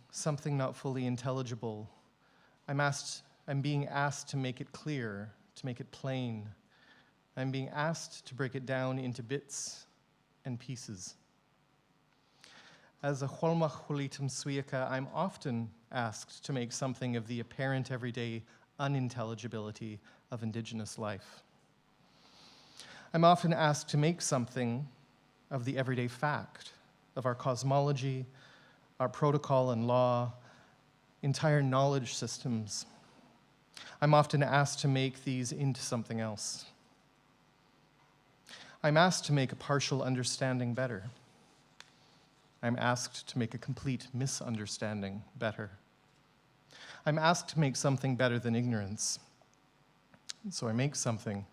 not fully intelligible. I'm being asked to make it clear, to make it plain. I'm being asked to break it down into bits and pieces. As a Cholmach Hulitum Suica, I'm often asked to make something of the apparent everyday unintelligibility of Indigenous life. I'm often asked to make something of the everyday fact of our cosmology, our protocol and law, entire knowledge systems. I'm often asked to make these into something else. I'm asked to make a partial understanding better. I'm asked to make a complete misunderstanding better. I'm asked to make something better than ignorance. So I make something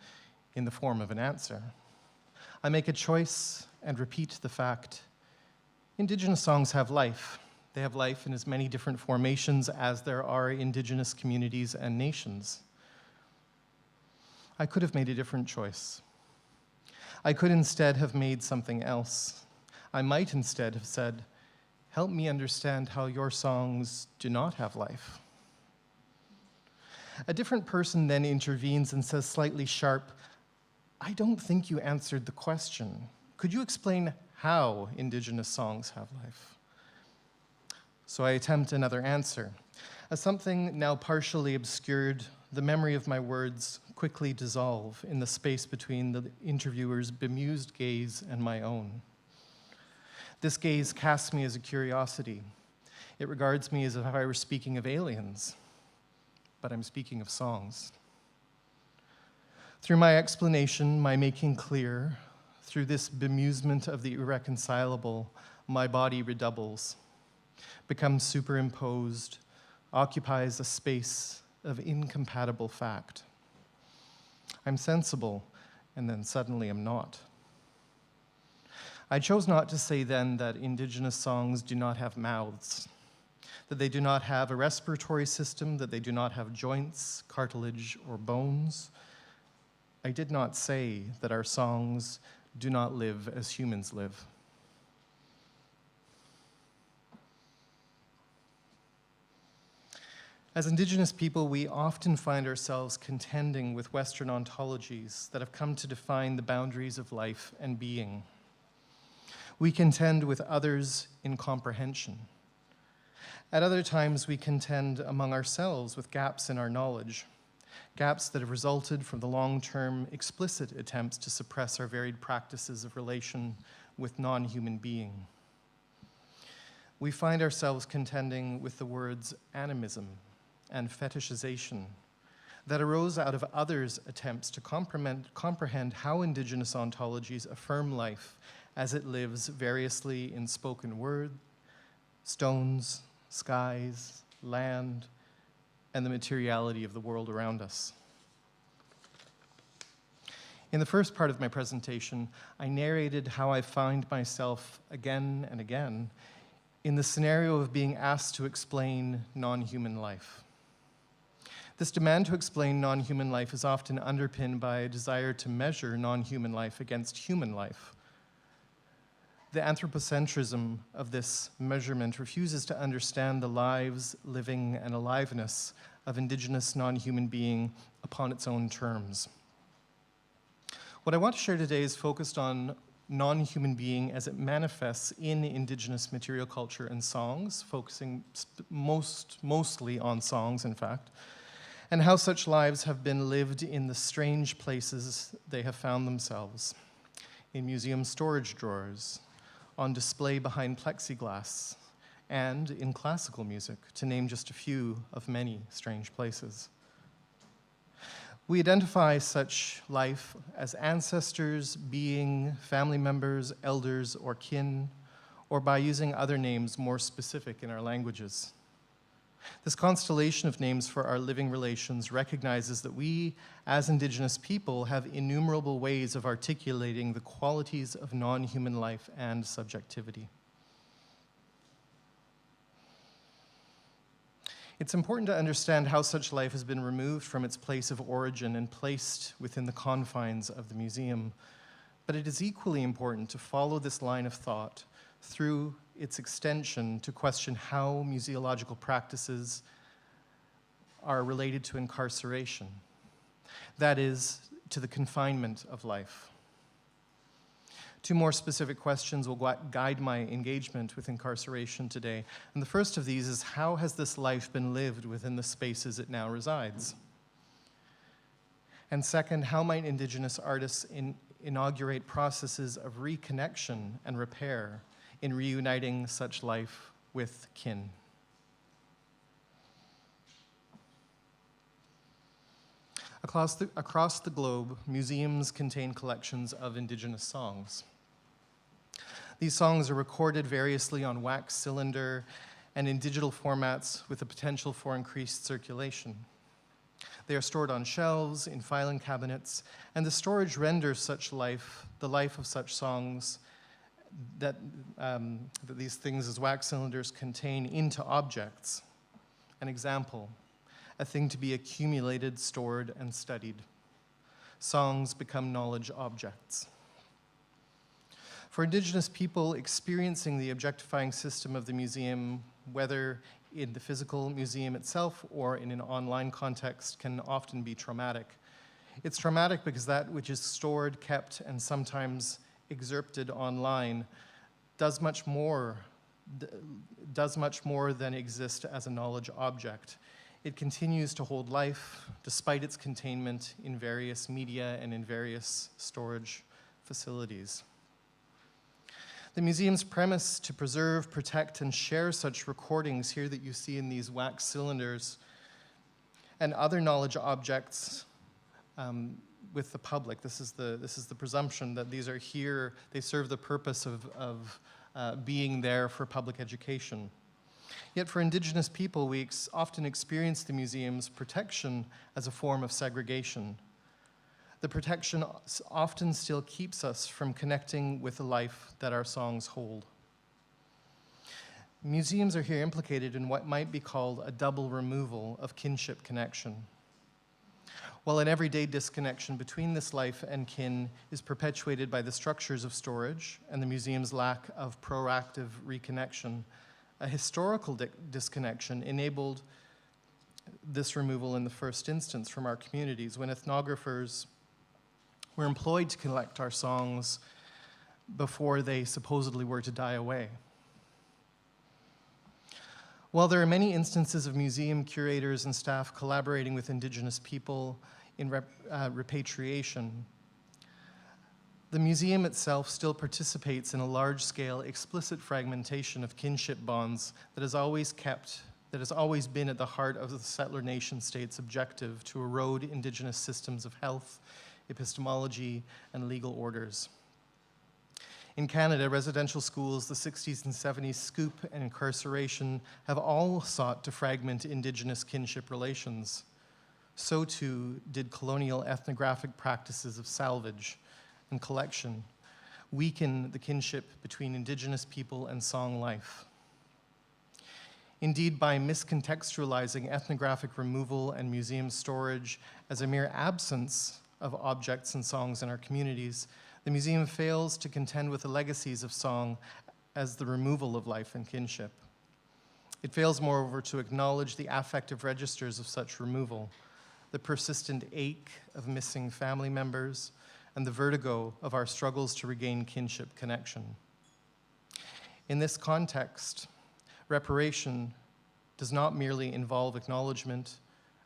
in the form of an answer. I make a choice and repeat the fact. Indigenous songs have life. They have life in as many different formations as there are Indigenous communities and nations. I could have made a different choice. I could instead have made something else. I might instead have said, help me understand how your songs do not have life. A different person then intervenes and says slightly sharp, I don't think you answered the question. Could you explain how Indigenous songs have life? So I attempt another answer. As something now partially obscured, the memory of my words quickly dissolve in the space between the interviewer's bemused gaze and my own. This gaze casts me as a curiosity. It regards me as if I were speaking of aliens, but I'm speaking of songs. Through my explanation, my making clear, through this bemusement of the irreconcilable, my body redoubles, becomes superimposed, occupies a space of incompatible fact. I'm sensible, and then suddenly I'm not. I chose not to say then that Indigenous songs do not have mouths, that they do not have a respiratory system, that they do not have joints, cartilage, or bones. I did not say that our songs do not live as humans live. As Indigenous people, we often find ourselves contending with Western ontologies that have come to define the boundaries of life and being. We contend with others in comprehension. At other times, we contend among ourselves with gaps in our knowledge, gaps that have resulted from the long-term explicit attempts to suppress our varied practices of relation with non-human being. We find ourselves contending with the words animism and fetishization that arose out of others' attempts to comprehend how Indigenous ontologies affirm life as it lives variously in spoken word, stones, skies, land, and the materiality of the world around us. In the first part of my presentation, I narrated how I find myself again and again in the scenario of being asked to explain non-human life. This demand to explain non-human life is often underpinned by a desire to measure non-human life against human life. The anthropocentrism of this measurement refuses to understand the lives, living, and aliveness of indigenous non-human being upon its own terms. What I want to share today is focused on non-human being as it manifests in indigenous material culture and songs, focusing mostly on songs, in fact, and how such lives have been lived in the strange places they have found themselves, in museum storage drawers, on display behind plexiglass, and in classical music, to name just a few of many strange places. We identify such life as ancestors, being, family members, elders, or kin, or by using other names more specific in our languages. This constellation of names for our living relations recognizes that we, as Indigenous people, have innumerable ways of articulating the qualities of non-human life and subjectivity. It's important to understand how such life has been removed from its place of origin and placed within the confines of the museum. But it is equally important to follow this line of thought through its extension to question how museological practices are related to incarceration, that is, to the confinement of life. Two more specific questions will guide my engagement with incarceration today. And the first of these is, how has this life been lived within the spaces it now resides? And second, how might Indigenous artists inaugurate processes of reconnection and repair in reuniting such life with kin? Across the globe, museums contain collections of Indigenous songs. These songs are recorded variously on wax cylinder and in digital formats with the potential for increased circulation. They are stored on shelves, in filing cabinets, and the storage renders such life, the life of such songs that these things as wax cylinders contain, into objects. An example, a thing to be accumulated, stored, and studied. Songs become knowledge objects. For Indigenous people, experiencing the objectifying system of the museum, whether in the physical museum itself or in an online context, can often be traumatic. It's traumatic because that which is stored, kept, and sometimes excerpted online does much more than exist as a knowledge object. It continues to hold life despite its containment in various media and in various storage facilities. The museum's premise to preserve, protect, and share such recordings here that you see in these wax cylinders and other knowledge objects with the public. This is the presumption that these are here, they serve the purpose of being there for public education. Yet for Indigenous people, we often experience the museum's protection as a form of segregation. The protection often still keeps us from connecting with the life that our songs hold. Museums are here implicated in what might be called a double removal of kinship connection. While an everyday disconnection between this life and kin is perpetuated by the structures of storage and the museum's lack of proactive reconnection, a historical disconnection enabled this removal in the first instance from our communities when ethnographers were employed to collect our songs before they supposedly were to die away. While there are many instances of museum curators and staff collaborating with Indigenous people in repatriation, the museum itself still participates in a large-scale explicit fragmentation of kinship bonds that has always been at the heart of the settler nation-state's objective to erode Indigenous systems of health, epistemology, and legal orders. In Canada, residential schools, the 60s and 70s, scoop, and incarceration have all sought to fragment Indigenous kinship relations. So too did colonial ethnographic practices of salvage and collection weaken the kinship between Indigenous people and song life. Indeed, by miscontextualizing ethnographic removal and museum storage as a mere absence of objects and songs in our communities, the museum fails to contend with the legacies of song as the removal of life and kinship. It fails, moreover, to acknowledge the affective registers of such removal, the persistent ache of missing family members, and the vertigo of our struggles to regain kinship connection. In this context, reparation does not merely involve acknowledging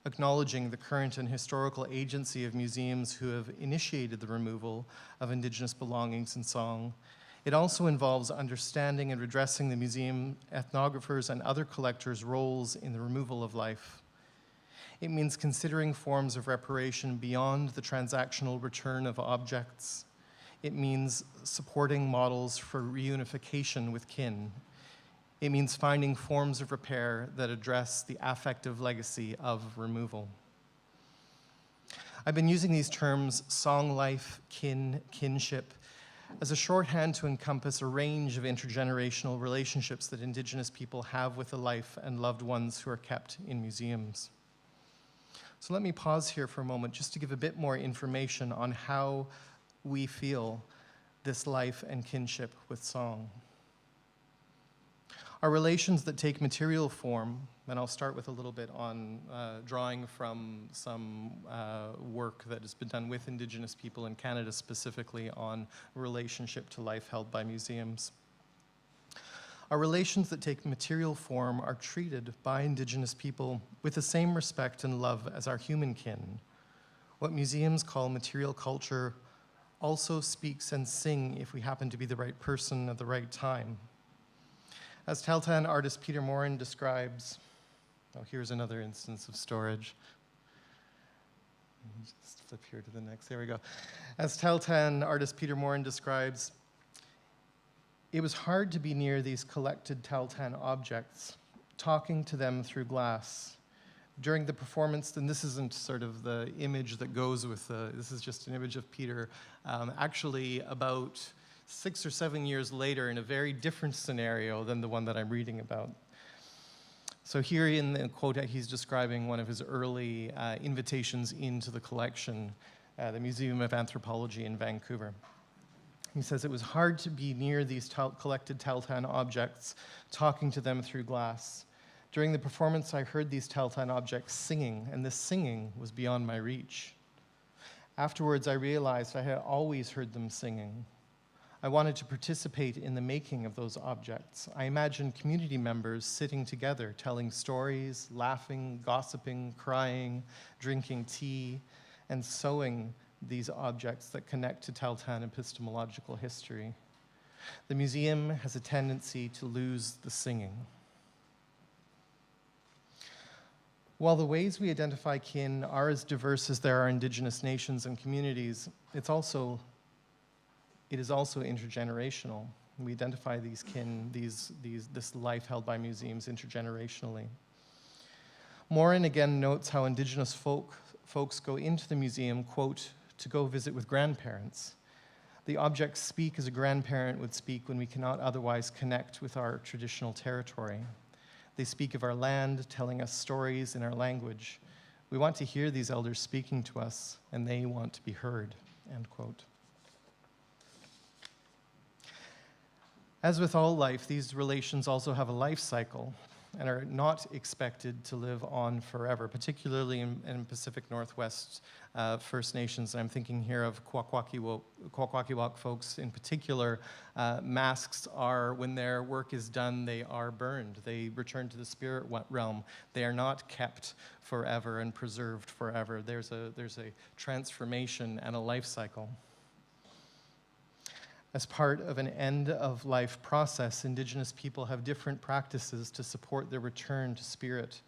the current and historical agency of museums who have initiated the removal of Indigenous belongings and song. It also involves understanding and redressing the museum ethnographers' and other collectors' roles in the removal of life. It means considering forms of reparation beyond the transactional return of objects. It means supporting models for reunification with kin. It means finding forms of repair that address the affective legacy of removal. I've been using these terms, song life, kin, kinship, as a shorthand to encompass a range of intergenerational relationships that Indigenous people have with the life and loved ones who are kept in museums. So let me pause here for a moment just to give a bit more information on how we feel this life and kinship with song. Our relations that take material form, and I'll start with a little bit on drawing from some work that has been done with Indigenous people in Canada, specifically on relationship to life held by museums. Our relations that take material form are treated by Indigenous people with the same respect and love as our human kin. What museums call material culture also speaks and sing if we happen to be the right person at the right time. As Tahltan artist Peter Morin describes, oh, here's another instance of storage. Just flip here to the next, there we go. As Tahltan artist Peter Morin describes, it was hard to be near these collected Tahltan objects, talking to them through glass. During the performance, and this isn't sort of the image that goes with this is just an image of Peter, actually about 6 or 7 years later in a very different scenario than the one that I'm reading about. So here in the quote, he's describing one of his early invitations into the collection, the Museum of Anthropology in Vancouver. He says, it was hard to be near these collected Tahltan objects, talking to them through glass. During the performance, I heard these Tahltan objects singing, and this singing was beyond my reach. Afterwards, I realized I had always heard them singing. I wanted to participate in the making of those objects. I imagined community members sitting together, telling stories, laughing, gossiping, crying, drinking tea, and sewing these objects that connect to Tahltan epistemological history. The museum has a tendency to lose the singing. While the ways we identify kin are as diverse as there are Indigenous nations and communities, it is also intergenerational. We identify these kin, this life held by museums intergenerationally. Morin again notes how Indigenous folks go into the museum, quote, to go visit with grandparents. The objects speak as a grandparent would speak when we cannot otherwise connect with our traditional territory. They speak of our land, telling us stories in our language. We want to hear these elders speaking to us, and they want to be heard, end quote. As with all life, these relations also have a life cycle and are not expected to live on forever, particularly in Pacific Northwest First Nations. I'm thinking here of Kwakwaka'wakw folks in particular. Masks are, when their work is done, they are burned. They return to the spirit realm. They are not kept forever and preserved forever. There's a transformation and a life cycle. As part of an end-of-life process, Indigenous people have different practices to support their return to spirit.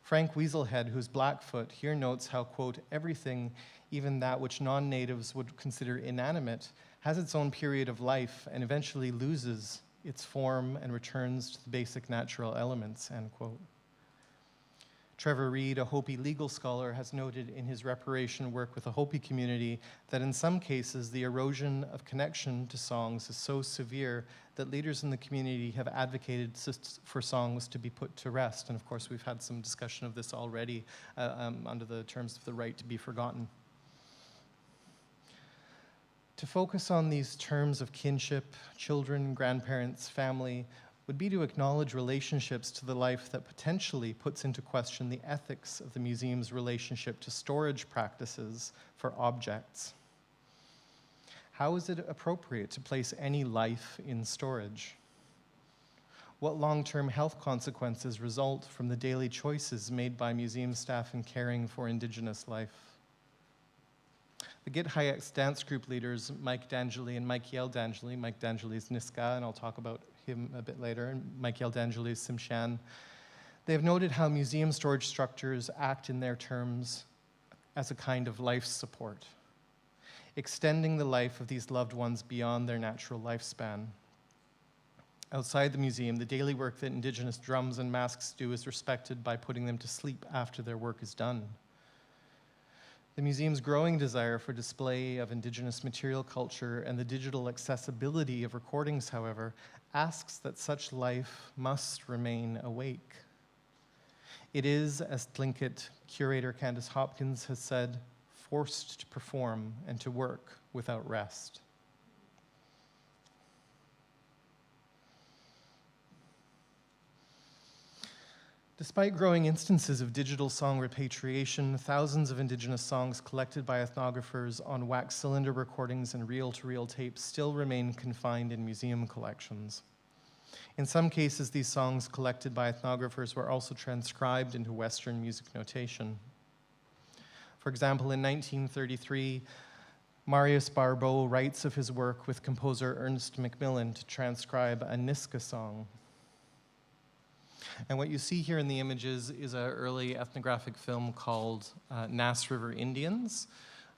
Frank Weaselhead, who's Blackfoot, here notes how, quote, everything, even that which non-natives would consider inanimate, has its own period of life and eventually loses its form and returns to the basic natural elements, end quote. Trevor Reed, a Hopi legal scholar, has noted in his reparation work with the Hopi community that in some cases the erosion of connection to songs is so severe that leaders in the community have advocated for songs to be put to rest. And of course, we've had some discussion of this already under the terms of the right to be forgotten. To focus on these terms of kinship, children, grandparents, family, would be to acknowledge relationships to the life that potentially puts into question the ethics of the museum's relationship to storage practices for objects. How is it appropriate to place any life in storage? What long-term health consequences result from the daily choices made by museum staff in caring for Indigenous life? The Git Hayek's dance group leaders, Mike D'Angeli and Michael D'Angeli. Mike D'Angeli is Niska, and I'll talk about him a bit later, and Michael D'Angeli is Tsimshian. They have noted how museum storage structures act in their terms as a kind of life support, extending the life of these loved ones beyond their natural lifespan. Outside the museum, the daily work that Indigenous drums and masks do is respected by putting them to sleep after their work is done. The museum's growing desire for display of Indigenous material culture and the digital accessibility of recordings, however, asks that such life must remain awake. It is, as Tlingit curator Candace Hopkins has said, forced to perform and to work without rest. Despite growing instances of digital song repatriation, thousands of Indigenous songs collected by ethnographers on wax cylinder recordings and reel-to-reel tapes still remain confined in museum collections. In some cases, these songs collected by ethnographers were also transcribed into Western music notation. For example, in 1933, Marius Barbeau writes of his work with composer Ernest Macmillan to transcribe a Niska song. And what you see here in the images is an early ethnographic film called Nass River Indians.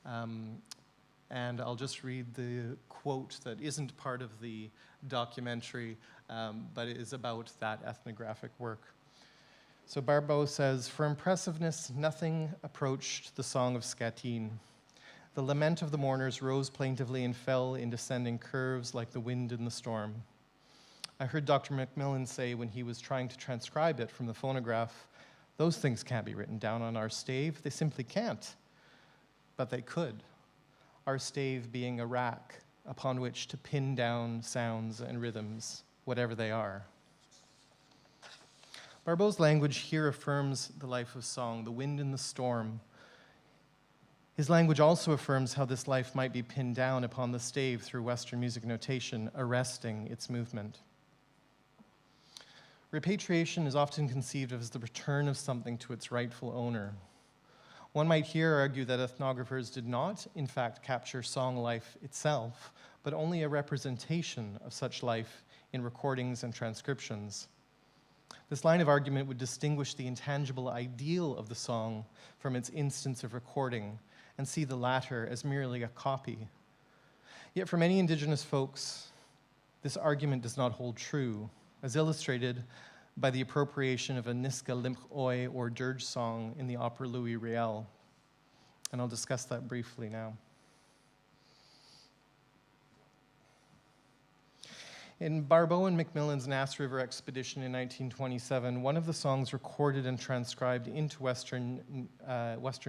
And I'll just read the quote that isn't part of the documentary, but it is about that ethnographic work. So Barbeau says, "For impressiveness, nothing approached the song of Skateen. The lament of the mourners rose plaintively and fell in descending curves like the wind in the storm. I heard Dr. Macmillan say when he was trying to transcribe it from the phonograph, those things can't be written down on our stave. They simply can't. But they could. Our stave being a rack upon which to pin down sounds and rhythms, whatever they are." Barbeau's language here affirms the life of song, the wind in the storm. His language also affirms how this life might be pinned down upon the stave through Western music notation, arresting its movement. Repatriation is often conceived of as the return of something to its rightful owner. One might here argue that ethnographers did not, in fact, capture song life itself, but only a representation of such life in recordings and transcriptions. This line of argument would distinguish the intangible ideal of the song from its instance of recording, and see the latter as merely a copy. Yet for many Indigenous folks, this argument does not hold true, as illustrated by the appropriation of a Niska Limch Oy or dirge song in the opera Louis Riel. And I'll discuss that briefly now. In Barbeau and Macmillan's Nass River expedition in 1927, one of the songs recorded and transcribed into Western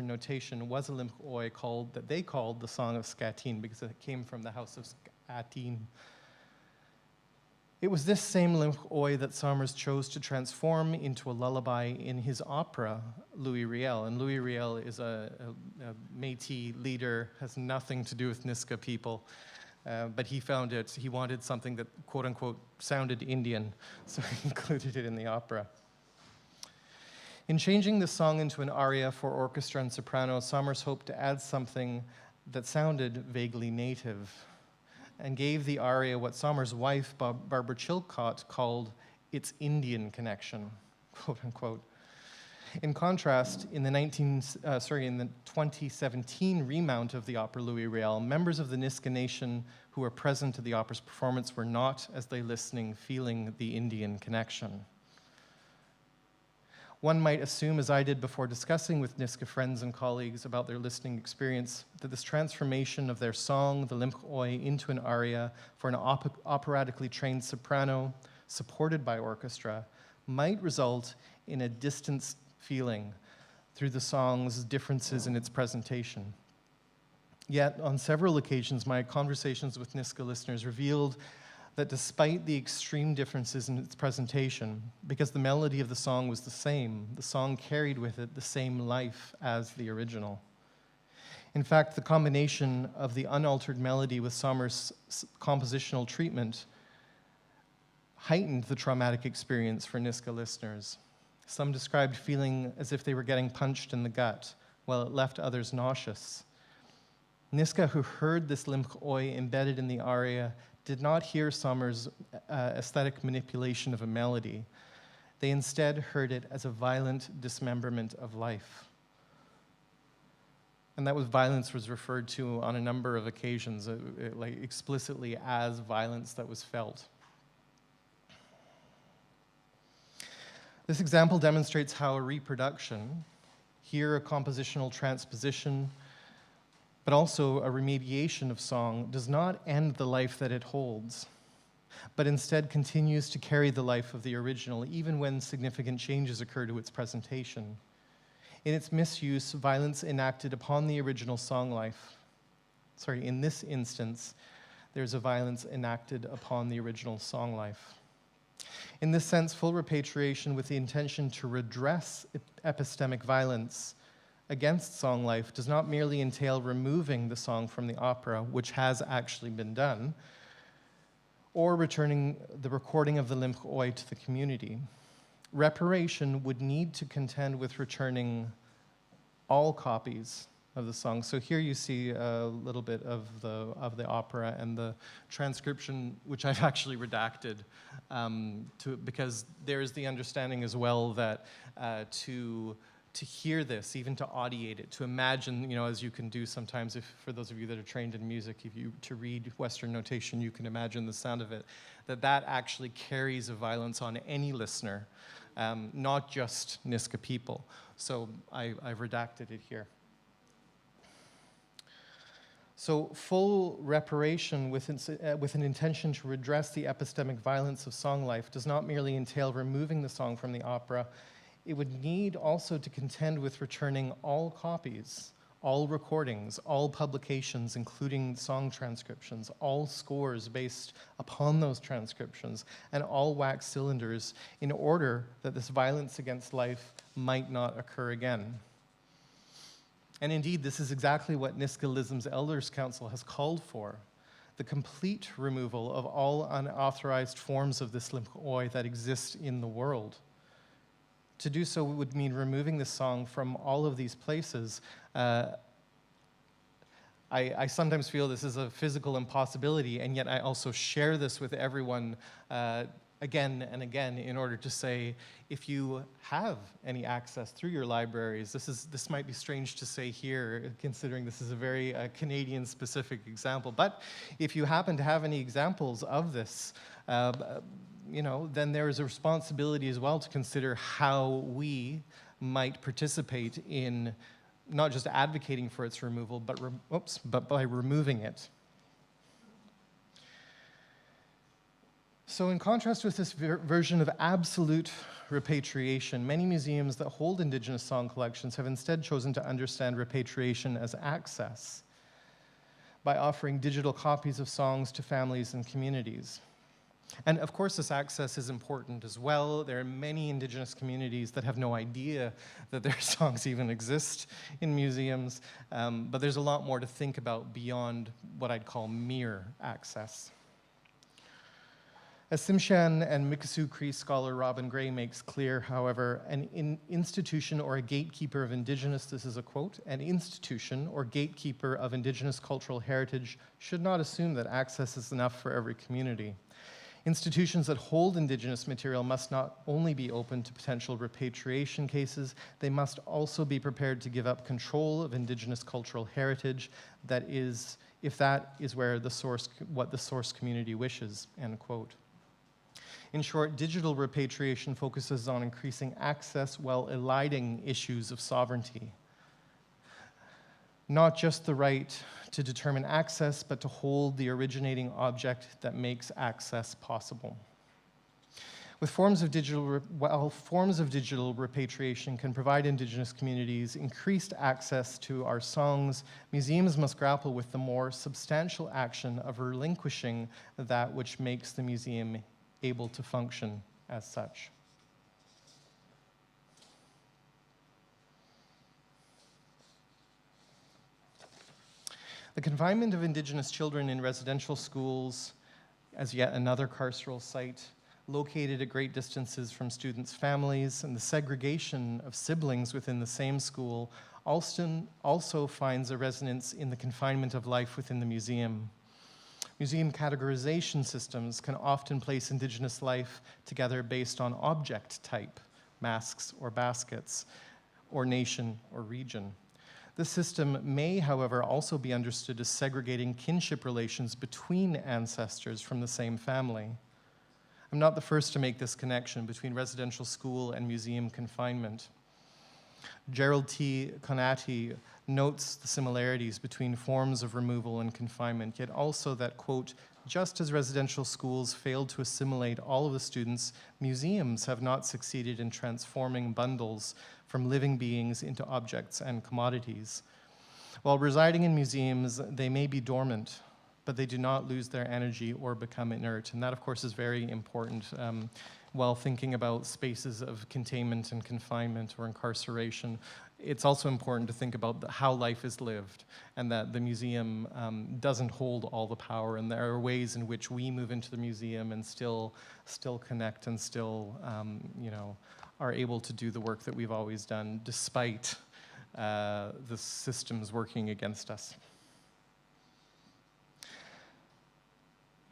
notation was a Limch Oy that they called the Song of Skateen, because it came from the house of Skateen. It was this same Limch Oy that Somers chose to transform into a lullaby in his opera, Louis Riel. And Louis Riel is a Métis leader, has nothing to do with Niska people. But he wanted something that, quote unquote, sounded Indian, so he included it in the opera. In changing the song into an aria for orchestra and soprano, Somers hoped to add something that sounded vaguely native, and gave the aria what Somers' wife, Barbara Chilcott, called its Indian connection, quote unquote. In contrast, in the 2017 remount of the opera Louis Riel, members of the Niska Nation who were present at the opera's performance were not, as they listening, feeling the Indian connection. One might assume, as I did before discussing with Niska friends and colleagues about their listening experience, that this transformation of their song, the Limch Oi, into an aria for an operatically trained soprano, supported by orchestra, might result in a distanced feeling through the song's differences in its presentation. Yet, on several occasions, my conversations with Niska listeners revealed that despite the extreme differences in its presentation, because the melody of the song was the song carried with it the same life as the original. In fact, the combination of the unaltered melody with Sommer's compositional treatment heightened the traumatic experience for Niska listeners. Some described feeling as if they were getting punched in the gut, while it left others nauseous. Niska, who heard this Limch Oi embedded in the aria, did not hear Sommer's aesthetic manipulation of a melody. They instead heard it as a violent dismemberment of life. And that violence was referred to on a number of occasions, like explicitly as violence that was felt. This example demonstrates how a reproduction, here a compositional transposition, but also a remediation of song, does not end the life that it holds, but instead continues to carry the life of the original, even when significant changes occur to its presentation. In its misuse, violence enacted upon the original song life. Sorry, in this instance, there's a violence enacted upon the original song life. In this sense, full repatriation with the intention to redress epistemic violence against song life does not merely entail removing the song from the opera, which has actually been done, or returning the recording of the Limch Oi to the community. Reparation would need to contend with returning all copies of the song. So here you see a little bit of the opera and the transcription, which I've actually redacted, because there's the understanding as well that to hear this, even to audiate it, to imagine, as you can do sometimes, for those of you that are trained in music, to read Western notation, you can imagine the sound of it, that actually carries a violence on any listener, not just Niska people. So I've redacted it here. So full reparation with an intention to redress the epistemic violence of song life does not merely entail removing the song from the opera. It would need also to contend with returning all copies, all recordings, all publications, including song transcriptions, all scores based upon those transcriptions, and all wax cylinders in order that this violence against life might not occur again. And indeed, this is exactly what Niskalism's Elders Council has called for, the complete removal of all unauthorized forms of this Limch Oi that exist in the world. To do so would mean removing the song from all of these places. I sometimes feel this is a physical impossibility, and yet I also share this with everyone again and again in order to say, if you have any access through your libraries, this might be strange to say here, considering this is a very Canadian-specific example, but if you happen to have any examples of this, then there is a responsibility as well to consider how we might participate in not just advocating for its removal, but by removing it. So in contrast with this version of absolute repatriation, many museums that hold Indigenous song collections have instead chosen to understand repatriation as access by offering digital copies of songs to families and communities. And of course, this access is important as well. There are many Indigenous communities that have no idea that their songs even exist in museums, but there's a lot more to think about beyond what I'd call mere access. As Tsimshian and Mikisew Cree scholar Robin Gray makes clear, however, an institution or a gatekeeper of Indigenous, this is a quote, an institution or gatekeeper of Indigenous cultural heritage should not assume that access is enough for every community. Institutions that hold Indigenous material must not only be open to potential repatriation cases, they must also be prepared to give up control of Indigenous cultural heritage, that is, if that is where what the source community wishes, end quote. In short, digital repatriation focuses on increasing access while eliding issues of sovereignty. Not just the right to determine access, but to hold the originating object that makes access possible. While forms of digital repatriation can provide Indigenous communities increased access to our songs, museums must grapple with the more substantial action of relinquishing that which makes the museum able to function as such. The confinement of Indigenous children in residential schools as yet another carceral site located at great distances from students' families, and the segregation of siblings within the same school also finds a resonance in the confinement of life within the museum. Museum categorization systems can often place Indigenous life together based on object type, masks or baskets, or nation or region. This system may, however, also be understood as segregating kinship relations between ancestors from the same family. I'm not the first to make this connection between residential school and museum confinement. Gerald T. Conati notes the similarities between forms of removal and confinement, yet also that, quote, just as residential schools failed to assimilate all of the students, museums have not succeeded in transforming bundles from living beings into objects and commodities. While residing in museums, they may be dormant, but they do not lose their energy or become inert. And that, of course, is very important while thinking about spaces of containment and confinement or incarceration. It's also important to think about how life is lived, and that the museum doesn't hold all the power, and there are ways in which we move into the museum and still connect and still are able to do the work that we've always done, despite the systems working against us.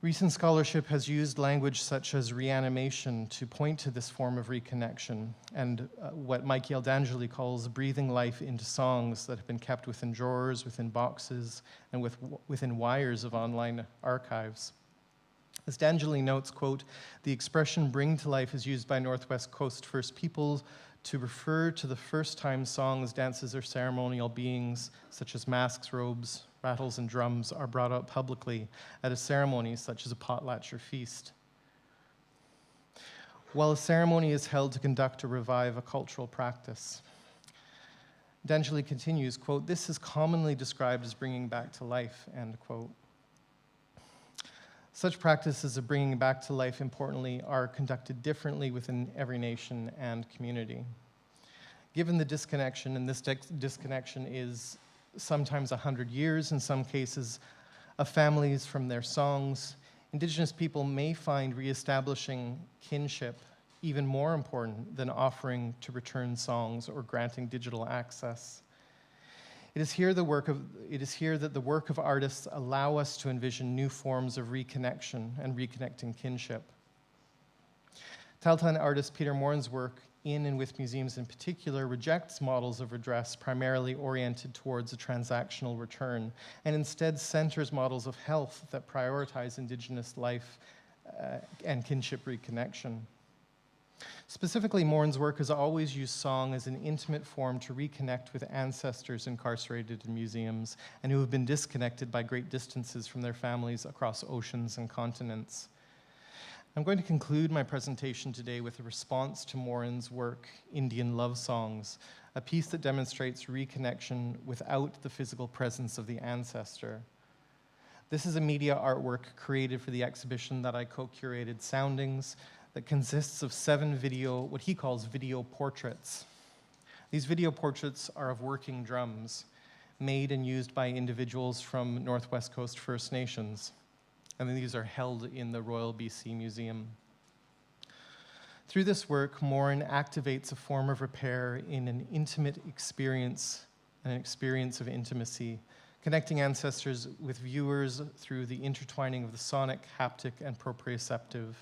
Recent scholarship has used language such as reanimation to point to this form of reconnection, and what Mike D'Angeli calls breathing life into songs that have been kept within drawers, within boxes, and within wires of online archives. As D'Angeli notes, quote, the expression bring to life is used by Northwest Coast First Peoples to refer to the first time songs, dances, or ceremonial beings, such as masks, robes, rattles, and drums, are brought out publicly at a ceremony such as a potlatch or feast. While a ceremony is held to conduct or revive a cultural practice. D'Angeli continues, quote, this is commonly described as bringing back to life, end quote. Such practices of bringing back to life, importantly, are conducted differently within every nation and community. Given the disconnection, and this disconnection is sometimes 100 years, in some cases, of families from their songs, Indigenous people may find reestablishing kinship even more important than offering to return songs or granting digital access. It is here that the work of artists allow us to envision new forms of reconnection and reconnecting kinship. Tahltan artist Peter Morin's work in and with museums in particular rejects models of redress primarily oriented towards a transactional return, and instead centers models of health that prioritize Indigenous life and kinship reconnection. Specifically, Morin's work has always used song as an intimate form to reconnect with ancestors incarcerated in museums and who have been disconnected by great distances from their families across oceans and continents. I'm going to conclude my presentation today with a response to Morin's work, Indian Love Songs, a piece that demonstrates reconnection without the physical presence of the ancestor. This is a media artwork created for the exhibition that I co-curated, Soundings, that consists of 7 what he calls video portraits. These video portraits are of working drums, made and used by individuals from Northwest Coast First Nations. And these are held in the Royal BC Museum. Through this work, Morin activates a form of repair in an intimate experience, an experience of intimacy, connecting ancestors with viewers through the intertwining of the sonic, haptic, and proprioceptive.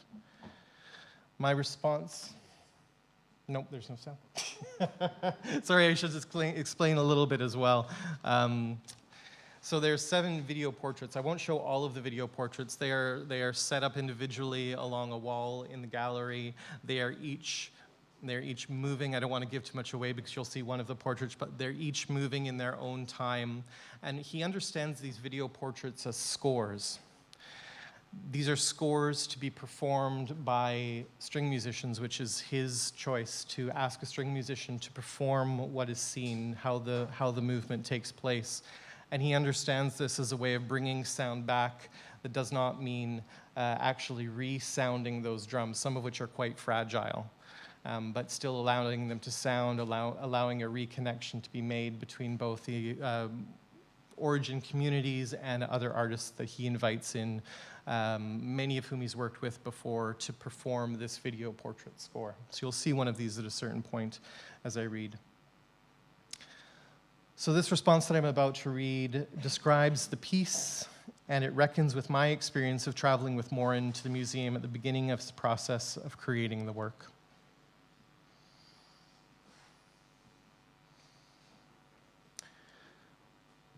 My response, nope, there's no sound. Sorry, I should explain a little bit as well. So there's 7 video portraits. I won't show all of the video portraits. They are set up individually along a wall in the gallery. They're each moving. I don't want to give too much away because you'll see one of the portraits, but they're each moving in their own time. And he understands these video portraits as scores. These are scores to be performed by string musicians, which is his choice to ask a string musician to perform what is seen, how the movement takes place. And he understands this as a way of bringing sound back. That does not mean actually resounding those drums, some of which are quite fragile, but still allowing them to sound, allowing a reconnection to be made between both the origin communities and other artists that he invites in, many of whom he's worked with before, to perform this video portrait score. So you'll see one of these at a certain point as I read. So this response that I'm about to read describes the piece, and it reckons with my experience of traveling with Morin to the museum at the beginning of the process of creating the work.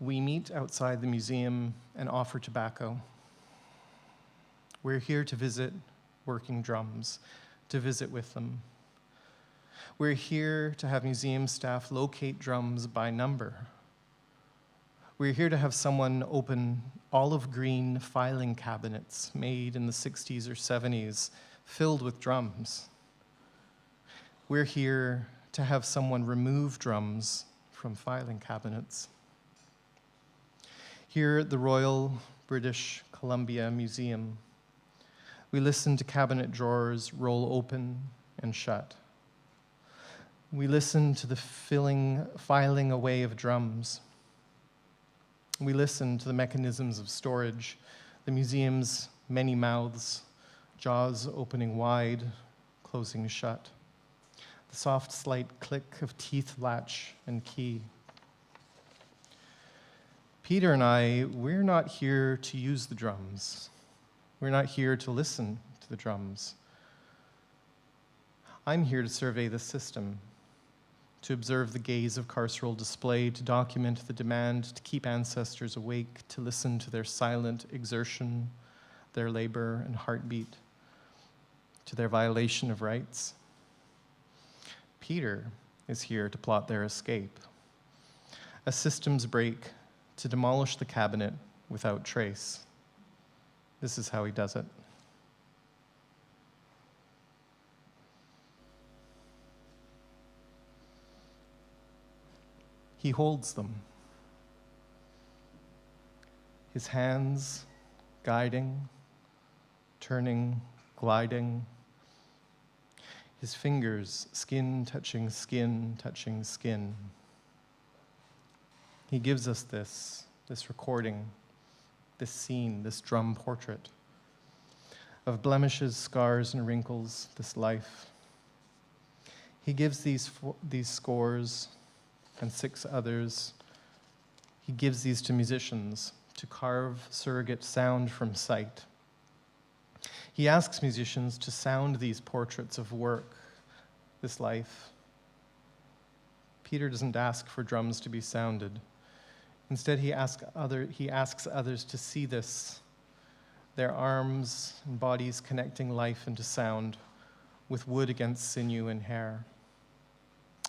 We meet outside the museum and offer tobacco. We're here to visit working drums, to visit with them. We're here to have museum staff locate drums by number. We're here to have someone open olive green filing cabinets made in the 60s or 70s, filled with drums. We're here to have someone remove drums from filing cabinets. Here at the Royal British Columbia Museum, we listen to cabinet drawers roll open and shut. We listen to the filing away of drums. We listen to the mechanisms of storage, the museum's many mouths, jaws opening wide, closing shut. The soft, slight click of teeth latch and key. Peter and I, we're not here to use the drums. We're not here to listen to the drums. I'm here to survey the system, to observe the gaze of carceral display, to document the demand to keep ancestors awake, to listen to their silent exertion, their labor and heartbeat, to their violation of rights. Peter is here to plot their escape, a systems break to demolish the cabinet without trace. This is how he does it. He holds them, his hands guiding, turning, gliding, his fingers skin touching skin, touching skin. He gives us this recording, this scene, this drum portrait of blemishes, scars, and wrinkles, this life. He gives these scores and 6 others. He gives these to musicians to carve surrogate sound from sight. He asks musicians to sound these portraits of work, this life. Peter doesn't ask for drums to be sounded. Instead, he asks others to see this, their arms and bodies connecting life into sound with wood against sinew and hair.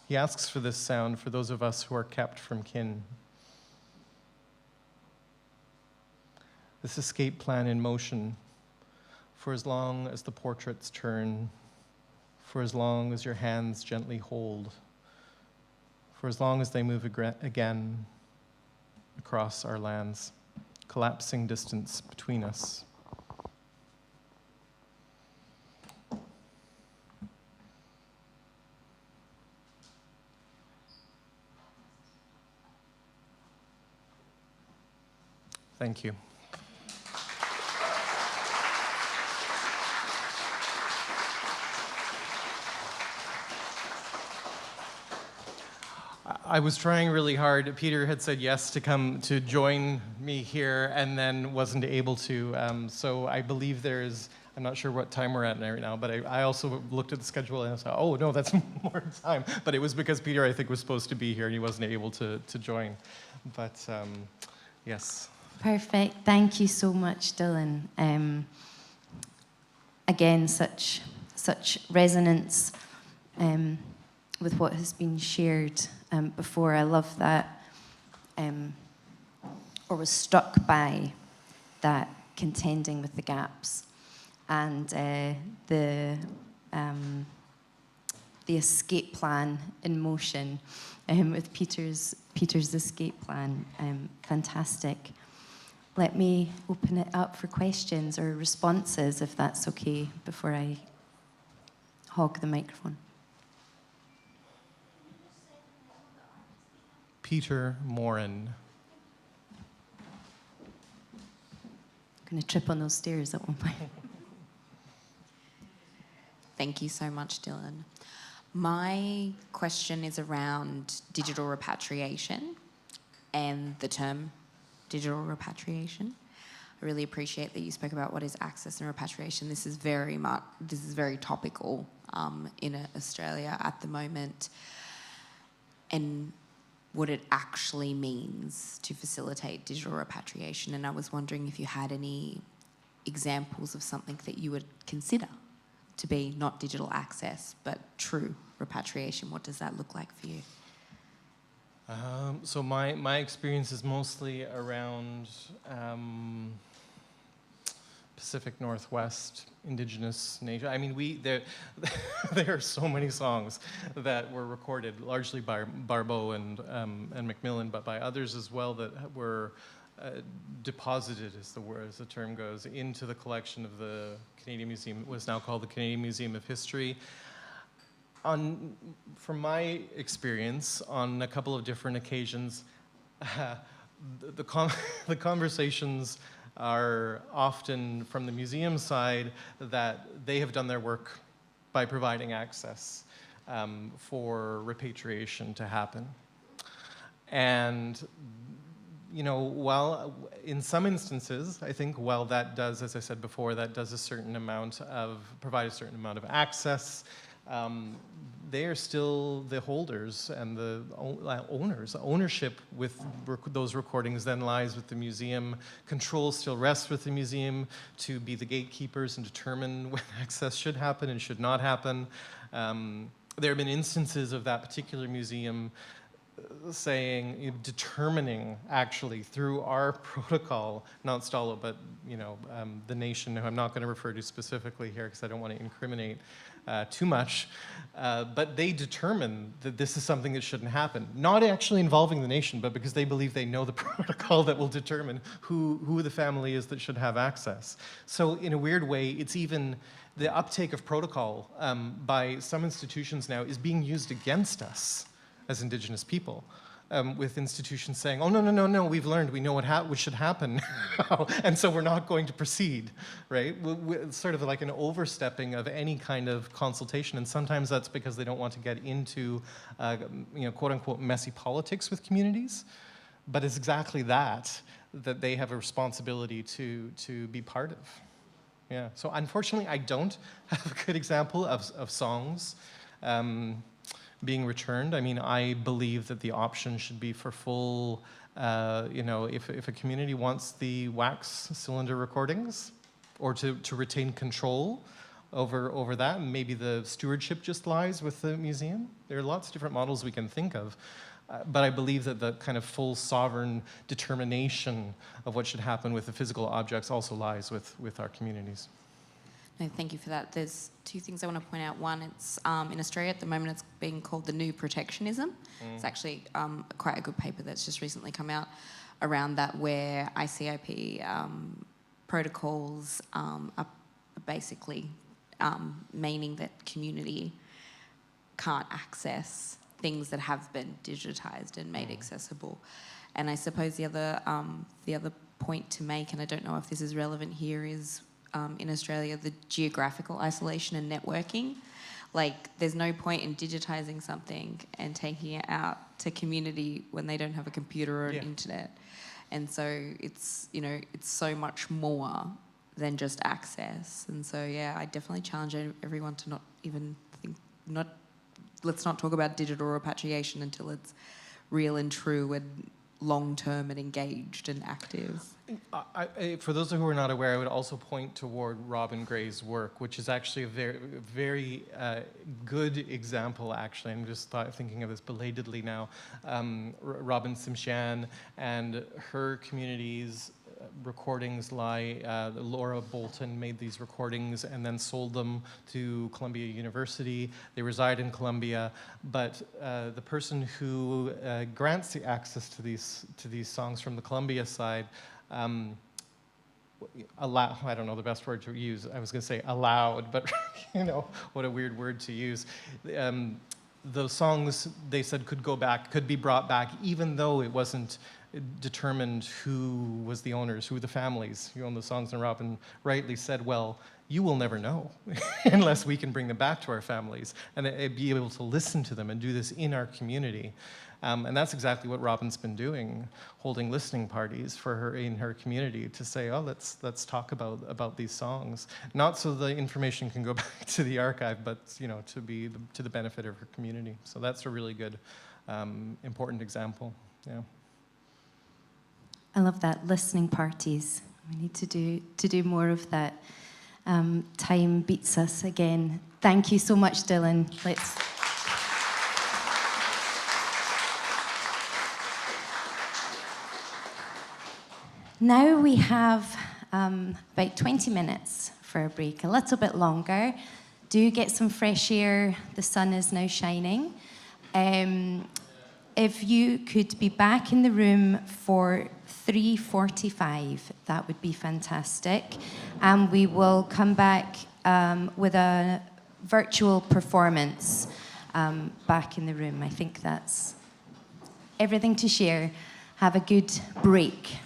He asks for this sound for those of us who are kept from kin. This escape plan in motion for as long as the portraits turn, for as long as your hands gently hold, for as long as they move again across our lands, collapsing distance between us. Thank you. I was trying really hard. Peter had said yes to come to join me here and then wasn't able to. So I believe there's, I'm not sure what time we're at right now, but I also looked at the schedule and I thought, oh no, that's more time. But it was because Peter, I think, was supposed to be here and he wasn't able to join. But Yes. Perfect. Thank you so much, Dylan. Again, such resonance with what has been shared before. I love that, or was struck by that contending with the gaps and the escape plan in motion with Peter's escape plan. Fantastic. Let me open it up for questions or responses, if that's okay, before I hog the microphone. Peter Morin. I'm going to trip on those stairs at one point. Thank you so much, Dylan. My question is around digital repatriation and the term digital repatriation. I really appreciate that you spoke about what is access and repatriation. This is very topical in Australia at the moment, and what it actually means to facilitate digital repatriation. And I was wondering if you had any examples of something that you would consider to be not digital access, but true repatriation. What does that look like for you? So my experience is mostly around Pacific Northwest, Indigenous nation. I mean, there are so many songs that were recorded, largely by Barbeau and Macmillan, but by others as well, that were deposited, as the term goes, into the collection of the Canadian Museum. What is now called the Canadian Museum of History. From my experience, on a couple of different occasions, the conversations are often from the museum side that they have done their work by providing access for repatriation to happen. And, you know, while in some instances, I think while that does, as I said before, that does provide a certain amount of access, they are still the holders and the owners. Ownership with those recordings then lies with the museum. Control still rests with the museum to be the gatekeepers and determine when access should happen and should not happen. There have been instances of that particular museum determining actually through our protocol, not Stalo, but the nation, who I'm not going to refer to specifically here because I don't want to incriminate too much, but they determine that this is something that shouldn't happen. Not actually involving the nation, but because they believe they know the protocol that will determine who the family is that should have access. So in a weird way, it's even the uptake of protocol by some institutions now is being used against us as Indigenous people, with institutions saying, oh, no, we've learned, we know what should happen, and so we're not going to proceed, right? It's sort of like an overstepping of any kind of consultation, and sometimes that's because they don't want to get into, quote-unquote, messy politics with communities, but it's exactly that they have a responsibility to be part of. Yeah, so unfortunately, I don't have a good example of songs being returned. I mean, I believe that the option should be for full, if a community wants the wax cylinder recordings or to retain control over that, maybe the stewardship just lies with the museum. There are lots of different models we can think of. But I believe that the kind of full sovereign determination of what should happen with the physical objects also lies with our communities. No, thank you for that. There's two things I want to point out. One, it's in Australia at the moment, it's being called the new protectionism. It's actually quite a good paper that's just recently come out around that, where ICIP protocols are basically meaning that community can't access things that have been digitized and made accessible. And I suppose the other point to make, and I don't know if this is relevant here, is in Australia, the geographical isolation and networking. Like, there's no point in digitizing something and taking it out to community when they don't have a computer or an internet. And so it's so much more than just access. And so, yeah, I definitely challenge everyone to not even think, let's not talk about digital repatriation until it's real and true, and long-term and engaged and active. For those who are not aware, I would also point toward Robin Gray's work, which is actually a very good example, actually. I'm just thinking of this belatedly now. Robin Simshan and her community's recordings lie, Laura Bolton made these recordings and then sold them to Columbia University. They reside in Columbia, but the person who grants the access to these songs from the Columbia side I don't know the best word to use. I was going to say allowed, but you know, what a weird word to use. Those songs, they said, could be brought back, even though it wasn't determined who was the owners, who the families who owned the songs. And Robin rightly said, well, you will never know unless we can bring them back to our families and be able to listen to them and do this in our community. And that's exactly what Robin's been doing, holding listening parties for her in her community to say, oh, let's talk about these songs, not so the information can go back to the archive, but you know, to be to the benefit of her community. So that's a really good, important example. Yeah. I love that, listening parties. We need to do more of that. Time beats us again. Thank you so much, Dylan. Now we have about 20 minutes for a break, a little bit longer. Do get some fresh air. The sun is now shining. If you could be back in the room for 3:45, that would be fantastic. And we will come back with a virtual performance back in the room. I think that's everything to share. Have a good break.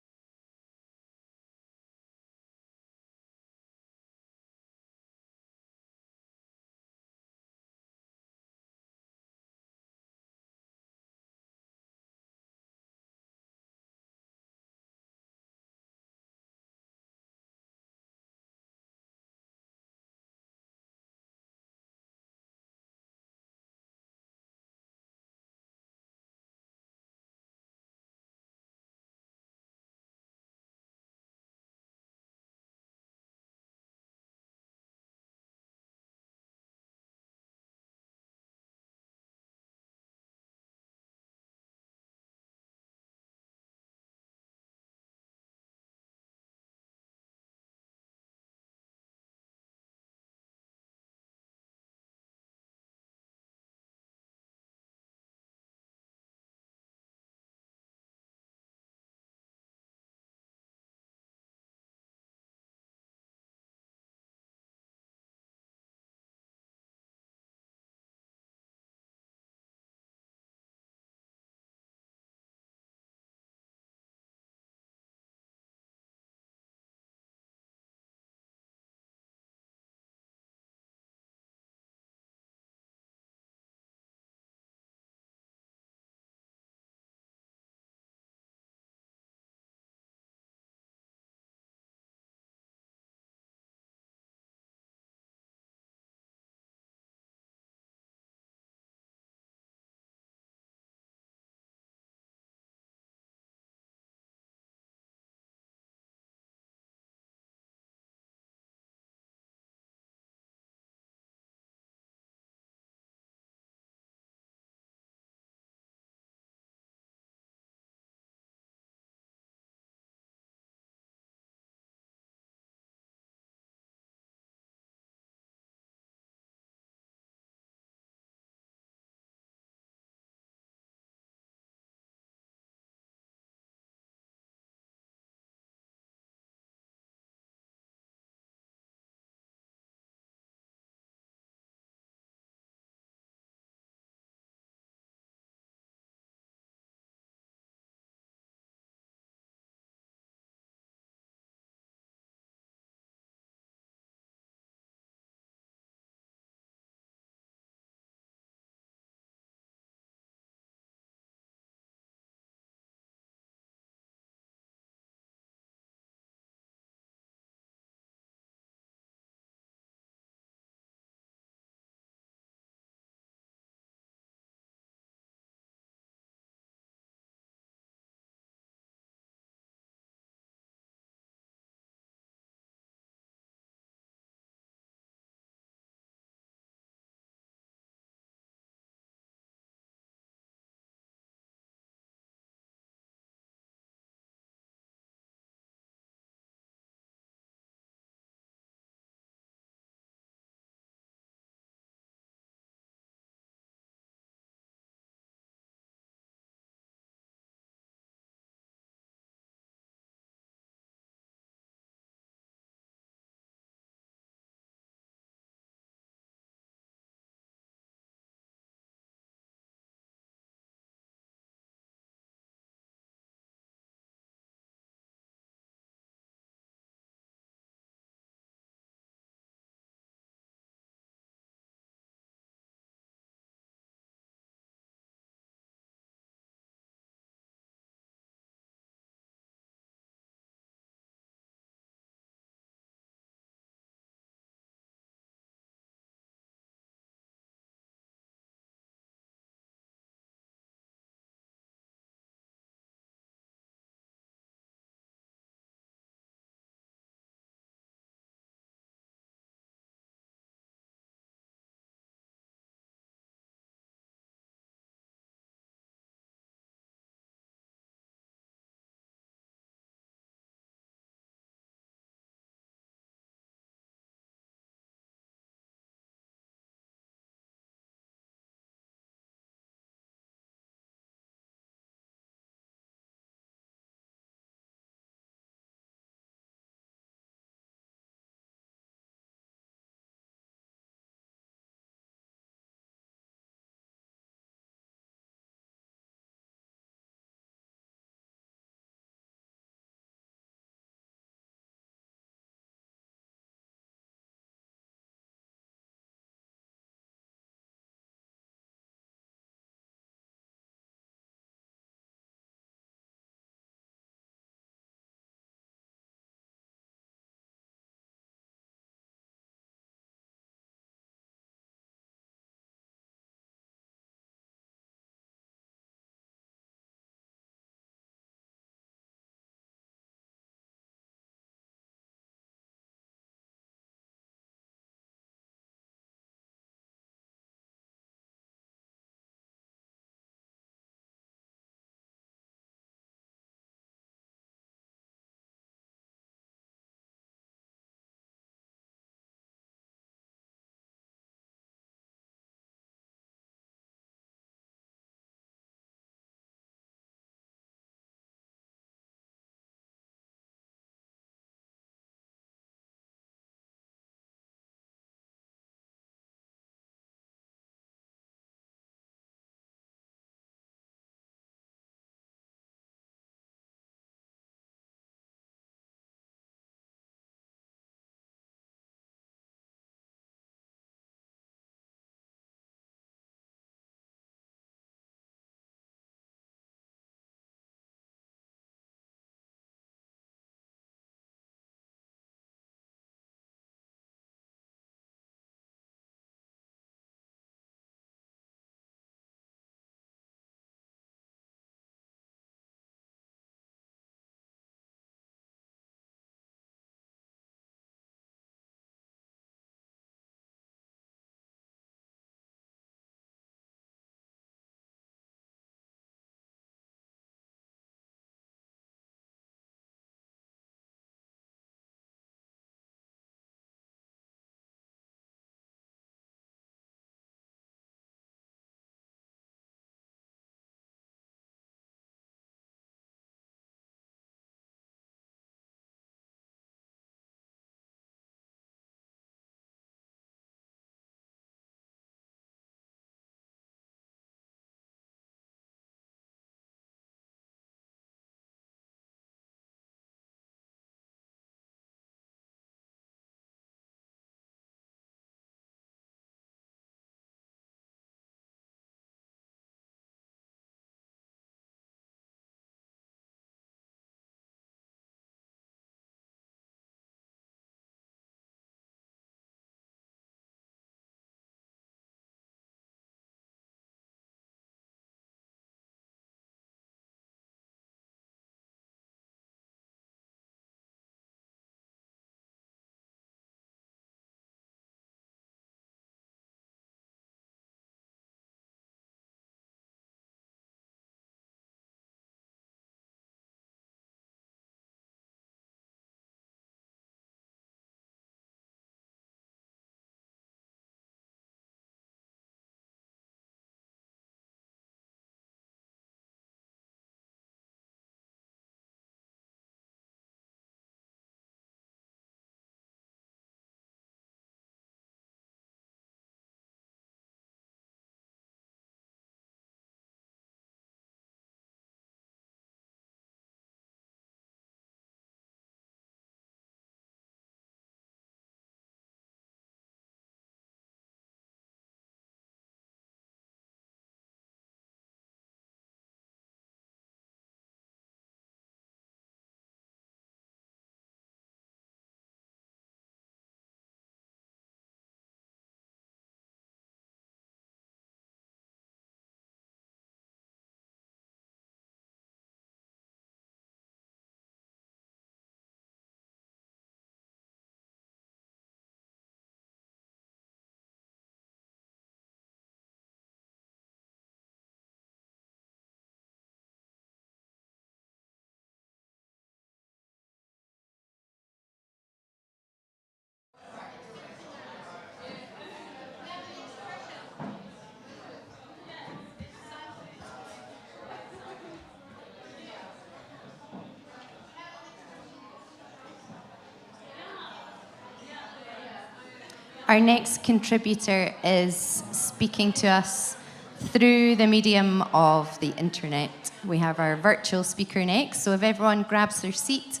Our next contributor is speaking to us through the medium of the internet. We have our virtual speaker next, so if everyone grabs their seat,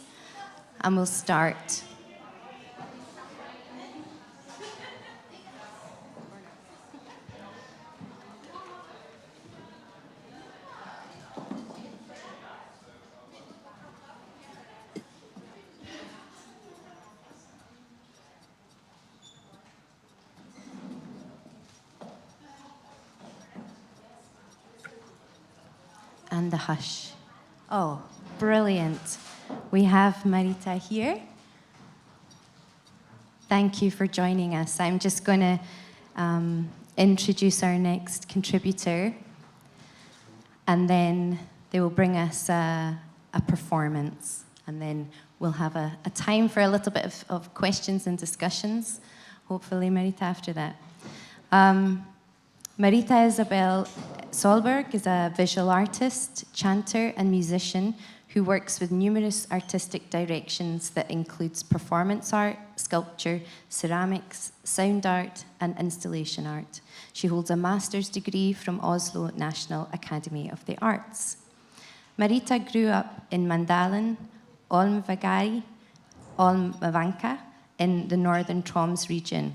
and we'll start. And the hush. Oh, brilliant. We have Marita here. Thank you for joining us. I'm just going to introduce our next contributor, and then they will bring us a performance, and then we'll have a time for a little bit of questions and discussions. Hopefully, Marita after that. Marita Isabel Solberg is a visual artist, chanter, and musician who works with numerous artistic directions that includes performance art, sculpture, ceramics, sound art, and installation art. She holds a master's degree from Oslo National Academy of the Arts. Marita grew up in Mandalen, Olmvagari, Olmvanka, in the northern Troms region,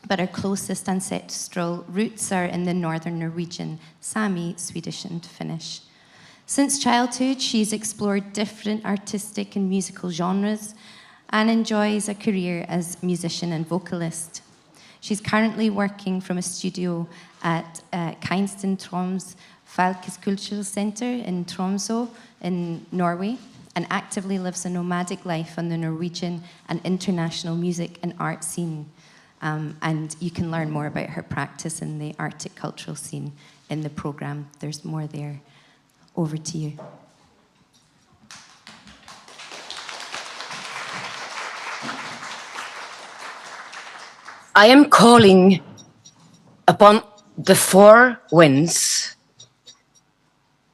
but her closest ancestral roots are in the northern Norwegian, Sami, Swedish, and Finnish. Since childhood, she's explored different artistic and musical genres and enjoys a career as musician and vocalist. She's currently working from a studio at Keinsten Troms Folkekulturelle Center in Tromsø in Norway, and actively lives a nomadic life on the Norwegian and international music and art scene. And you can learn more about her practice in the Arctic cultural scene in the program. There's more there. Over to you. I am calling upon the four winds.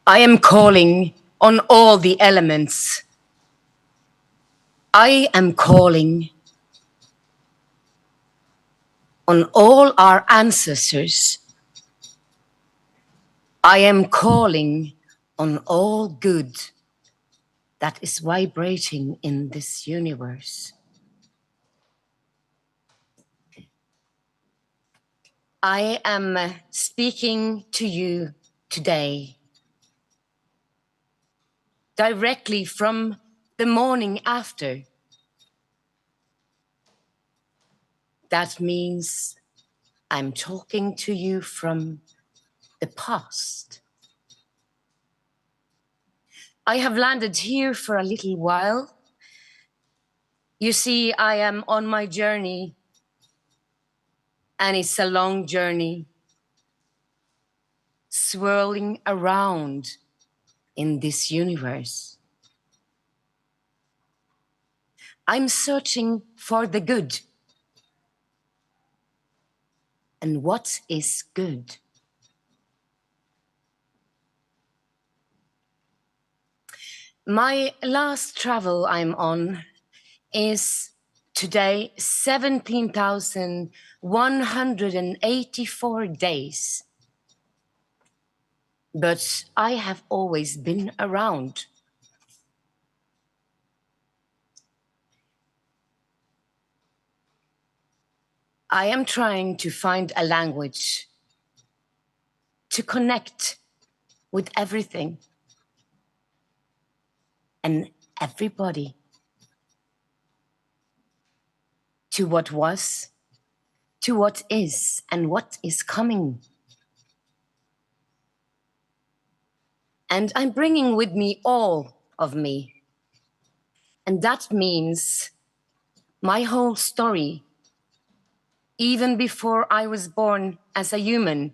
I am calling on all the elements. I am calling on all our ancestors. I am calling on all good that is vibrating in this universe. I am speaking to you today directly from the morning after. That means I'm talking to you from the past. I have landed here for a little while. You see, I am on my journey, and it's a long journey, swirling around in this universe. I'm searching for the good. And what is good? My last travel I'm on is today 17,184 days. But I have always been around. I am trying to find a language to connect with everything and everybody, to what was, to what is, and what is coming. And I'm bringing with me all of me. And that means my whole story, even before I was born as a human.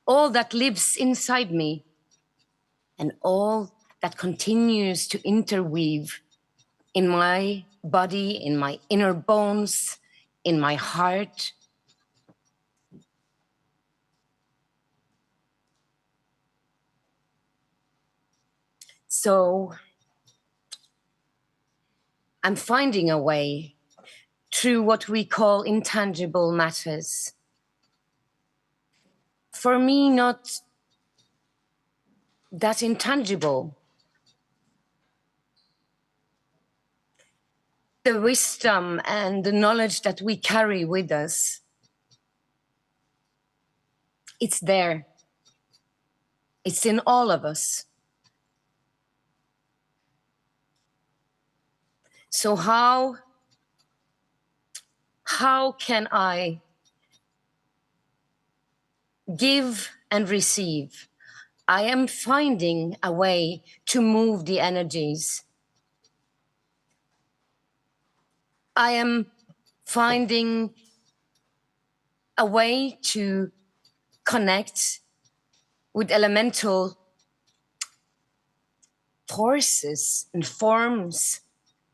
All that lives inside me, and all that continues to interweave in my body, in my inner bones, in my heart. So I'm finding a way through what we call intangible matters. For me, not that intangible. The wisdom and the knowledge that we carry with us, it's there. It's in all of us. So how can I give and receive? I am finding a way to move the energies. I am finding a way to connect with elemental forces and forms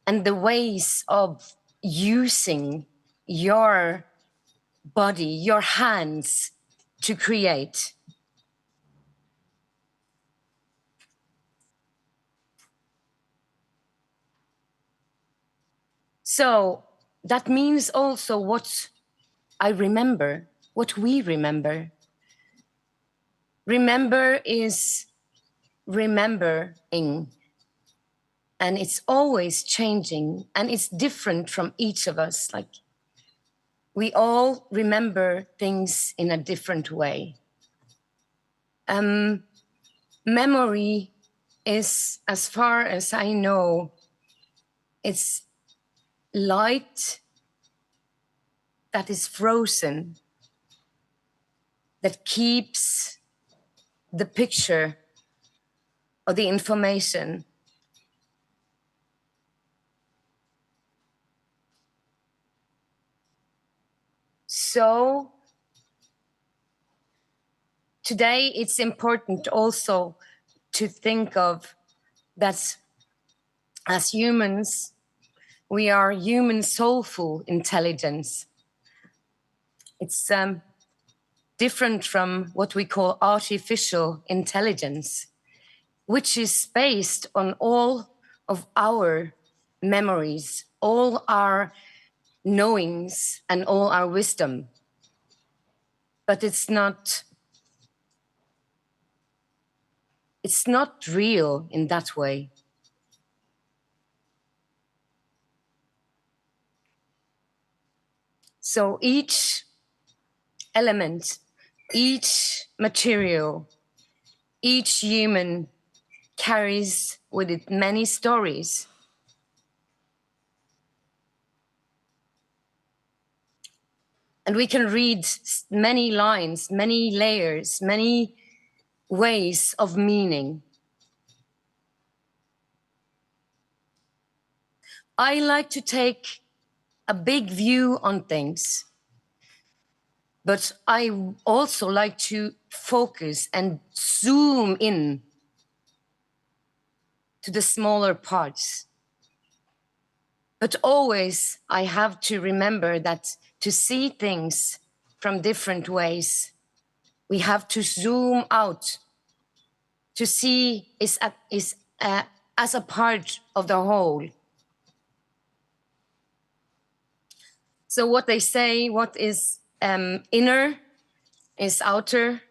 and the ways of using your body, your hands to create. So that means also what I remember, what we remember. Remember is remembering, and it's always changing, and it's different from each of us. Like, we all remember things in a different way. Memory is, as far as I know, it's light that is frozen, that keeps the picture or the information. So today it's important also to think of that as humans, we are human soulful intelligence. It's different from what we call artificial intelligence, which is based on all of our memories, all our knowings, and all our wisdom. But it's not real in that way. So each element, each material, each human carries with it many stories. And we can read many lines, many layers, many ways of meaning. I like to take a big view on things, but I also like to focus and zoom in to the smaller parts. But always I have to remember that to see things from different ways, we have to zoom out to see as a part of the whole. So what they say, what is inner is outer.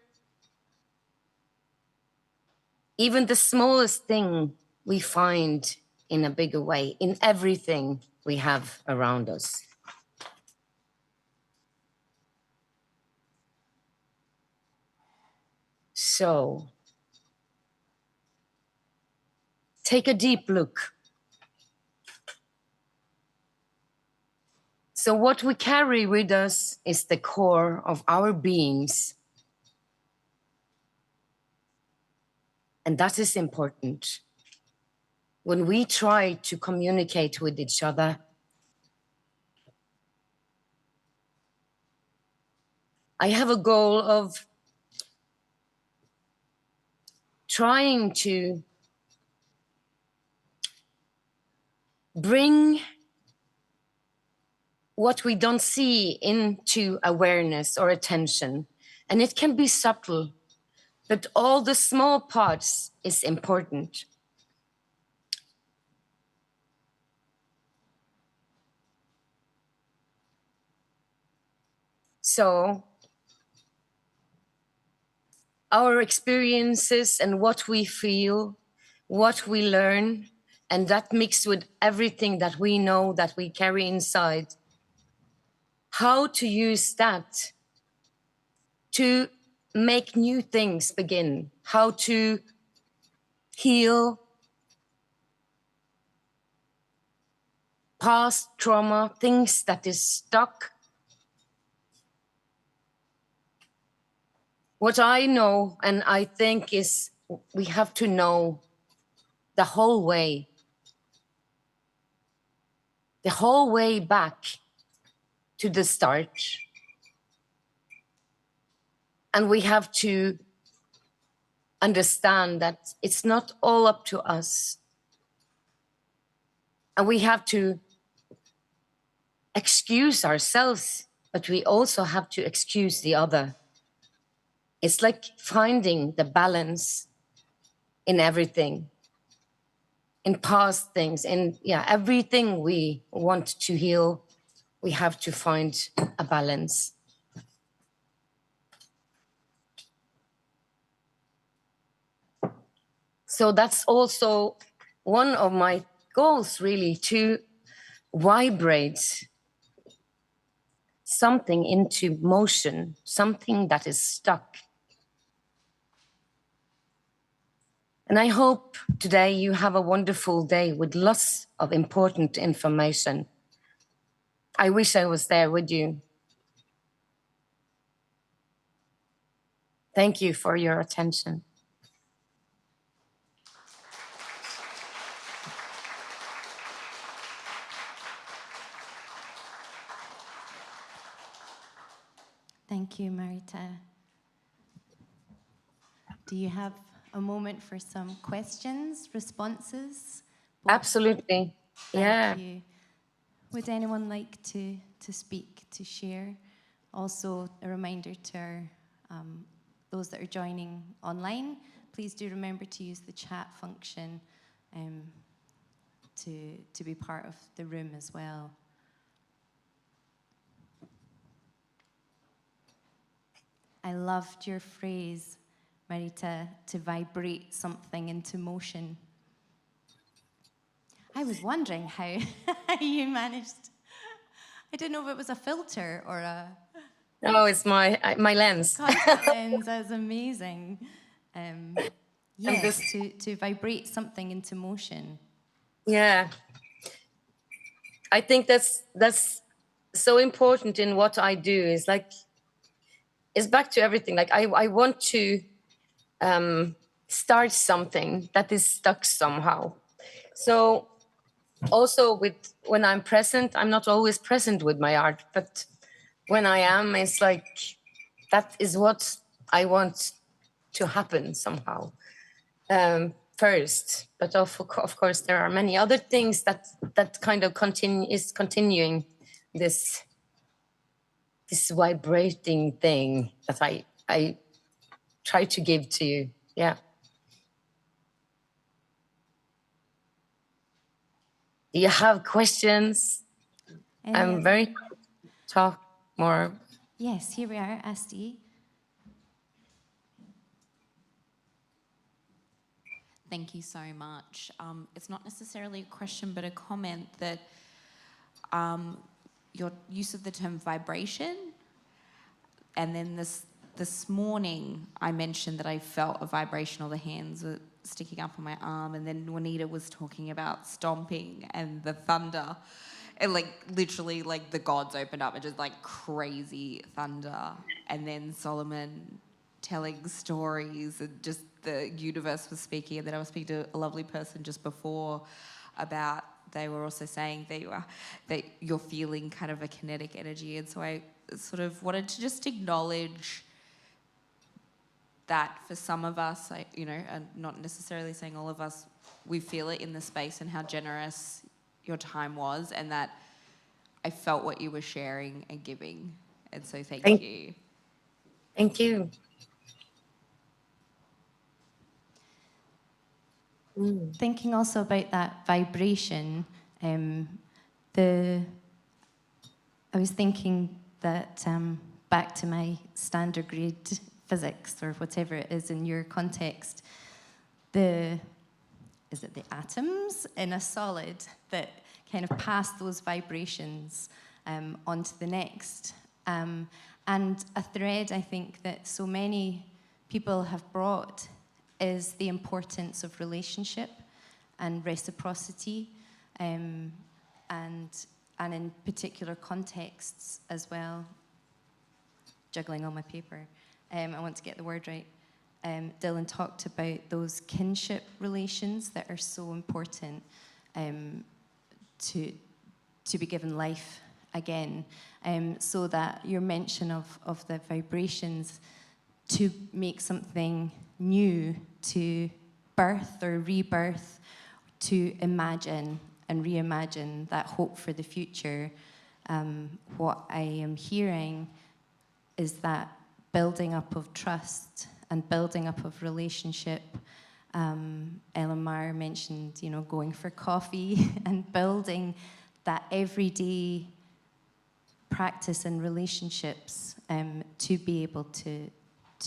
Even the smallest thing we find in a bigger way, in everything we have around us. So, take a deep look. So what we carry with us is the core of our beings. And that is important. When we try to communicate with each other, I have a goal of trying to bring what we don't see into awareness or attention. And it can be subtle, but all the small parts is important. So our experiences and what we feel, what we learn, and that mixed with everything that we know that we carry inside, how to use that to make new things begin, how to heal past trauma, things that is stuck. What I know and I think is we have to know the whole way back to the start. And we have to understand that it's not all up to us. And we have to excuse ourselves, but we also have to excuse the other. It's like finding the balance in everything, in past things, in everything we want to heal, we have to find a balance. So that's also one of my goals, really, to vibrate something into motion, something that is stuck. And I hope today you have a wonderful day with lots of important information. I wish I was there with you. Thank you for your attention. Thank you, Marita. Do you have a moment for some questions, responses? Absolutely. Thank you. Would anyone like to speak, to share? Also, a reminder to our, those that are joining online, please do remember to use the chat function to be part of the room as well. I loved your phrase, Marita, to vibrate something into motion. I was wondering how you managed. I didn't know if it was a filter or a... No, it's my lens. Contact lens, that's amazing. Yes, to vibrate something into motion. Yeah. I think that's so important in what I do. Is like, it's back to everything. Like I want to start something that is stuck somehow. So also when I'm present, I'm not always present with my art, but when I am, it's like, that is what I want to happen somehow first. But of course, there are many other things that kind of continuing this vibrating thing that I try to give to you. Yeah. Do you have questions? I'm very happy to talk more. Yes, here we are, Asti. Thank you so much. It's not necessarily a question, but a comment that your use of the term vibration, and then this morning I mentioned that I felt a vibration, or the hands were sticking up on my arm, and then Juanita was talking about stomping and the thunder, and like literally like the gods opened up and just like crazy thunder, and then Solomon telling stories, and just the universe was speaking. And then I was speaking to a lovely person just before about, they were also saying that you're feeling kind of a kinetic energy. And so I sort of wanted to just acknowledge that for some of us, and not necessarily saying all of us, we feel it in the space, and how generous your time was, and that I felt what you were sharing and giving. And so thank you. Thank you. Thinking also about that vibration, I was thinking that back to my standard grade physics or whatever it is in your context, is it the atoms in a solid that kind of pass those vibrations onto the next. And a thread I think that so many people have brought is the importance of relationship and reciprocity, and in particular contexts as well. Juggling on my paper. I want to get the word right. Dylan talked about those kinship relations that are so important to be given life again. So that your mention of the vibrations to make something new, to birth or rebirth, to imagine and reimagine that hope for the future. What I am hearing is that building up of trust and building up of relationship. Ellen Meyer mentioned, going for coffee and building that everyday practice and relationships to be able to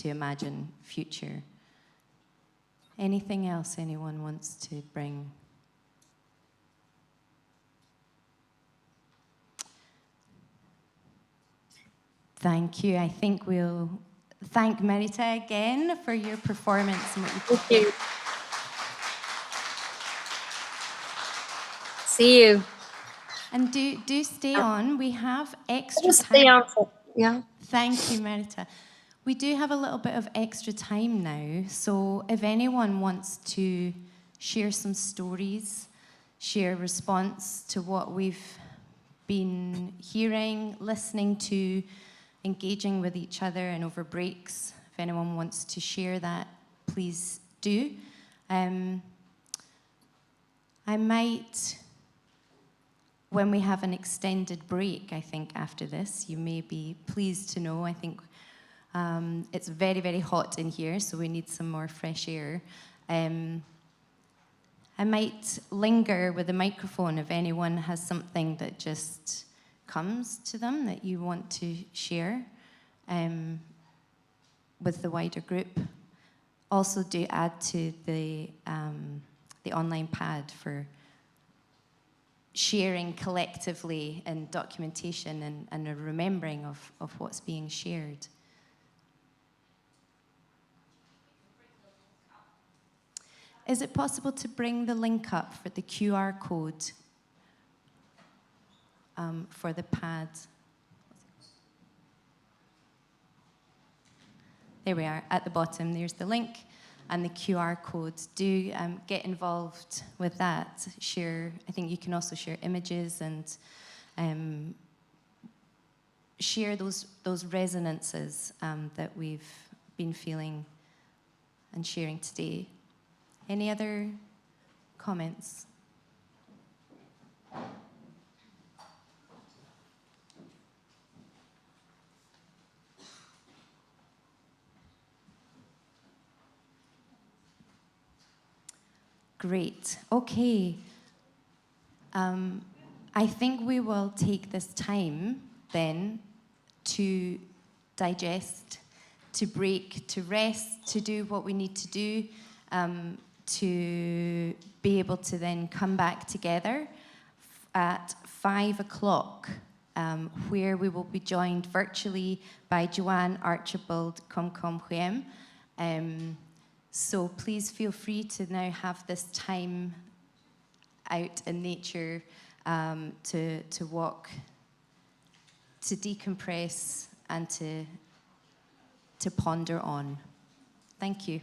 imagine future. Anything else anyone wants to bring? Thank you. I think we'll thank Merita again for your performance and what you did. Thank you. See you. And do stay on. We have extra Just time. stay on. Yeah. Thank you, Merita. We do have a little bit of extra time now, so if anyone wants to share some stories, share response to what we've been hearing, listening to, engaging with each other and over breaks, if anyone wants to share that, please do. I might, when we have an extended break, I think after this, you may be pleased to know, I think it's very, very hot in here, so we need some more fresh air. I might linger with the microphone if anyone has something that just comes to them that you want to share with the wider group. Also do add to the online pad for sharing collectively and documentation and a remembering of what's being shared. Is it possible to bring the link up for the QR code for the pad? There we are, at the bottom, there's the link and the QR code. Do get involved with that. Share, I think you can also share images and share those resonances that we've been feeling and sharing today. Any other comments? Great. Okay. I think we will take this time then to digest, to break, to rest, to do what we need to do, to be able to then come back together at 5 o'clock, where we will be joined virtually by Joanne Archibald Comcom-Huem. So please feel free to now have this time out in nature to walk, to decompress, and to ponder on. Thank you.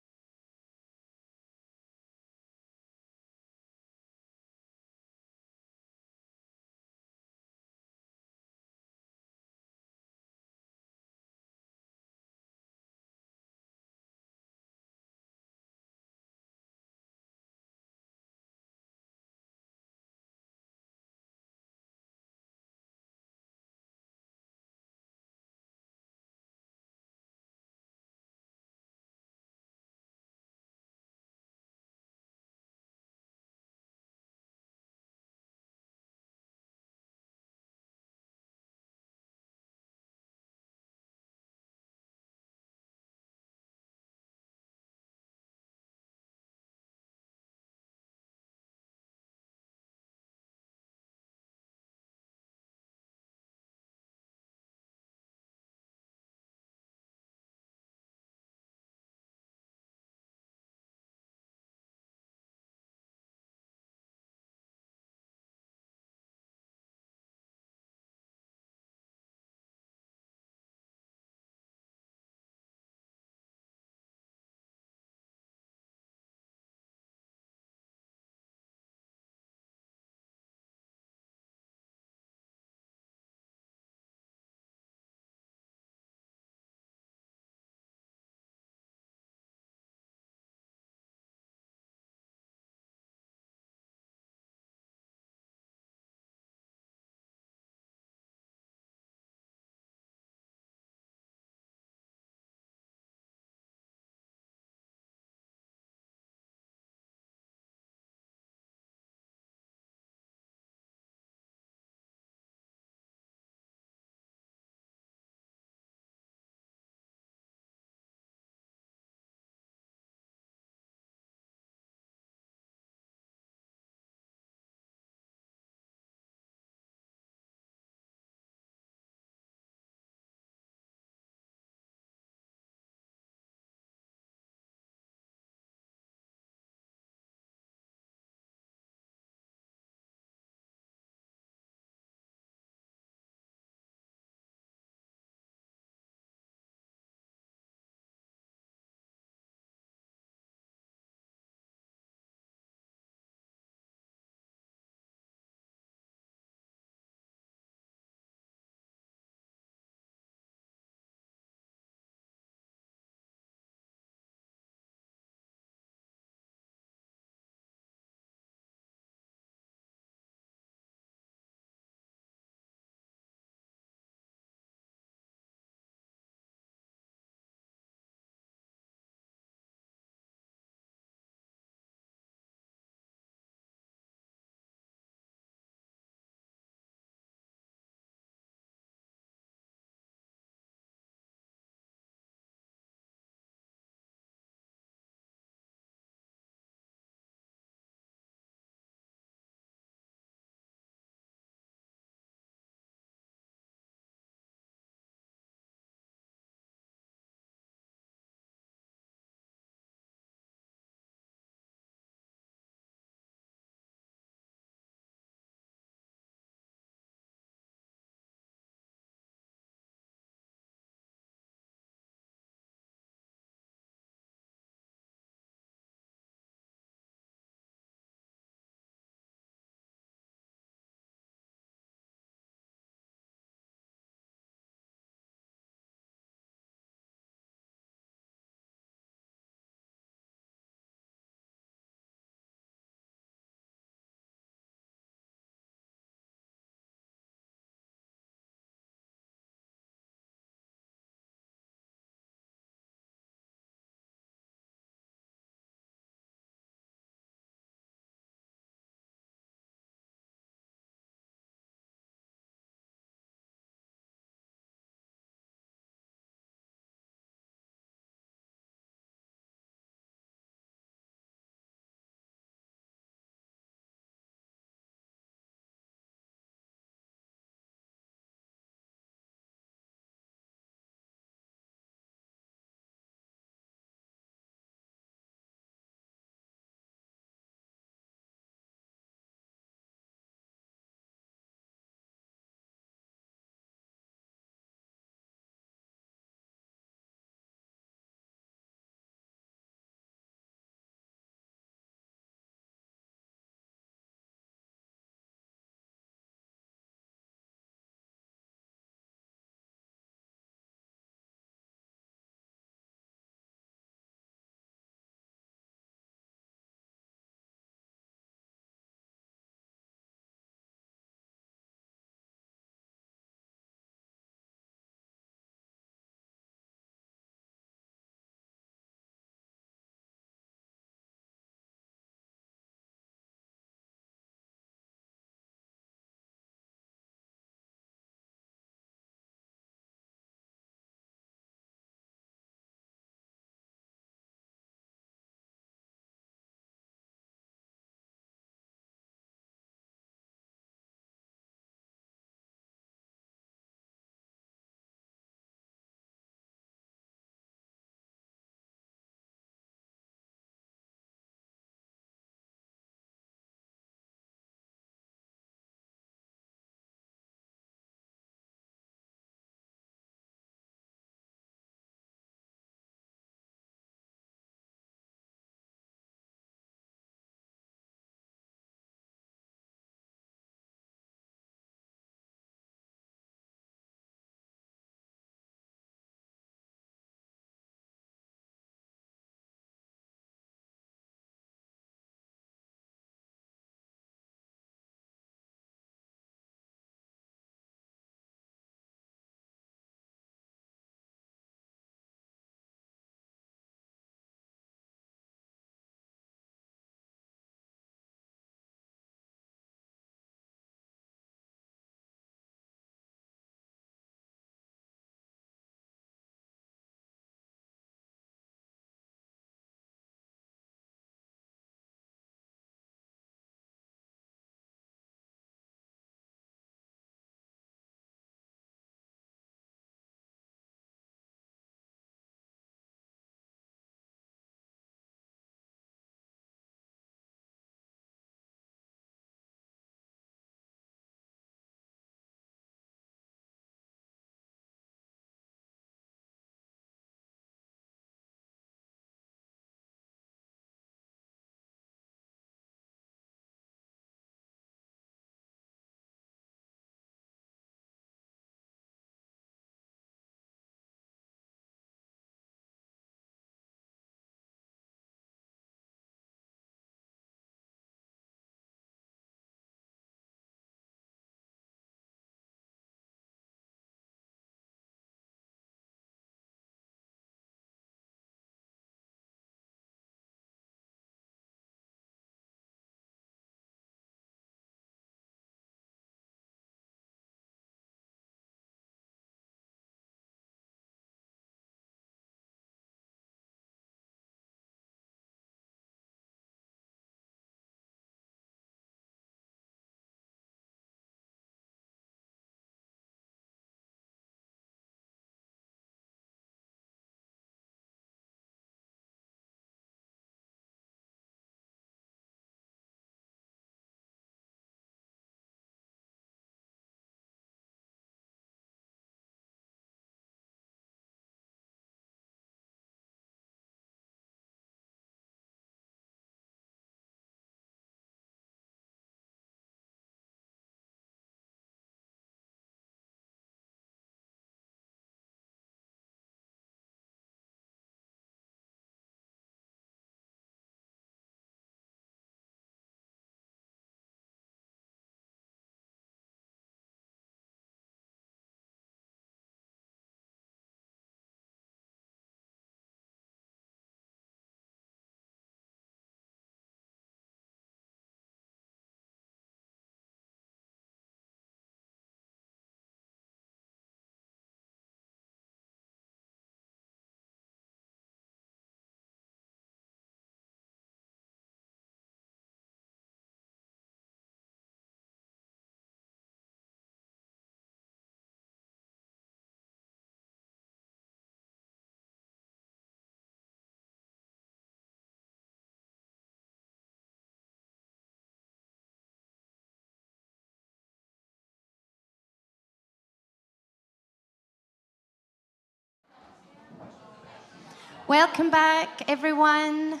Welcome back, everyone.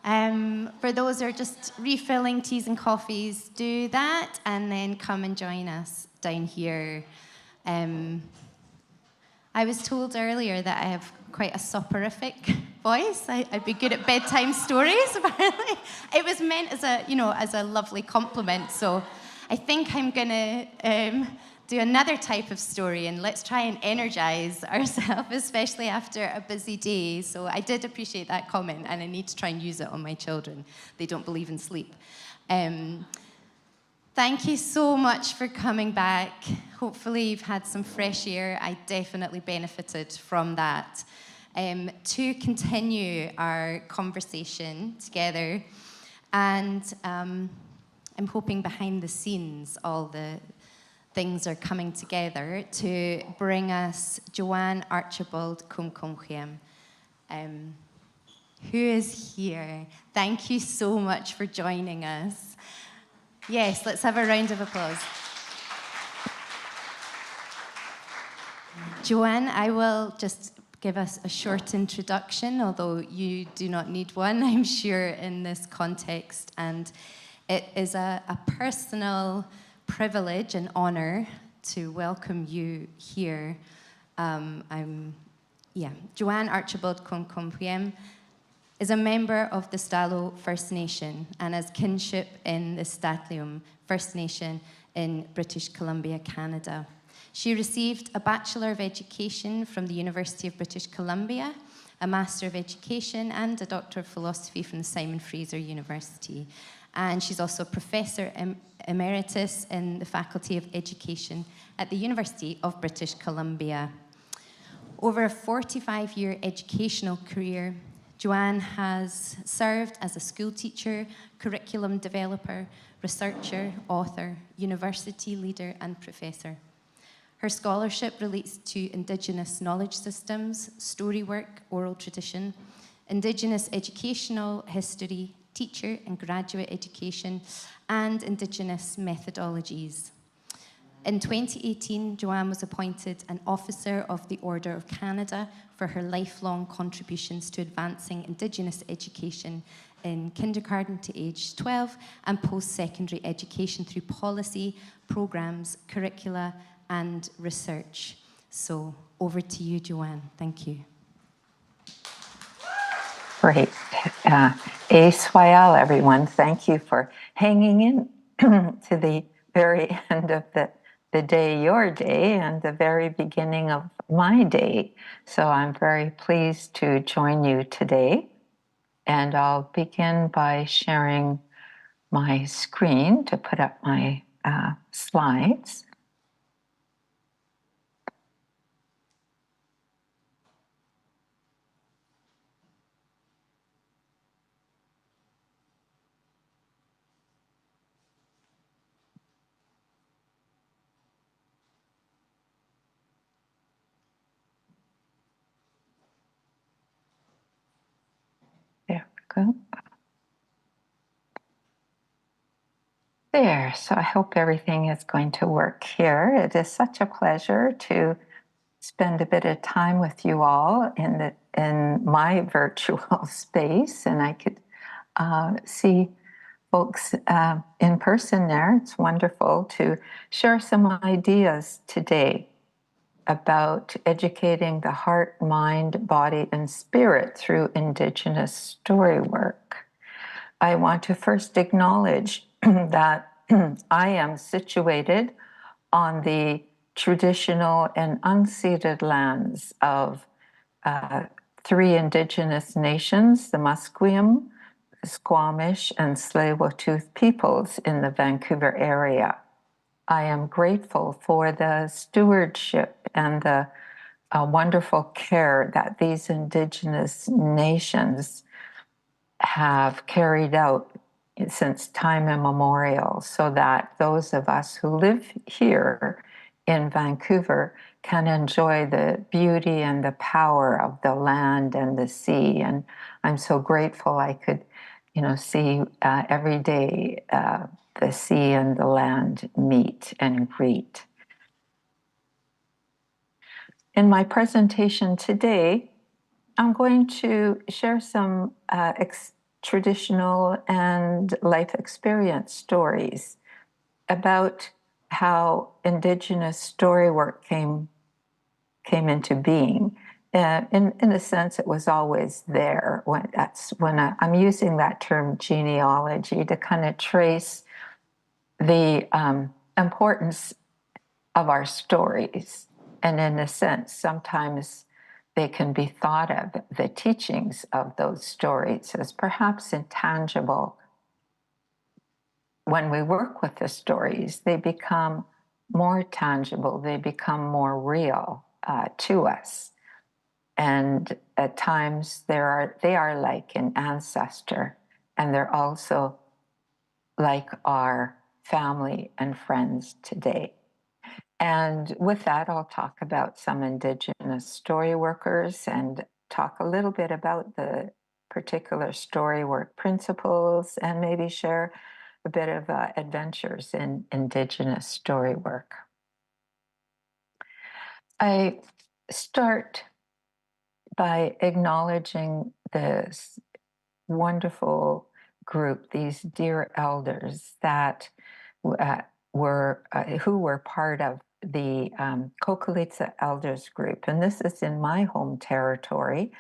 For those who are just refilling teas and coffees, do that and then come and join us down here. I was told earlier that I have quite a soporific voice. I'd be good at bedtime stories, apparently. It was meant as a lovely compliment, so I think I'm gonna do another type of story, and let's try and energize ourselves, especially after a busy day. So I did appreciate that comment, and I need to try and use it on my children. They don't believe in sleep. Thank you so much for coming back. Hopefully you've had some fresh air. I definitely benefited from that. To continue our conversation together, and I'm hoping behind the scenes all the things are coming together to bring us Joanne Archibald Kumkumkwem, who is here. Thank you so much for joining us. Yes, let's have a round of applause. Joanne, I will just give us a short introduction, although you do not need one, I'm sure, in this context. And it is a personal privilege and honor to welcome you here. Joanne Archibald Kumkumkwem is a member of the Stalo First Nation and has kinship in the Statlium First Nation in British Columbia, Canada. She received a Bachelor of Education from the University of British Columbia, a Master of Education, and a Doctor of Philosophy from the Simon Fraser University. And she's also Professor Emeritus in the Faculty of Education at the University of British Columbia. Over a 45-year educational career, Joanne has served as a school teacher, curriculum developer, researcher, author, university leader, and professor. Her scholarship relates to Indigenous knowledge systems, storywork, oral tradition, Indigenous educational history, teacher and graduate education, and Indigenous methodologies. In 2018, Joanne was appointed an Officer of the Order of Canada for her lifelong contributions to advancing Indigenous education in kindergarten to age 12 and post-secondary education through policy, programs, curricula, and research. So over to you, Joanne. Thank you. Great. Swayal, everyone. Thank you for hanging in to the very end of the day, your day, and the very beginning of my day. So I'm very pleased to join you today. And I'll begin by sharing my screen to put up my slides. There we go. There, so I hope everything is going to work here. It is such a pleasure to spend a bit of time with you all in my virtual space, and I could see folks in person there. It's wonderful to share some ideas today about educating the heart, mind, body, and spirit through Indigenous story work. I want to first acknowledge that I am situated on the traditional and unceded lands of 3 Indigenous nations, the Musqueam, Squamish, and Tsleil-Waututh peoples in the Vancouver area. I am grateful for the stewardship and the wonderful care that these Indigenous nations have carried out since time immemorial, so that those of us who live here in Vancouver can enjoy the beauty and the power of the land and the sea. And I'm so grateful I could, see every day the sea and the land meet and greet. In my presentation today, I'm going to share some traditional and life experience stories about how Indigenous story work came into being. In a sense, it was always there. I'm using that term genealogy to kind of trace the importance of our stories. And in a sense, sometimes they can be thought of, the teachings of those stories, as perhaps intangible. When we work with the stories, they become more tangible, they become more real to us. And at times they are like an ancestor, and they're also like our family and friends today. And with that, I'll talk about some Indigenous story workers and talk a little bit about the particular story work principles, and maybe share a bit of adventures in Indigenous story work. I start by acknowledging this wonderful group, these dear elders that who were part of the Kokalitsa Elders Group. And this is in my home territory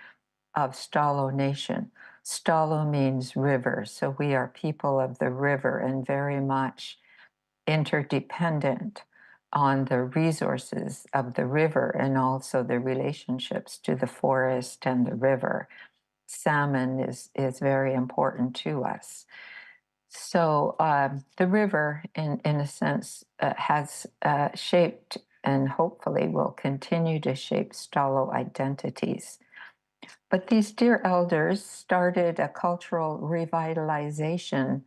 of Stalo Nation. Stalo means river, so we are people of the river and very much interdependent on the resources of the river and also the relationships to the forest and the river. Salmon is very important to us. So the river, in a sense, has shaped and hopefully will continue to shape Stalo identities. But these dear elders started a cultural revitalization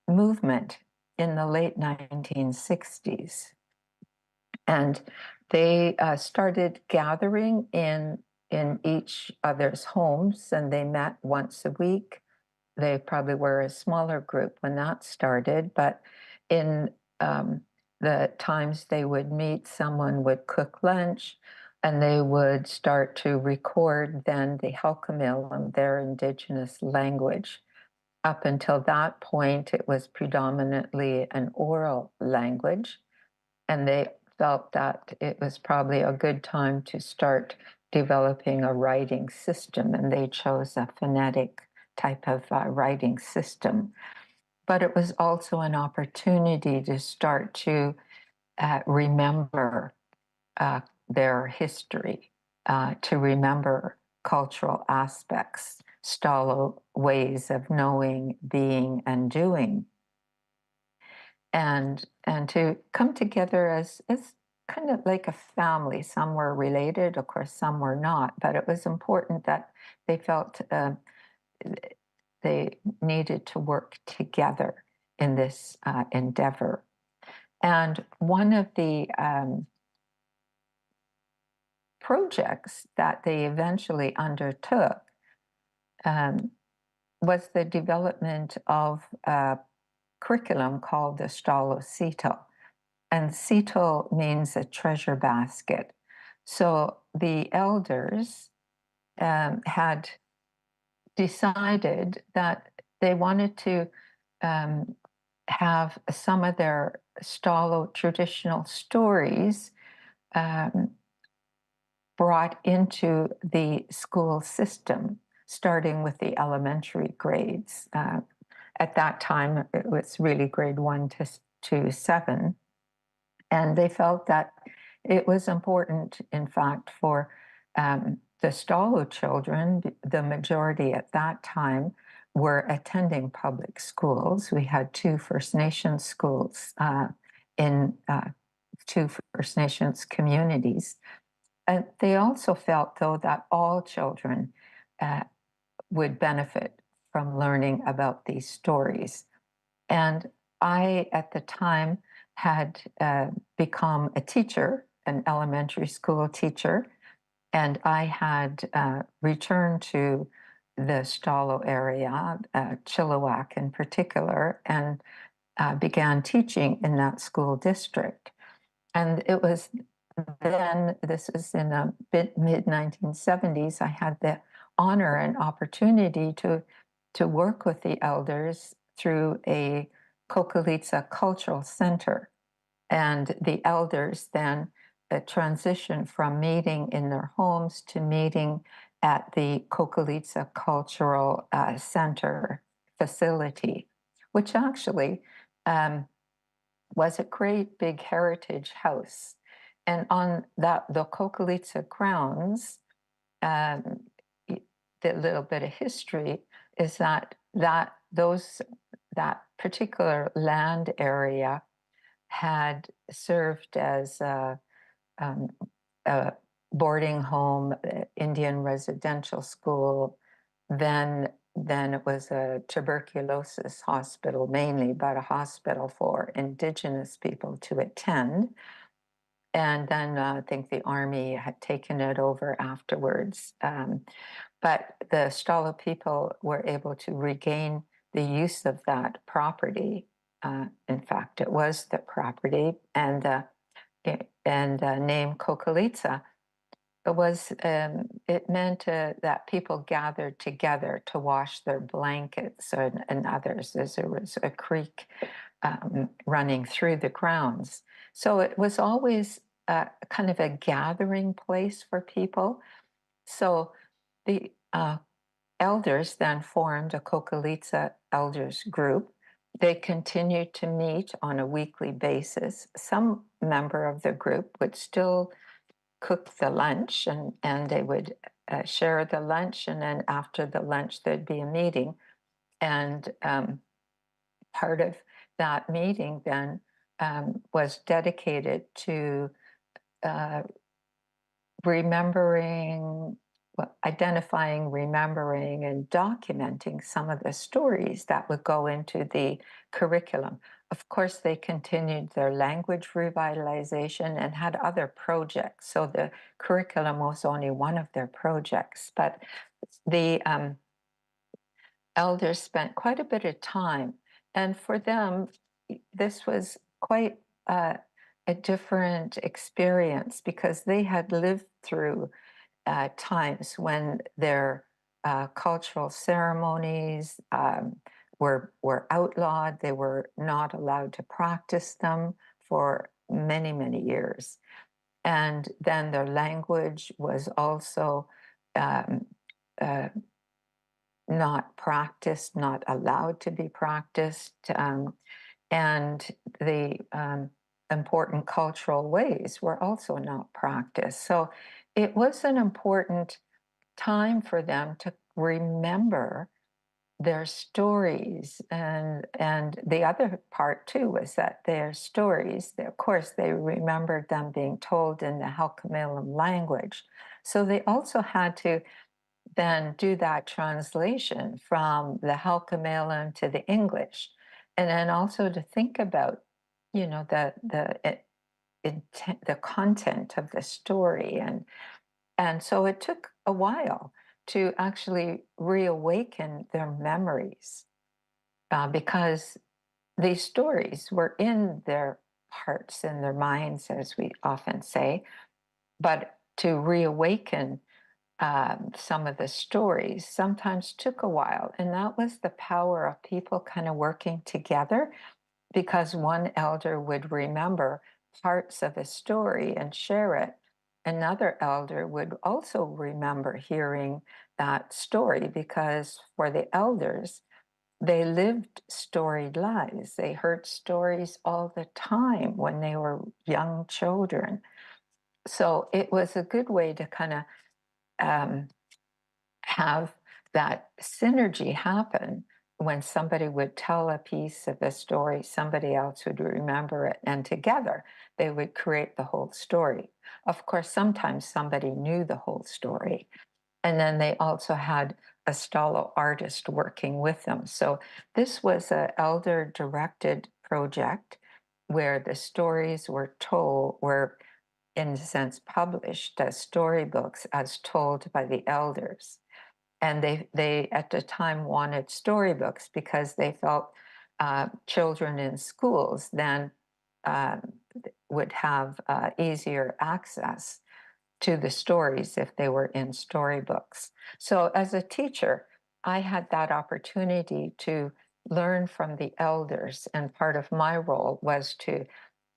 movement in the late 1960s. And they started gathering in each other's homes, and they met once a week. They probably were a smaller group when that started, but in the times they would meet, someone would cook lunch, and they would start to record then the Halkamil in their Indigenous language. Up until that point, it was predominantly an oral language, and they felt that it was probably a good time to start developing a writing system, and they chose a phonetic type of writing system. But it was also an opportunity to start to remember their history, to remember cultural aspects, Stalo ways of knowing, being, and doing. And to come together as kind of like a family. Some were related, of course, some were not, but it was important that they felt they needed to work together in this endeavor. And one of the projects that they eventually undertook was the development of a curriculum called the Stalo Sito. And Sito means a treasure basket. So the elders had decided that they wanted to have some of their Stalo traditional stories brought into the school system, starting with the elementary grades. At that time, it was really grade 1 to 7. And they felt that it was important, in fact, for the Stalo children, the majority at that time, were attending public schools. We had 2 First Nations schools in 2 First Nations communities. And they also felt, though, that all children would benefit from learning about these stories. And I, at the time, had become a teacher, an elementary school teacher, and I had returned to the Stalo area, Chilliwack in particular, and began teaching in that school district. And it was then, this was in the mid-1970s, I had the honor and opportunity to work with the elders through a Kokalitsa Cultural Center. And the elders then transition from meeting in their homes to meeting at the Kokalitsa Cultural Center facility, which actually was a great big heritage house. And on the Kokalitsa grounds, the little bit of history is that particular land area had served as a boarding home, Indian residential school. Then it was a tuberculosis hospital mainly, but a hospital for Indigenous people to attend. And then I think the army had taken it over afterwards. But the Stalo people were able to regain the use of that property. In fact, it was the property, and name Kokalitsa it meant that people gathered together to wash their blankets and others. There was a creek running through the grounds. So it was always kind of a gathering place for people. So the elders then formed a Kokalitsa elders group. They continued to meet on a weekly basis. Some member of the group would still cook the lunch, and they would share the lunch, and then after the lunch there'd be a meeting. And part of that meeting then was dedicated to identifying, remembering, and documenting some of the stories that would go into the curriculum. Of course, they continued their language revitalization and had other projects. So the curriculum was only one of their projects, but the elders spent quite a bit of time. And for them, this was quite a different experience because they had lived through times when their cultural ceremonies were outlawed. They were not allowed to practice them for many, many years. And then their language was also not practiced, not allowed to be practiced. And the important cultural ways were also not practiced. So it was an important time for them to remember their stories. And the other part too was that their stories, of course, they remembered them being told in the Halkomelem language. So they also had to then do that translation from the Halkomelem to the English. And then also to think about, the content of the story. And so it took a while to actually reawaken their memories because these stories were in their hearts and their minds, as we often say, but to reawaken some of the stories sometimes took a while. And that was the power of people kind of working together, because one elder would remember parts of a story and share it. Another elder would also remember hearing that story, because for the elders, they lived storied lives. They heard stories all the time when they were young children. So it was a good way to kind of have that synergy happen. When somebody would tell a piece of a story, somebody else would remember it, and together they would create the whole story. Of course, sometimes somebody knew the whole story, and then they also had a Stalo artist working with them. So this was an elder-directed project where the stories were in a sense published as storybooks as told by the elders. And they at the time wanted storybooks because they felt children in schools then would have easier access to the stories if they were in storybooks. So as a teacher, I had that opportunity to learn from the elders, and part of my role was to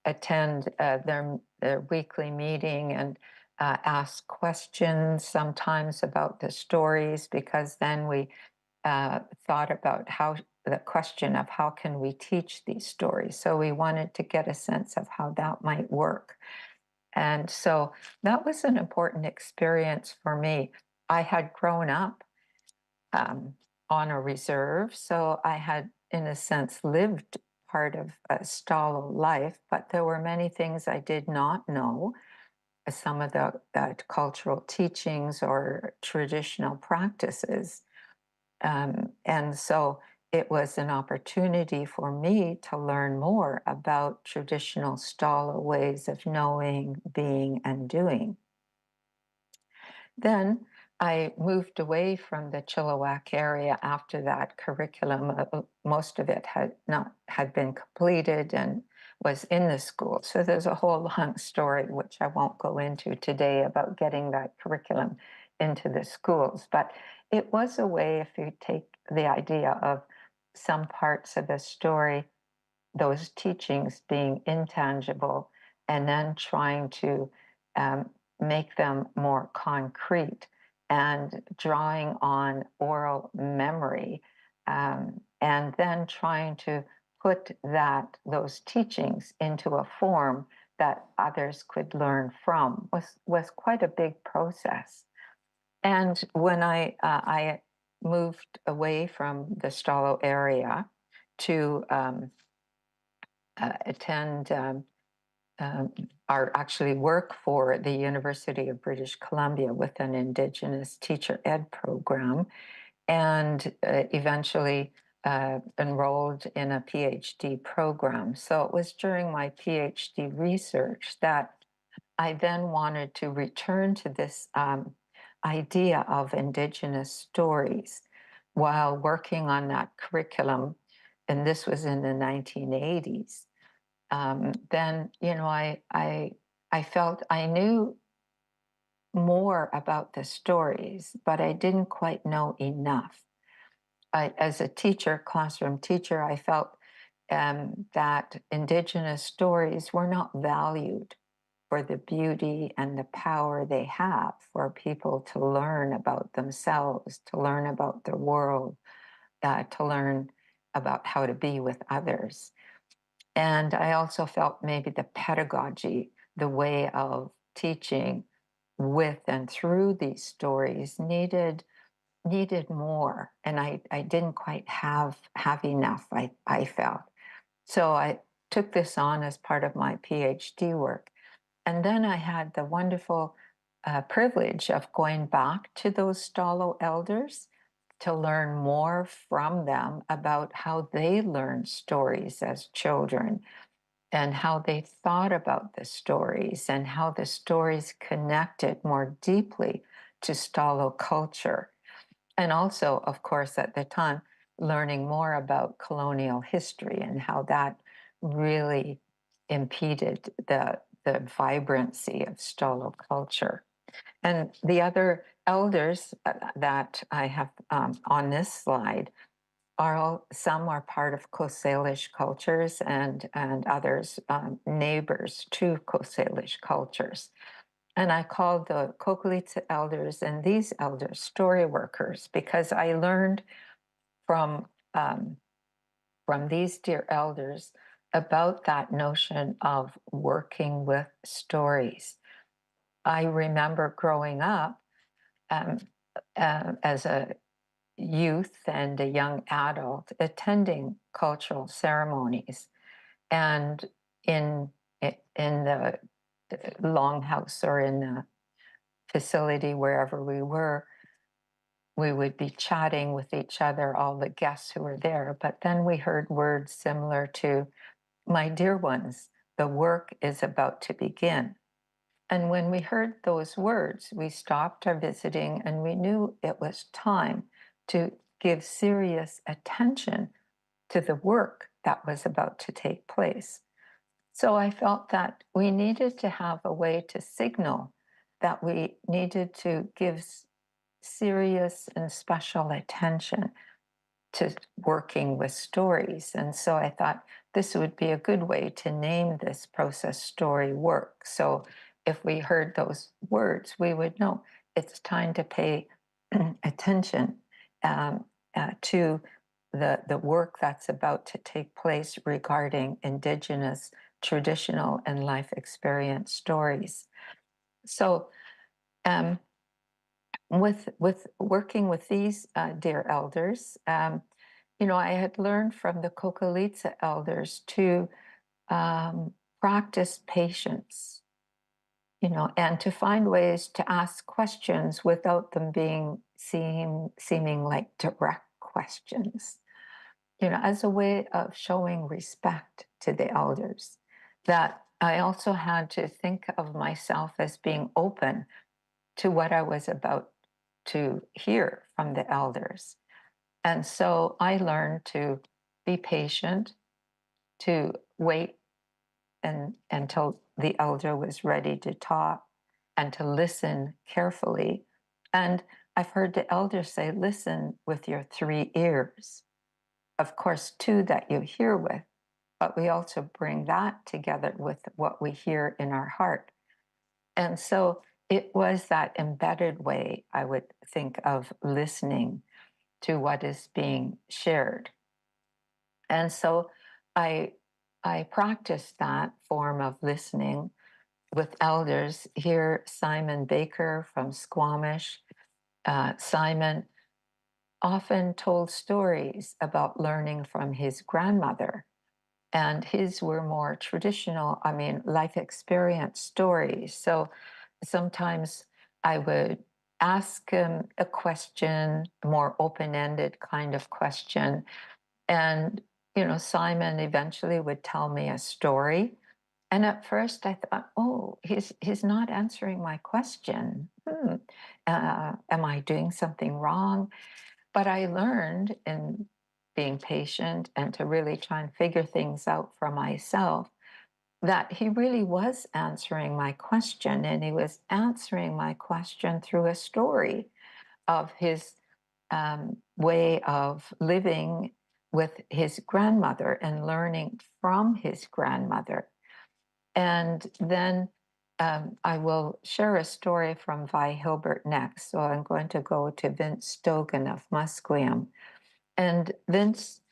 attend their weekly meeting and ask questions sometimes about the stories, because then we thought about how the question of how can we teach these stories. So we wanted to get a sense of how that might work. And so that was an important experience for me. I had grown up on a reserve, so I had, in a sense, lived part of Stalo life, but there were many things I did not know, some of the cultural teachings or traditional practices. And so it was an opportunity for me to learn more about traditional Stalo ways of knowing, being, and doing. Then I moved away from the Chilliwack area after that curriculum. Most of it had been completed and was in the school. So there's a whole long story, which I won't go into today, about getting that curriculum into the schools. But it was a way, if you take the idea of some parts of a story, those teachings being intangible, and then trying to make them more concrete and drawing on oral memory, and then trying to put those teachings into a form that others could learn from was quite a big process. And when I moved away from the Stalo area to attend or actually work for the University of British Columbia with an Indigenous teacher ed program, and eventually enrolled in a PhD program. So it was during my PhD research that I then wanted to return to this idea of Indigenous stories while working on that curriculum, and this was in the 1980s. Then, you know, I felt I knew more about the stories, but I didn't quite know enough. As a teacher, classroom teacher, I felt that Indigenous stories were not valued for the beauty and the power they have for people to learn about themselves, to learn about the world, to learn about how to be with others. And I also felt maybe the pedagogy, the way of teaching with and through these stories needed more. And I didn't quite have enough, I felt. So I took this on as part of my PhD work. And then I had the wonderful privilege of going back to those Stalo elders to learn more from them about how they learned stories as children and how they thought about the stories and how the stories connected more deeply to Stalo culture. And also, of course, at the time, learning more about colonial history and how that really impeded the vibrancy of Stalo culture. And the other elders that I have on this slide some are part of Coast Salish cultures and others neighbors to Coast Salish cultures. And I called the Kokolitsa elders and these elders story workers, because I learned from these dear elders about that notion of working with stories. I remember growing up as a youth and a young adult attending cultural ceremonies, and in the longhouse or in the facility wherever we were, we would be chatting with each other, all the guests who were there, but then we heard words similar to, "My dear ones, the work is about to begin." And when we heard those words, we stopped our visiting and we knew it was time to give serious attention to the work that was about to take place. So I felt that we needed to have a way to signal that we needed to give serious and special attention to working with stories. And so I thought this would be a good way to name this process story work. So if we heard those words, we would know it's time to pay attention to the work that's about to take place regarding Indigenous, traditional, and life experience stories. So with working with these dear elders, you know, I had learned from the Kokalitsa elders to practice patience, you know, and to find ways to ask questions without them being seeming like direct questions, you know, as a way of showing respect to the elders. That I also had to think of myself as being open to what I was about to hear from the elders. And so I learned to be patient, to wait until the elder was ready to talk, and to listen carefully. And I've heard the elder say, listen with your 3 ears. Of course, 2 that you hear with, but we also bring that together with what we hear in our heart. And so it was that embedded way, I would think, of listening to what is being shared. And so I practiced that form of listening with elders. Here, Simon Baker from Squamish. Simon often told stories about learning from his grandmother, and his were more traditional, I mean, life experience stories. So sometimes I would ask him a question, a more open-ended kind of question, and you know, Simon eventually would tell me a story. And at first I thought, oh, he's not answering my question. Am I doing something wrong? But I learned in being patient and to really try and figure things out for myself that he really was answering my question, and he was answering my question through a story of his way of living with his grandmother and learning from his grandmother. And then I will share a story from Vi Hilbert next. So I'm going to go to Vince Stogan of Musqueam. And Vince,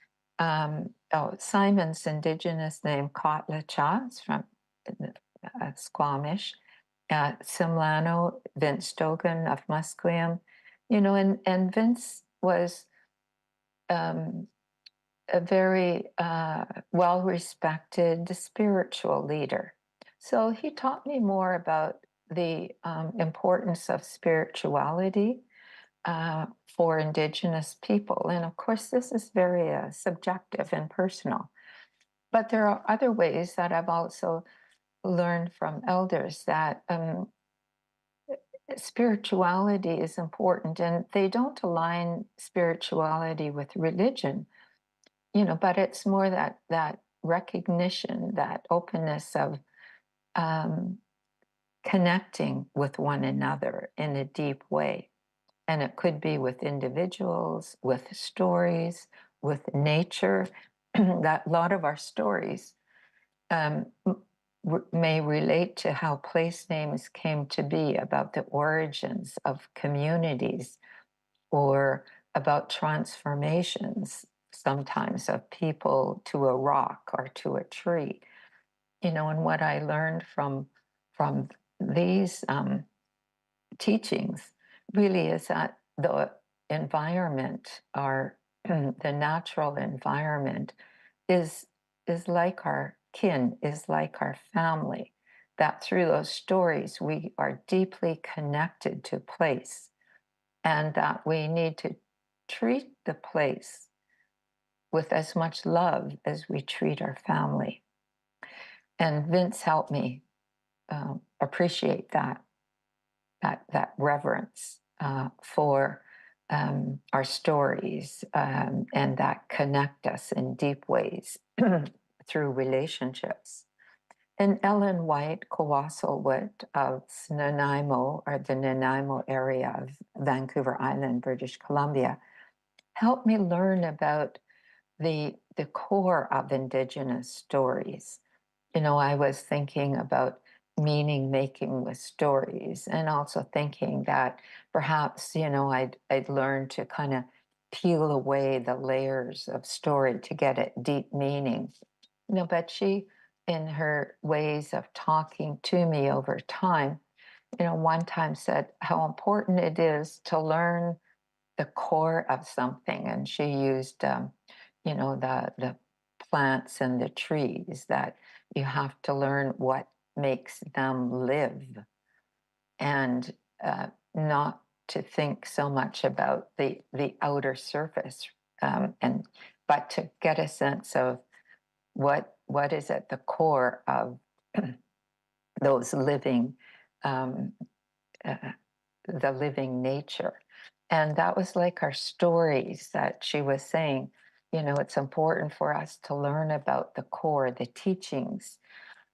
Simon's Indigenous name, Kotlacha, is from Squamish. Simlano, Vince Stogan of Musqueam. You know, and Vince was a very well-respected spiritual leader. So he taught me more about the importance of spirituality for Indigenous people. And of course, this is very subjective and personal. But there are other ways that I've also learned from elders that spirituality is important, and they don't align spirituality with religion, you know, but it's more that recognition, that openness of connecting with one another in a deep way. And it could be with individuals, with stories, with nature. That a lot of our stories may relate to how place names came to be, about the origins of communities, or about transformations, sometimes of people to a rock or to a tree. You know, and what I learned from these teachings really is that the environment, our the natural environment, is like our kin, is like our family, that through those stories we are deeply connected to place, and that we need to treat the place with as much love as we treat our family. And Vince helped me appreciate that reverence for our stories, and that connect us in deep ways through relationships. And Ellen White, Kawasselwood of Nanaimo, or the Nanaimo area of Vancouver Island, British Columbia, helped me learn about the core of Indigenous stories. You know, I was thinking about meaning making with stories, and also thinking that perhaps, you know, I'd learn to kind of peel away the layers of story to get at deep meaning. You know, but she, in her ways of talking to me over time, you know, one time said how important it is to learn the core of something. And she used, you know, the plants and the trees, that you have to learn what makes them live, and not to think so much about the outer surface, but to get a sense of what is at the core of those living, the living nature. And that was like our stories that she was saying, you know, it's important for us to learn about the core, the teachings.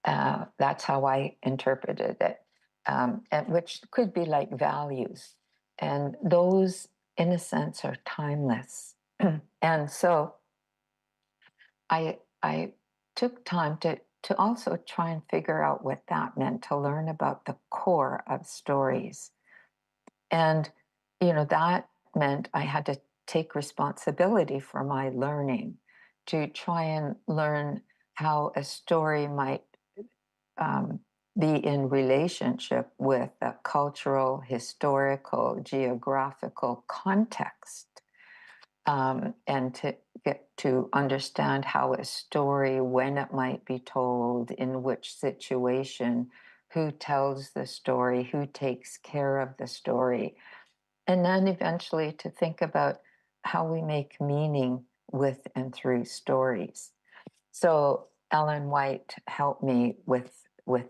That's how I interpreted it, and which could be like values. And those, in a sense, are timeless. And so I took time to also try and figure out what that meant, to learn about the core of stories. And, you know, that meant I had to take responsibility for my learning, to try and learn how a story might be in relationship with a cultural, historical, geographical context, and to get to understand how a story, when it might be told, in which situation, who tells the story, who takes care of the story, and then eventually to think about how we make meaning with and through stories. So Ellen White helped me with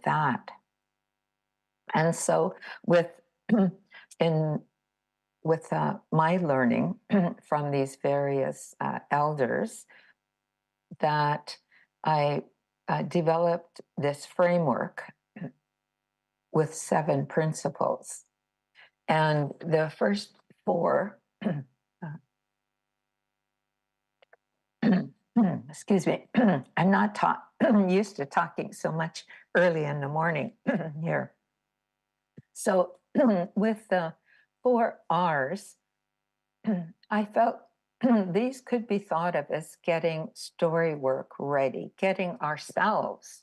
that. And so with my learning from these various elders, that I developed this framework with 7 principles. And the first 4, excuse me, I'm not used to talking so much early in the morning here. So with the 4 R's, I felt these could be thought of as getting story work ready, getting ourselves,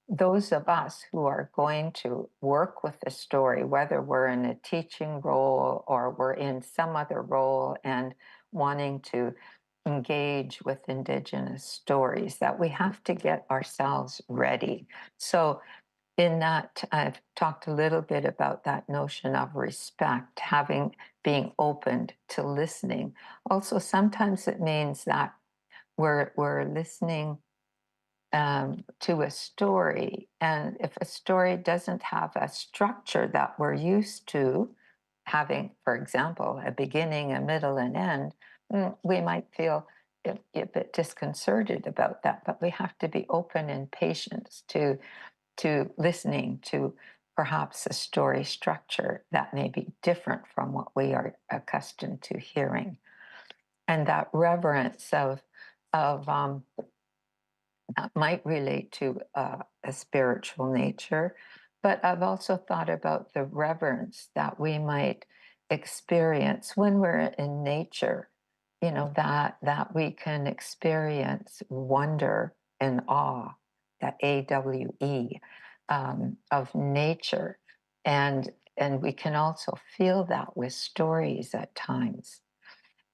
those of us who are going to work with the story, whether we're in a teaching role or we're in some other role and wanting to engage with Indigenous stories, that we have to get ourselves ready. So in that, I've talked a little bit about that notion of respect, being open to listening. Also, sometimes it means that we're listening to a story, and if a story doesn't have a structure that we're used to having, for example, a beginning, a middle, and end, we might feel a bit disconcerted about that. But we have to be open and patient to listening to perhaps a story structure that may be different from what we are accustomed to hearing. And that reverence of might relate to a spiritual nature, but I've also thought about the reverence that we might experience when we're in nature, you know, that we can experience wonder and awe, that AWE, of nature. And we can also feel that with stories at times.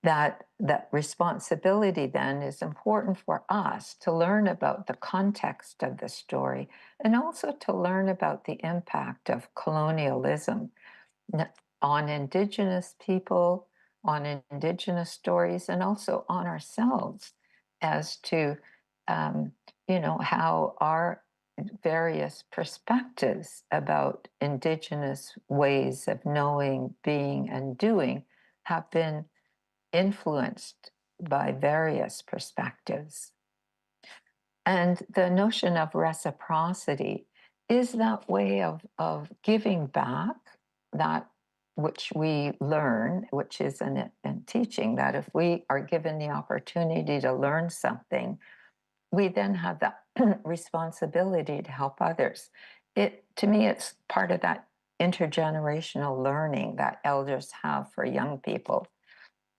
That responsibility then is important for us to learn about the context of the story, and also to learn about the impact of colonialism on Indigenous people, on Indigenous stories, and also on ourselves, as to you know, how our various perspectives about Indigenous ways of knowing, being, and doing have been influenced by various perspectives. And the notion of reciprocity is that way of giving back that which we learn, which is in teaching, that if we are given the opportunity to learn something, we then have that responsibility to help others. To me, it's part of that intergenerational learning that elders have for young people.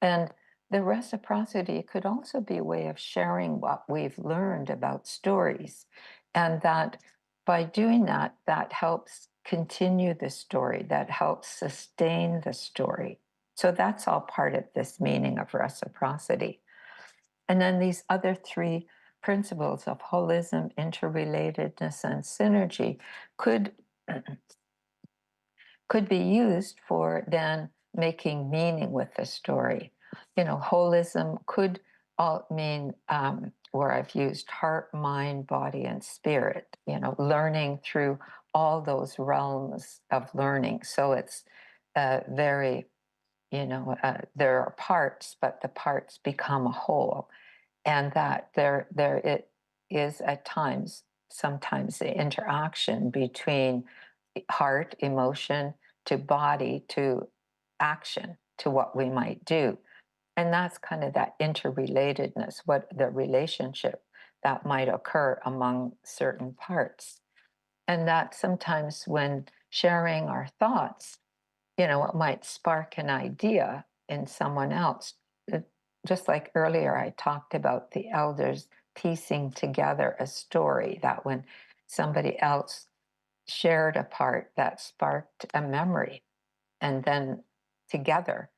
And the reciprocity could also be a way of sharing what we've learned about stories. And that by doing that, that helps continue the story, that helps sustain the story. So that's all part of this meaning of reciprocity. And then these other three principles of holism, interrelatedness, and synergy could be used for then making meaning with the story. You know, holism could all mean where I've used heart, mind, body, and spirit, you know, learning through all those realms of learning. So it's very, you know, there are parts, but the parts become a whole. And that there it is at times, sometimes the interaction between heart, emotion, to body, to action, to what we might do. And that's kind of that interrelatedness, what the relationship that might occur among certain parts. And that sometimes when sharing our thoughts, you know, it might spark an idea in someone else. Just like earlier, I talked about the elders piecing together a story, that when somebody else shared a part, that sparked a memory. And then together,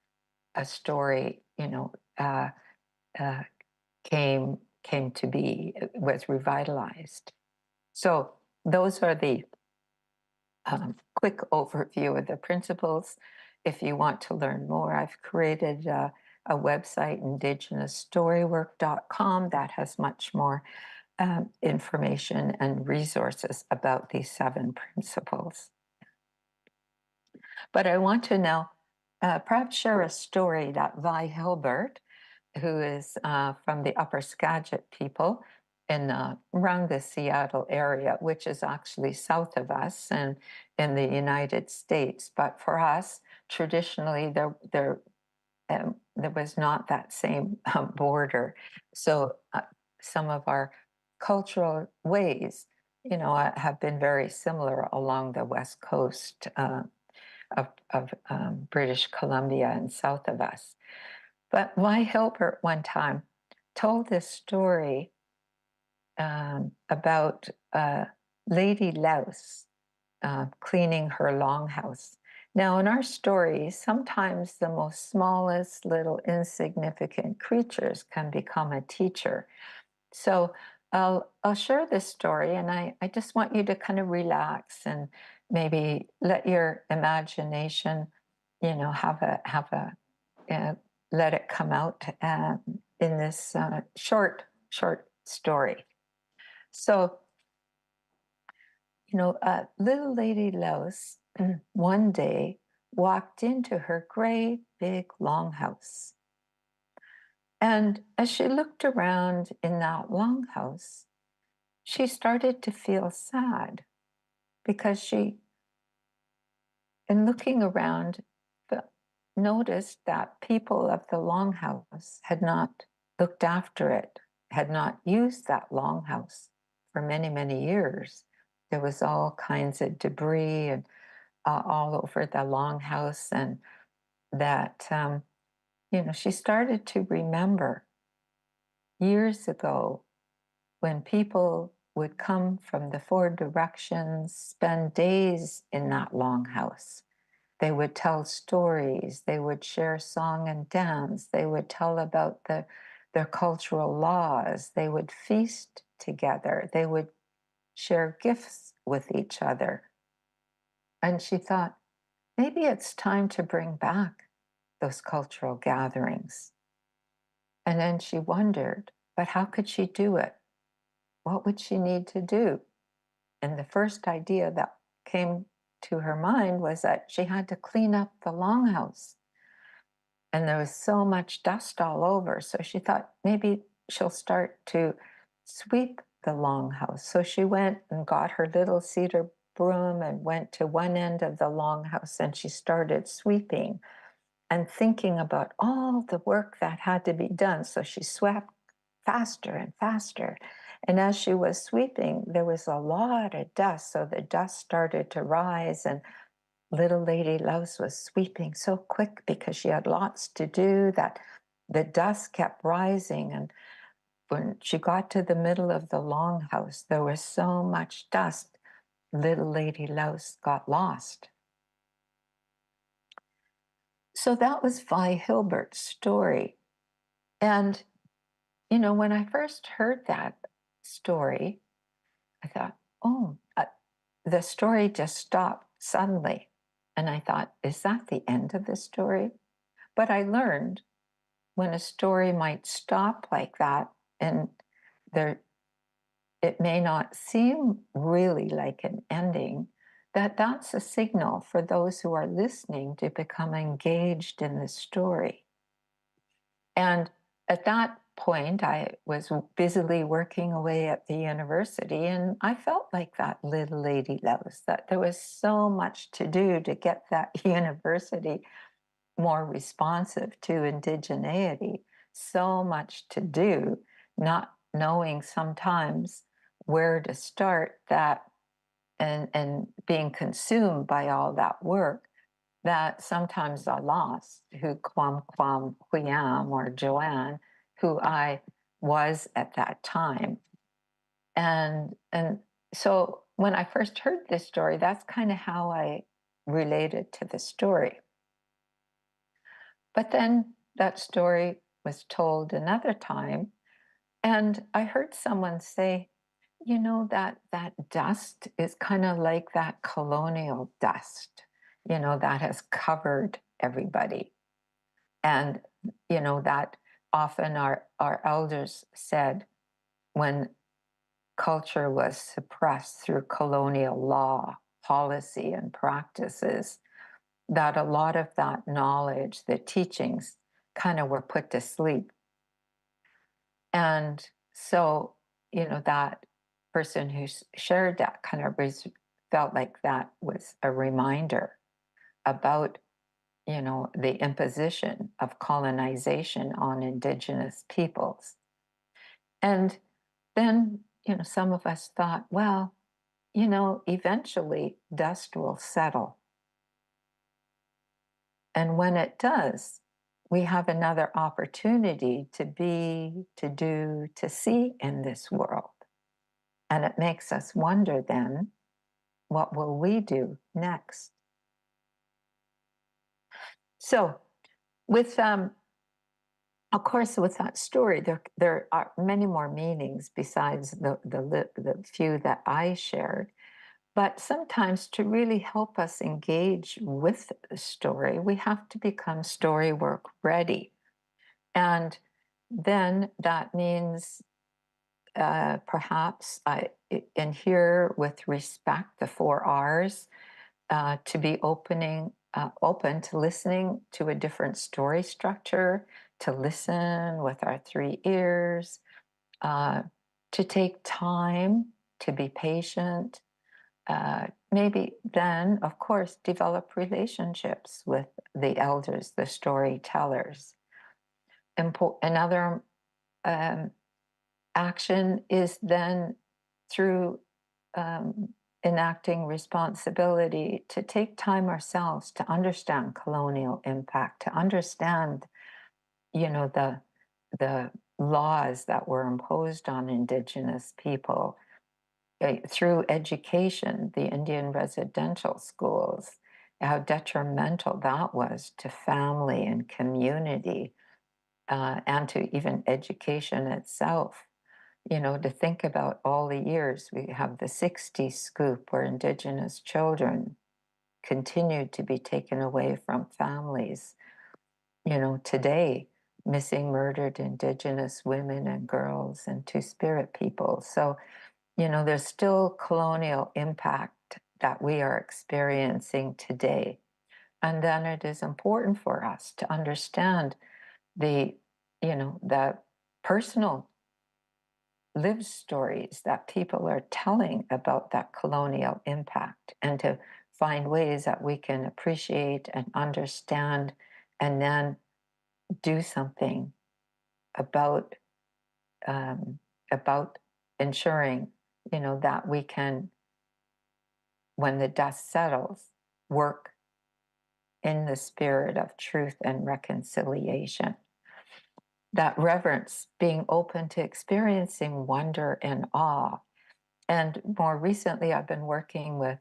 a story, you know, came to be, was revitalized. So those are the quick overview of the principles. If you want to learn more, I've created a website, indigenousstorywork.com, that has much more information and resources about these 7 principles. But I want to now perhaps share a story that Vi Hilbert, who is from the Upper Skagit people in around the Seattle area, which is actually south of us and in the United States. But for us, traditionally, there was not that same border. So some of our cultural ways, you know, have been very similar along the west coast of British Columbia and south of us. But Vi Hilbert one time told this story about Lady Louse cleaning her longhouse. Now, in our stories, sometimes the most smallest little insignificant creatures can become a teacher. So I'll share this story, and I just want you to kind of relax and maybe let your imagination, you know, let it come out in this short story. So, you know, little Lady Louse one day walked into her great big longhouse. And as she looked around in that longhouse, she started to feel sad because she, in looking around, noticed that people of the longhouse had not looked after it, had not used that longhouse for many, many years. There was all kinds of debris and all over the longhouse, and that, you know, she started to remember years ago when people would come from the 4 directions, spend days in that longhouse. They would tell stories, they would share song and dance, they would tell about their cultural laws, they would feast together, they would share gifts with each other. And she thought, maybe it's time to bring back those cultural gatherings. And then she wondered, but how could she do it? What would she need to do? And the first idea that came to her mind was that she had to clean up the longhouse. And there was so much dust all over. So she thought maybe she'll start to sweep the longhouse. So she went and got her little cedar broom and went to one end of the longhouse, and she started sweeping and thinking about all the work that had to be done. So she swept faster and faster. And as she was sweeping, there was a lot of dust. So the dust started to rise, and little Lady Louse was sweeping so quick because she had lots to do that the dust kept rising. And when she got to the middle of the longhouse, there was so much dust, little Lady Louse got lost. So that was Vi Hilbert's story. And, you know, when I first heard that story, I thought, oh, the story just stopped suddenly. And I thought, is that the end of the story? But I learned when a story might stop like that, and it may not seem really like an ending, that's a signal for those who are listening to become engaged in the story. And at that point, I was busily working away at the university, and I felt like that little Lady Louse, that there was so much to do to get that university more responsive to indigeneity, so much to do, not knowing sometimes where to start that, and being consumed by all that work, that sometimes I lost who am, or Joanne, who I was at that time. And so when I first heard this story, that's kind of how I related to the story. But then that story was told another time, and I heard someone say, you know, that dust is kind of like that colonial dust, you know, that has covered everybody. And, you know, that often our elders said when culture was suppressed through colonial law, policy, and practices, that a lot of that knowledge, the teachings, kind of were put to sleep. And so, you know, that person who shared that kind of felt like that was a reminder about, you know, the imposition of colonization on Indigenous peoples. And then, you know, some of us thought, well, you know, eventually dust will settle. And when it does, we have another opportunity to be, to do, to see in this world. And it makes us wonder then, what will we do next? So with, of course, with that story, there are many more meanings besides the few that I shared. But sometimes to really help us engage with the story, we have to become Storywork ready. And then that means perhaps in here with respect, the 4 R's, to be open to listening to a different story structure, to listen with our 3 ears, to take time, to be patient, maybe then, of course, develop relationships with the elders, the storytellers. Another action is then through enacting responsibility to take time ourselves to understand colonial impact, to understand, you know, the laws that were imposed on Indigenous people through education, the Indian residential schools, how detrimental that was to family and community, and to even education itself. You know, to think about all the years, we have the 60s scoop where Indigenous children continued to be taken away from families. You know, today, missing, murdered Indigenous women and girls and Two-Spirit people. So, you know, there's still colonial impact that we are experiencing today. And then it is important for us to understand the, you know, the personal lived stories that people are telling about that colonial impact, and to find ways that we can appreciate and understand and then do something about ensuring, that we can, when the dust settles, work in the spirit of truth and reconciliation. That reverence, being open to experiencing wonder and awe. And more recently, I've been working with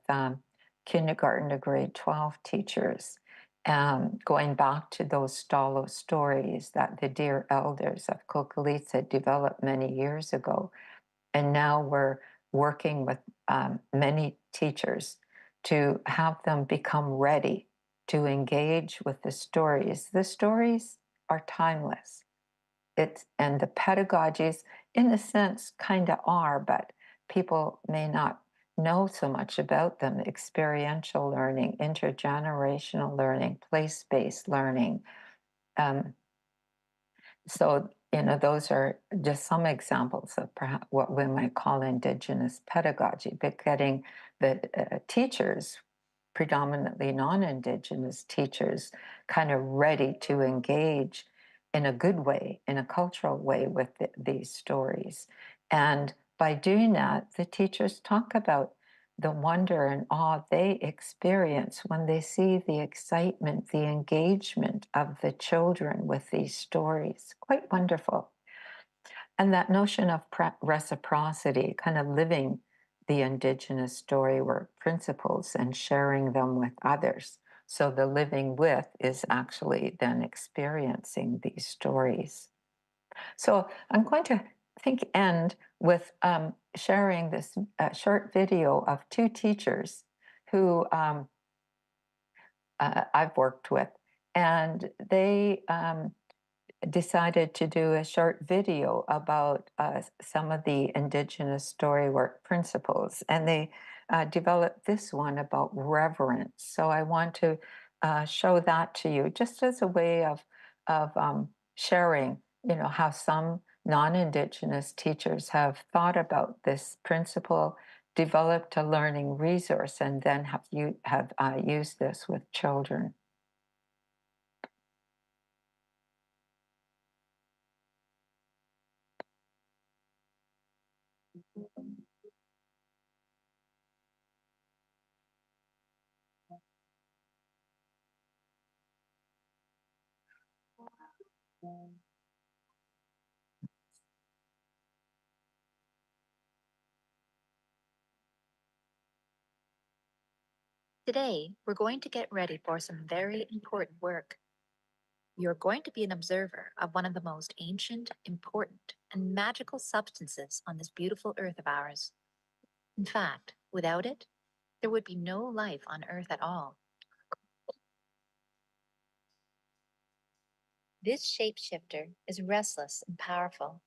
kindergarten to grade 12 teachers, going back to those Stalo stories that the dear elders of Kokalitsa developed many years ago. And now we're working with many teachers to have them become ready to engage with the stories. The stories are timeless. And the pedagogies, in a sense, kind of are, but people may not know so much about them. Experiential learning, intergenerational learning, place-based learning. So, those are just some examples of perhaps what we might call Indigenous pedagogy, but getting the teachers, predominantly non-Indigenous teachers, kind of ready to engage in a good way, in a cultural way with these stories. And by doing that, the teachers talk about the wonder and awe they experience when they see the excitement, the engagement of the children with these stories. Quite wonderful. And that notion of reciprocity, kind of living the Indigenous Storywork principles and sharing them with others. So the living with is actually then experiencing these stories. So I'm going to, end with sharing this short video of two teachers who I've worked with. And they decided to do a short video about some of the Indigenous Storywork principles. And they developed this one about reverence. So I want to show that to you just as a way of sharing, how some non-Indigenous teachers have thought about this principle, developed a learning resource, and then have used this with children. Today, we're going to get ready for some very important work. You're going to be an observer of one of the most ancient, important, and magical substances on this beautiful earth of ours. In fact, without it, there would be no life on earth at all. This shapeshifter is restless and powerful,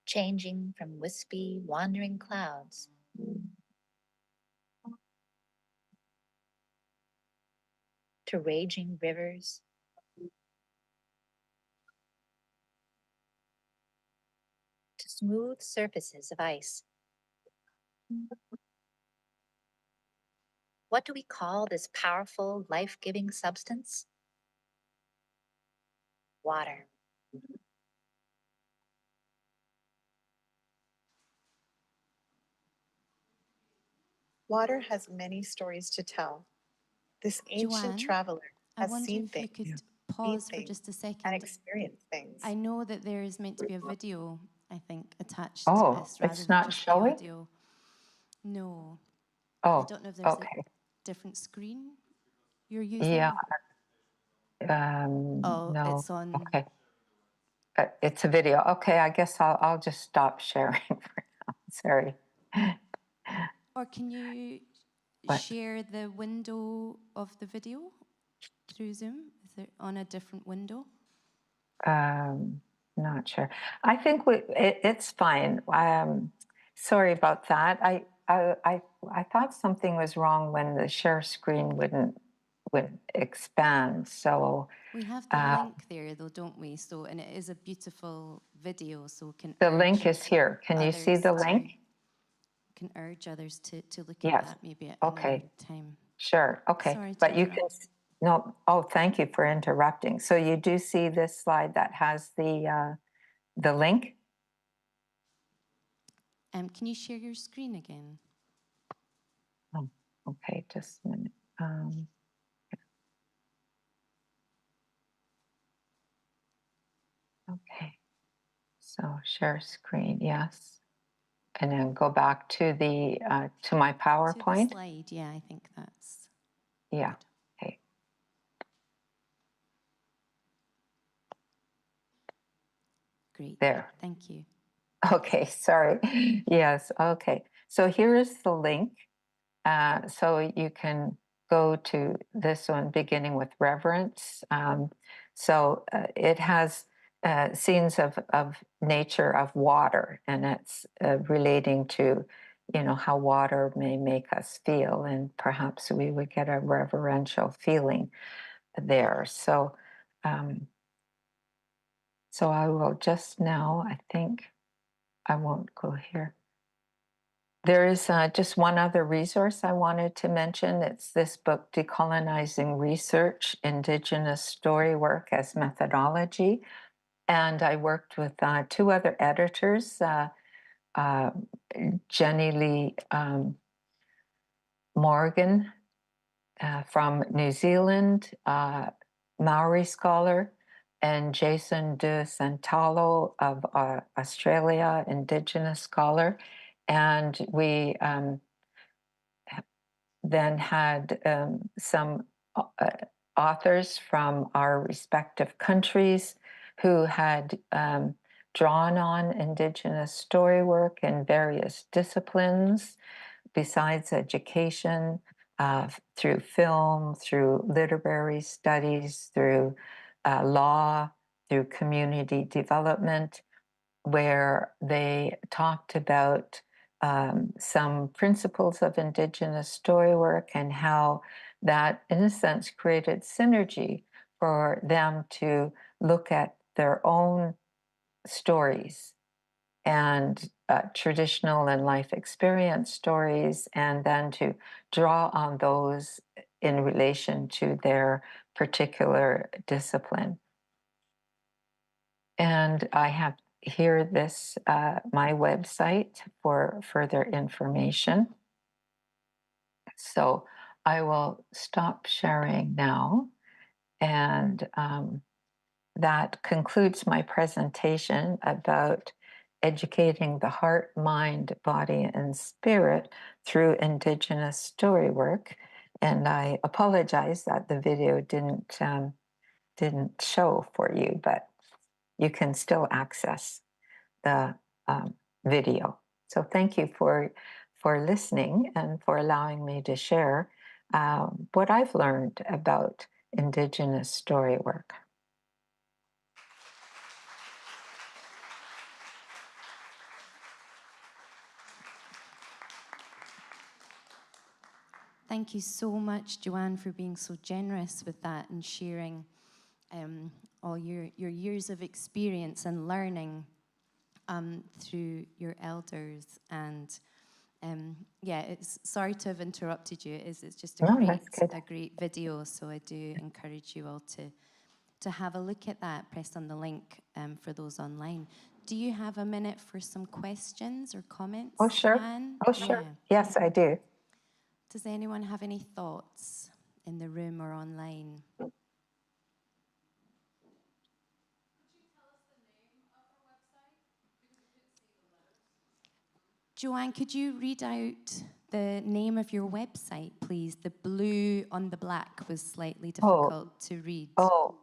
changing from wispy, wandering clouds to raging rivers, to smooth surfaces of ice. What do we call this powerful, life-giving substance? Water. Water has many stories to tell. This ancient Joanne, traveler I has wonder seen if you things, could seen pause for things, just a second. and experienced things. I know that there is meant to be a video, I think, attached to Oh, this rather it's than not just showing? the audio. No. Oh, I don't know if there's okay. a different screen you're using. Yeah. Oh, No. it's on. Okay. It's a video. Okay, I guess I'll just stop sharing for now. Sorry. Or can you What? share the window of the video through Zoom? Is it on a different window? Not sure. I think it's fine. Sorry about that. I thought something was wrong when the share screen would expand. So we have the link there, though, don't we? So, and it is a beautiful video. So, can the link is here. Can you see the link? Can urge others to look Yes. at that maybe at another time. Sure. Okay. Sorry to but you interrupt. can. No. Oh, thank you for interrupting. So you do see this slide that has the link. Can you share your screen again? Oh, okay. Just a minute. Okay. So share screen. Yes. And then go back to the to my PowerPoint. To the slide, yeah, I think that's. Yeah. Okay. Great. There. Thank you. Okay. Sorry. Yes. Okay. So here is the link. So you can go to this one, beginning with reverence. So it has scenes of nature of water, and it's relating to, how water may make us feel, and perhaps we would get a reverential feeling there. So, so I will just now, I think I won't go here. There is just one other resource I wanted to mention. It's this book, Decolonizing Research, Indigenous Storywork as Methodology. And I worked with two other editors, Jenny Lee Morgan from New Zealand, Maori scholar, and Jason de Santalo of Australia, Indigenous scholar. And we then had some authors from our respective countries who had drawn on Indigenous story work in various disciplines besides education, through film, through literary studies, through law, through community development, where they talked about some principles of Indigenous story work and how that, in a sense, created synergy for them to look at their own stories and traditional and life experience stories, and then to draw on those in relation to their particular discipline. And I have here this, my website for further information. So I will stop sharing now. And that concludes my presentation about educating the heart, mind, body, and spirit through Indigenous story work. And I apologize that the video didn't show for you, but you can still access the video. So thank you for listening and for allowing me to share what I've learned about Indigenous story work. Thank you so much, Joanne, for being so generous with that and sharing all your years of experience and learning through your elders. And yeah, sorry to have interrupted you. It's just a great video. So I do encourage you all to have a look at that. Press on the link for those online. Do you have a minute for some questions or comments? Oh, sure. Joanne? Oh, sure. Yeah. Yes, I do. Does anyone have any thoughts in the room or online? Joanne, could you read out the name of your website, please? The blue on the black was slightly difficult to read. Oh,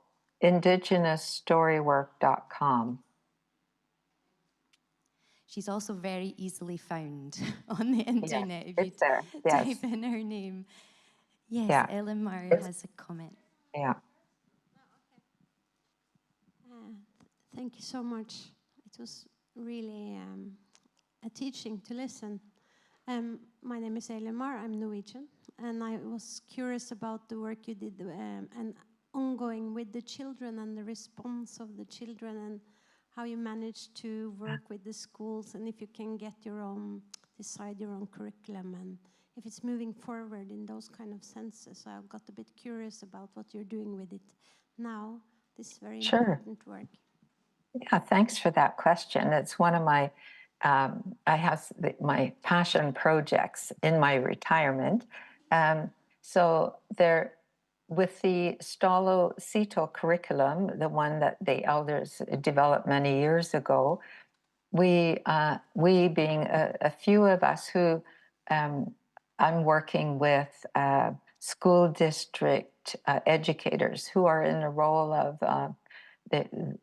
indigenousstorywork.com. She's also very easily found on the internet if you type in her name. Yes, Ellen Meyer has a comment. Yeah. Thank you so much. It was really a teaching to listen. My name is Elimar, I'm Norwegian, and I was curious about the work you did and ongoing with the children and the response of the children and how you managed to work with the schools and if you can get your own, decide your own curriculum and if it's moving forward in those kind of senses. So I got a bit curious about what you're doing with it now, this very important work. Yeah, thanks for that question. It's one of my, I have my passion projects in my retirement. So there, with the Stalo-Cito curriculum, the one that the elders developed many years ago, we being a few of us who I'm working with school district educators who are in the role of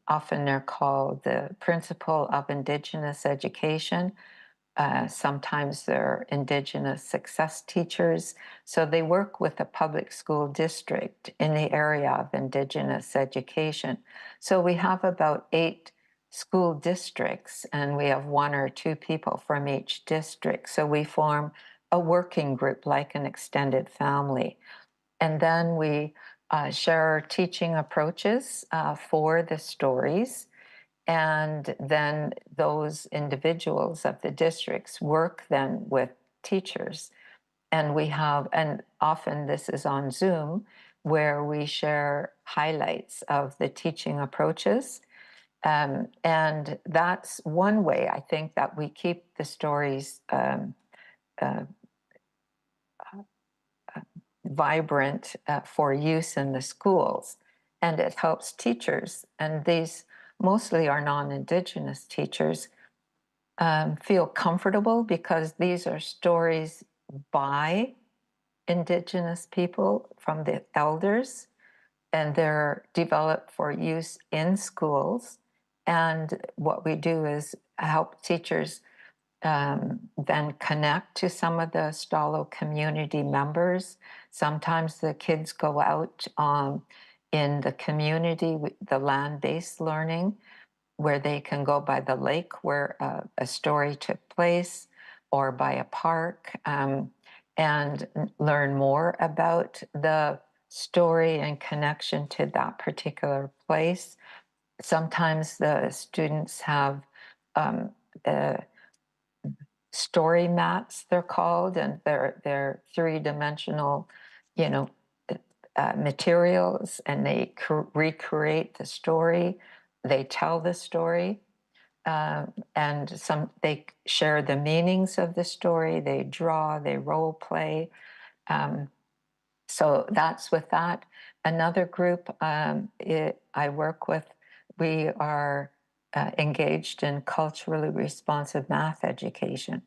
often they're called the principal of Indigenous education. Sometimes they're Indigenous success teachers. So they work with a public school district in the area of Indigenous education. So we have about 8 school districts, and we have 1 or 2 people from each district. So we form a working group like an extended family. And then we share our teaching approaches for the stories. And then those individuals of the districts work then with teachers. And we have, and often this is on Zoom, where we share highlights of the teaching approaches. And that's one way, I think, that we keep the stories vibrant for use in the schools. And it helps teachers, and these mostly are non-Indigenous teachers, feel comfortable because these are stories by Indigenous people from the elders, and they're developed for use in schools. And what we do is help teachers then connect to some of the Stalo community members. Sometimes the kids go out in the community, the land-based learning, where they can go by the lake where a story took place, or by a park, and learn more about the story and connection to that particular place. Sometimes the students have story mats, they're called, and they're 3-dimensional, materials, and they recreate the story. They tell the story, and they share the meanings of the story. They draw, they role play. So that's with that. Another group I work with, we are engaged in culturally responsive math education.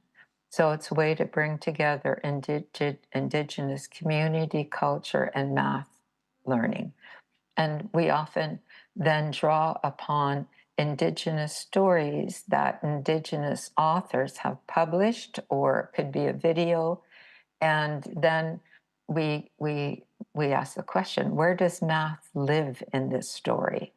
So it's a way to bring together Indigenous community, culture, and math learning. And we often then draw upon Indigenous stories that Indigenous authors have published, or it could be a video. And then we ask the question, where does math live in this story?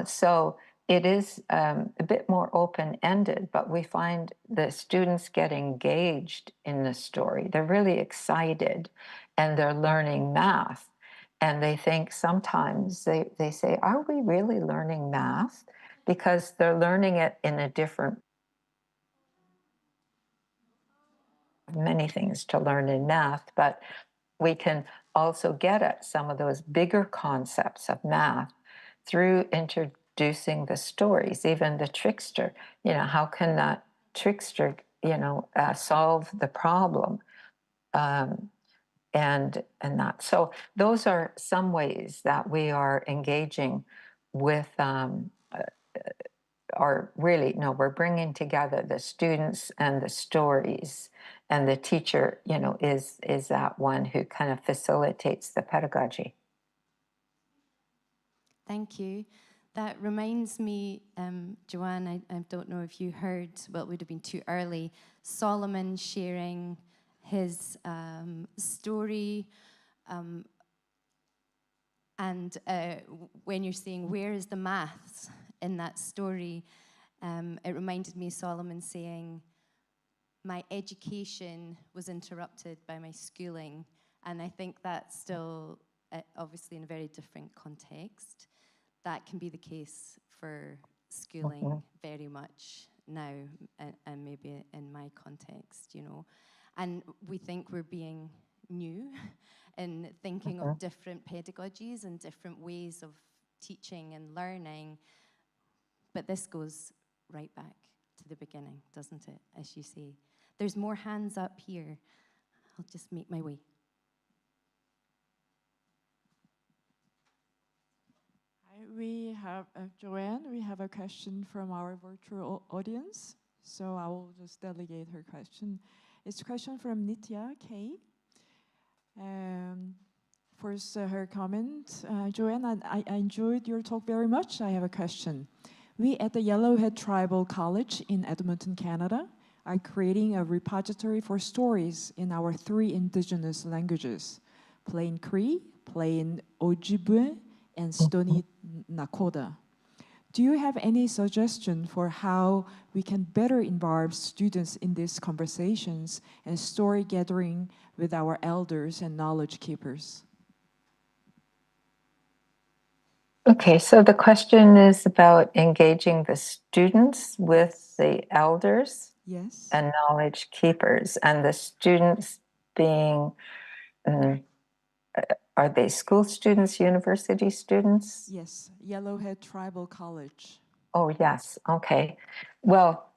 So it is a bit more open-ended, but we find the students get engaged in the story. They're really excited, and they're learning math. And they think sometimes, they say, are we really learning math? Because they're learning it in a different, many things to learn in math, but we can also get at some of those bigger concepts of math through introducing the stories, even the trickster. How can that trickster, solve the problem? And that. So those are some ways that we are engaging with we're bringing together the students and the stories, and the teacher, is that one who kind of facilitates the pedagogy. Thank you. That reminds me, Joanne, I don't know if you heard, well, it would have been too early, Solomon sharing his story, and when you're saying, where is the maths in that story, it reminded me of Solomon saying, my education was interrupted by my schooling, and I think that's still, obviously in a very different context, that can be the case for schooling very much now, and maybe in my context, you know. And we think we're being new in thinking of different pedagogies and different ways of teaching and learning, but this goes right back to the beginning, doesn't it, as you say. There's more hands up here. I'll just make my way. Hi, we have, Joanne, we have a question from our virtual audience. So I will just delegate her question. It's a question from Nitya K. First, her comment. Joanne, I enjoyed your talk very much. I have a question. We at the Yellowhead Tribal College in Edmonton, Canada, are creating a repository for stories in our 3 indigenous languages, Plain Cree, Plain Ojibwe, and Stony Nakoda. Do you have any suggestion for how we can better involve students in these conversations and story gathering with our elders and knowledge keepers? Okay, so the question is about engaging the students with the elders and knowledge keepers, and the students being, are they school students, university students? Yes, Yellowhead Tribal College. Oh, yes, okay. Well,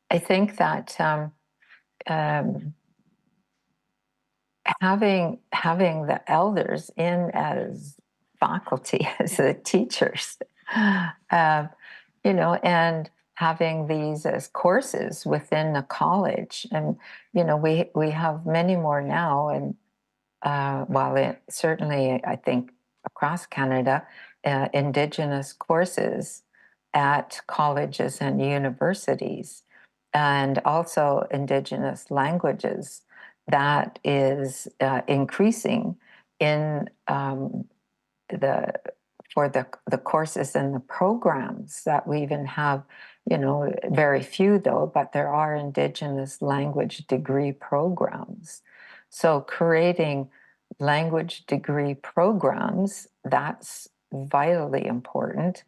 I think that having the elders in as faculty, as the teachers, you know, and having these as courses within the college. And, you know, we have many more now, and while certainly, I think, across Canada, Indigenous courses at colleges and universities, and also Indigenous languages, that is increasing in for the courses and the programs that we even have, you know, very few though, but there are Indigenous language degree programs. So creating language degree programs, that's vitally important.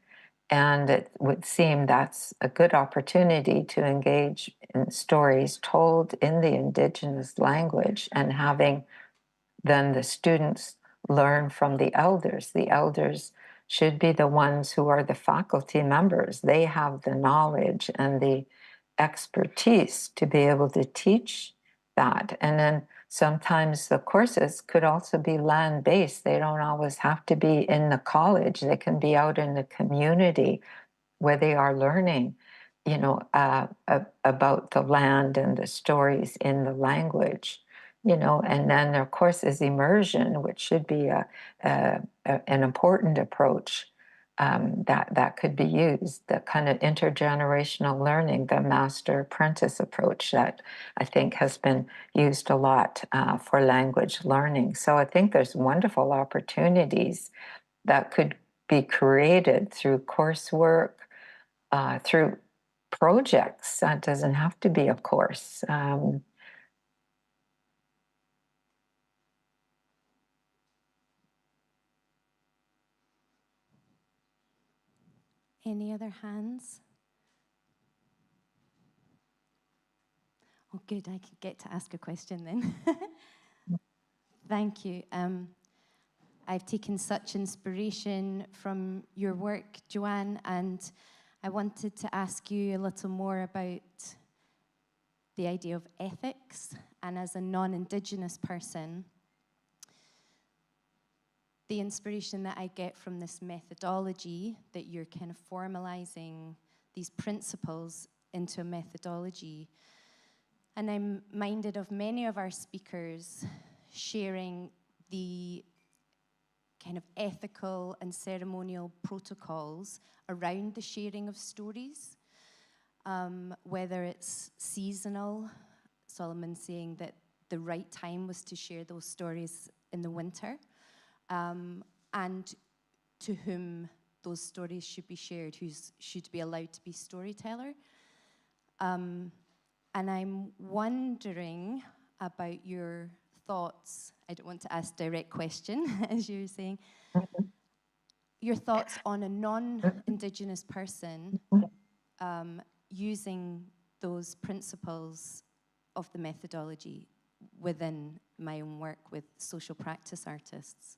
And it would seem that's a good opportunity to engage in stories told in the Indigenous language, and having then the students learn from the elders. The elders should be the ones who are the faculty members. They have the knowledge and the expertise to be able to teach that. And then sometimes the courses could also be land-based. They don't always have to be in the college. They can be out in the community where they are learning, you know, about the land and the stories in the language, you know. And then, of course, is immersion, which should be an important approach that could be used, the kind of intergenerational learning, the master-apprentice approach that I think has been used a lot for language learning. So I think there's wonderful opportunities that could be created through coursework, through projects. That doesn't have to be a course. Any other hands? Oh, good, I could get to ask a question then. Thank you. I've taken such inspiration from your work, Joanne, and I wanted to ask you a little more about the idea of ethics. And as a non-Indigenous person, the inspiration that I get from this methodology, that you're kind of formalizing these principles into a methodology. And I'm minded of many of our speakers sharing the kind of ethical and ceremonial protocols around the sharing of stories, whether it's seasonal, Solomon saying that the right time was to share those stories in the winter, and to whom those stories should be shared, who should be allowed to be storyteller. And I'm wondering about your thoughts. I don't want to ask direct question, as you were saying. Your thoughts on a non-Indigenous person using those principles of the methodology within my own work with social practice artists.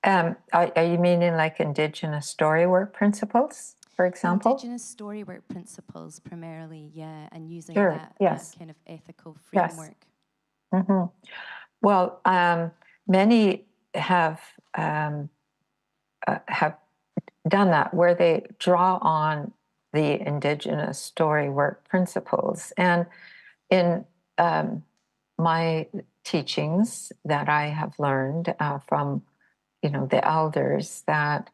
Are you meaning like Indigenous storywork principles, for example? Indigenous storywork principles primarily, yeah, and using Sure, that yes. kind of ethical Yes. framework. Well, many have done that, where they draw on the Indigenous storywork principles. And in my teachings that I have learned from, the elders, that,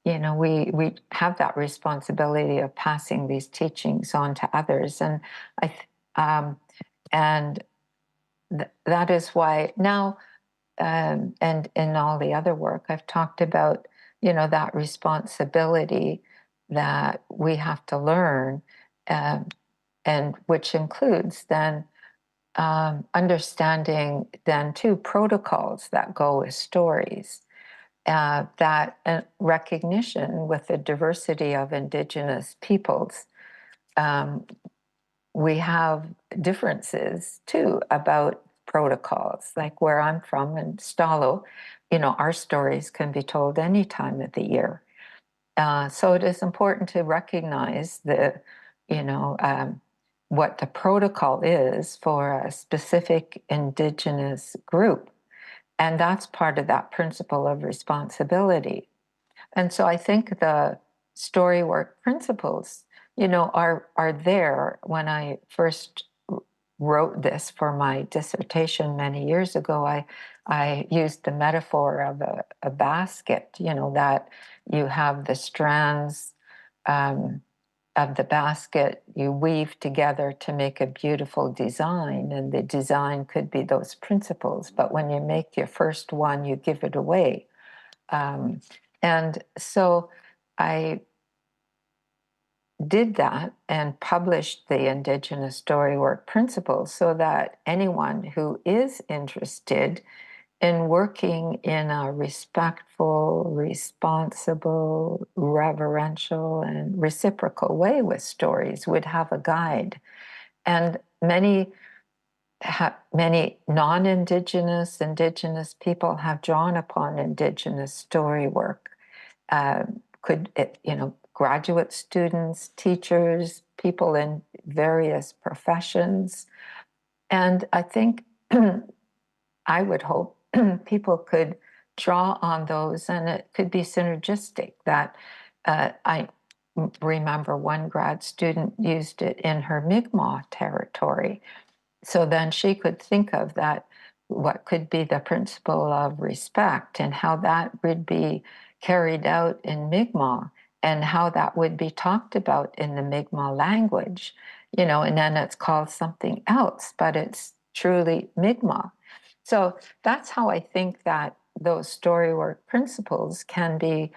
we have that responsibility of passing these teachings on to others. And that is why now, and in all the other work, I've talked about, that responsibility that we have to learn, and which includes then understanding then too protocols that go with stories, that recognition with the diversity of Indigenous peoples. We have differences too about protocols, like where I'm from in Stalo, our stories can be told any time of the year. So it is important to recognize what the protocol is for a specific Indigenous group. And that's part of that principle of responsibility. And so I think the storywork principles, are there. When I first wrote this for my dissertation many years ago, I used the metaphor of a basket, that you have the strands of the basket you weave together to make a beautiful design, and the design could be those principles, but when you make your first one, you give it away. And so I did that and published the Indigenous Storywork principles so that anyone who is interested in working in a respectful, responsible, reverential, and reciprocal way with stories would have a guide. And many non-Indigenous, Indigenous people have drawn upon Indigenous story work. Graduate students, teachers, people in various professions. And I think, I would hope people could draw on those, and it could be synergistic. That I remember one grad student used it in her Mi'kmaq territory. So then she could think of that, what could be the principle of respect, and how that would be carried out in Mi'kmaq, and how that would be talked about in the Mi'kmaq language, and then it's called something else, but it's truly Mi'kmaq. So that's how I think that those storywork principles can be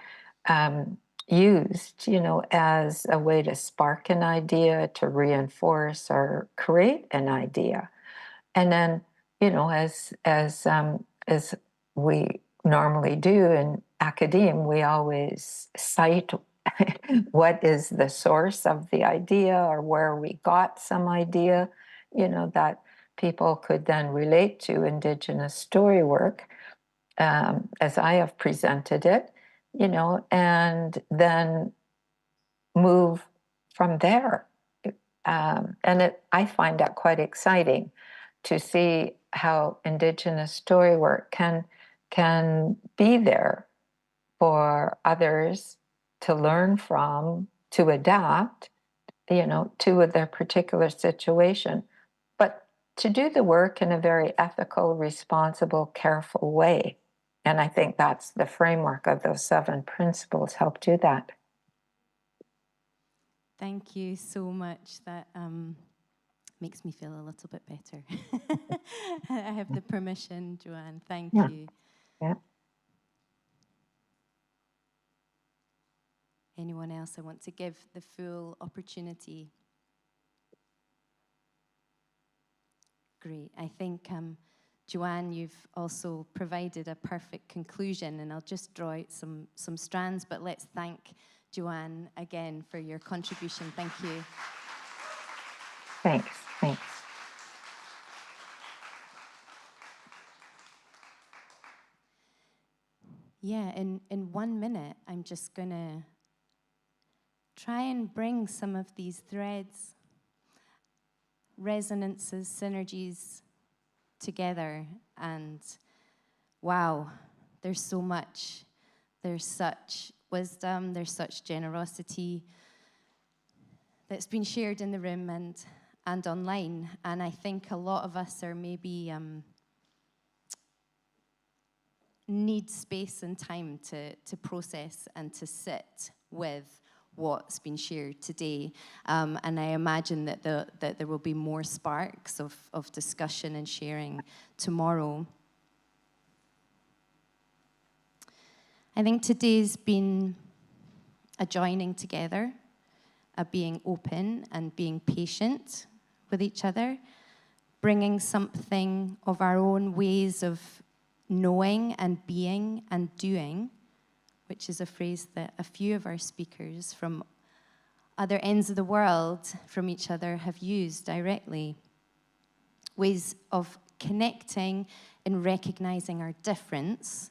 used, as a way to spark an idea, to reinforce or create an idea. And then, as we normally do in academia, we always cite what is the source of the idea, or where we got some idea, that people could then relate to Indigenous story work, as I have presented it, and then move from there. I find that quite exciting, to see how Indigenous story work can be there for others to learn from, to adapt, to their particular situation, but to do the work in a very ethical, responsible, careful way. And I think that's the framework of those 7 principles help do that. Thank you so much. That makes me feel a little bit better. I have the permission, Joanne. Thank you. Yeah. Anyone else I want to give the full opportunity? great. I think, Joanne, you've also provided a perfect conclusion, and I'll just draw out some strands, but let's thank Joanne again for your contribution. Thank you. Thanks. Yeah, in 1 minute, I'm just going to try and bring some of these threads, resonances, synergies together. And wow, there's so much. There's such wisdom, there's such generosity that's been shared in the room and online. And I think a lot of us are maybe need space and time to process and to sit with what's been shared today. And I imagine that there will be more sparks of discussion and sharing tomorrow. I think today's been a joining together, a being open and being patient with each other, bringing something of our own ways of knowing and being and doing, which is a phrase that a few of our speakers from other ends of the world from each other have used directly. Ways of connecting and recognizing our difference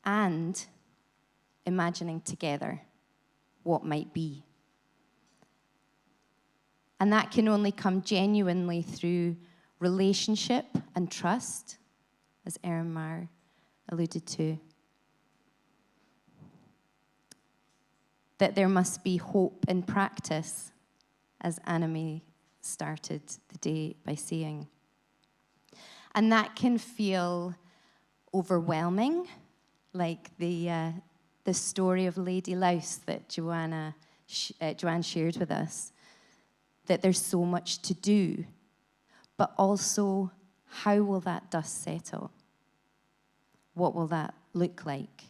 and imagining together what might be. And that can only come genuinely through relationship and trust, as Erin Marr alluded to. That there must be hope in practice, as Anime started the day by saying. And that can feel overwhelming, like the story of Lady Louse that Joanne shared with us, that there's so much to do, but also how will that dust settle? What will that look like?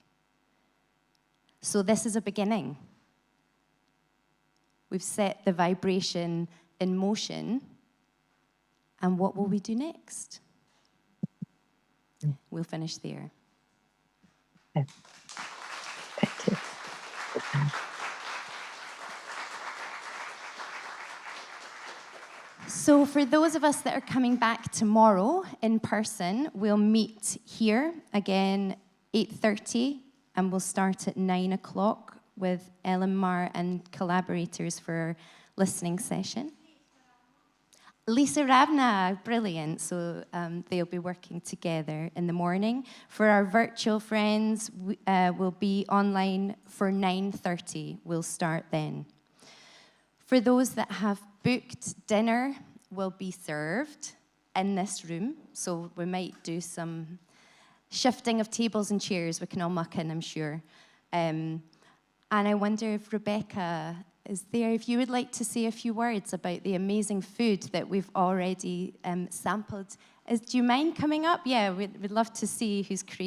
So this is a beginning. We've set the vibration in motion, and what will we do next? We'll finish there. Thank you. So for those of us that are coming back tomorrow in person, we'll meet here again 8:30, and we'll start at 9 o'clock with Ellen Marr and collaborators for our listening session. Lisa Ravna, brilliant. So they'll be working together in the morning. For our virtual friends, we'll be online for 9:30. We'll start then. For those that have booked, dinner will be served in this room. So we might do some shifting of tables and chairs. We can all muck in, I'm sure. And I wonder if Rebecca is there, if you would like to say a few words about the amazing food that we've already sampled. Do you mind coming up? Yeah, we'd love to see who's creating.